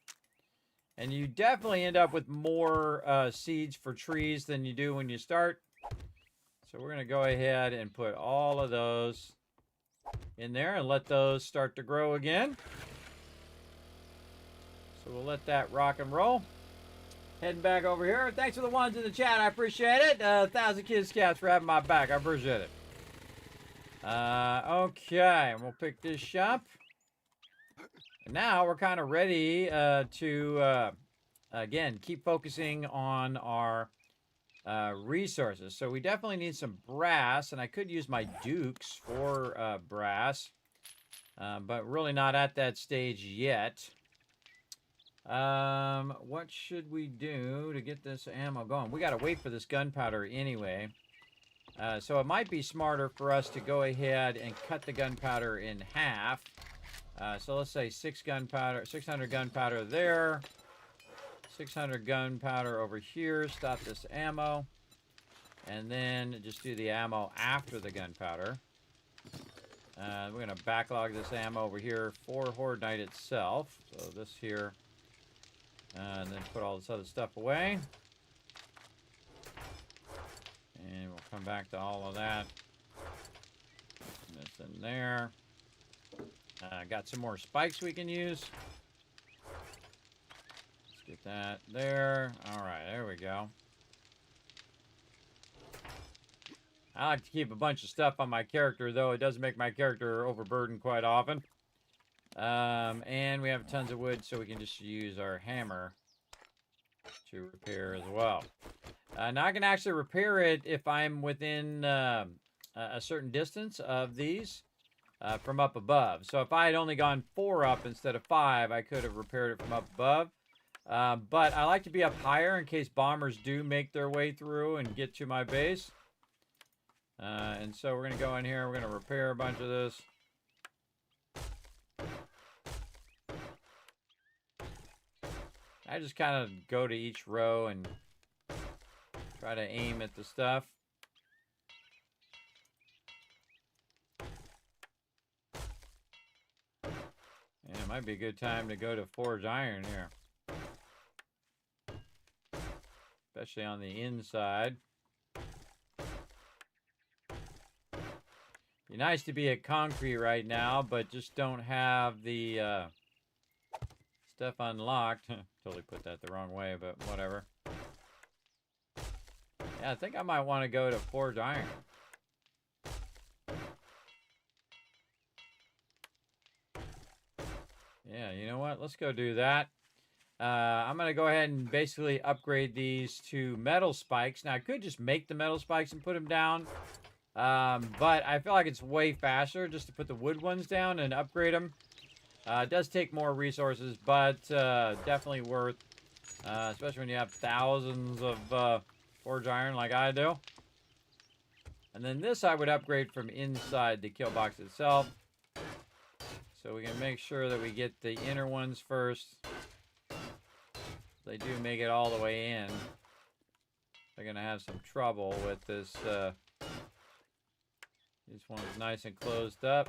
And you definitely end up with more seeds for trees than you do when you start. So we're going to go ahead and put all of those in there and let those start to grow again. So we'll let that rock and roll. Heading back over here. Thanks for the ones in the chat. I appreciate it. 1,000 Kids Scouts for having my back. I appreciate it. Okay. We'll pick this up. And now we're kind of ready to, again, keep focusing on our resources. So we definitely need some brass. And I could use my dukes for brass. But really not at that stage yet. What should we do to get this ammo going? We got to wait for this gunpowder anyway. So it might be smarter for us to go ahead and cut the gunpowder in half. So let's say 600 gunpowder there. 600 gunpowder over here. Stop this ammo. And then just do the ammo after the gunpowder. We're going to backlog this ammo over here for Horde Night itself. So this here. And then put all this other stuff away. And we'll come back to all of that. And this in there. Got some more spikes we can use. Let's get that there. Alright, there we go. I like to keep a bunch of stuff on my character, though it does make my character overburdened quite often. And we have tons of wood, so we can just use our hammer to repair as well. Now I can actually repair it if I'm within a certain distance of these from up above. So if I had only gone 4 up instead of 5, I could have repaired it from up above. But I like to be up higher in case bombers do make their way through and get to my base. And so we're going to go in here, we're going to repair a bunch of this. I just kind of go to each row and try to aim at the stuff. And it might be a good time to go to forge iron here. Especially on the inside. Be nice to be at concrete right now, but just don't have the stuff unlocked. Totally put that the wrong way, but whatever. Yeah, I think I might want to go to forge iron. Yeah, you know what? Let's go do that. I'm going to go ahead and basically upgrade these to metal spikes. Now, I could just make the metal spikes and put them down. But I feel like it's way faster just to put the wood ones down and upgrade them. It does take more resources, but definitely worth. Especially when you have thousands of forge iron like I do. And then this I would upgrade from inside the kill box itself. So we can make sure that we get the inner ones first. They do make it all the way in. They're going to have some trouble with this. This one's nice and closed up.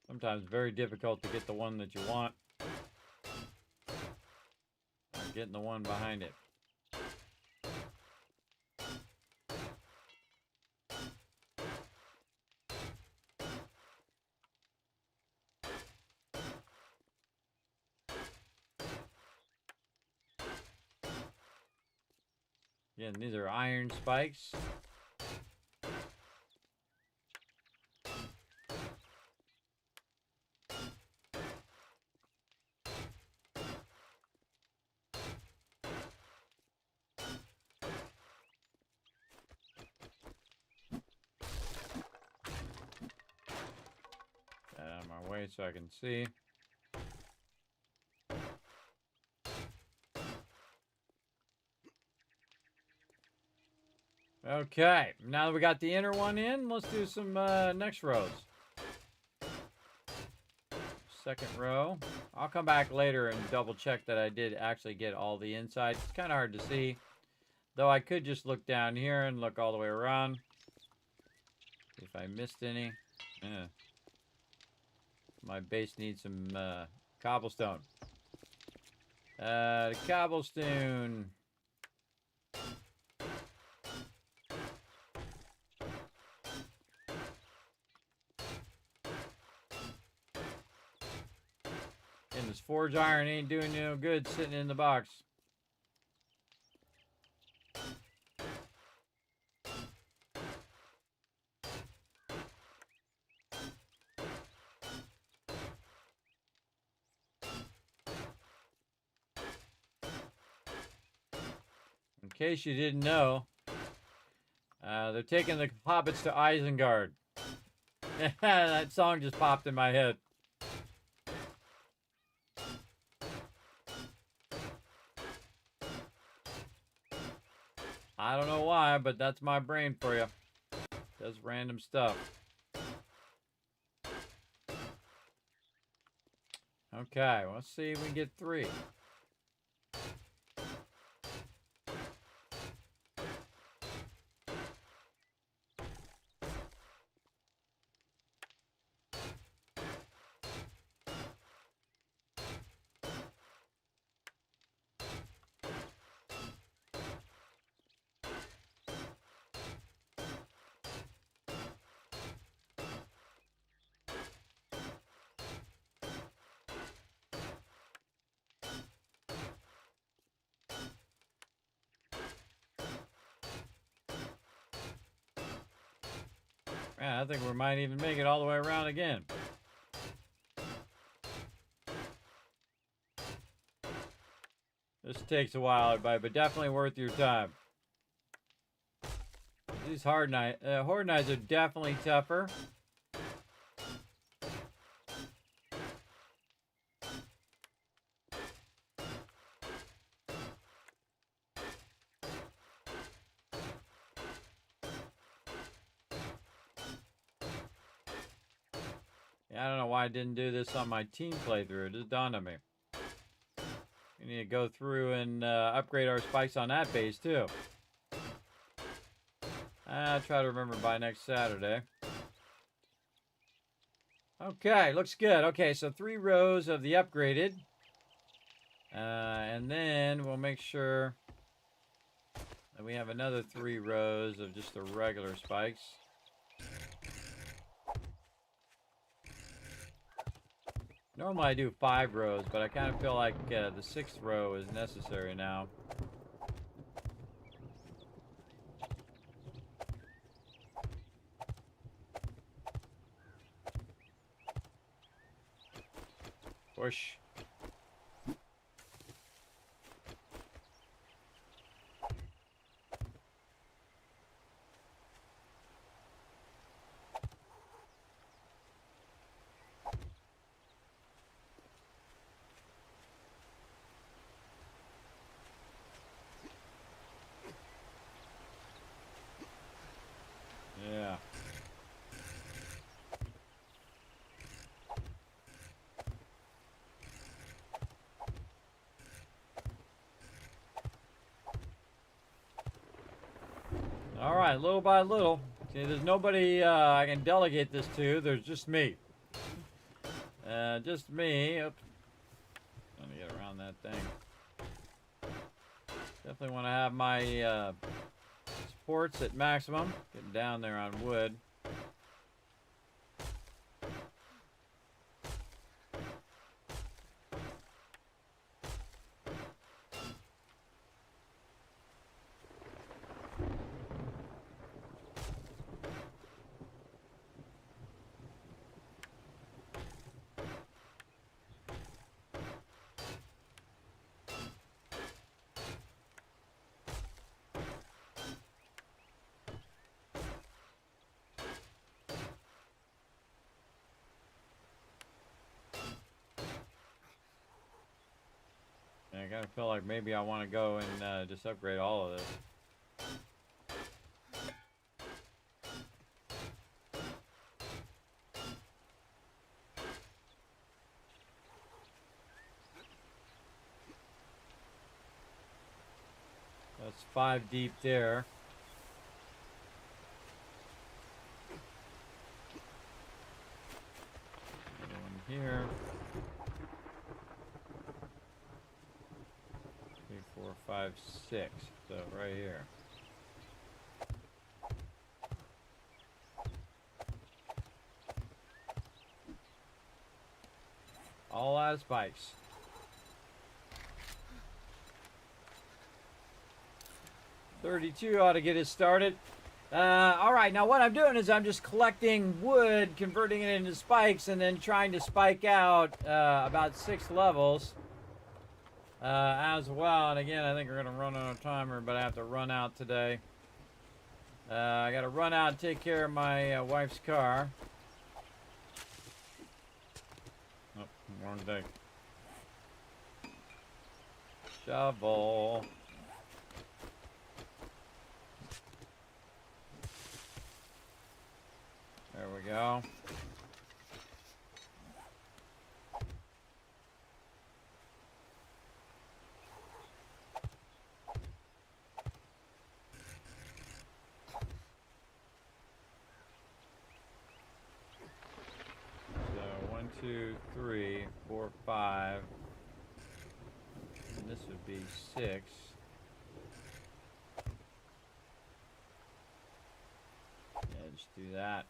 Sometimes very difficult to get the one that you want. Or getting the one behind it. Again, these are iron spikes. Get out of my way so I can see. Okay, now that we got the inner one in, let's do some next rows. Second row. I'll come back later and double check that I did actually get all the inside. It's kind of hard to see. Though I could just look down here and look all the way around. If I missed any. Yeah. My base needs some cobblestone. The cobblestone. And this forge iron ain't doing you no good sitting in the box. In case you didn't know, they're taking the hobbits to Isengard. That song just popped in my head. I don't know why, but that's my brain for you. Does random stuff. Okay, let's see if we can get 3. Yeah, I think we might even make it all the way around again. This takes a while, everybody, but definitely worth your time. These horde knives are definitely tougher. Yeah, I don't know why I didn't do this on my team playthrough. It just dawned on me. We need to go through and upgrade our spikes on that base too. I'll try to remember by next Saturday. Okay, looks good. Okay, so 3 rows of the upgraded. And then we'll make sure that we have another 3 rows of just the regular spikes. Normally I do 5 rows, but I kind of feel like the 6th row is necessary now. Push. Yeah. All right, little by little. See, there's nobody I can delegate this to. There's just me. Just me. Oops. Let me get around that thing. Definitely want to have my supports at maximum. Getting down there on wood. I kind of feel like maybe I want to go and just upgrade all of this. That's 5 deep there. Another one here. 3, 4, 5, 6. So right here. All out of spikes. $32 ought to get it started. All right, now what I'm doing is I'm just collecting wood, converting it into spikes, and then trying to spike out about 6 levels as well. And again, I think we're going to run on a timer, but I have to run out today. I got to run out and take care of my wife's car. Oh, wrong day. Shovel. There we go. So 1, 2, 3, 4, 5. And this would be 6. Yeah, just do that.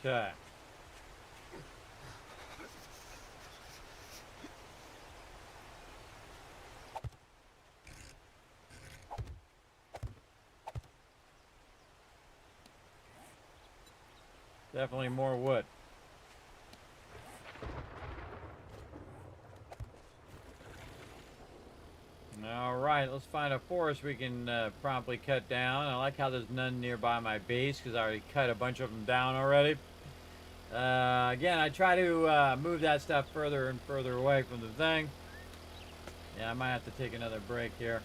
Okay. Definitely more wood. All right, let's find a forest we can promptly cut down. I like how there's none nearby my base because I already cut a bunch of them down already. Again, I try to move that stuff further and further away from the thing. Yeah, I might have to take another break here.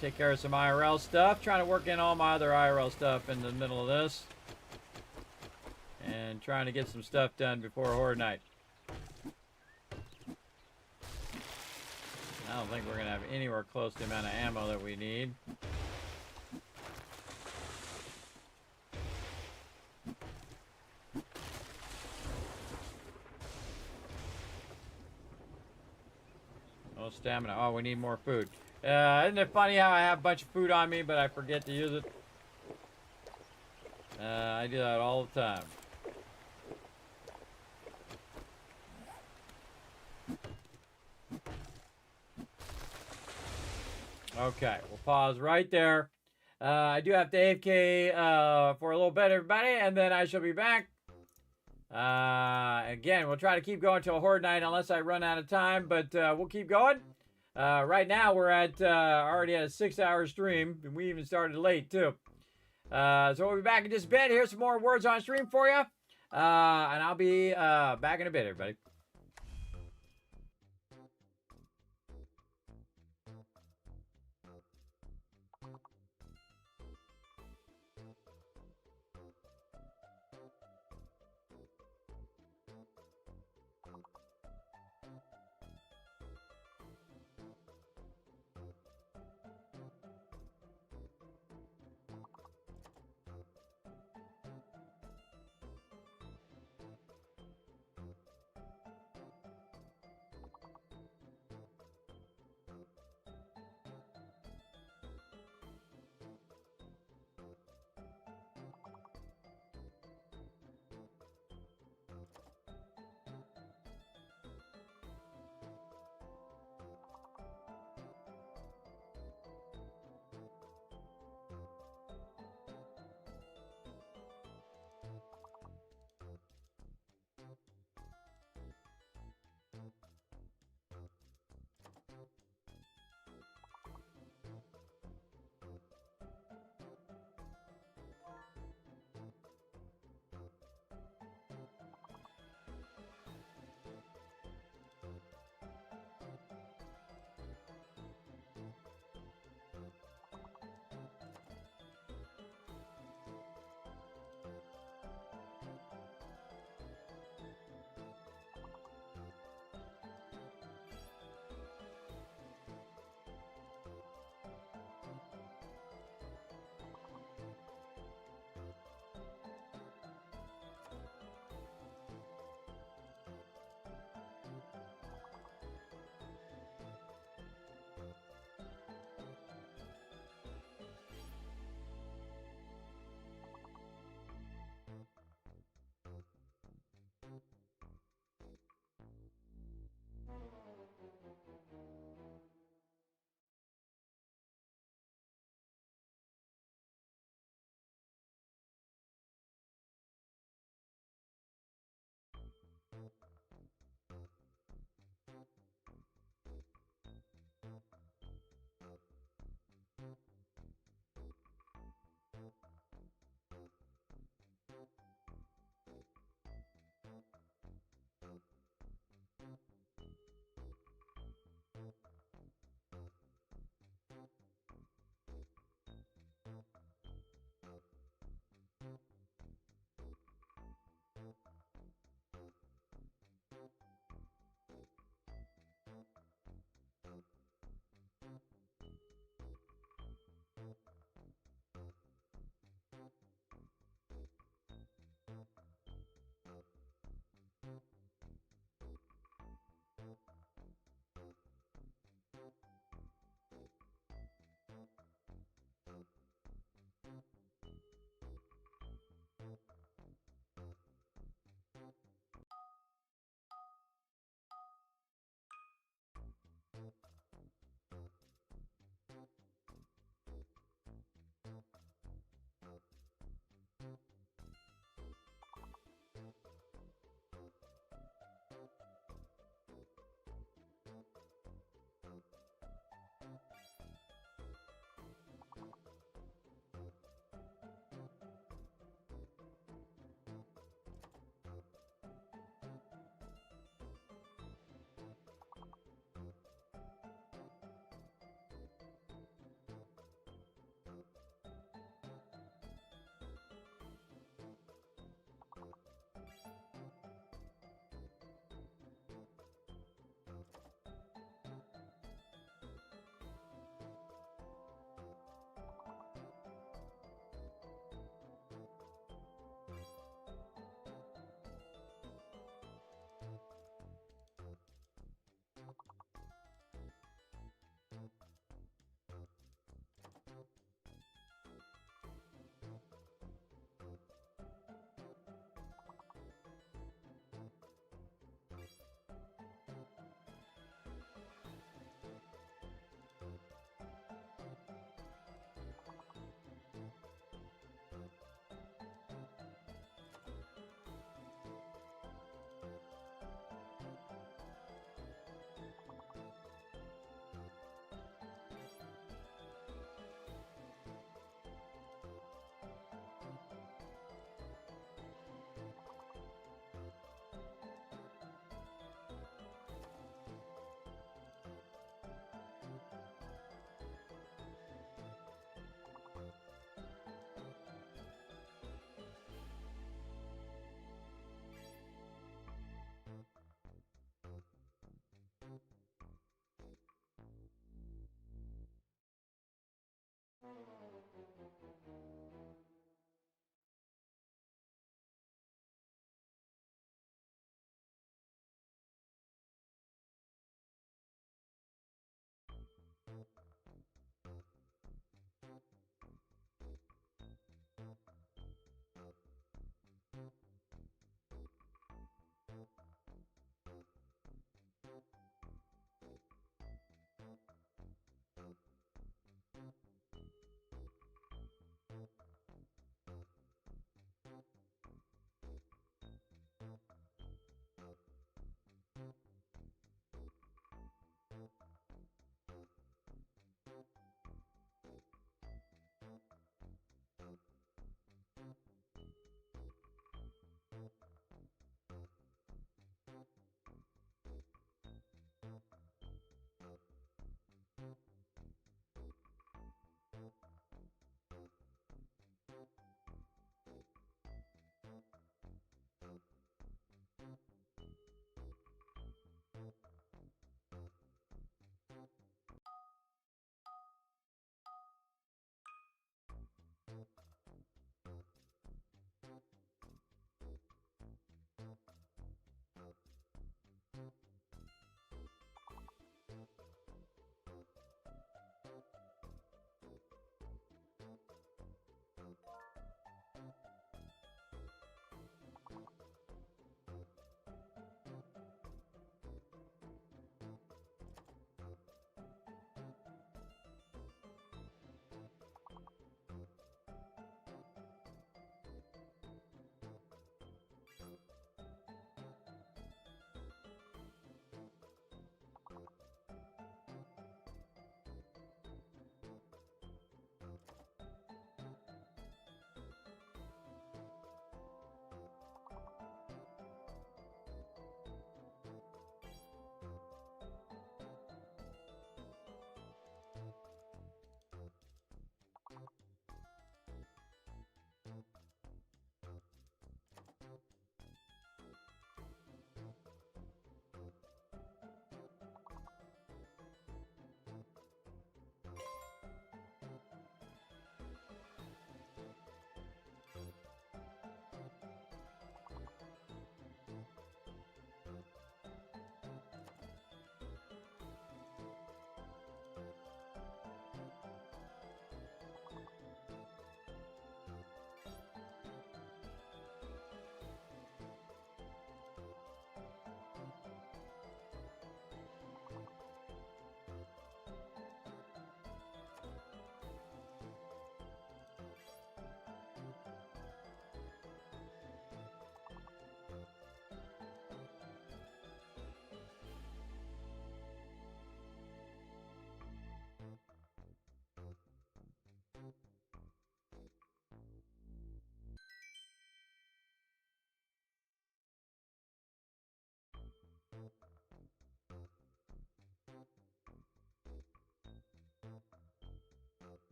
Take care of some IRL stuff. Trying to work in all my other IRL stuff in the middle of this. And trying to get some stuff done before Horde Night. I don't think we're going to have anywhere close to the amount of ammo that we need. No stamina. Oh, we need more food. Isn't it funny how I have a bunch of food on me, but I forget to use it? I do that all the time. Okay, we'll pause right there. I do have to AFK for a little bit, everybody, and then I shall be back. Again, we'll try to keep going till Horde Night unless I run out of time, but we'll keep going. Right now, we're at already at a 6-hour stream, and we even started late, too. So we'll be back in just a bit. Here's some more words on stream for you, and I'll be back in a bit, everybody.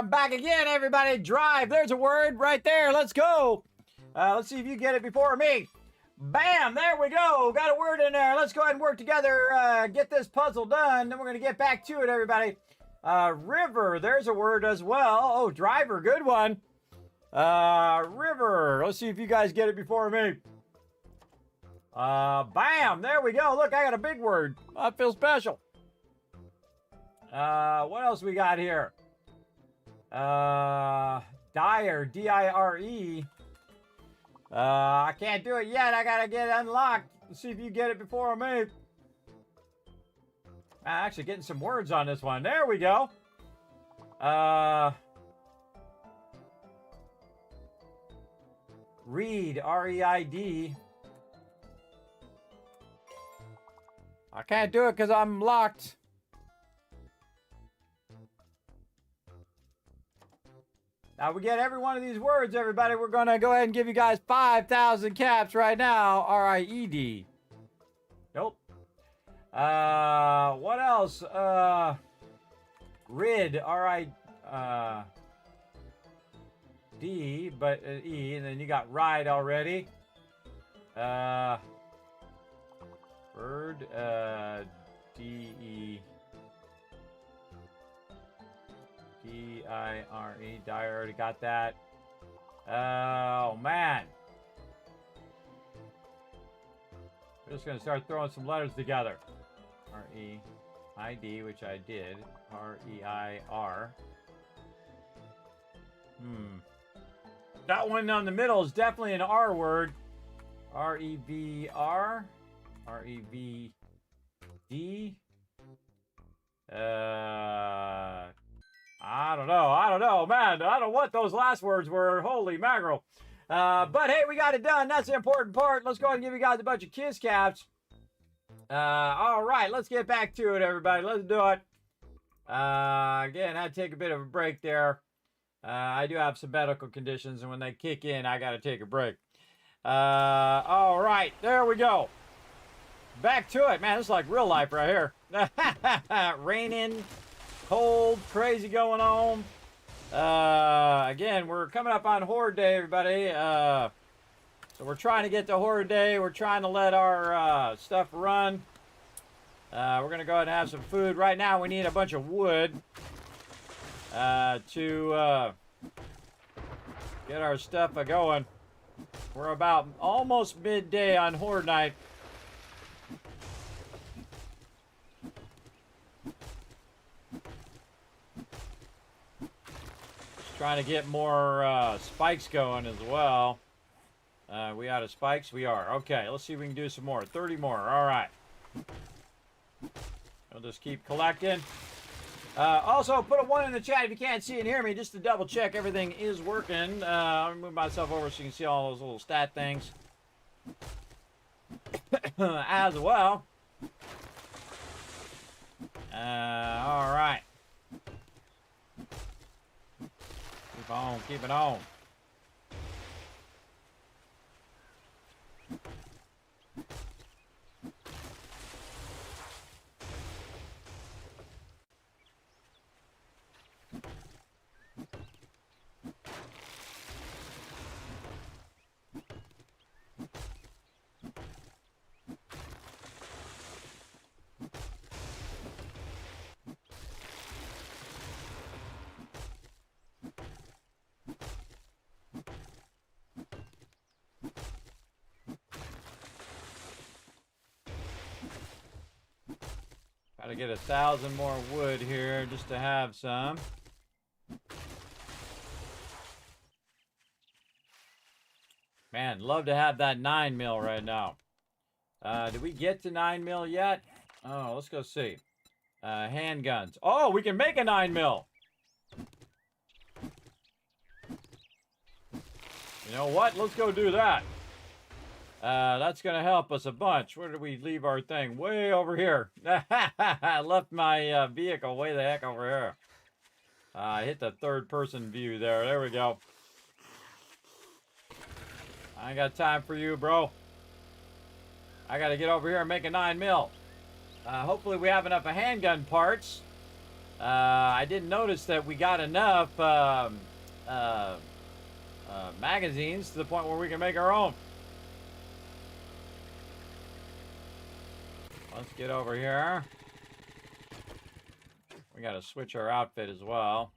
I'm back again, everybody. Drive. There's a word right there. Let's go. Let's see if you get it before me. Bam. There we go. Got a word in there. Let's go ahead and work together. Get this puzzle done. Then we're going to get back to it, everybody. River. There's a word as well. Oh, driver. Good one. River. Let's see if you guys get it before me. Bam. There we go. Look, I got a big word. I feel special. What else we got here? Dire, D-I-R-E. I can't do it yet. I gotta get it unlocked. Let's see if you get it before me. I'm actually getting some words on this one. There we go. Read, R-E-I-D. I can't do it because I'm locked. Now we get every one of these words, everybody. We're going to go ahead and give you guys 5,000 caps right now. R-I-E-D. Nope. What else? Rid. R-I-D, but E, and then you got ride already. Bird. D-E. D-I-R-E. Dire, already got that. Oh, man. We're just going to start throwing some letters together. R-E-I-D, which I did. R-E-I-R. That one on the middle is definitely an R word. R-E-V-R. R-E-V-D. I don't know, man. I don't know what those last words were. Holy mackerel. But hey, we got it done. That's the important part. Let's go ahead and give you guys a bunch of kiss caps. All right, let's get back to it, everybody. Let's do it. Again, I take a bit of a break there. I do have some medical conditions, and when they kick in, I got to take a break. All right, there we go. Back to it, man. This is like real life right here. Raining. Cold, crazy going on. Again, we're coming up on Horde Day, everybody. So we're trying to get to Horde Day. We're trying to let our stuff run. We're going to go ahead and have some food. Right now, we need a bunch of wood to get our stuff going. We're about almost midday on Horde Night. Trying to get more spikes going as well. We out of spikes? We are. Okay, let's see if we can do some more. 30 more. All right. We'll just keep collecting. Also, put a 1 in the chat if you can't see and hear me, just to double check everything is working. I'll move myself over so you can see all those little stat things as well. All right. Keep it on. Gotta get 1,000 more wood here just to have some. Man, love to have that 9 mil right now. Did we get to 9 mil yet? Oh, let's go see. Handguns. Oh, we can make a 9 mil. You know what? Let's go do that. That's going to help us a bunch. Where did we leave our thing? Way over here. I left my vehicle way the heck over here. I hit the third-person view there. There we go. I ain't got time for you, bro. I got to get over here and make a 9 mil. Hopefully we have enough handgun parts I didn't notice that we got enough magazines to the point where we can make our own. Let's get over here. We got to switch our outfit as well.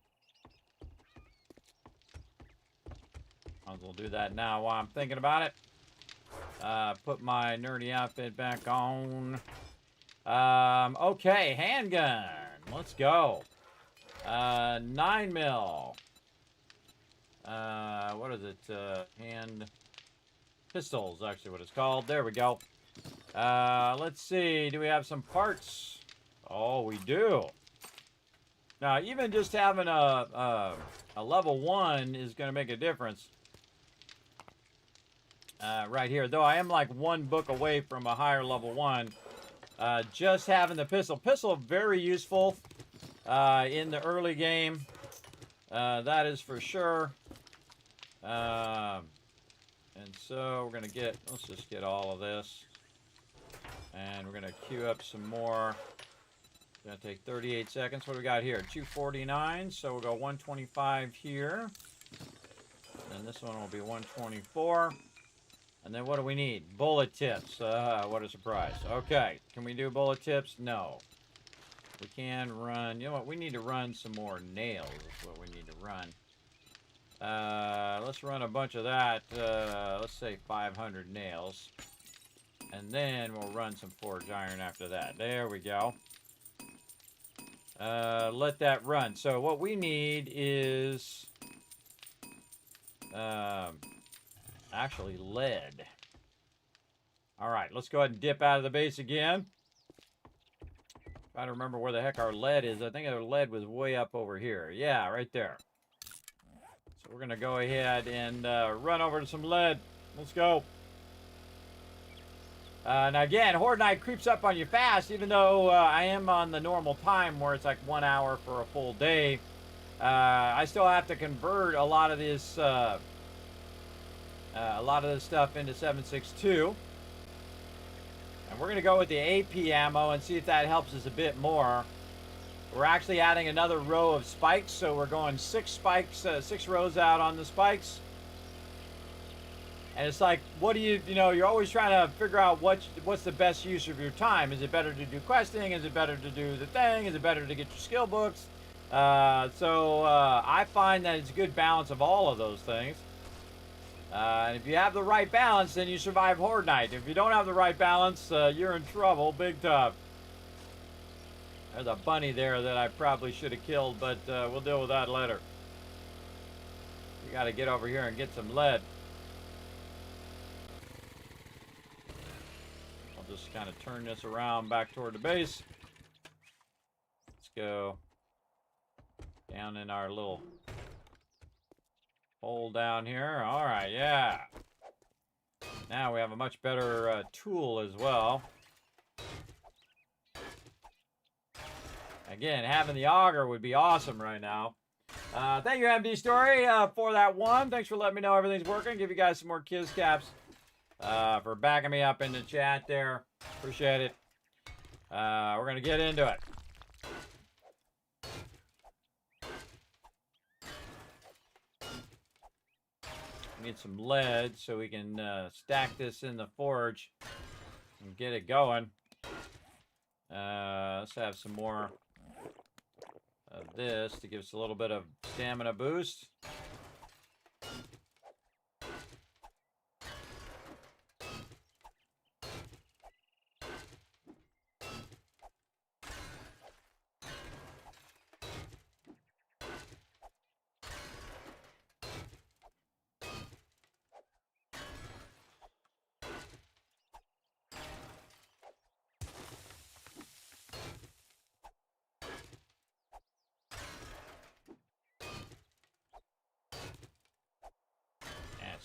Might as well do that now while I'm thinking about it. Put my nerdy outfit back on. Okay, handgun. Let's go. 9 mil. What is it? Hand pistols, actually, what it's called. There we go. Let's see. Do we have some parts? Oh, we do. Now, even just having a level 1 is going to make a difference. Right here. Though I am like 1 book away from a higher level 1. Just having the pistol. Pistol, very useful in the early game. That is for sure. And so we're going to get, let's just get all of this. And we're going to queue up some more. It's going to take 38 seconds. What do we got here? 249. So we'll go 125 here. And this one will be 124. And then what do we need? Bullet tips. What a surprise. Okay. Can we do bullet tips? No. We can run. You know what? We need to run some more nails. That's what we need to run. Let's run a bunch of that. Let's say 500 nails. And then we'll run some forged iron after that. There we go. Let that run. So what we need is actually lead. All right, let's go ahead and dip out of the base again. Trying to remember where the heck our lead is. I think our lead was way up over here. Yeah, right there. So we're going to go ahead and run over to some lead. Let's go. Now again, Horde Night creeps up on you fast, even though I am on the normal time where it's like 1 hour for a full day. I still have to convert a lot of this stuff into 7.62. And we're going to go with the AP ammo and see if that helps us a bit more. We're actually adding another row of spikes, so we're going 6 spikes, 6 rows out on the spikes. And it's like, what do you know, you're always trying to figure out what's the best use of your time. Is it better to do questing? Is it better to do the thing? Is it better to get your skill books? So I find that it's a good balance of all of those things. And if you have the right balance, then you survive Horde Night. If you don't have the right balance, you're in trouble big time. There's a bunny there that I probably should have killed, but we'll deal with that later. We got to get over here and get some lead. I'll just kind of turn this around back toward the base. Let's go down in our little hole down here. All right, yeah. Now we have a much better tool as well. Again, having the auger would be awesome right now. Thank you, MD Story, for that one. Thanks for letting me know everything's working. Give you guys some more Kiz Caps for backing me up in the chat there. Appreciate it. We're going to get into it. Need some lead so we can stack this in the forge and get it going. Let's have some more of this to give us a little bit of stamina boost.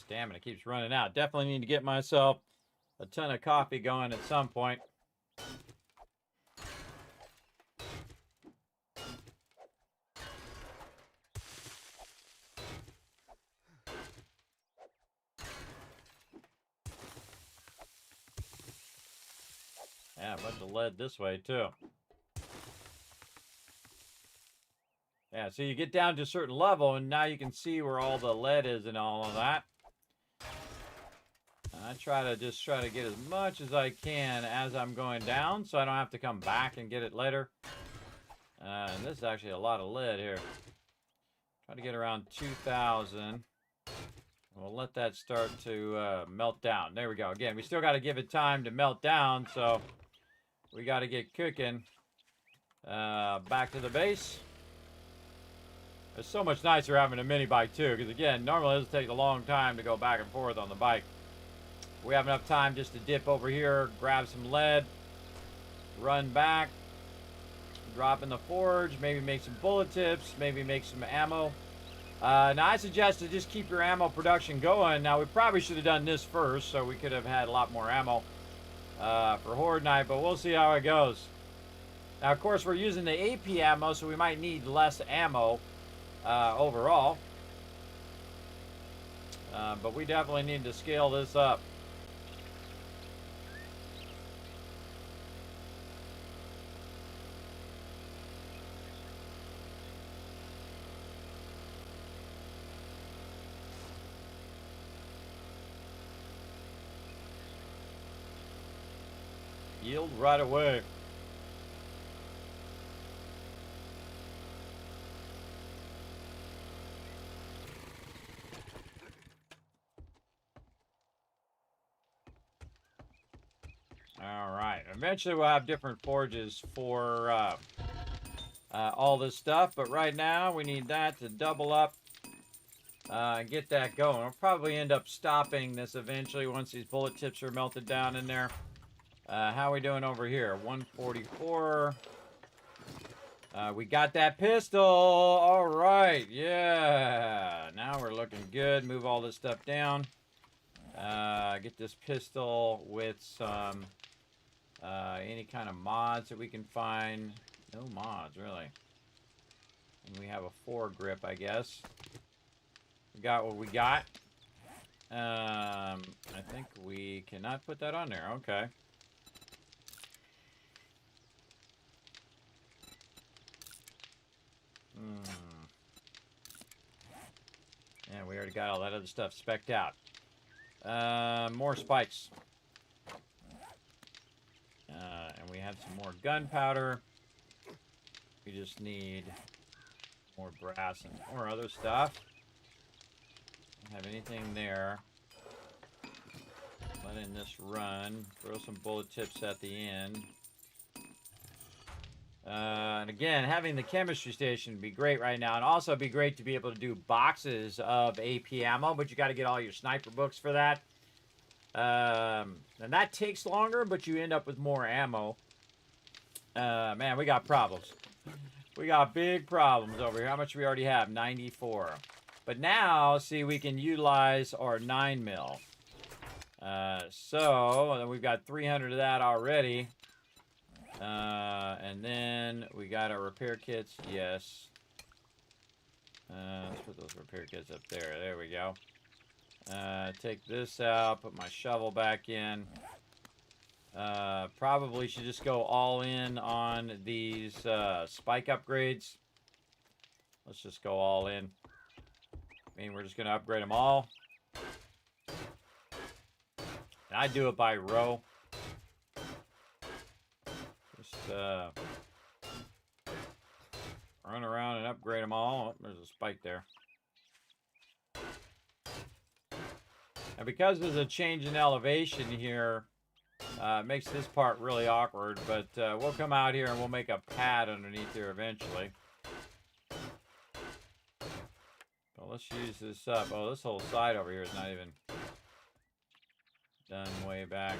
Stamina keeps running out. Definitely need to get myself a ton of coffee going at some point. Yeah, a bunch of lead this way too. Yeah, so you get down to a certain level, and now you can see where all the lead is and all of that. And I try to get as much as I can as I'm going down, so I don't have to come back and get it later. And this is actually a lot of lead here. Try to get around 2,000. We'll let that start to melt down. There we go. Again, we still got to give it time to melt down, so we got to get cooking. Back to the base. It's so much nicer having a mini bike too, because again, normally it takes a long time to go back and forth on the bike. We have enough time just to dip over here, grab some lead, run back, drop in the forge, maybe make some bullet tips, maybe make some ammo. Now I suggest to just keep your ammo production going. Now we probably should have done this first, so we could have had a lot more ammo for Horde Night, but we'll see how it goes. Now of course we're using the AP ammo, so we might need less ammo overall. But we definitely need to scale this up. Yield right away. All right. Eventually we'll have different forges for all this stuff, but right now we need that to double up and get that going. We'll probably end up stopping this eventually once these bullet tips are melted down in there. How are we doing over here? 144. We got that pistol. All right. Yeah. Now we're looking good. Move all this stuff down. Get this pistol with some any kind of mods that we can find. No mods, really. And we have a foregrip, I guess. We got what we got. I think we cannot put that on there. Okay. Yeah, we already got all that other stuff spec'd out. More spikes. And we have some more gunpowder. We just need more brass and more other stuff. Don't have anything there. Letting this run. Throw some bullet tips at the end. And again, having the chemistry station would be great right now. And also be great to be able to do boxes of AP ammo, but you got to get all your sniper books for that. And that takes longer, but you end up with more ammo. Man, we got problems. We got big problems over here. How much we already have? 94. But now, see, we can utilize our 9mm. So, we've got 300 of that already. And then we got our repair kits. Yes. Let's put those repair kits up there. There we go. Take this out. Put my shovel back in. Probably should just go all in on these spike upgrades. Let's just go all in. I mean, we're just going to upgrade them all. And I do it by row. Run around and upgrade them all. Oh, there's a spike there. And because there's a change in elevation here, it makes this part really awkward, but we'll come out here and we'll make a pad underneath here eventually. But let's use this up. Oh, this whole side over here is not even done way back.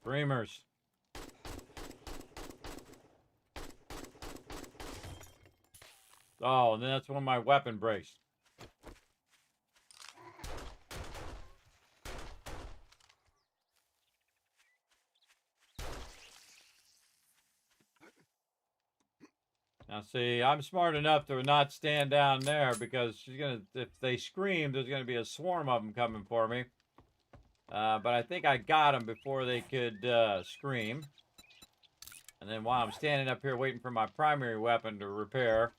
Screamers. Oh, and then that's when my weapon breaks. Now, see, I'm smart enough to not stand down there because she's gonna. If they scream, there's gonna be a swarm of them coming for me. But I think I got them before they could scream. And then while I'm standing up here waiting for my primary weapon to repair,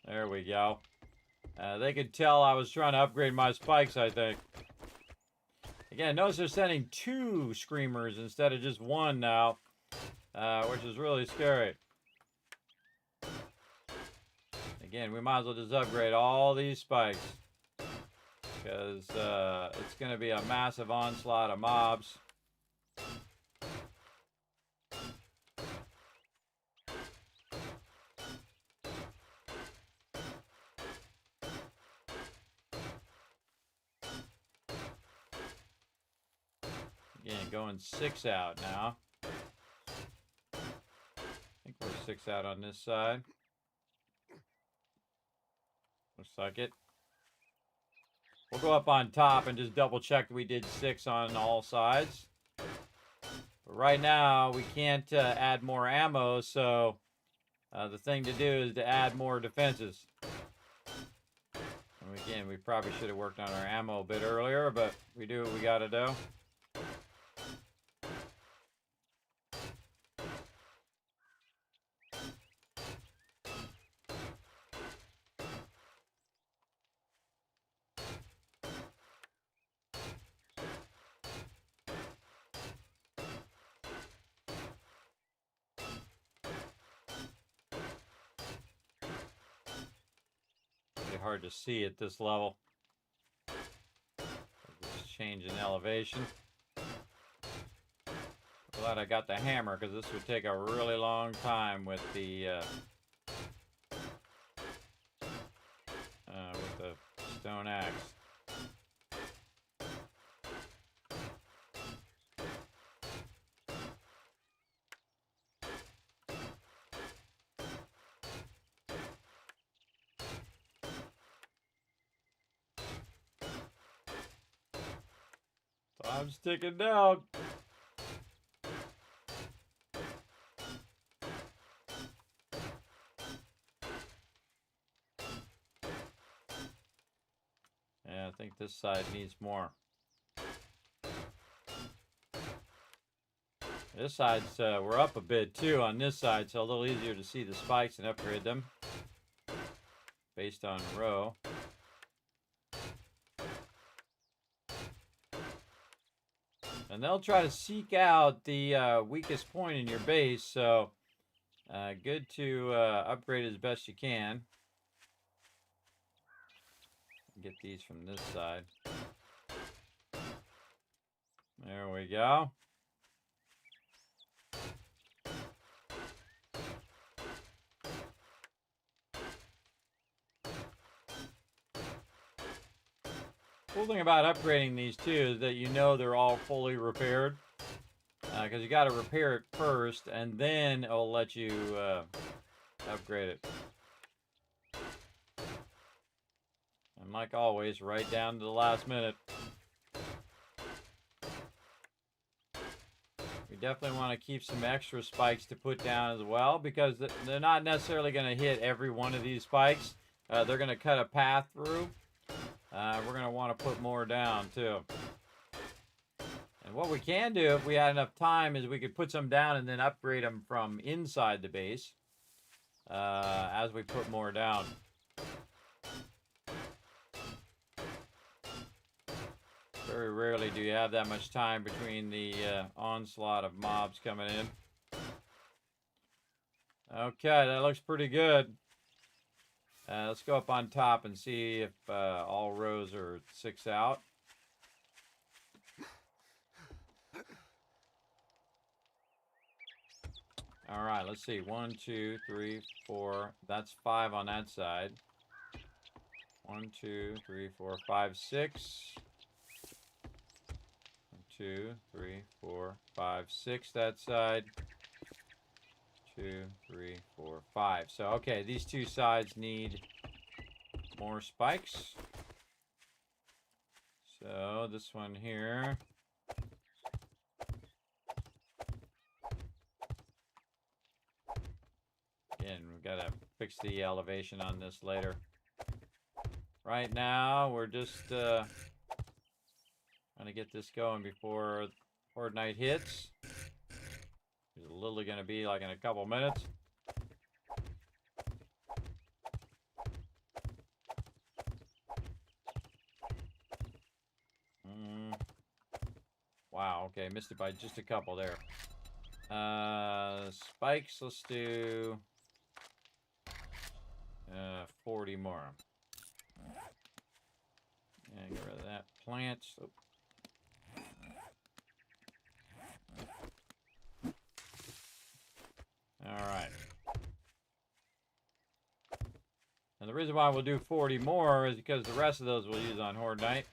there we go. They could tell I was trying to upgrade my spikes, I think. Again, notice they're sending 2 screamers instead of just 1 now, which is really scary. Again, we might as well just upgrade all these spikes because it's going to be a massive onslaught of mobs. Again, going 6 out now. I think we're 6 out on this side. Looks like it. We'll go up on top and just double check that we did 6 on all sides. But right now, we can't add more ammo, so the thing to do is to add more defenses. And again, we probably should have worked on our ammo a bit earlier, but we do what we gotta do. Hard to see at this level. Just change in elevation. Glad I got the hammer because this would take a really long time with the stone axe. I'm sticking down. Yeah, I think this side needs more. This side's, we're up a bit too on this side, so a little easier to see the spikes and upgrade them based on row. And they'll try to seek out the weakest point in your base, so good to upgrade as best you can. Get these from this side. There we go. Cool thing about upgrading these too is that you know they're all fully repaired. Because you got to repair it first, and then it'll let you upgrade it. And like always, right down to the last minute. We definitely want to keep some extra spikes to put down as well, because they're not necessarily going to hit every one of these spikes. They're going to cut a path through. We're going to want to put more down too. And what we can do, if we had enough time, is we could put some down and then upgrade them from inside the base as we put more down. Very rarely do you have that much time between the onslaught of mobs coming in. Okay, that looks pretty good. Let's go up on top and see if all rows are 6 out. All right, let's see. 1, 2, 3, 4. That's 5 on that side. 1, 2, 3, 4, 5, 6. 1, 2, 3, 4, 5, 6 that side. 2, 3, 4, 5. So, okay, these two sides need more spikes. So, this one here. Again, we've got to fix the elevation on this later. Right now, we're just trying to get this going before Horde Night hits. It's literally going to be like in a couple minutes. Wow, okay, missed it by just a couple there. Spikes, let's do 40 more. And get rid of that plant. Oh. Alright. And the reason why we'll do 40 more is because the rest of those we'll use on Horde Night.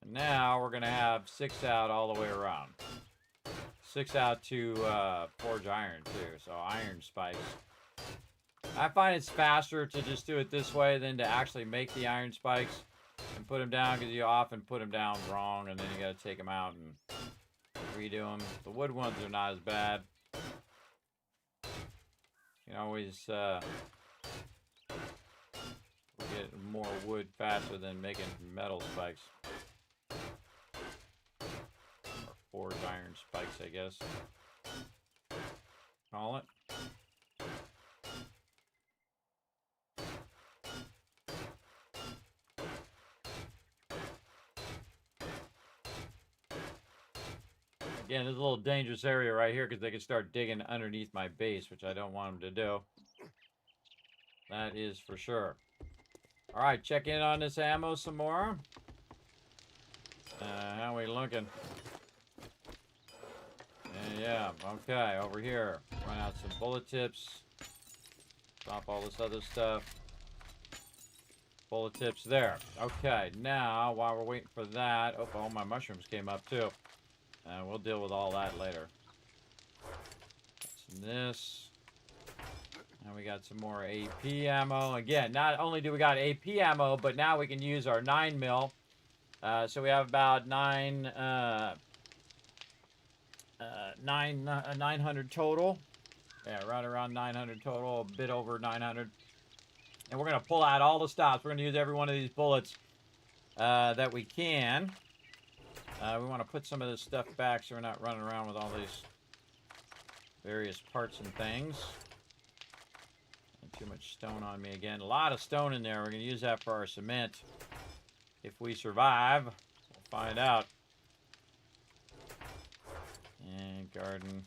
And now we're going to have 6 out all the way around. 6 out to forge iron too, so iron spikes. I find it's faster to just do it this way than to actually make the iron spikes and put them down, because you often put them down wrong and then you got to take them out and redo them. The wood ones are not as bad. You can always get more wood faster than making metal spikes. Or forged iron spikes, I guess. Call it. Again, this is a little dangerous area right here because they can start digging underneath my base, which I don't want them to do. That is for sure. All right, check in on this ammo some more. How are we looking? Yeah, okay, over here. Run out some bullet tips. Drop all this other stuff. Bullet tips there. Okay, now, while we're waiting for that... Oh, all my mushrooms came up, too. We'll deal with all that later. Some this. And we got some more AP ammo. Again, not only do we got AP ammo, but now we can use our 9mm. So we have about 900 total. Yeah, right around 900 total, a bit over 900. And we're going to pull out all the stops. We're going to use every one of these bullets that we can. We want to put some of this stuff back so we're not running around with all these various parts and things. And too much stone on me again. A lot of stone in there. We're going to use that for our cement. If we survive, we'll find out. And garden.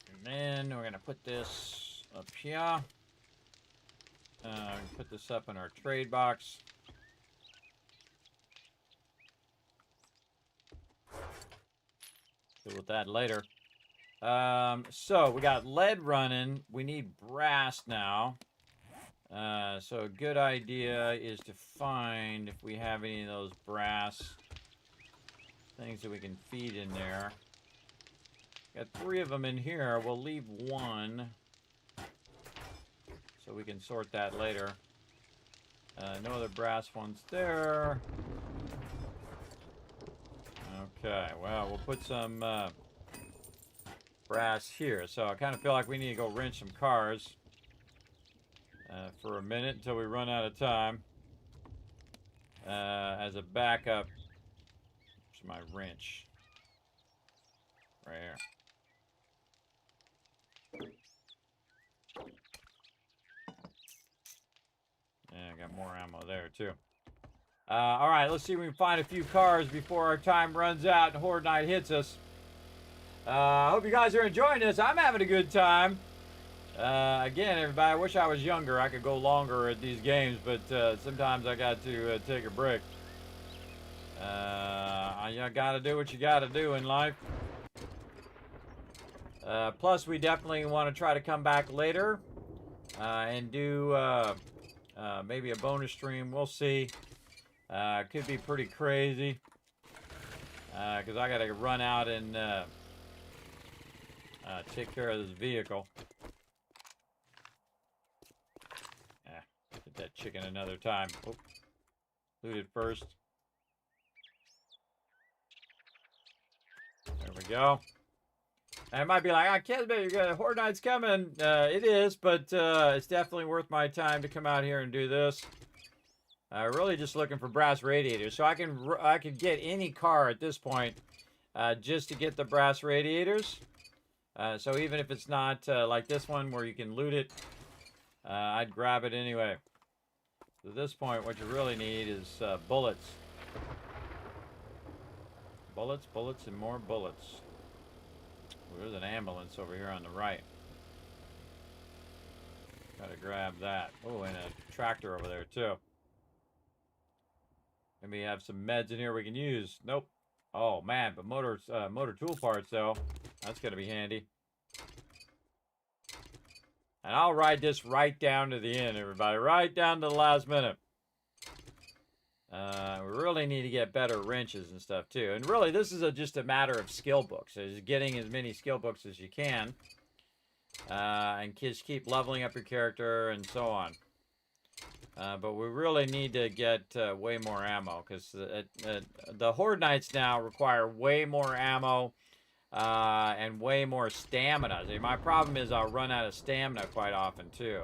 And then we're going to put this up here. Put this up in our trade box. Deal with that later. So we got lead running. We need brass now. So a good idea is to find if we have any of those brass things that we can feed in there. Got 3 of them in here. We'll leave 1 so we can sort that later. No other brass ones there. Okay, well, we'll put some brass here. So I kind of feel like we need to go wrench some cars for a minute until we run out of time. As a backup, here's my wrench. Right here. Yeah, I got more ammo there, too. Alright, let's see if we can find a few cars before our time runs out and Horde Night hits us. I hope you guys are enjoying this. I'm having a good time. Again, everybody, I wish I was younger. I could go longer at these games, but sometimes I got to take a break. You gotta do what you gotta do in life. Plus, we definitely want to try to come back later and do maybe a bonus stream. We'll see. Could be pretty crazy. Because I got to run out and take care of this vehicle. Get that chicken another time. Oh, loot it first. There we go. And it might be like, I can't bet you got Horde Knight's coming. It is, but it's definitely worth my time to come out here and do this. Really just looking for brass radiators. So I can get any car at this point just to get the brass radiators. So even if it's not like this one where you can loot it, I'd grab it anyway. So at this point, what you really need is bullets. Bullets, bullets, and more bullets. Well, there's an ambulance over here on the right. Gotta grab that. Oh, and a tractor over there too. Maybe we have some meds in here we can use. Nope. Oh man, but motor tool parts though. That's gonna be handy. And I'll ride this right down to the end, everybody. Right down to the last minute. We really need to get better wrenches and stuff too. And really, this is just a matter of skill books. It's getting as many skill books as you can. And just keep leveling up your character and so on. But we really need to get way more ammo. Because the Horde Knights now require way more ammo. And way more stamina. See, my problem is I'll run out of stamina quite often too.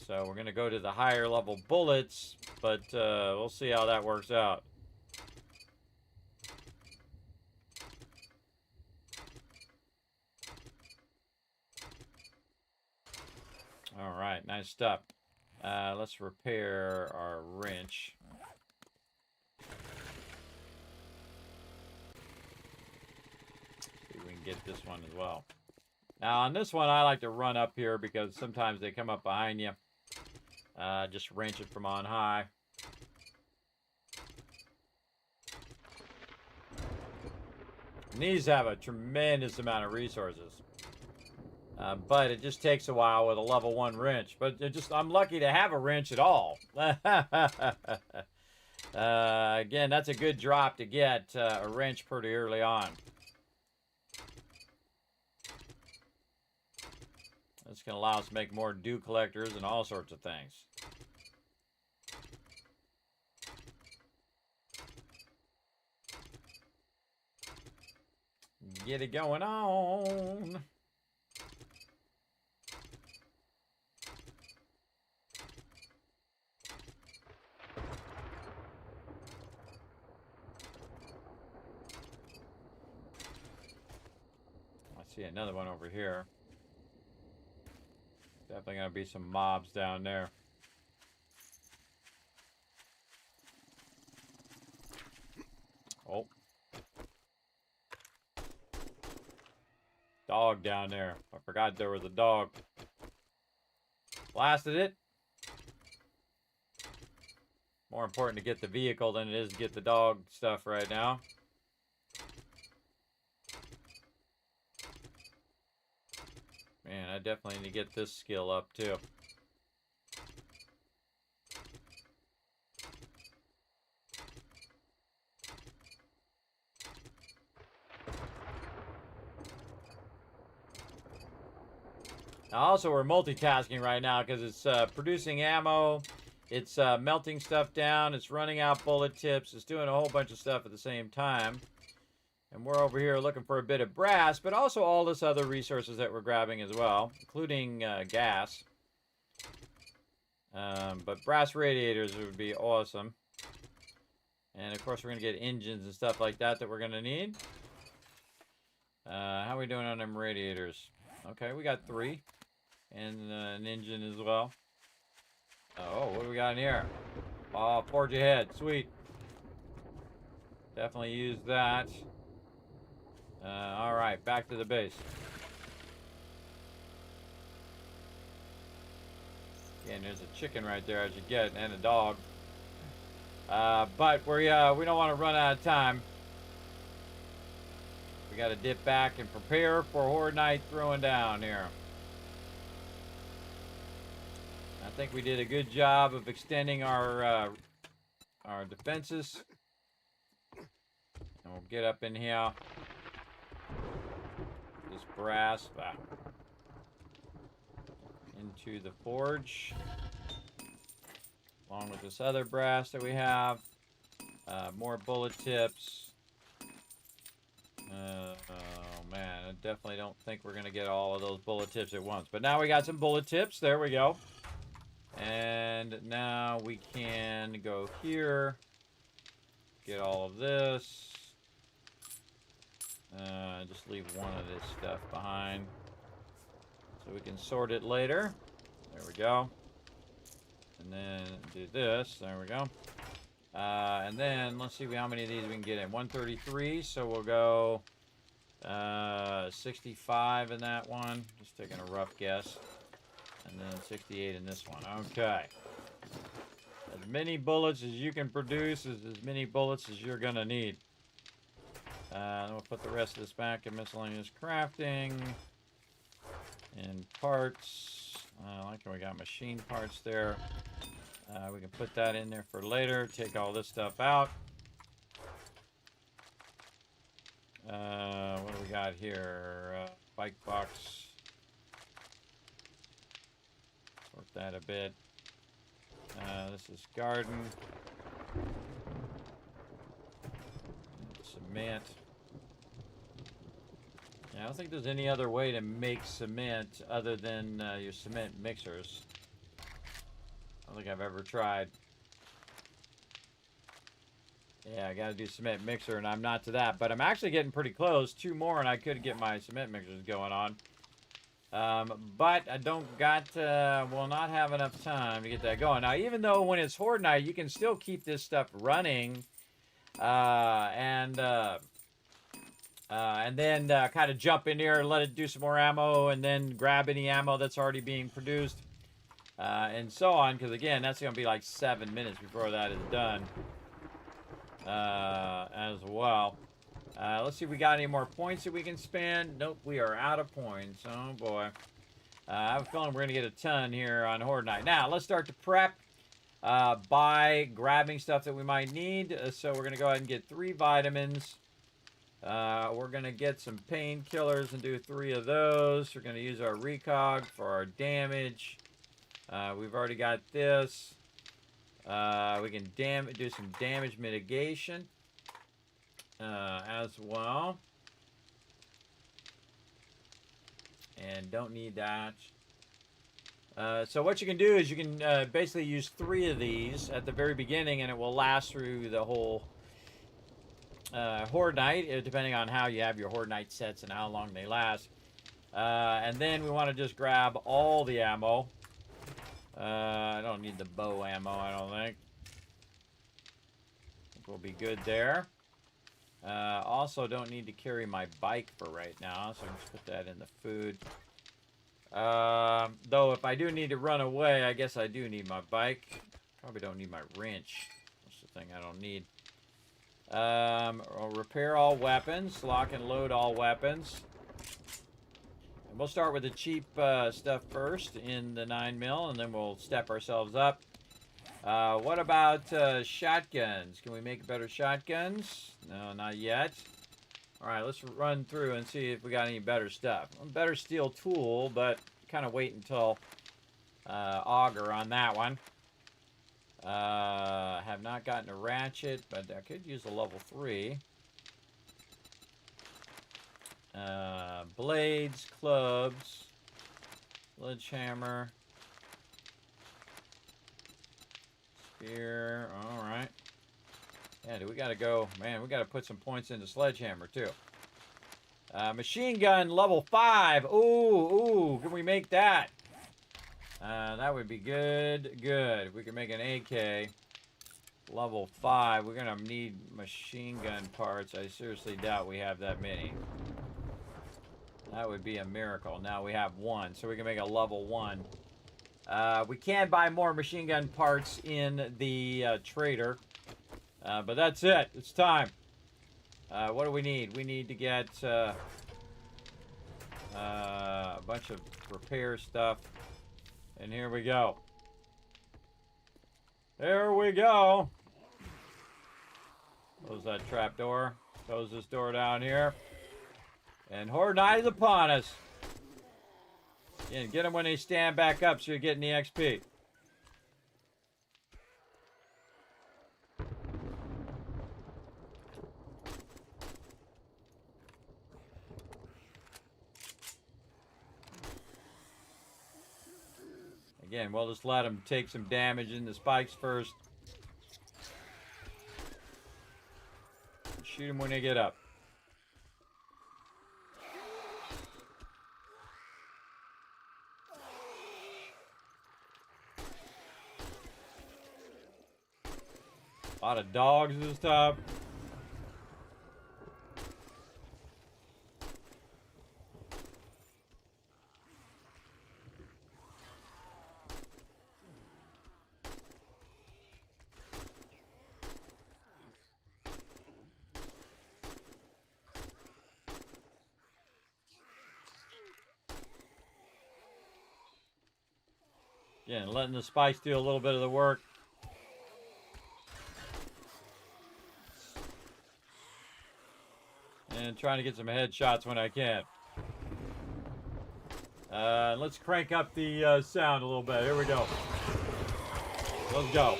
So we're going to go to the higher level bullets, but we'll see how that works out. All right, nice stuff. Let's repair our wrench. See if we can get this one as well. Now on this one, I like to run up here because sometimes they come up behind you. Just wrench it from on high. And these have a tremendous amount of resources. But it just takes a while with a level 1 wrench. But I'm lucky to have a wrench at all. Again, that's a good drop to get a wrench pretty early on. It's going to allow us to make more dew collectors and all sorts of things. Get it going on. I see another one over here. Definitely gonna be some mobs down there. Oh. Dog down there. I forgot there was a dog. Blasted it. More important to get the vehicle than it is to get the dog stuff right now. Man, I definitely need to get this skill up too. Now also, we're multitasking right now because it's producing ammo, it's melting stuff down, it's running out bullet tips, it's doing a whole bunch of stuff at the same time. And we're over here looking for a bit of brass, but also all this other resources that we're grabbing as well, including gas. But brass radiators would be awesome. And of course, we're going to get engines and stuff like that we're going to need. How are we doing on them radiators? Okay, we got 3. And an engine as well. Oh, what do we got in here? Oh, forge ahead. Sweet. Definitely use that. Alright, back to the base. Again, there's a chicken right there as you get, and a dog. But we don't want to run out of time. we got to dip back and prepare for Horde Night throwing down here. I think we did a good job of extending our defenses. And we'll get up in here. This brass into the forge. Along with this other brass that we have. More bullet tips. Oh man, I definitely don't think we're going to get all of those bullet tips at once. But now we got some bullet tips. There we go. And now we can go here. Get all of this. Just leave one of this stuff behind. So we can sort it later. There we go. And then do this. There we go. And then let's see how many of these we can get in. 133. So we'll go 65 in that one. Just taking a rough guess. And then 68 in this one. Okay. As many bullets as you can produce is as many bullets as you're going to need. Then we'll put the rest of this back in miscellaneous crafting. And parts. I like how we got machine parts there. We can put that in there for later. Take all this stuff out. What do we got here? Bike box. Sort that a bit. This is garden. Cement. Yeah, I don't think there's any other way to make cement other than your cement mixers. I don't think I've ever tried. Yeah, I got to do cement mixer, and I'm not to that. But I'm actually getting pretty close. 2 more, and I could get my cement mixers going on. But I don't will not have enough time to get that going. Now, even though when it's Horde Night, you can still keep this stuff running. And then kind of jump in here and let it do some more ammo, and then grab any ammo that's already being produced. And so on, because again, that's going to be like 7 minutes before that is done. As well. Let's see if we got any more points that we can spend. Nope, we are out of points. Oh boy. I have a feeling we're going to get a ton here on Horde Night. Now, let's start to prep by grabbing stuff that we might need. So we're going to go ahead and get 3 vitamins. We're going to get some painkillers and do 3 of those. We're going to use our recog for our damage. We've already got this. We can do some damage mitigation as well. And don't need that. So what you can do is you can basically use 3 of these at the very beginning, and it will last through the whole Horde Night, depending on how you have your Horde Night sets and how long they last. And then we want to just grab all the ammo. I don't need the bow ammo, I don't think. I think we'll be good there. Also don't need to carry my bike for right now, so I can just put that in the food. Though if I do need to run away, I guess I do need my bike. Probably don't need my wrench. That's the thing I don't need. I'll repair all weapons, lock and load all weapons. And we'll start with the cheap stuff first in the 9mm, and then we'll step ourselves up. What about shotguns? Can we make better shotguns? No, not yet. Alright, let's run through and see if we got any better stuff. Better steel tool, but kind of wait until auger on that one. Have not gotten a ratchet, but I could use a level 3. Blades, clubs, sledgehammer, spear. All right. Yeah, we got to go. Man, we got to put some points into sledgehammer too. Machine gun level 5. Ooh, can we make that? That would be good. Good. If we can make an AK level 5, we're gonna need machine gun parts. I seriously doubt we have that many. That would be a miracle. Now we have 1, so we can make a level 1. We can buy more machine gun parts in the trader, but that's it. It's time. What do we need? We need to get a bunch of repair stuff. And here we go. There we go. Close that trap door. Close this door down here. And Horde Night is upon us. Again, get them when they stand back up so you're getting the XP. Again, we'll just let them take some damage in the spikes first. Shoot them when they get up. A lot of dogs and stuff. Again, letting the spikes do a little bit of the work. And trying to get some headshots when I can. Let's crank up the sound a little bit. Here we go. Let's go.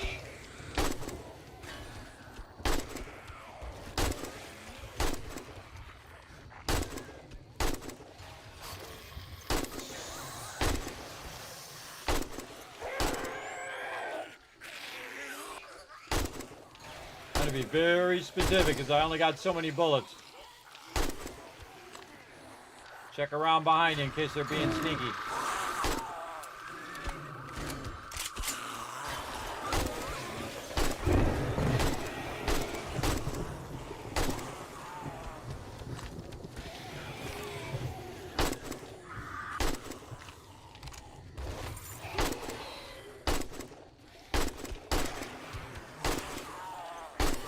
I'm going to be very specific because I only got so many bullets. Check around behind you in case they're being sneaky.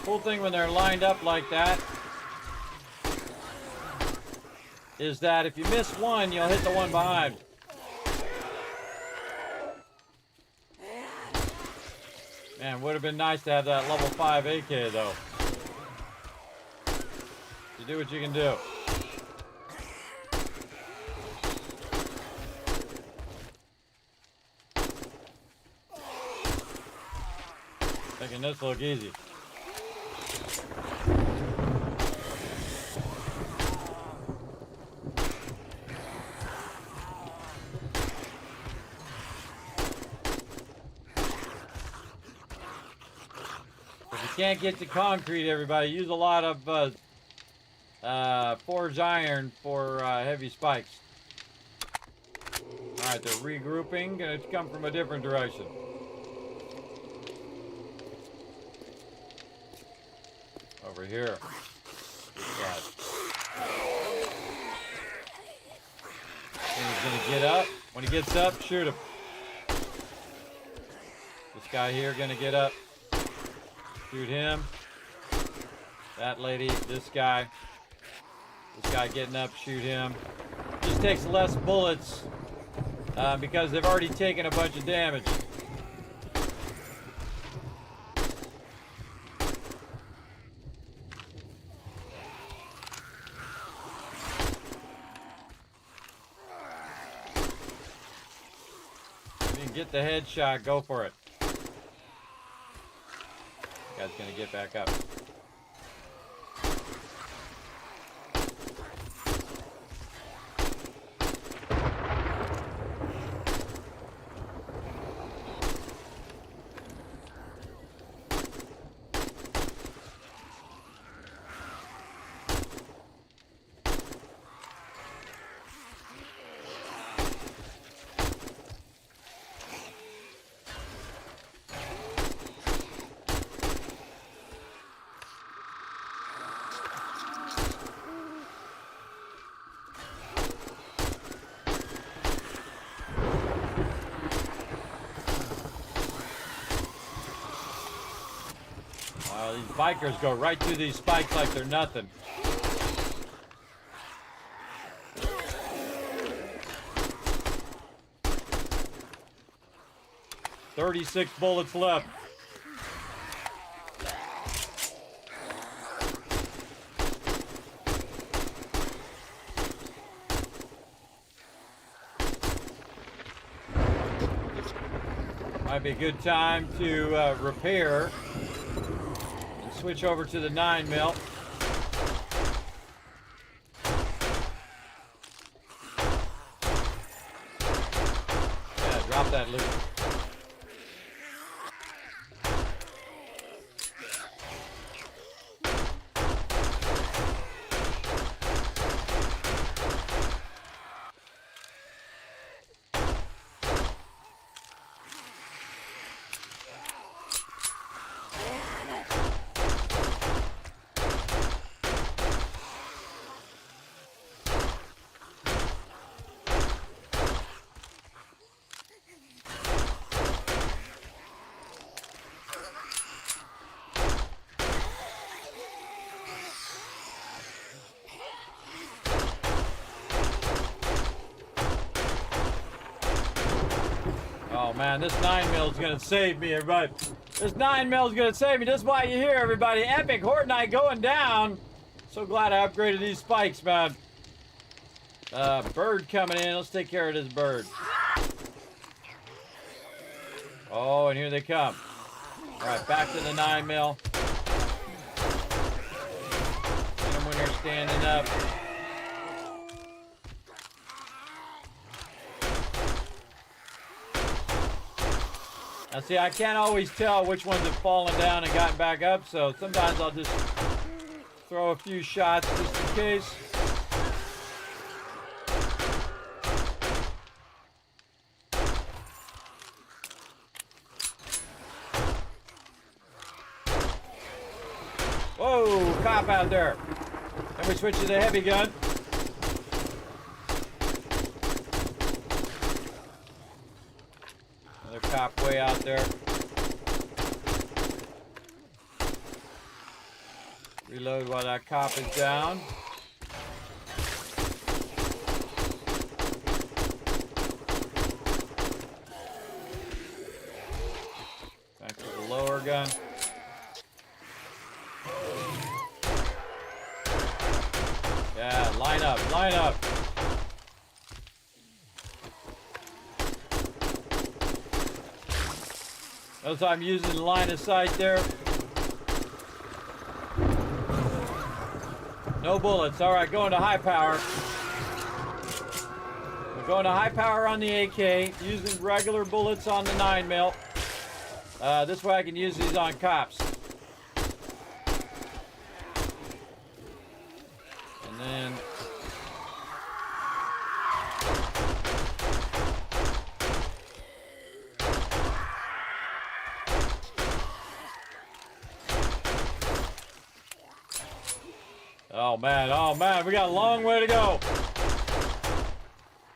Cool thing when they're lined up like that is that if you miss one, you'll hit the one behind. Man, would have been nice to have that level 5 AK though. You do what you can do. Making this look easy. Can't get to concrete, everybody. Use a lot of forged iron for heavy spikes. Alright, they're regrouping. Gonna come from a different direction. Over here. He's gonna get up. When he gets up, shoot him. This guy here gonna get up. Shoot him. That lady, this guy. This guy getting up, shoot him. Just takes less bullets because they've already taken a bunch of damage. If you can get the headshot, go for it. Guy's gonna get back up. bikers go right through these spikes like they're nothing. "36 bullets left." Might be a good time to repair and switch over to the 9mm. Yeah, drop that loot. Oh man, this 9mm is gonna save me, everybody. This 9mm is gonna save me. This is why you're here, everybody. Epic Horde Night going down. So glad I upgraded these spikes, man. Bird coming in. Let's take care of this bird. Oh, and here they come. All right, back to the 9mm. Get them when they're standing up. Now see, I can't always tell which ones have fallen down and gotten back up, so sometimes I'll just throw a few shots just in case. Whoa, cop out there. Then we switch to the heavy gun. Another cop way out there. Reload while that cop is down. Back to the lower gun. Yeah, line up, line up. Notice I'm using the line of sight there. No bullets. All right, going to high power. We're going to high power on the AK, using regular bullets on the 9mm. This way I can use these on cops. And then oh man, we got a long way to go.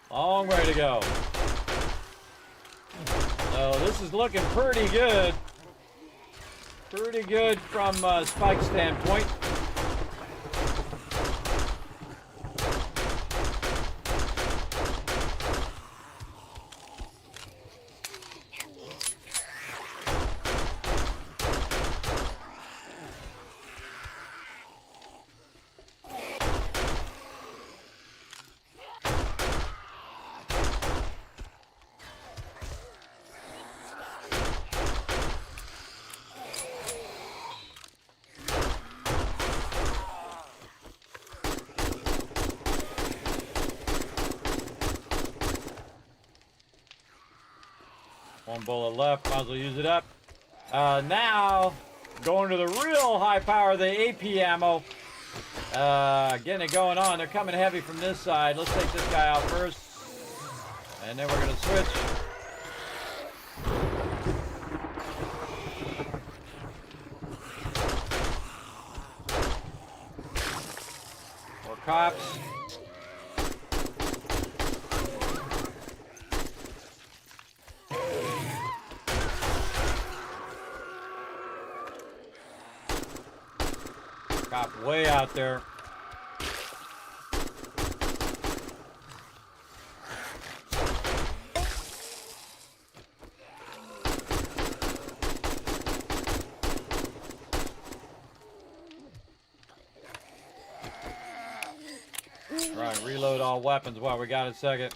Long way to go. So this is looking pretty good. Pretty good from Spike's standpoint. One bullet left, might as well use it up. Now, going to the real high power, the AP ammo. Getting it going on. They're coming heavy from this side. Let's take this guy out first. And then we're going to switch. More cops. Cop way out there. Right, reload all weapons while we got a second.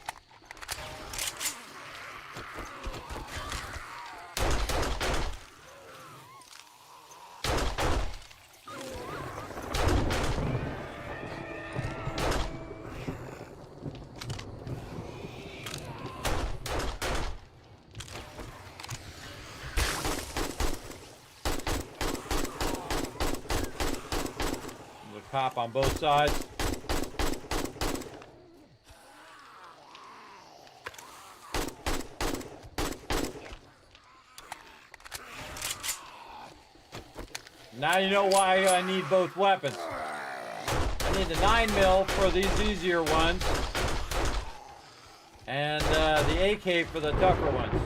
There's a cop on both sides. Now you know why I need both weapons. I need the 9mm for these easier ones, and the AK for the tougher ones.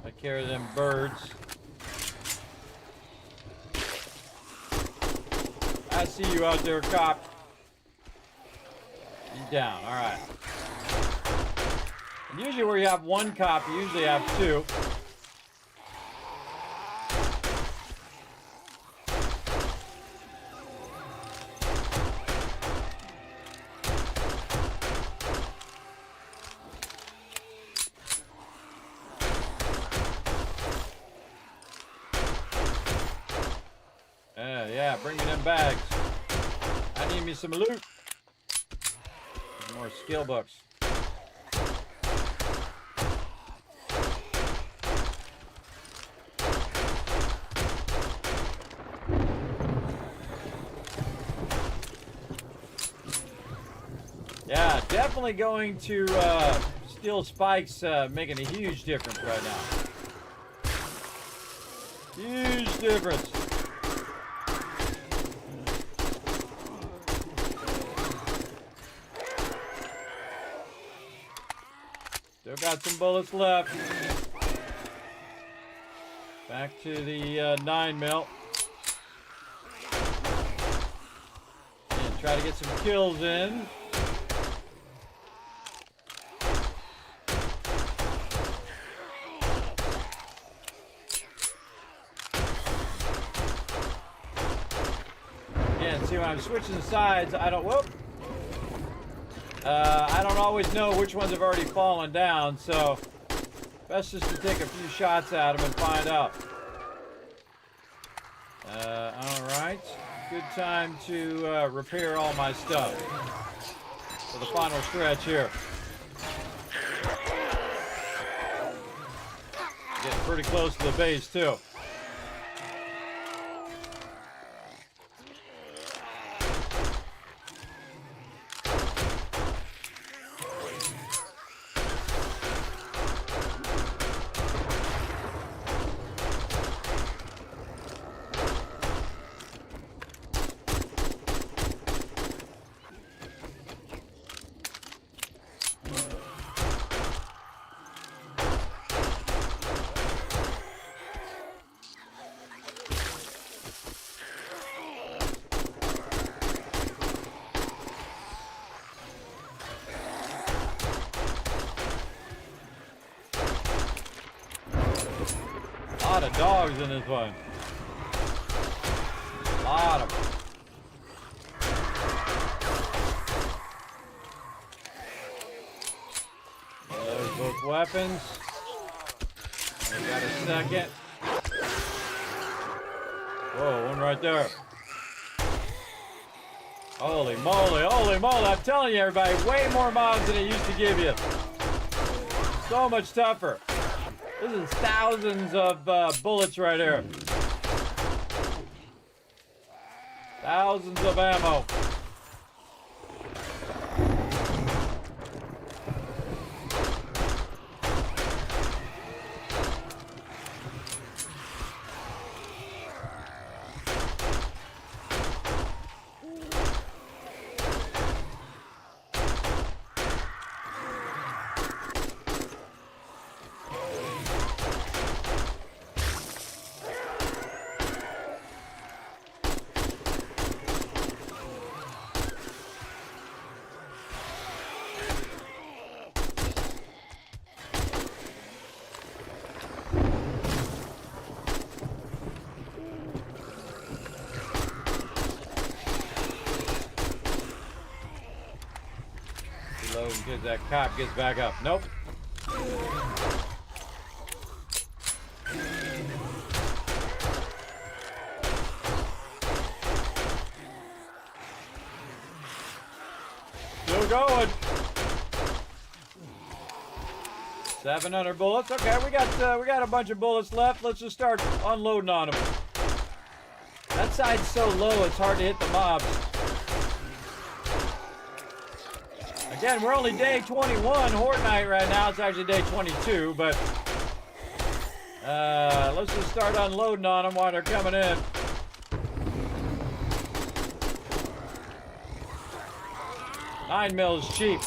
I carry them birds. I see you out there, cop. He's down, all right. And usually where you have one cop, you usually have two. Yeah, bring me them bags. I need me some loot. More skill books. Yeah, definitely going to steel spikes making a huge difference right now. Huge difference. Still got some bullets left. Back to the 9mm. And try to get some kills in. Again, see when I'm switching sides, I don't always know which ones have already fallen down, so best just to take a few shots at them and find out. Alright, good time to repair all my stuff for the final stretch here. Getting pretty close to the base too. A lot of dogs in this one. A lot of them. There's both weapons. We got a second. Whoa, one right there. Holy moly, holy moly. I'm telling you, everybody, way more mods than it used to give you. So much tougher. This is thousands of bullets right here. Thousands of ammo. in case that cop gets back up. Nope. Still going. 700 bullets. Okay, we got a bunch of bullets left. Let's just start unloading on them. That side's so low, it's hard to hit the mobs. Again, we're only day 21 Horde Night right now. It's actually day 22, but let's just start unloading on them while they're coming in. Nine mil is cheap.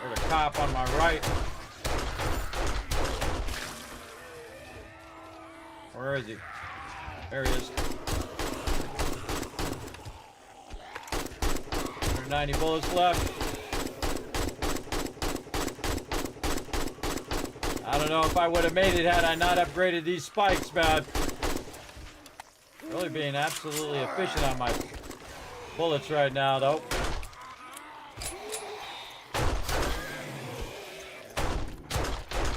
There's a cop on my right. Where is he? There he is. 190 bullets left. I don't know if I would have made it had I not upgraded these spikes, man. Really being absolutely efficient on my bullets right now, though.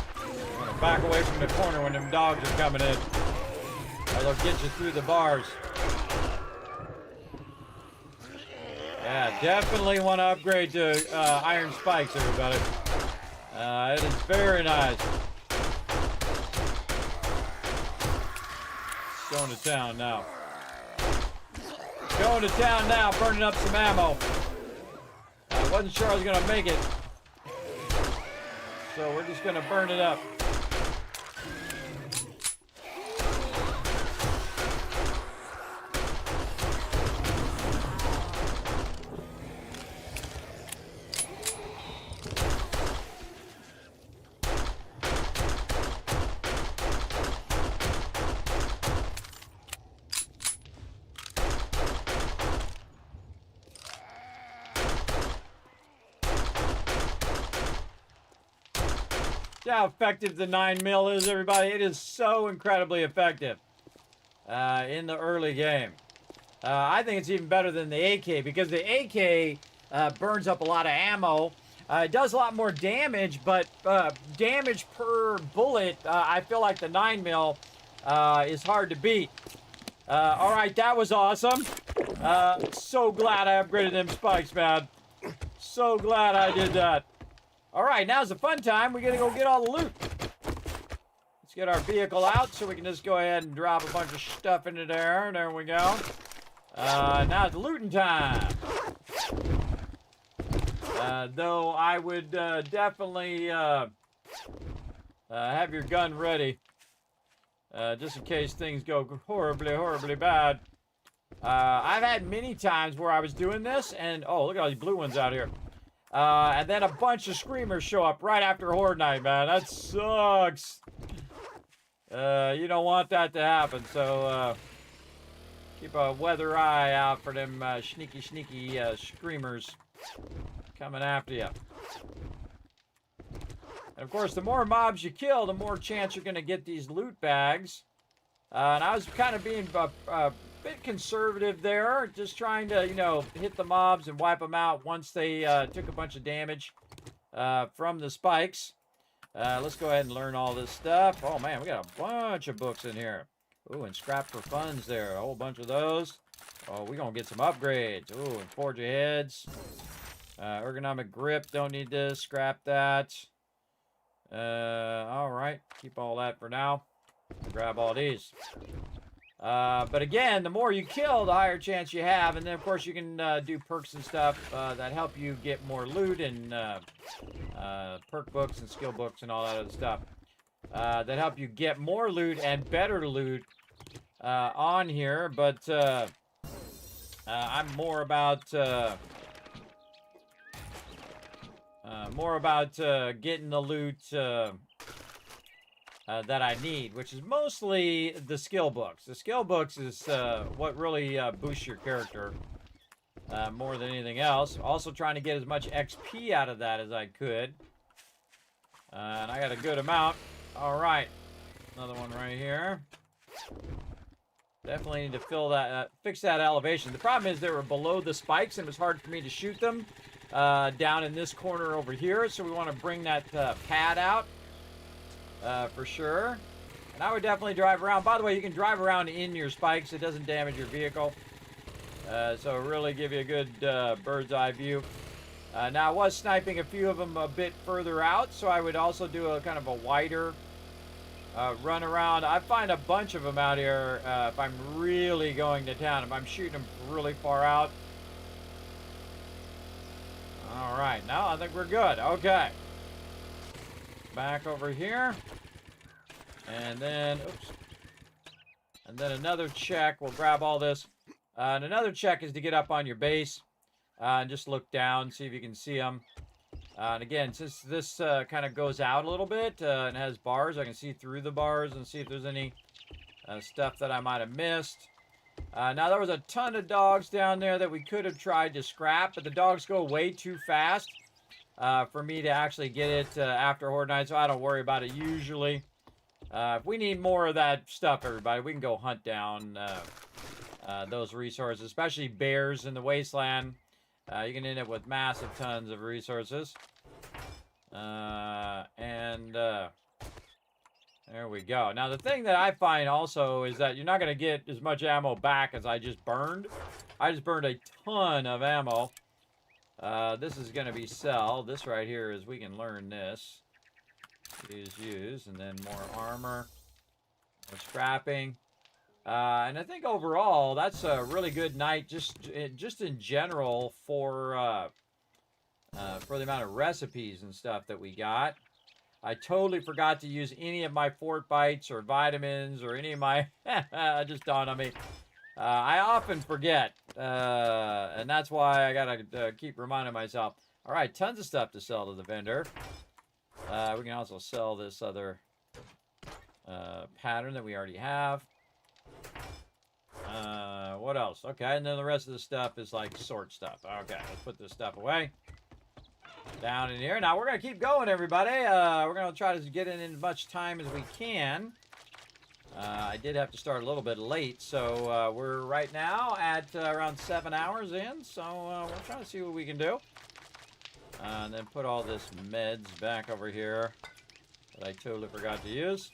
I'm gonna back away from the corner when them dogs are coming in. Or they'll get you through the bars. Yeah, definitely want to upgrade to iron spikes, everybody. It is very nice. Going to town now. Going to town now, burning up some ammo. I wasn't sure I was going to make it. So we're just going to burn it up. See how effective the 9mm is, everybody? It is so incredibly effective in the early game. I think it's even better than the AK because the AK burns up a lot of ammo. It does a lot more damage, but damage per bullet, I feel like the 9mm is hard to beat. All right, that was awesome. So glad I upgraded them spikes, man. So glad I did that. All right, now's the fun time. We gotta go get all the loot. Let's get our vehicle out so we can just go ahead and drop a bunch of stuff into there. There we go. Now it's looting time. Though I would definitely have your gun ready. Just in case things go horribly, horribly bad. I've had many times where I was doing this and, oh, look at all these blue ones out here. And then a bunch of screamers show up right after Horde Night, man. That sucks. You don't want that to happen, so keep a weather eye out for them sneaky screamers coming after you. And of course, the more mobs you kill, the more chance you're going to get these loot bags. And I was kind of being a bit conservative there, just trying to, you know, hit the mobs and wipe them out once they took a bunch of damage from the spikes. Let's go ahead and learn all this stuff. Oh man, we got a bunch of books in here. Ooh, and scrap for funds there, a whole bunch of those. Oh, we're gonna get some upgrades. Ooh, and forge aheads. Ergonomic grip, don't need this, scrap that. All right, keep all that for now. Grab all these. But again, the more you kill, the higher chance you have. And then, of course, you can do perks and stuff that help you get more loot and perk books and skill books and all that other stuff that help you get more loot and better loot on here. But I'm more about getting the loot that I need, which is mostly the skill books. The skill books is what really boosts your character more than anything else. Also trying to get as much XP out of that as I could. And I got a good amount. All right. Another one right here. Definitely need to fill that, fix that elevation. The problem is they were below the spikes and it was hard for me to shoot them down in this corner over here. So we want to bring that pad out for sure. And I would definitely drive around. By the way, you can drive around in your spikes. It doesn't damage your vehicle. So really give you a good bird's eye view. Now I was sniping a few of them a bit further out. So I would also do a kind of a wider run around. I find a bunch of them out here if I'm really going to town. If I'm shooting them really far out. All right, now I think we're good. Okay. Back over here. And then, oops. And then another check. We'll grab all this. And another check is to get up on your base and just look down, see if you can see them. And again, since this kind of goes out a little bit and has bars, I can see through the bars and see if there's any stuff that I might have missed. Now, there was a ton of dogs down there that we could have tried to scrap, but the dogs go way too fast for me to actually get it after Horde Night, so I don't worry about it usually. If we need more of that stuff, everybody, we can go hunt down those resources, especially bears in the wasteland. You can end up with massive tons of resources. There we go. Now, the thing that I find also is that you're not going to get as much ammo back as I just burned. I just burned a ton of ammo. This is going to be sell. This right here is we can learn this. Use, and then more armor. More scrapping. And I think overall, that's a really good night just in general for the amount of recipes and stuff that we got. I totally forgot to use any of my fort bites or vitamins or any of my... just dawned on me. I often forget. And that's why I got to keep reminding myself. All right, tons of stuff to sell to the vendor. We can also sell this other pattern that we already have. What else? Okay, and then the rest of the stuff is like sort stuff. Okay, let's put this stuff away. Down in here. Now, we're going to keep going, everybody. We're going to try to get in as much time as we can. I did have to start a little bit late, so we're right now at around 7 hours in, so we'll try to see what we can do. And then put all this meds back over here that I totally forgot to use.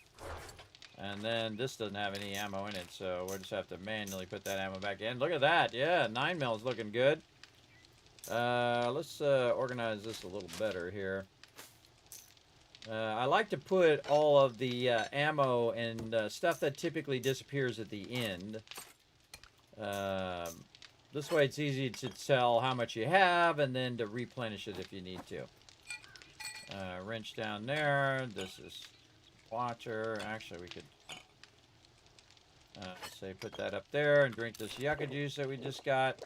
And then this doesn't have any ammo in it, so we'll just have to manually put that ammo back in. Look at that. Yeah, 9mm is looking good. Let's organize this a little better here. I like to put all of the ammo and stuff that typically disappears at the end. This way it's easy to tell how much you have and then to replenish it if you need to. Wrench down there. This is water. Actually, we could say put that up there and drink this yucca juice that we just got.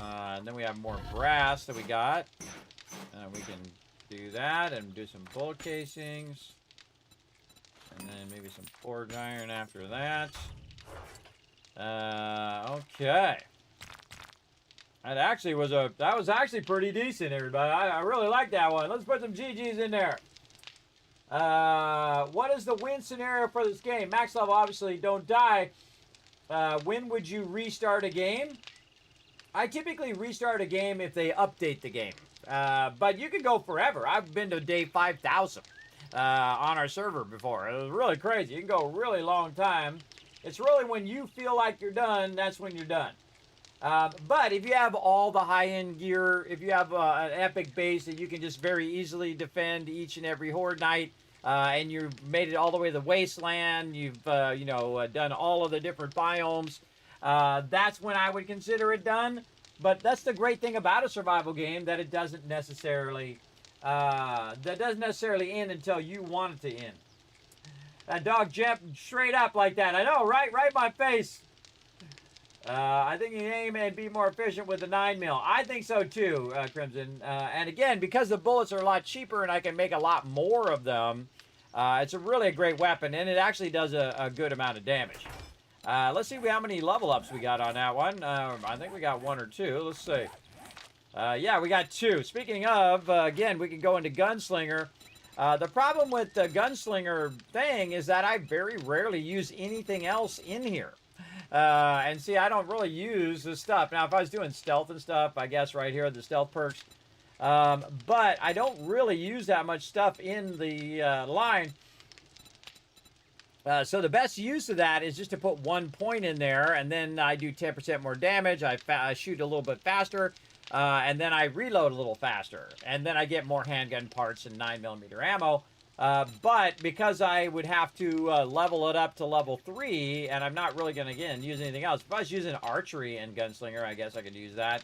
And then we have more brass that we got. We can do that and do some bullet casings. And then maybe some forged iron after that. Okay. That was actually pretty decent, everybody. I really like that one. Let's put some GGs in there. What is the win scenario for this game? Max level, obviously, don't die. When would you restart a game? I typically restart a game if they update the game. But you can go forever. I've been to day 5,000 on our server before. It was really crazy. You can go a really long time. It's really when you feel like you're done, that's when you're done. But if you have all the high-end gear, if you have an epic base that you can just very easily defend each and every Horde night, and you've made it all the way to the wasteland, you've done all of the different biomes, that's when I would consider it done. But that's the great thing about a survival game, that it doesn't necessarily end until you want it to end. That dog jumped straight up like that. I know, right in my face. I think you can aim and be more efficient with the 9mm. I think so too, Crimson. And again, because the bullets are a lot cheaper and I can make a lot more of them, it's really a great weapon, and it actually does a good amount of damage. Let's see how many level ups we got on that one. I think we got 1 or 2. Let's see. Yeah, we got 2. Speaking of, again, we can go into Gunslinger. The problem with the gunslinger thing is that I very rarely use anything else in here. And see, I don't really use this stuff. Now, if I was doing stealth and stuff, I guess right here, the stealth perks. But I don't really use that much stuff in the line. So the best use of that is just to put 1 point in there, and then I do 10% more damage. I shoot a little bit faster, and then I reload a little faster. And then I get more handgun parts and 9mm ammo. But because I would have to level it up to level 3, and I'm not really going to, again, use anything else. If I was using archery and gunslinger, I guess I could use that.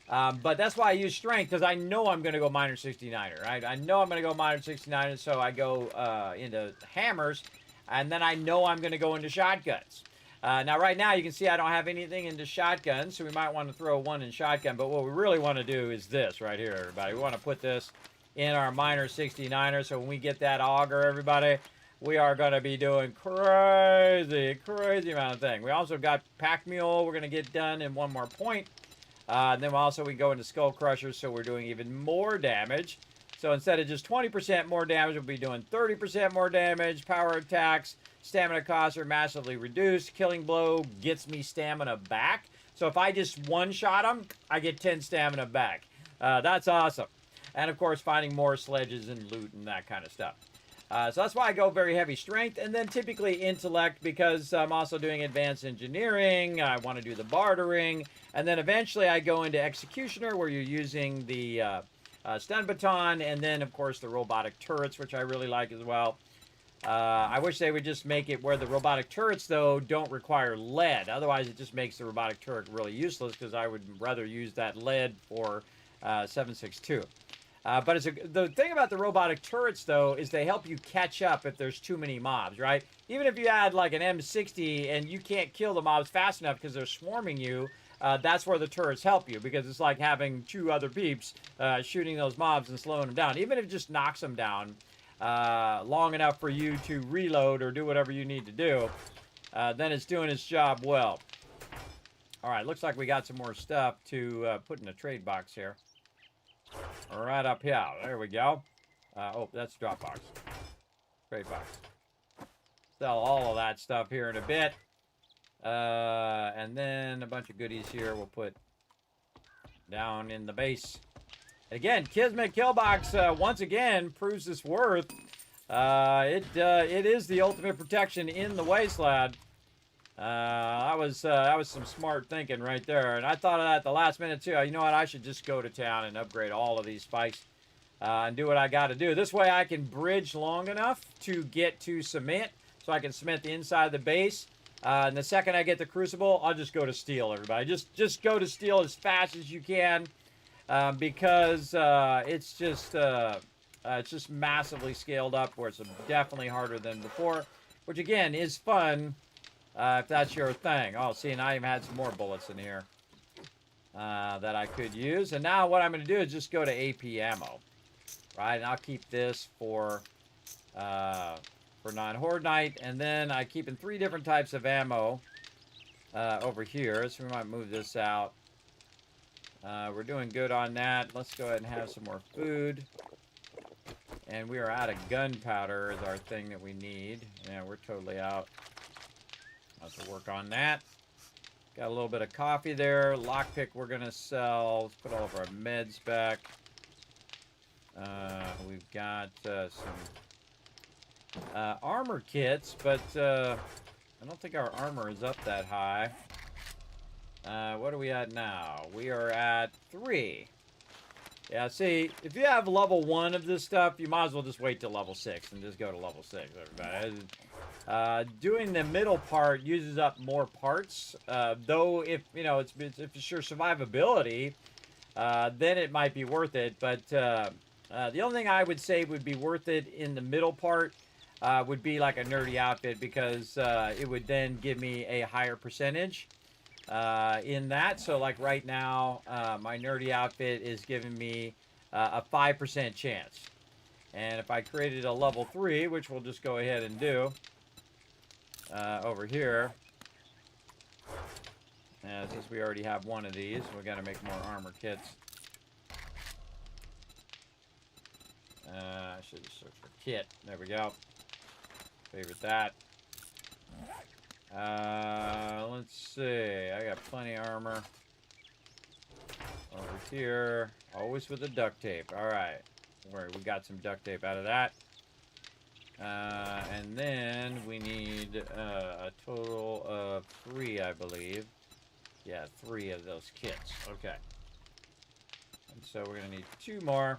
But that's why I use strength, because I know I'm going to go minor 69er, right? I know I'm going to go minor 69er, so I go into hammers, and then I know I'm going to go into shotguns. Now, right now, you can see I don't have anything into shotgun, so we might want to throw one in shotgun. But what we really want to do is this right here, everybody. We want to put this in our minor 69er, so when we get that auger, everybody, we are going to be doing crazy amount of thing. We also got pack mule we're going to get done in 1 more point. And then also we go into skull crushers, so we're doing even more damage. So instead of just 20% more damage, we'll be doing 30% more damage. Power attacks, stamina costs are massively reduced. Killing blow gets me stamina back. So if I just one-shot them, I get 10 stamina back. That's awesome. And of course, finding more sledges and loot and that kind of stuff. So that's why I go very heavy strength, and then typically intellect, because I'm also doing advanced engineering. I want to do the bartering, and then eventually I go into executioner, where you're using the stun baton, and then of course the robotic turrets, which I really like as well. I wish they would just make it where the robotic turrets, though, don't require lead. Otherwise, it just makes the robotic turret really useless, because I would rather use that lead for 7.62. But the thing about the robotic turrets, though, is they help you catch up if there's too many mobs, right? Even if you had like an M60 and you can't kill the mobs fast enough because they're swarming you, that's where the turrets help you, because it's like having 2 other peeps shooting those mobs and slowing them down. Even if it just knocks them down long enough for you to reload or do whatever you need to do, then it's doing its job well. All right, looks like we got some more stuff to put in a trade box here. Right up here. There we go. Oh, that's drop box. Trade box. Sell all of that stuff here in a bit. And then a bunch of goodies here we'll put down in the base. Again, Kismet Killbox once again proves its worth. It is the ultimate protection in the wasteland. That was some smart thinking right there, and I thought of that at the last minute too. You know what? I should just go to town and upgrade all of these spikes and do what I got to do. This way, I can bridge long enough to get to cement, so I can cement the inside of the base. And the second I get the crucible, I'll just go to steel. Everybody, just go to steel as fast as you can, because it's just massively scaled up, where it's definitely harder than before, which again is fun. If that's your thing. Oh, see, and I even had some more bullets in here that I could use. And now what I'm going to do is just go to AP ammo, right? And I'll keep this for non-horde night. And then I keep in 3 different types of ammo over here. So we might move this out. We're doing good on that. Let's go ahead and have some more food. And we are out of gunpowder is our thing that we need. Yeah, we're totally out. To work on that. Got a little bit of coffee there. Lockpick we're going to sell. Let's put all of our meds back. We've got some armor kits, but I don't think our armor is up that high. What are we at now? We are at 3. Yeah, see, if you have level 1 of this stuff, you might as well just wait till level 6 and just go to level 6, everybody. Doing the middle part uses up more parts, though if, you know, if it's your survivability, then it might be worth it. But the only thing I would say would be worth it in the middle part would be like a nerdy outfit, because it would then give me a higher percentage in that. So like right now, my nerdy outfit is giving me a 5% chance. And if I created a level 3, which we'll just go ahead and do over here, since we already have one of these, we got to make more armor kits. I should have searched for kit. There we go. Favorite that. Let's see. I got plenty of armor. Over here. Always with the duct tape. Alright. We got some duct tape out of that. And then we need a total of 3, I believe. Yeah, 3 of those kits. Okay. And so we're going to need 2 more.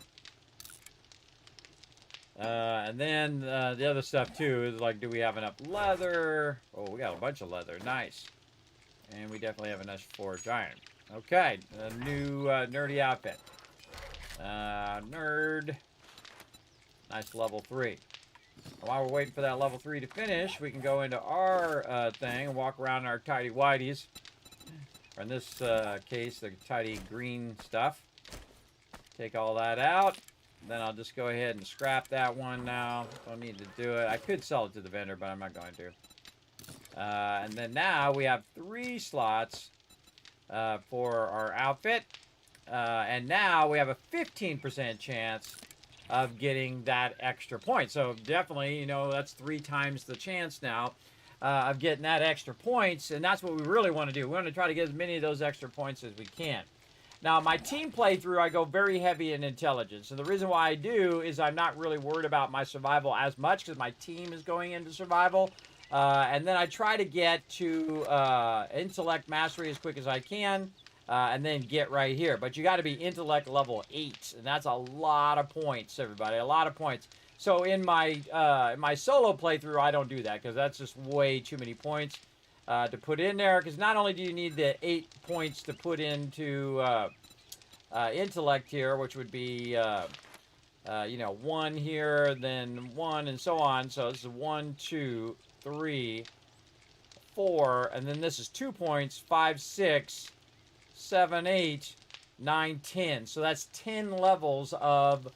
And then the other stuff, too, is like, do we have enough leather? Oh, we got a bunch of leather. Nice. And we definitely have enough forged iron. Okay. A new nerdy outfit. Nerd. Nice level 3. While we're waiting for that level 3 to finish, we can go into our thing and walk around in our tidy whities. Or in this case, the tidy green stuff. Take all that out. Then I'll just go ahead and scrap that one now. Don't need to do it. I could sell it to the vendor, but I'm not going to. And then now we have 3 slots for our outfit. And now we have a 15% chance of getting that extra point. So definitely, you know, that's 3 times the chance now of getting that extra points. And that's what we really want to do. We want to try to get as many of those extra points as we can. Now, my team playthrough, I go very heavy in intelligence. And the reason why I do is I'm not really worried about my survival as much because my team is going into survival. And then I try to get to intellect mastery as quick as I can. And then get right here. But you got to be intellect level 8. And that's a lot of points, everybody. A lot of points. So in my solo playthrough, I don't do that because that's just way too many points to put in there. Because not only do you need the 8 points to put into intellect here, which would be, you know, 1 here, then 1, and so on. So this is 1, 2, 3, 4. And then this is 2 points, 5, 6, 7, 8, 9, 10. So that's 10 levels of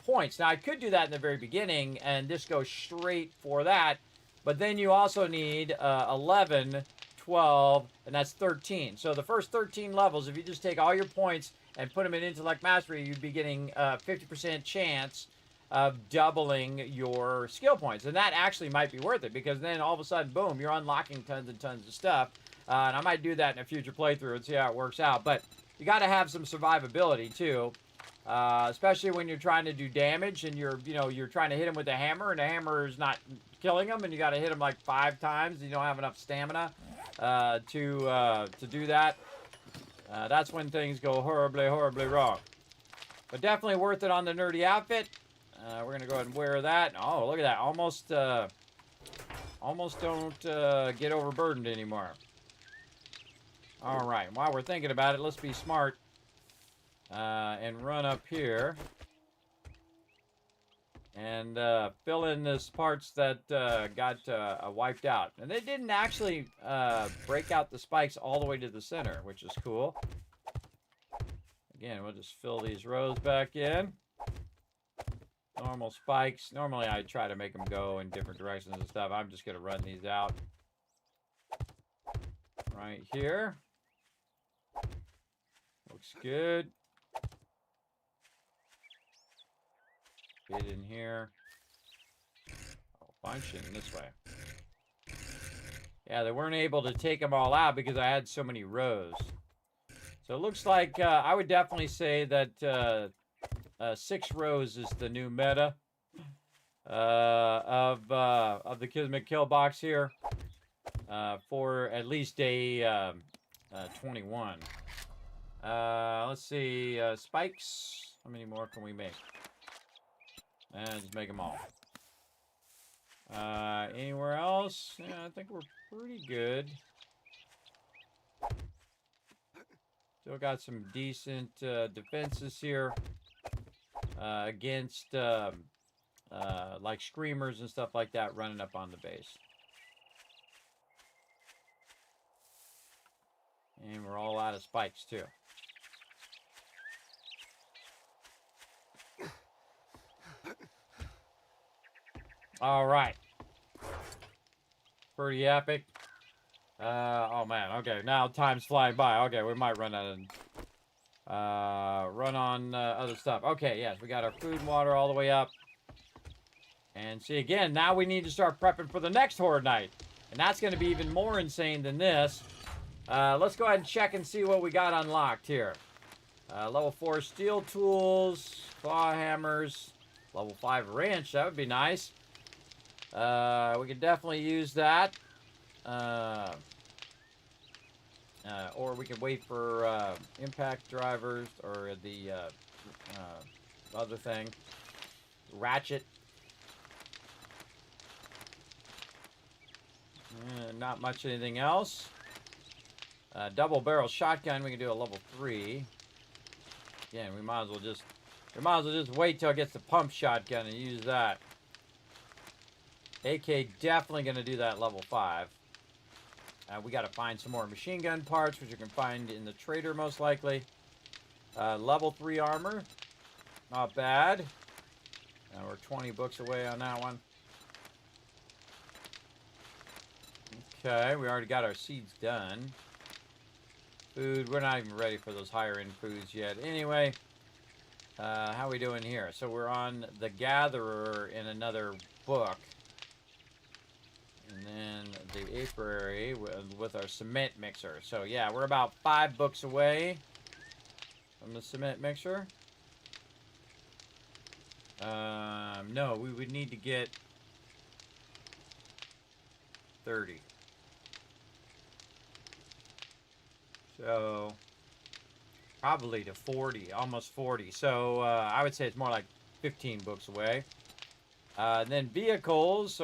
points. Now, I could do that in the very beginning and just go straight for that. But then you also need 11, 12, and that's 13. So the first 13 levels, if you just take all your points and put them in Intellect Mastery, you'd be getting a 50% chance of doubling your skill points. And that actually might be worth it because then all of a sudden, boom, you're unlocking tons and tons of stuff. And I might do that in a future playthrough and see how it works out. But you got to have some survivability too, especially when you're trying to do damage and you're trying to hit him with a hammer and the hammer is not killing him and you got to hit him like 5 times. And you don't have enough stamina to do that. That's when things go horribly, horribly wrong. But definitely worth it on the nerdy outfit. We're gonna go ahead and wear that. Oh, look at that! Almost don't get overburdened anymore. All right, while we're thinking about it, let's be smart and run up here and fill in this parts that got wiped out. And they didn't actually break out the spikes all the way to the center, which is cool. Again, we'll just fill these rows back in. Normal spikes. Normally, I try to make them go in different directions and stuff. I'm just going to run these out right here. Looks good. Fit in here. Oh, bunch in this way. Yeah, they weren't able to take them all out because I had so many rows. So it looks like I would definitely say that 6 rows is the new meta of the Kismet kill box here for at least day 21. Let's see, spikes. How many more can we make? And just make them all. Anywhere else? Yeah, I think we're pretty good. Still got some decent defenses here against like screamers and stuff like that running up on the base. And we're all out of spikes too. All right. Pretty epic. Oh man, okay, now time's flying by. Okay, we might run out of Run on other stuff. Okay, yes, we got our food and water all the way up. And see, again, now we need to start prepping for the next Horde Night. And that's going to be even more insane than this. Let's go ahead and check and see what we got unlocked here. Level 4 steel tools, claw hammers, level 5 wrench, that would be nice. We could definitely use that. Or we could wait for impact drivers or the other thing. Ratchet. Not much anything else. Double barrel shotgun, we can do a level 3. Again, we might as well just wait till it gets the pump shotgun and use that. AK definitely gonna do that level 5. We gotta find some more machine gun parts, which you can find in the trader most likely. Level 3 armor, not bad. We're 20 books away on that one. Okay, we already got our seeds done. Food, we're not even ready for those higher end foods yet. Anyway, how are we doing here? So we're on the Gatherer in another book. And then the Apiary with our cement mixer. So yeah, we're about 5 books away from the cement mixer. No, we would need to get 30. So, probably to 40, almost 40. So, I would say it's more like 15 books away. Then vehicles,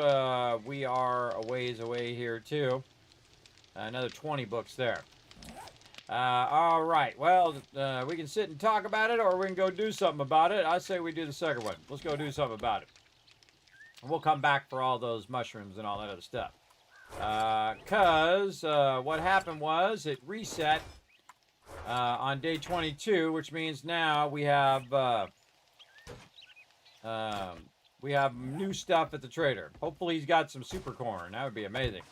we are a ways away here too. Another 20 books there. All right, well, we can sit and talk about it, or we can go do something about it. I say we do the second one. Let's go do something about it. And we'll come back for all those mushrooms and all that other stuff. Because what happened was it reset on day 22, which means now we have new stuff at the trader. Hopefully he's got some super corn. That would be amazing.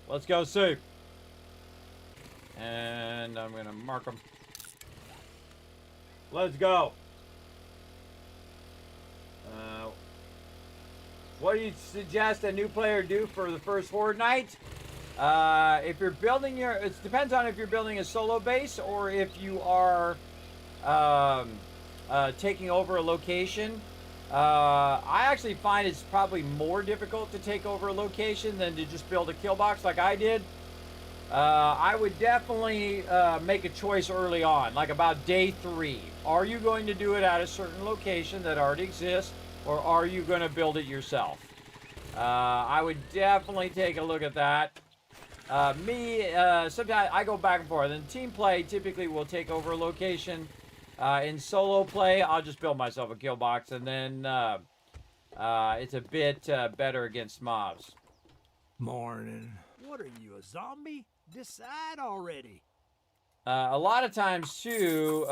Let's go see. And I'm going to mark them. Let's go. What do you suggest a new player do for the first Horde Night? If you're building it depends on if you're building a solo base or if you are taking over a location. I actually find it's probably more difficult to take over a location than to just build a kill box like I did. I would definitely make a choice early on, like about day 3. Are you going to do it at a certain location that already exists, or are you going to build it yourself? I would definitely take a look at that. Sometimes I go back and forth. In team play, typically we'll take over a location. In solo play, I'll just build myself a kill box, and then it's a bit better against mobs. Morning. What are you, a zombie? Decide already. A lot of times, too,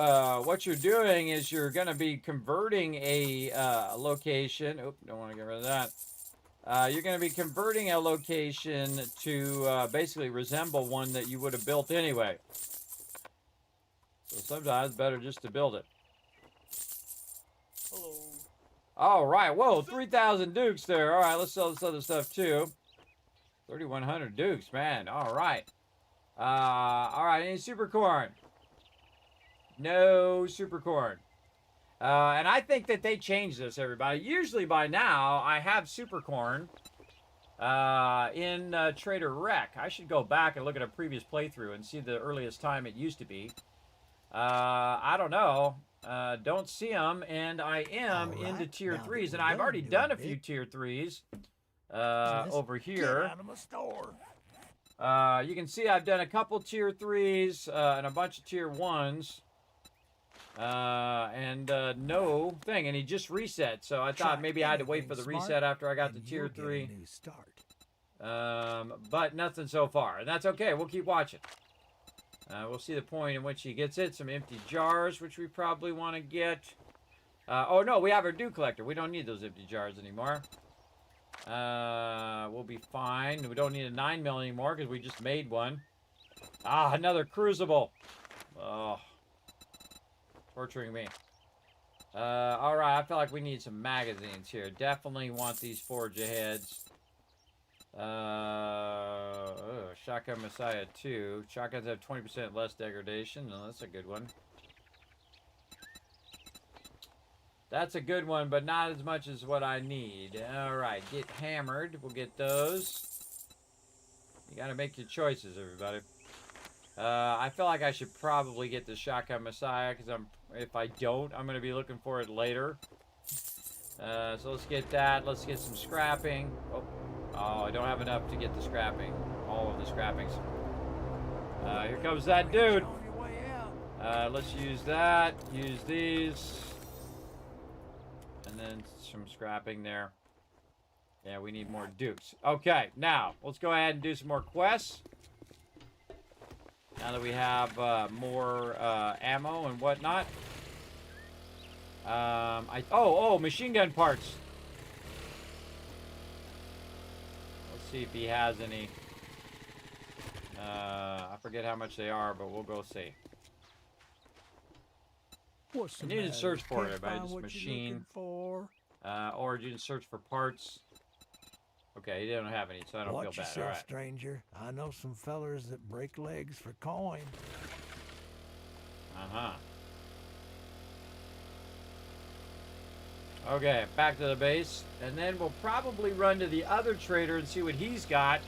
what you're doing is you're going to be converting a location. Oop, don't want to get rid of that. You're going to be converting a location to basically resemble one that you would have built anyway. So sometimes it's better just to build it. Hello. All right. Whoa, 3,000 dukes there. All right, let's sell this other stuff, too. 3,100 dukes, man. All right. All right, any super corn? No super corn. And I think that they changed this, everybody. Usually by now, I have super corn in Trader Rec. I should go back and look at a previous playthrough and see the earliest time it used to be. I don't know. Don't see them, and I am into tier 3s, and I've already done a few tier 3s over here. Get out of my store. You can see I've done a couple tier 3s and a bunch of tier 1s. No thing, and he just reset, so I thought maybe I had to wait for the reset after I got to tier 3. But nothing so far, and that's okay. We'll keep watching. We'll see the point in which he gets it. Some empty jars, which we probably want to get. Oh, no, we have our dew collector. We don't need those empty jars anymore. We'll be fine. We don't need a 9mm anymore because we just made one. Ah, another crucible. Oh. Torturing me. Alright, I feel like we need some magazines here. Definitely want these forge aheads. Shotgun Messiah 2. Shotguns have 20% less degradation. No, that's a good one. That's a good one, but not as much as what I need. Alright, get hammered. We'll get those. You gotta make your choices, everybody. I feel like I should probably get the Shotgun Messiah, because if I don't, I'm going to be looking for it later. So let's get that. Let's get some scrapping. Oh, I don't have enough to get the scrapping. All of the scrappings. Here comes that dude. Let's use that. Use these. And then some scrapping there. Yeah, we need more dukes. Okay, now, let's go ahead and do some more quests. Now that we have more ammo and whatnot. Machine gun parts. Let's see if he has any. I forget how much they are, but we'll go see. What's I the need to matter? search for Can't it by find just what you're machine. looking for? Or you can search for parts. Okay, he didn't have any, so I don't Watch feel bad. yourself, All right. stranger. I know some fellers that break legs for coin. Uh-huh. Okay, back to the base. And then we'll probably run to the other trader and see what he's got.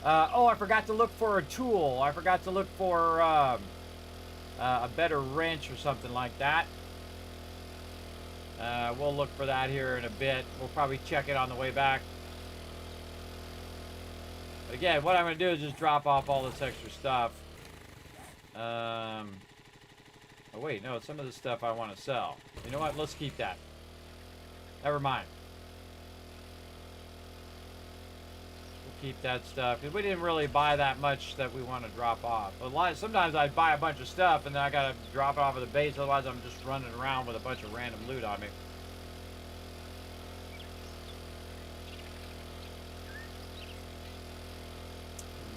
I forgot to look for a tool. I forgot to look for a better wrench or something like that. We'll look for that here in a bit. We'll probably check it on the way back. But again, what I'm going to do is just drop off all this extra stuff. Oh, wait, no, some of the stuff I want to sell. You know what? Let's keep that. Never mind. We'll keep that stuff. Because we didn't really buy that much that we want to drop off. Sometimes I buy a bunch of stuff and then I got to drop it off of the base. Otherwise, I'm just running around with a bunch of random loot on me.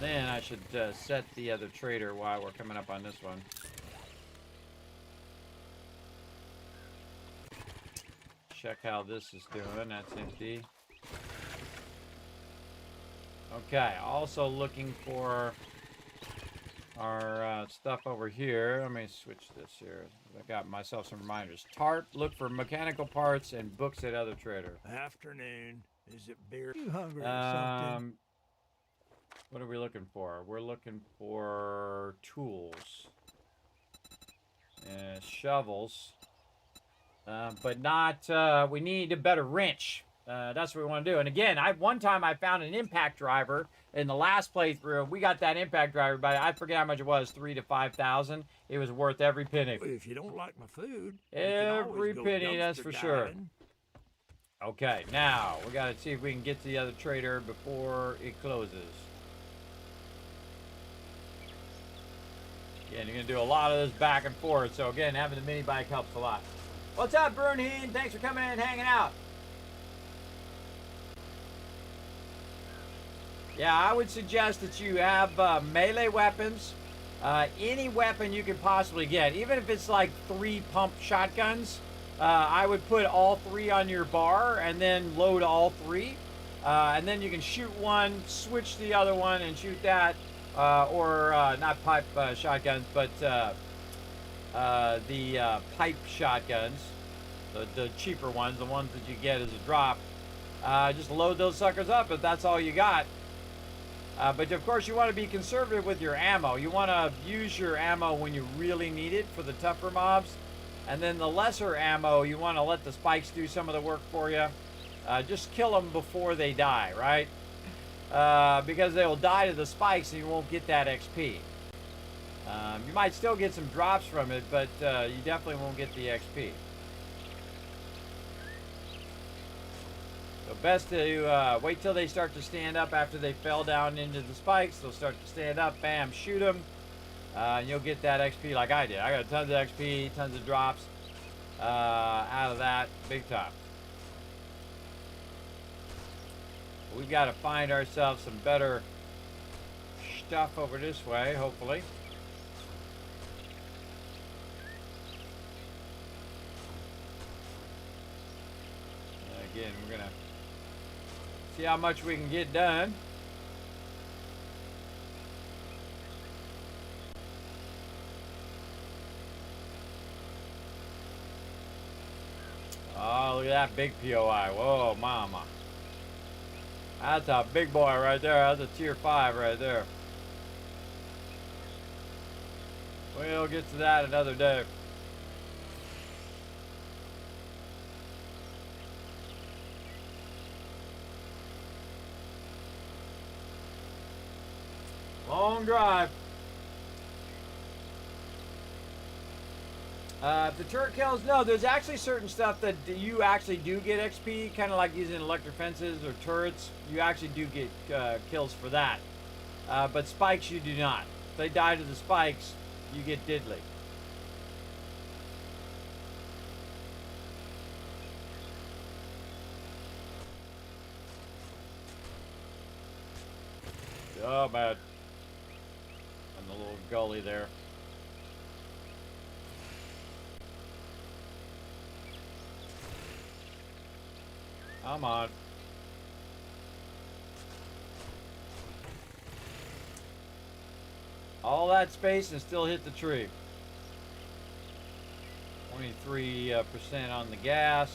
Then I should set the other trader while we're coming up on this one. Check how this is doing. That's empty. Okay, also looking for our stuff over here. Let me switch this here. I got myself some reminders. Tarp, look for mechanical parts and books at other trader. Afternoon. Is it beer? You hungry or something? What are we looking for? We're looking for tools. Shovels. But not, we need a better wrench. That's what we want to do. And again, one time I found an impact driver in the last playthrough. We got that impact driver, but I forget how much it was, 3,000 to 5,000. It was worth every penny. If you don't like my food, Every penny, that's for sure. Okay, now we got to see if we can get to the other trader before it closes. Again, you're going to do a lot of this back and forth. So again, having the mini bike helps a lot. What's up, Brunheen? Thanks for coming in and hanging out. Yeah, I would suggest that you have melee weapons. Any weapon you could possibly get. Even if it's like 3 pump shotguns. I would put all 3 on your bar and then load all 3. And then you can shoot one, switch the other one and shoot that. Not pipe shotguns, but the pipe shotguns, the cheaper ones, the ones that you get as a drop. Just load those suckers up if that's all you got. But of course you want to be conservative with your ammo. You want to use your ammo when you really need it for the tougher mobs. And then the lesser ammo, you want to let the spikes do some of the work for you. Just kill them before they die, right? Because they'll die to the spikes and you won't get that XP. You might still get some drops from it, but you definitely won't get the XP. So best to wait till they start to stand up after they fell down into the spikes. They'll start to stand up, bam, shoot them. And you'll get that XP like I did. I got tons of XP, tons of drops out of that, big time. We've got to find ourselves some better stuff over this way, hopefully. again, we're gonna see how much we can get done. Oh, look at that big POI. Whoa, mama. That's a big boy right there. That's a tier 5 right there. We'll get to that another day. Long drive. If the turret kills, no, there's actually certain stuff that you actually do get XP, kind of like using electric fences or turrets. You actually do get kills for that. But spikes, you do not. If they die to the spikes, you get diddly. Oh, bad. On the little gully there. Come on. All that space and still hit the tree. 23% on the gas.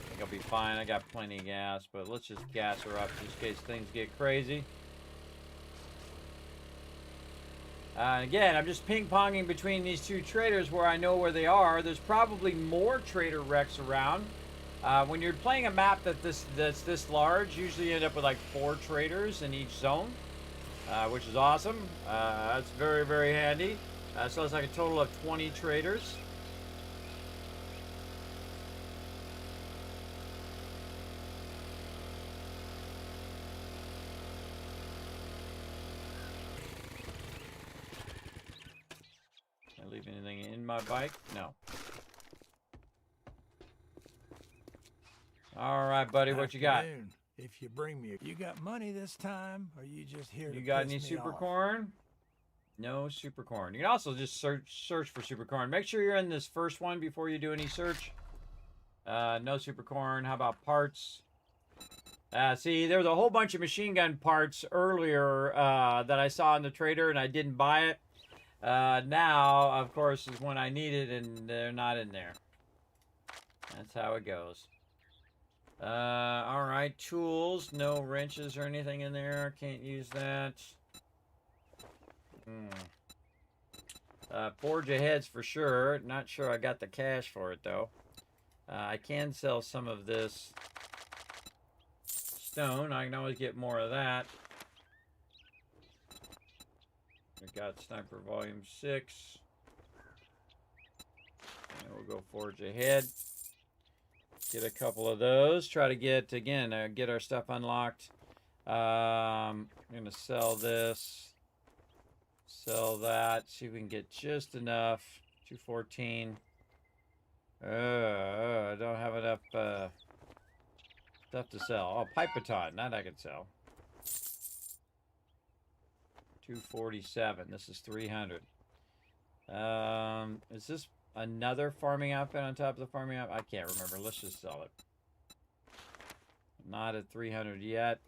I think I'll be fine. I got plenty of gas, but let's just gas her up just in case things get crazy. Again, I'm just ping-ponging between these two traders where I know where they are. There's probably more trader wrecks around. When you're playing a map that's this large, usually you end up with like 4 traders in each zone, which is awesome. That's very, very handy. So it's like a total of 20 traders. Did I leave anything in my bike? No. All right, buddy, what you got? If you bring me, you got money this time, or you just here to You got piss any me super off? corn? No super corn. You can also just search for super corn. Make sure you're in this first one before you do any search. No super corn. How about parts? See, there was a whole bunch of machine gun parts earlier that I saw in the trader, and I didn't buy it. Now, of course, is when I need it, and they're not in there. That's how it goes. All right, tools. No wrenches or anything in there. Can't use that. Forge aheads for sure. Not sure I got the cash for it, though. I can sell some of this stone. I can always get more of that. We got Sniper Volume 6. And we'll go forge ahead. Get a couple of those. Try to get, again, get our stuff unlocked. I'm going to sell this. Sell that. See if we can get just enough. 214. I don't have enough stuff to sell. Oh, pipe baton. That I can sell. 247. This is 300. Is this another farming outfit on top of the farming outfit? I can't remember. Let's just sell it. Not at 300 yet.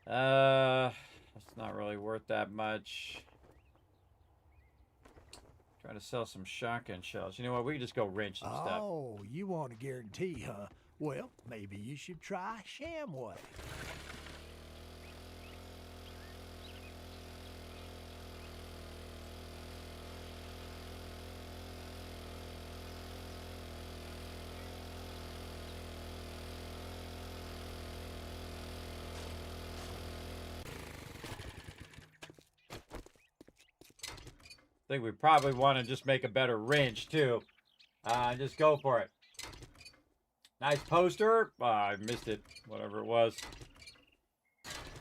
It's not really worth that much. Try to sell some shotgun shells. You know what? We can just go wrench some stuff. Oh, you want a guarantee, huh? Well, maybe you should try Shamway. I think we probably want to just make a better wrench too. Just go for it. Nice poster. I missed it. Whatever it was.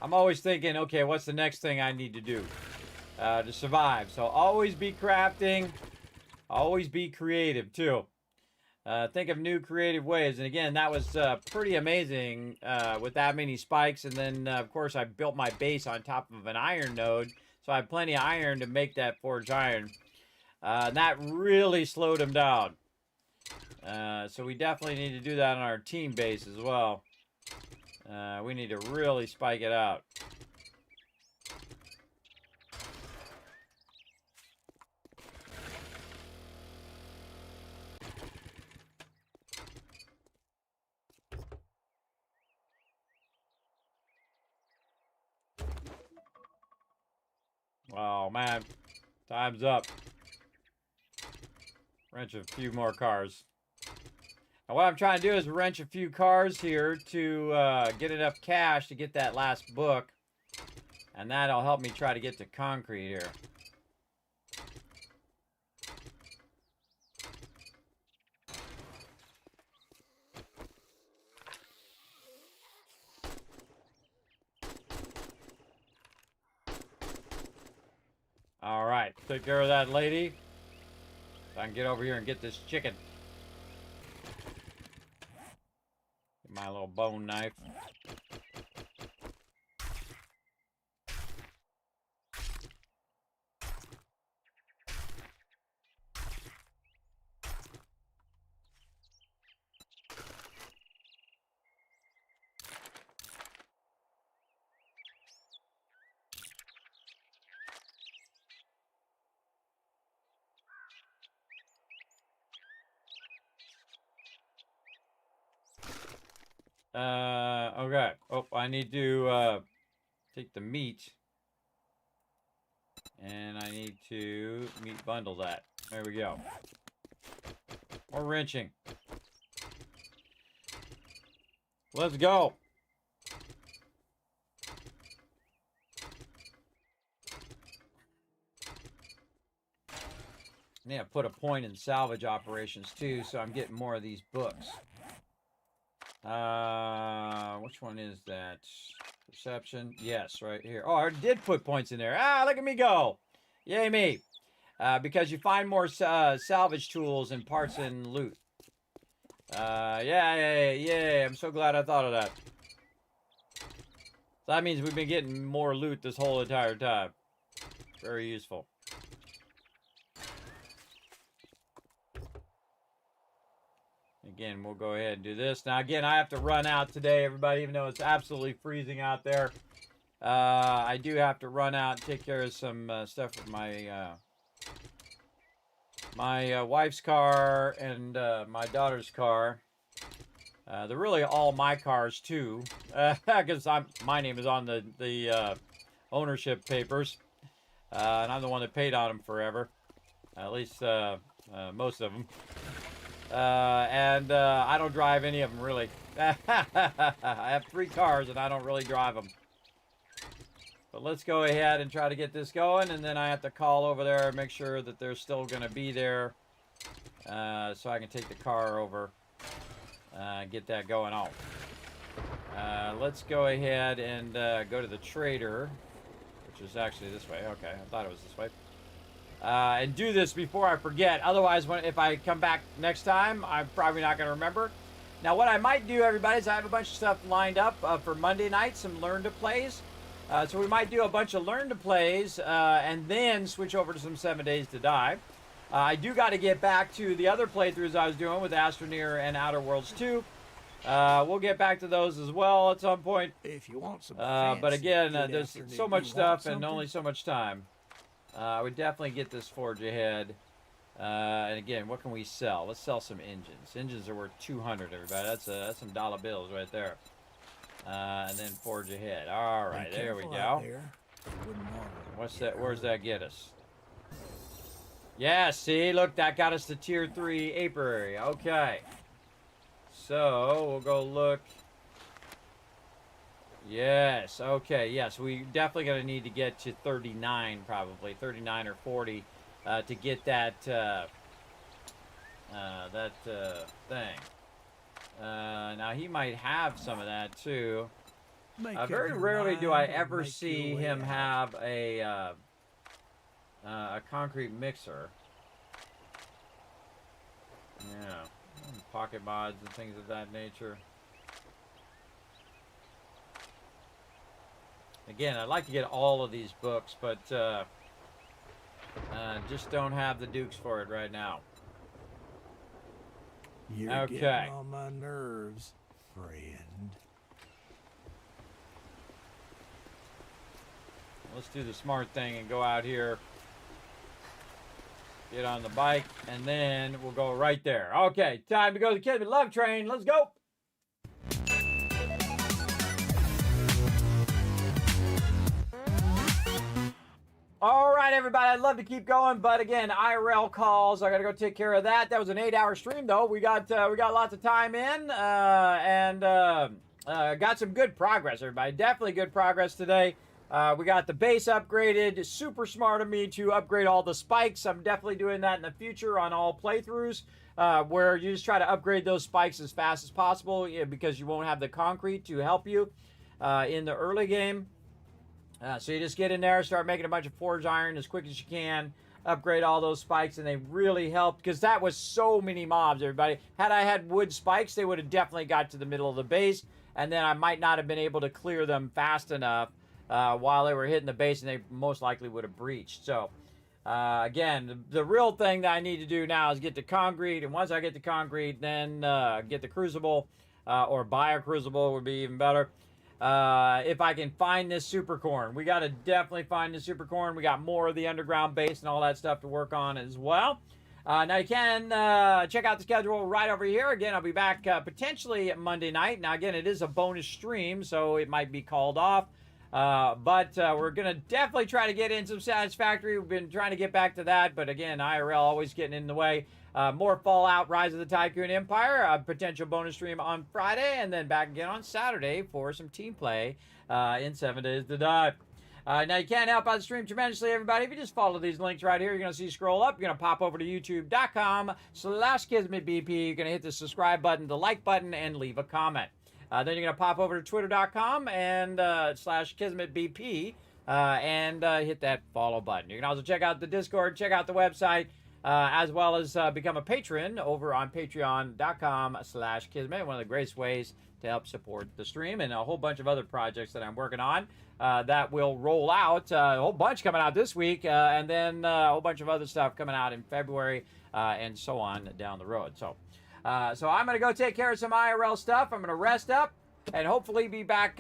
I'm always thinking, okay, what's the next thing I need to do to survive? So always be crafting. Always be creative too. Think of new creative ways. And again, that was pretty amazing with that many spikes. And then, of course, I built my base on top of an iron node. So I have plenty of iron to make that forged iron. And that really slowed him down. So we definitely need to do that on our team base as well. We need to really spike it out. Oh, man. Time's up. Wrench a few more cars. And what I'm trying to do is wrench a few cars here to get enough cash to get that last book. And that'll help me try to get to concrete here. All right, take care of that lady. So I can get over here and get this chicken. Get my little bone knife. Okay. Oh, I need to take the meat. And I need to meat bundle that. There we go. More wrenching. Let's go. Yeah, put a point in salvage operations too, so I'm getting more of these books. Which one is that? Perception? Yes, right here. Oh, I did put points in there. Ah, look at me go. Yay me. Because you find more salvage tools and parts and loot. Yeah. I'm so glad I thought of that. So that means we've been getting more loot this whole entire time. Very useful. Again, we'll go ahead and do this. Now, again, I have to run out today, everybody, even though it's absolutely freezing out there. I do have to run out and take care of some stuff with my my wife's car and my daughter's car. They're really all my cars, too, because my name is on the ownership papers, and I'm the one that paid on them forever, at least most of them. And I don't drive any of them, really. I have 3 cars, and I don't really drive them. But let's go ahead and try to get this going, and then I have to call over there and make sure that they're still going to be there so I can take the car over and get that going on. Let's go ahead and go to the trader, which is actually this way. Okay, I thought it was this way. And do this before I forget. Otherwise, if I come back next time, I'm probably not going to remember. Now, what I might do, everybody, is I have a bunch of stuff lined up for Monday night, some Learn to Plays. So we might do a bunch of Learn to Plays and then switch over to some 7 Days to Die. I do got to get back to the other playthroughs I was doing with Astroneer and Outer Worlds 2. We'll get back to those as well at some point. If you want some but again, fancy there's afternoon, so much you stuff want and only so much time. I would definitely get this forge ahead. And again, what can we sell? Let's sell some engines. Engines are worth 200, everybody. That's some dollar bills right there. And then forge ahead. All right, there we go. What's that? Where's that get us? Yeah, see, look, that got us to tier 3 apiary. Okay. So we'll go look. Yes, okay, yes, we definitely going to need to get to 39, probably 39 or 40 to get that thing. Now he might have some of that too. Very rarely do I ever see him have a concrete mixer. Yeah, pocket mods and things of that nature. Again, I'd like to get all of these books, but just don't have the dukes for it right now. You're Okay. getting on my nerves, friend. Let's do the smart thing and go out here. Get on the bike, and then we'll go right there. Okay, time to go to the Kismet Love Train. Let's go. All right, everybody. I'd love to keep going, but again, IRL calls. I got to go take care of that. That was an 8-hour stream, though. We got lots of time in, and got some good progress, everybody. Definitely good progress today. We got the base upgraded. Super smart of me to upgrade all the spikes. I'm definitely doing that in the future on all playthroughs, where you just try to upgrade those spikes as fast as possible, because you won't have the concrete to help you in the early game. So you just get in there, start making a bunch of forged iron as quick as you can, upgrade all those spikes, and they really helped, because that was so many mobs, everybody. Had I had wood spikes, they would have definitely got to the middle of the base, and then I might not have been able to clear them fast enough while they were hitting the base, and they most likely would have breached. So, again, the real thing that I need to do now is get the concrete, and once I get the concrete, then get the crucible, or buy a crucible would be even better. If I can find this super corn. We got to definitely find the super corn. We got more of the underground base and all that stuff to work on as well. Now you can check out the schedule right over here. Again, I'll be back potentially Monday night. Now again, it is a bonus stream, so it might be called off. But we're going to definitely try to get in some Satisfactory. We've been trying to get back to that, but again, IRL always getting in the way. More Fallout, Rise of the Tycoon Empire, a potential bonus stream on Friday, and then back again on Saturday for some team play in 7 Days to Die. Now, you can help out the stream tremendously, everybody. If you just follow these links right here, you're going to see scroll up. You're going to pop over to youtube.com/KismetBP. You're going to hit the subscribe button, the like button, and leave a comment. Then you're going to pop over to twitter.com and /KismetBP and hit that follow button. You can also check out the Discord, check out the website, as well as become a patron over on patreon.com/Kismet. One of the greatest ways to help support the stream, and a whole bunch of other projects that I'm working on that will roll out. A whole bunch coming out this week, and then a whole bunch of other stuff coming out in February, and so on down the road. So I'm going to go take care of some IRL stuff. I'm going to rest up and hopefully be back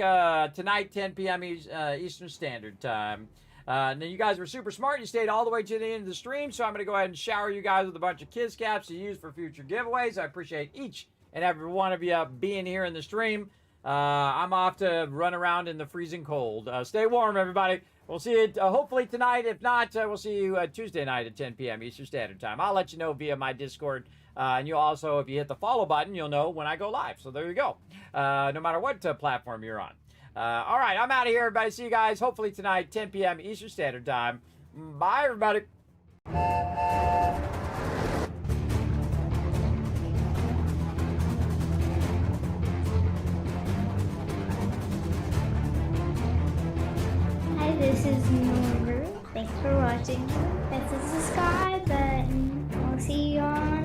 tonight, 10 p.m. Eastern Standard Time. And then you guys were super smart. You stayed all the way to the end of the stream, so I'm going to go ahead and shower you guys with a bunch of Kids Caps to use for future giveaways. I appreciate each and every one of you being here in the stream. I'm off to run around in the freezing cold. Stay warm, everybody. We'll see you hopefully tonight. If not, we'll see you Tuesday night at 10 p.m. Eastern Standard Time. I'll let you know via my Discord. And you'll also, if you hit the follow button, you'll know when I go live. So there you go. No matter what platform you're on. All right, I'm out of here, everybody. See you guys hopefully tonight, 10 p.m. Eastern Standard Time. Bye, everybody. Hi, this is Norbert. Thanks for watching. Hit the subscribe button. I'll see you on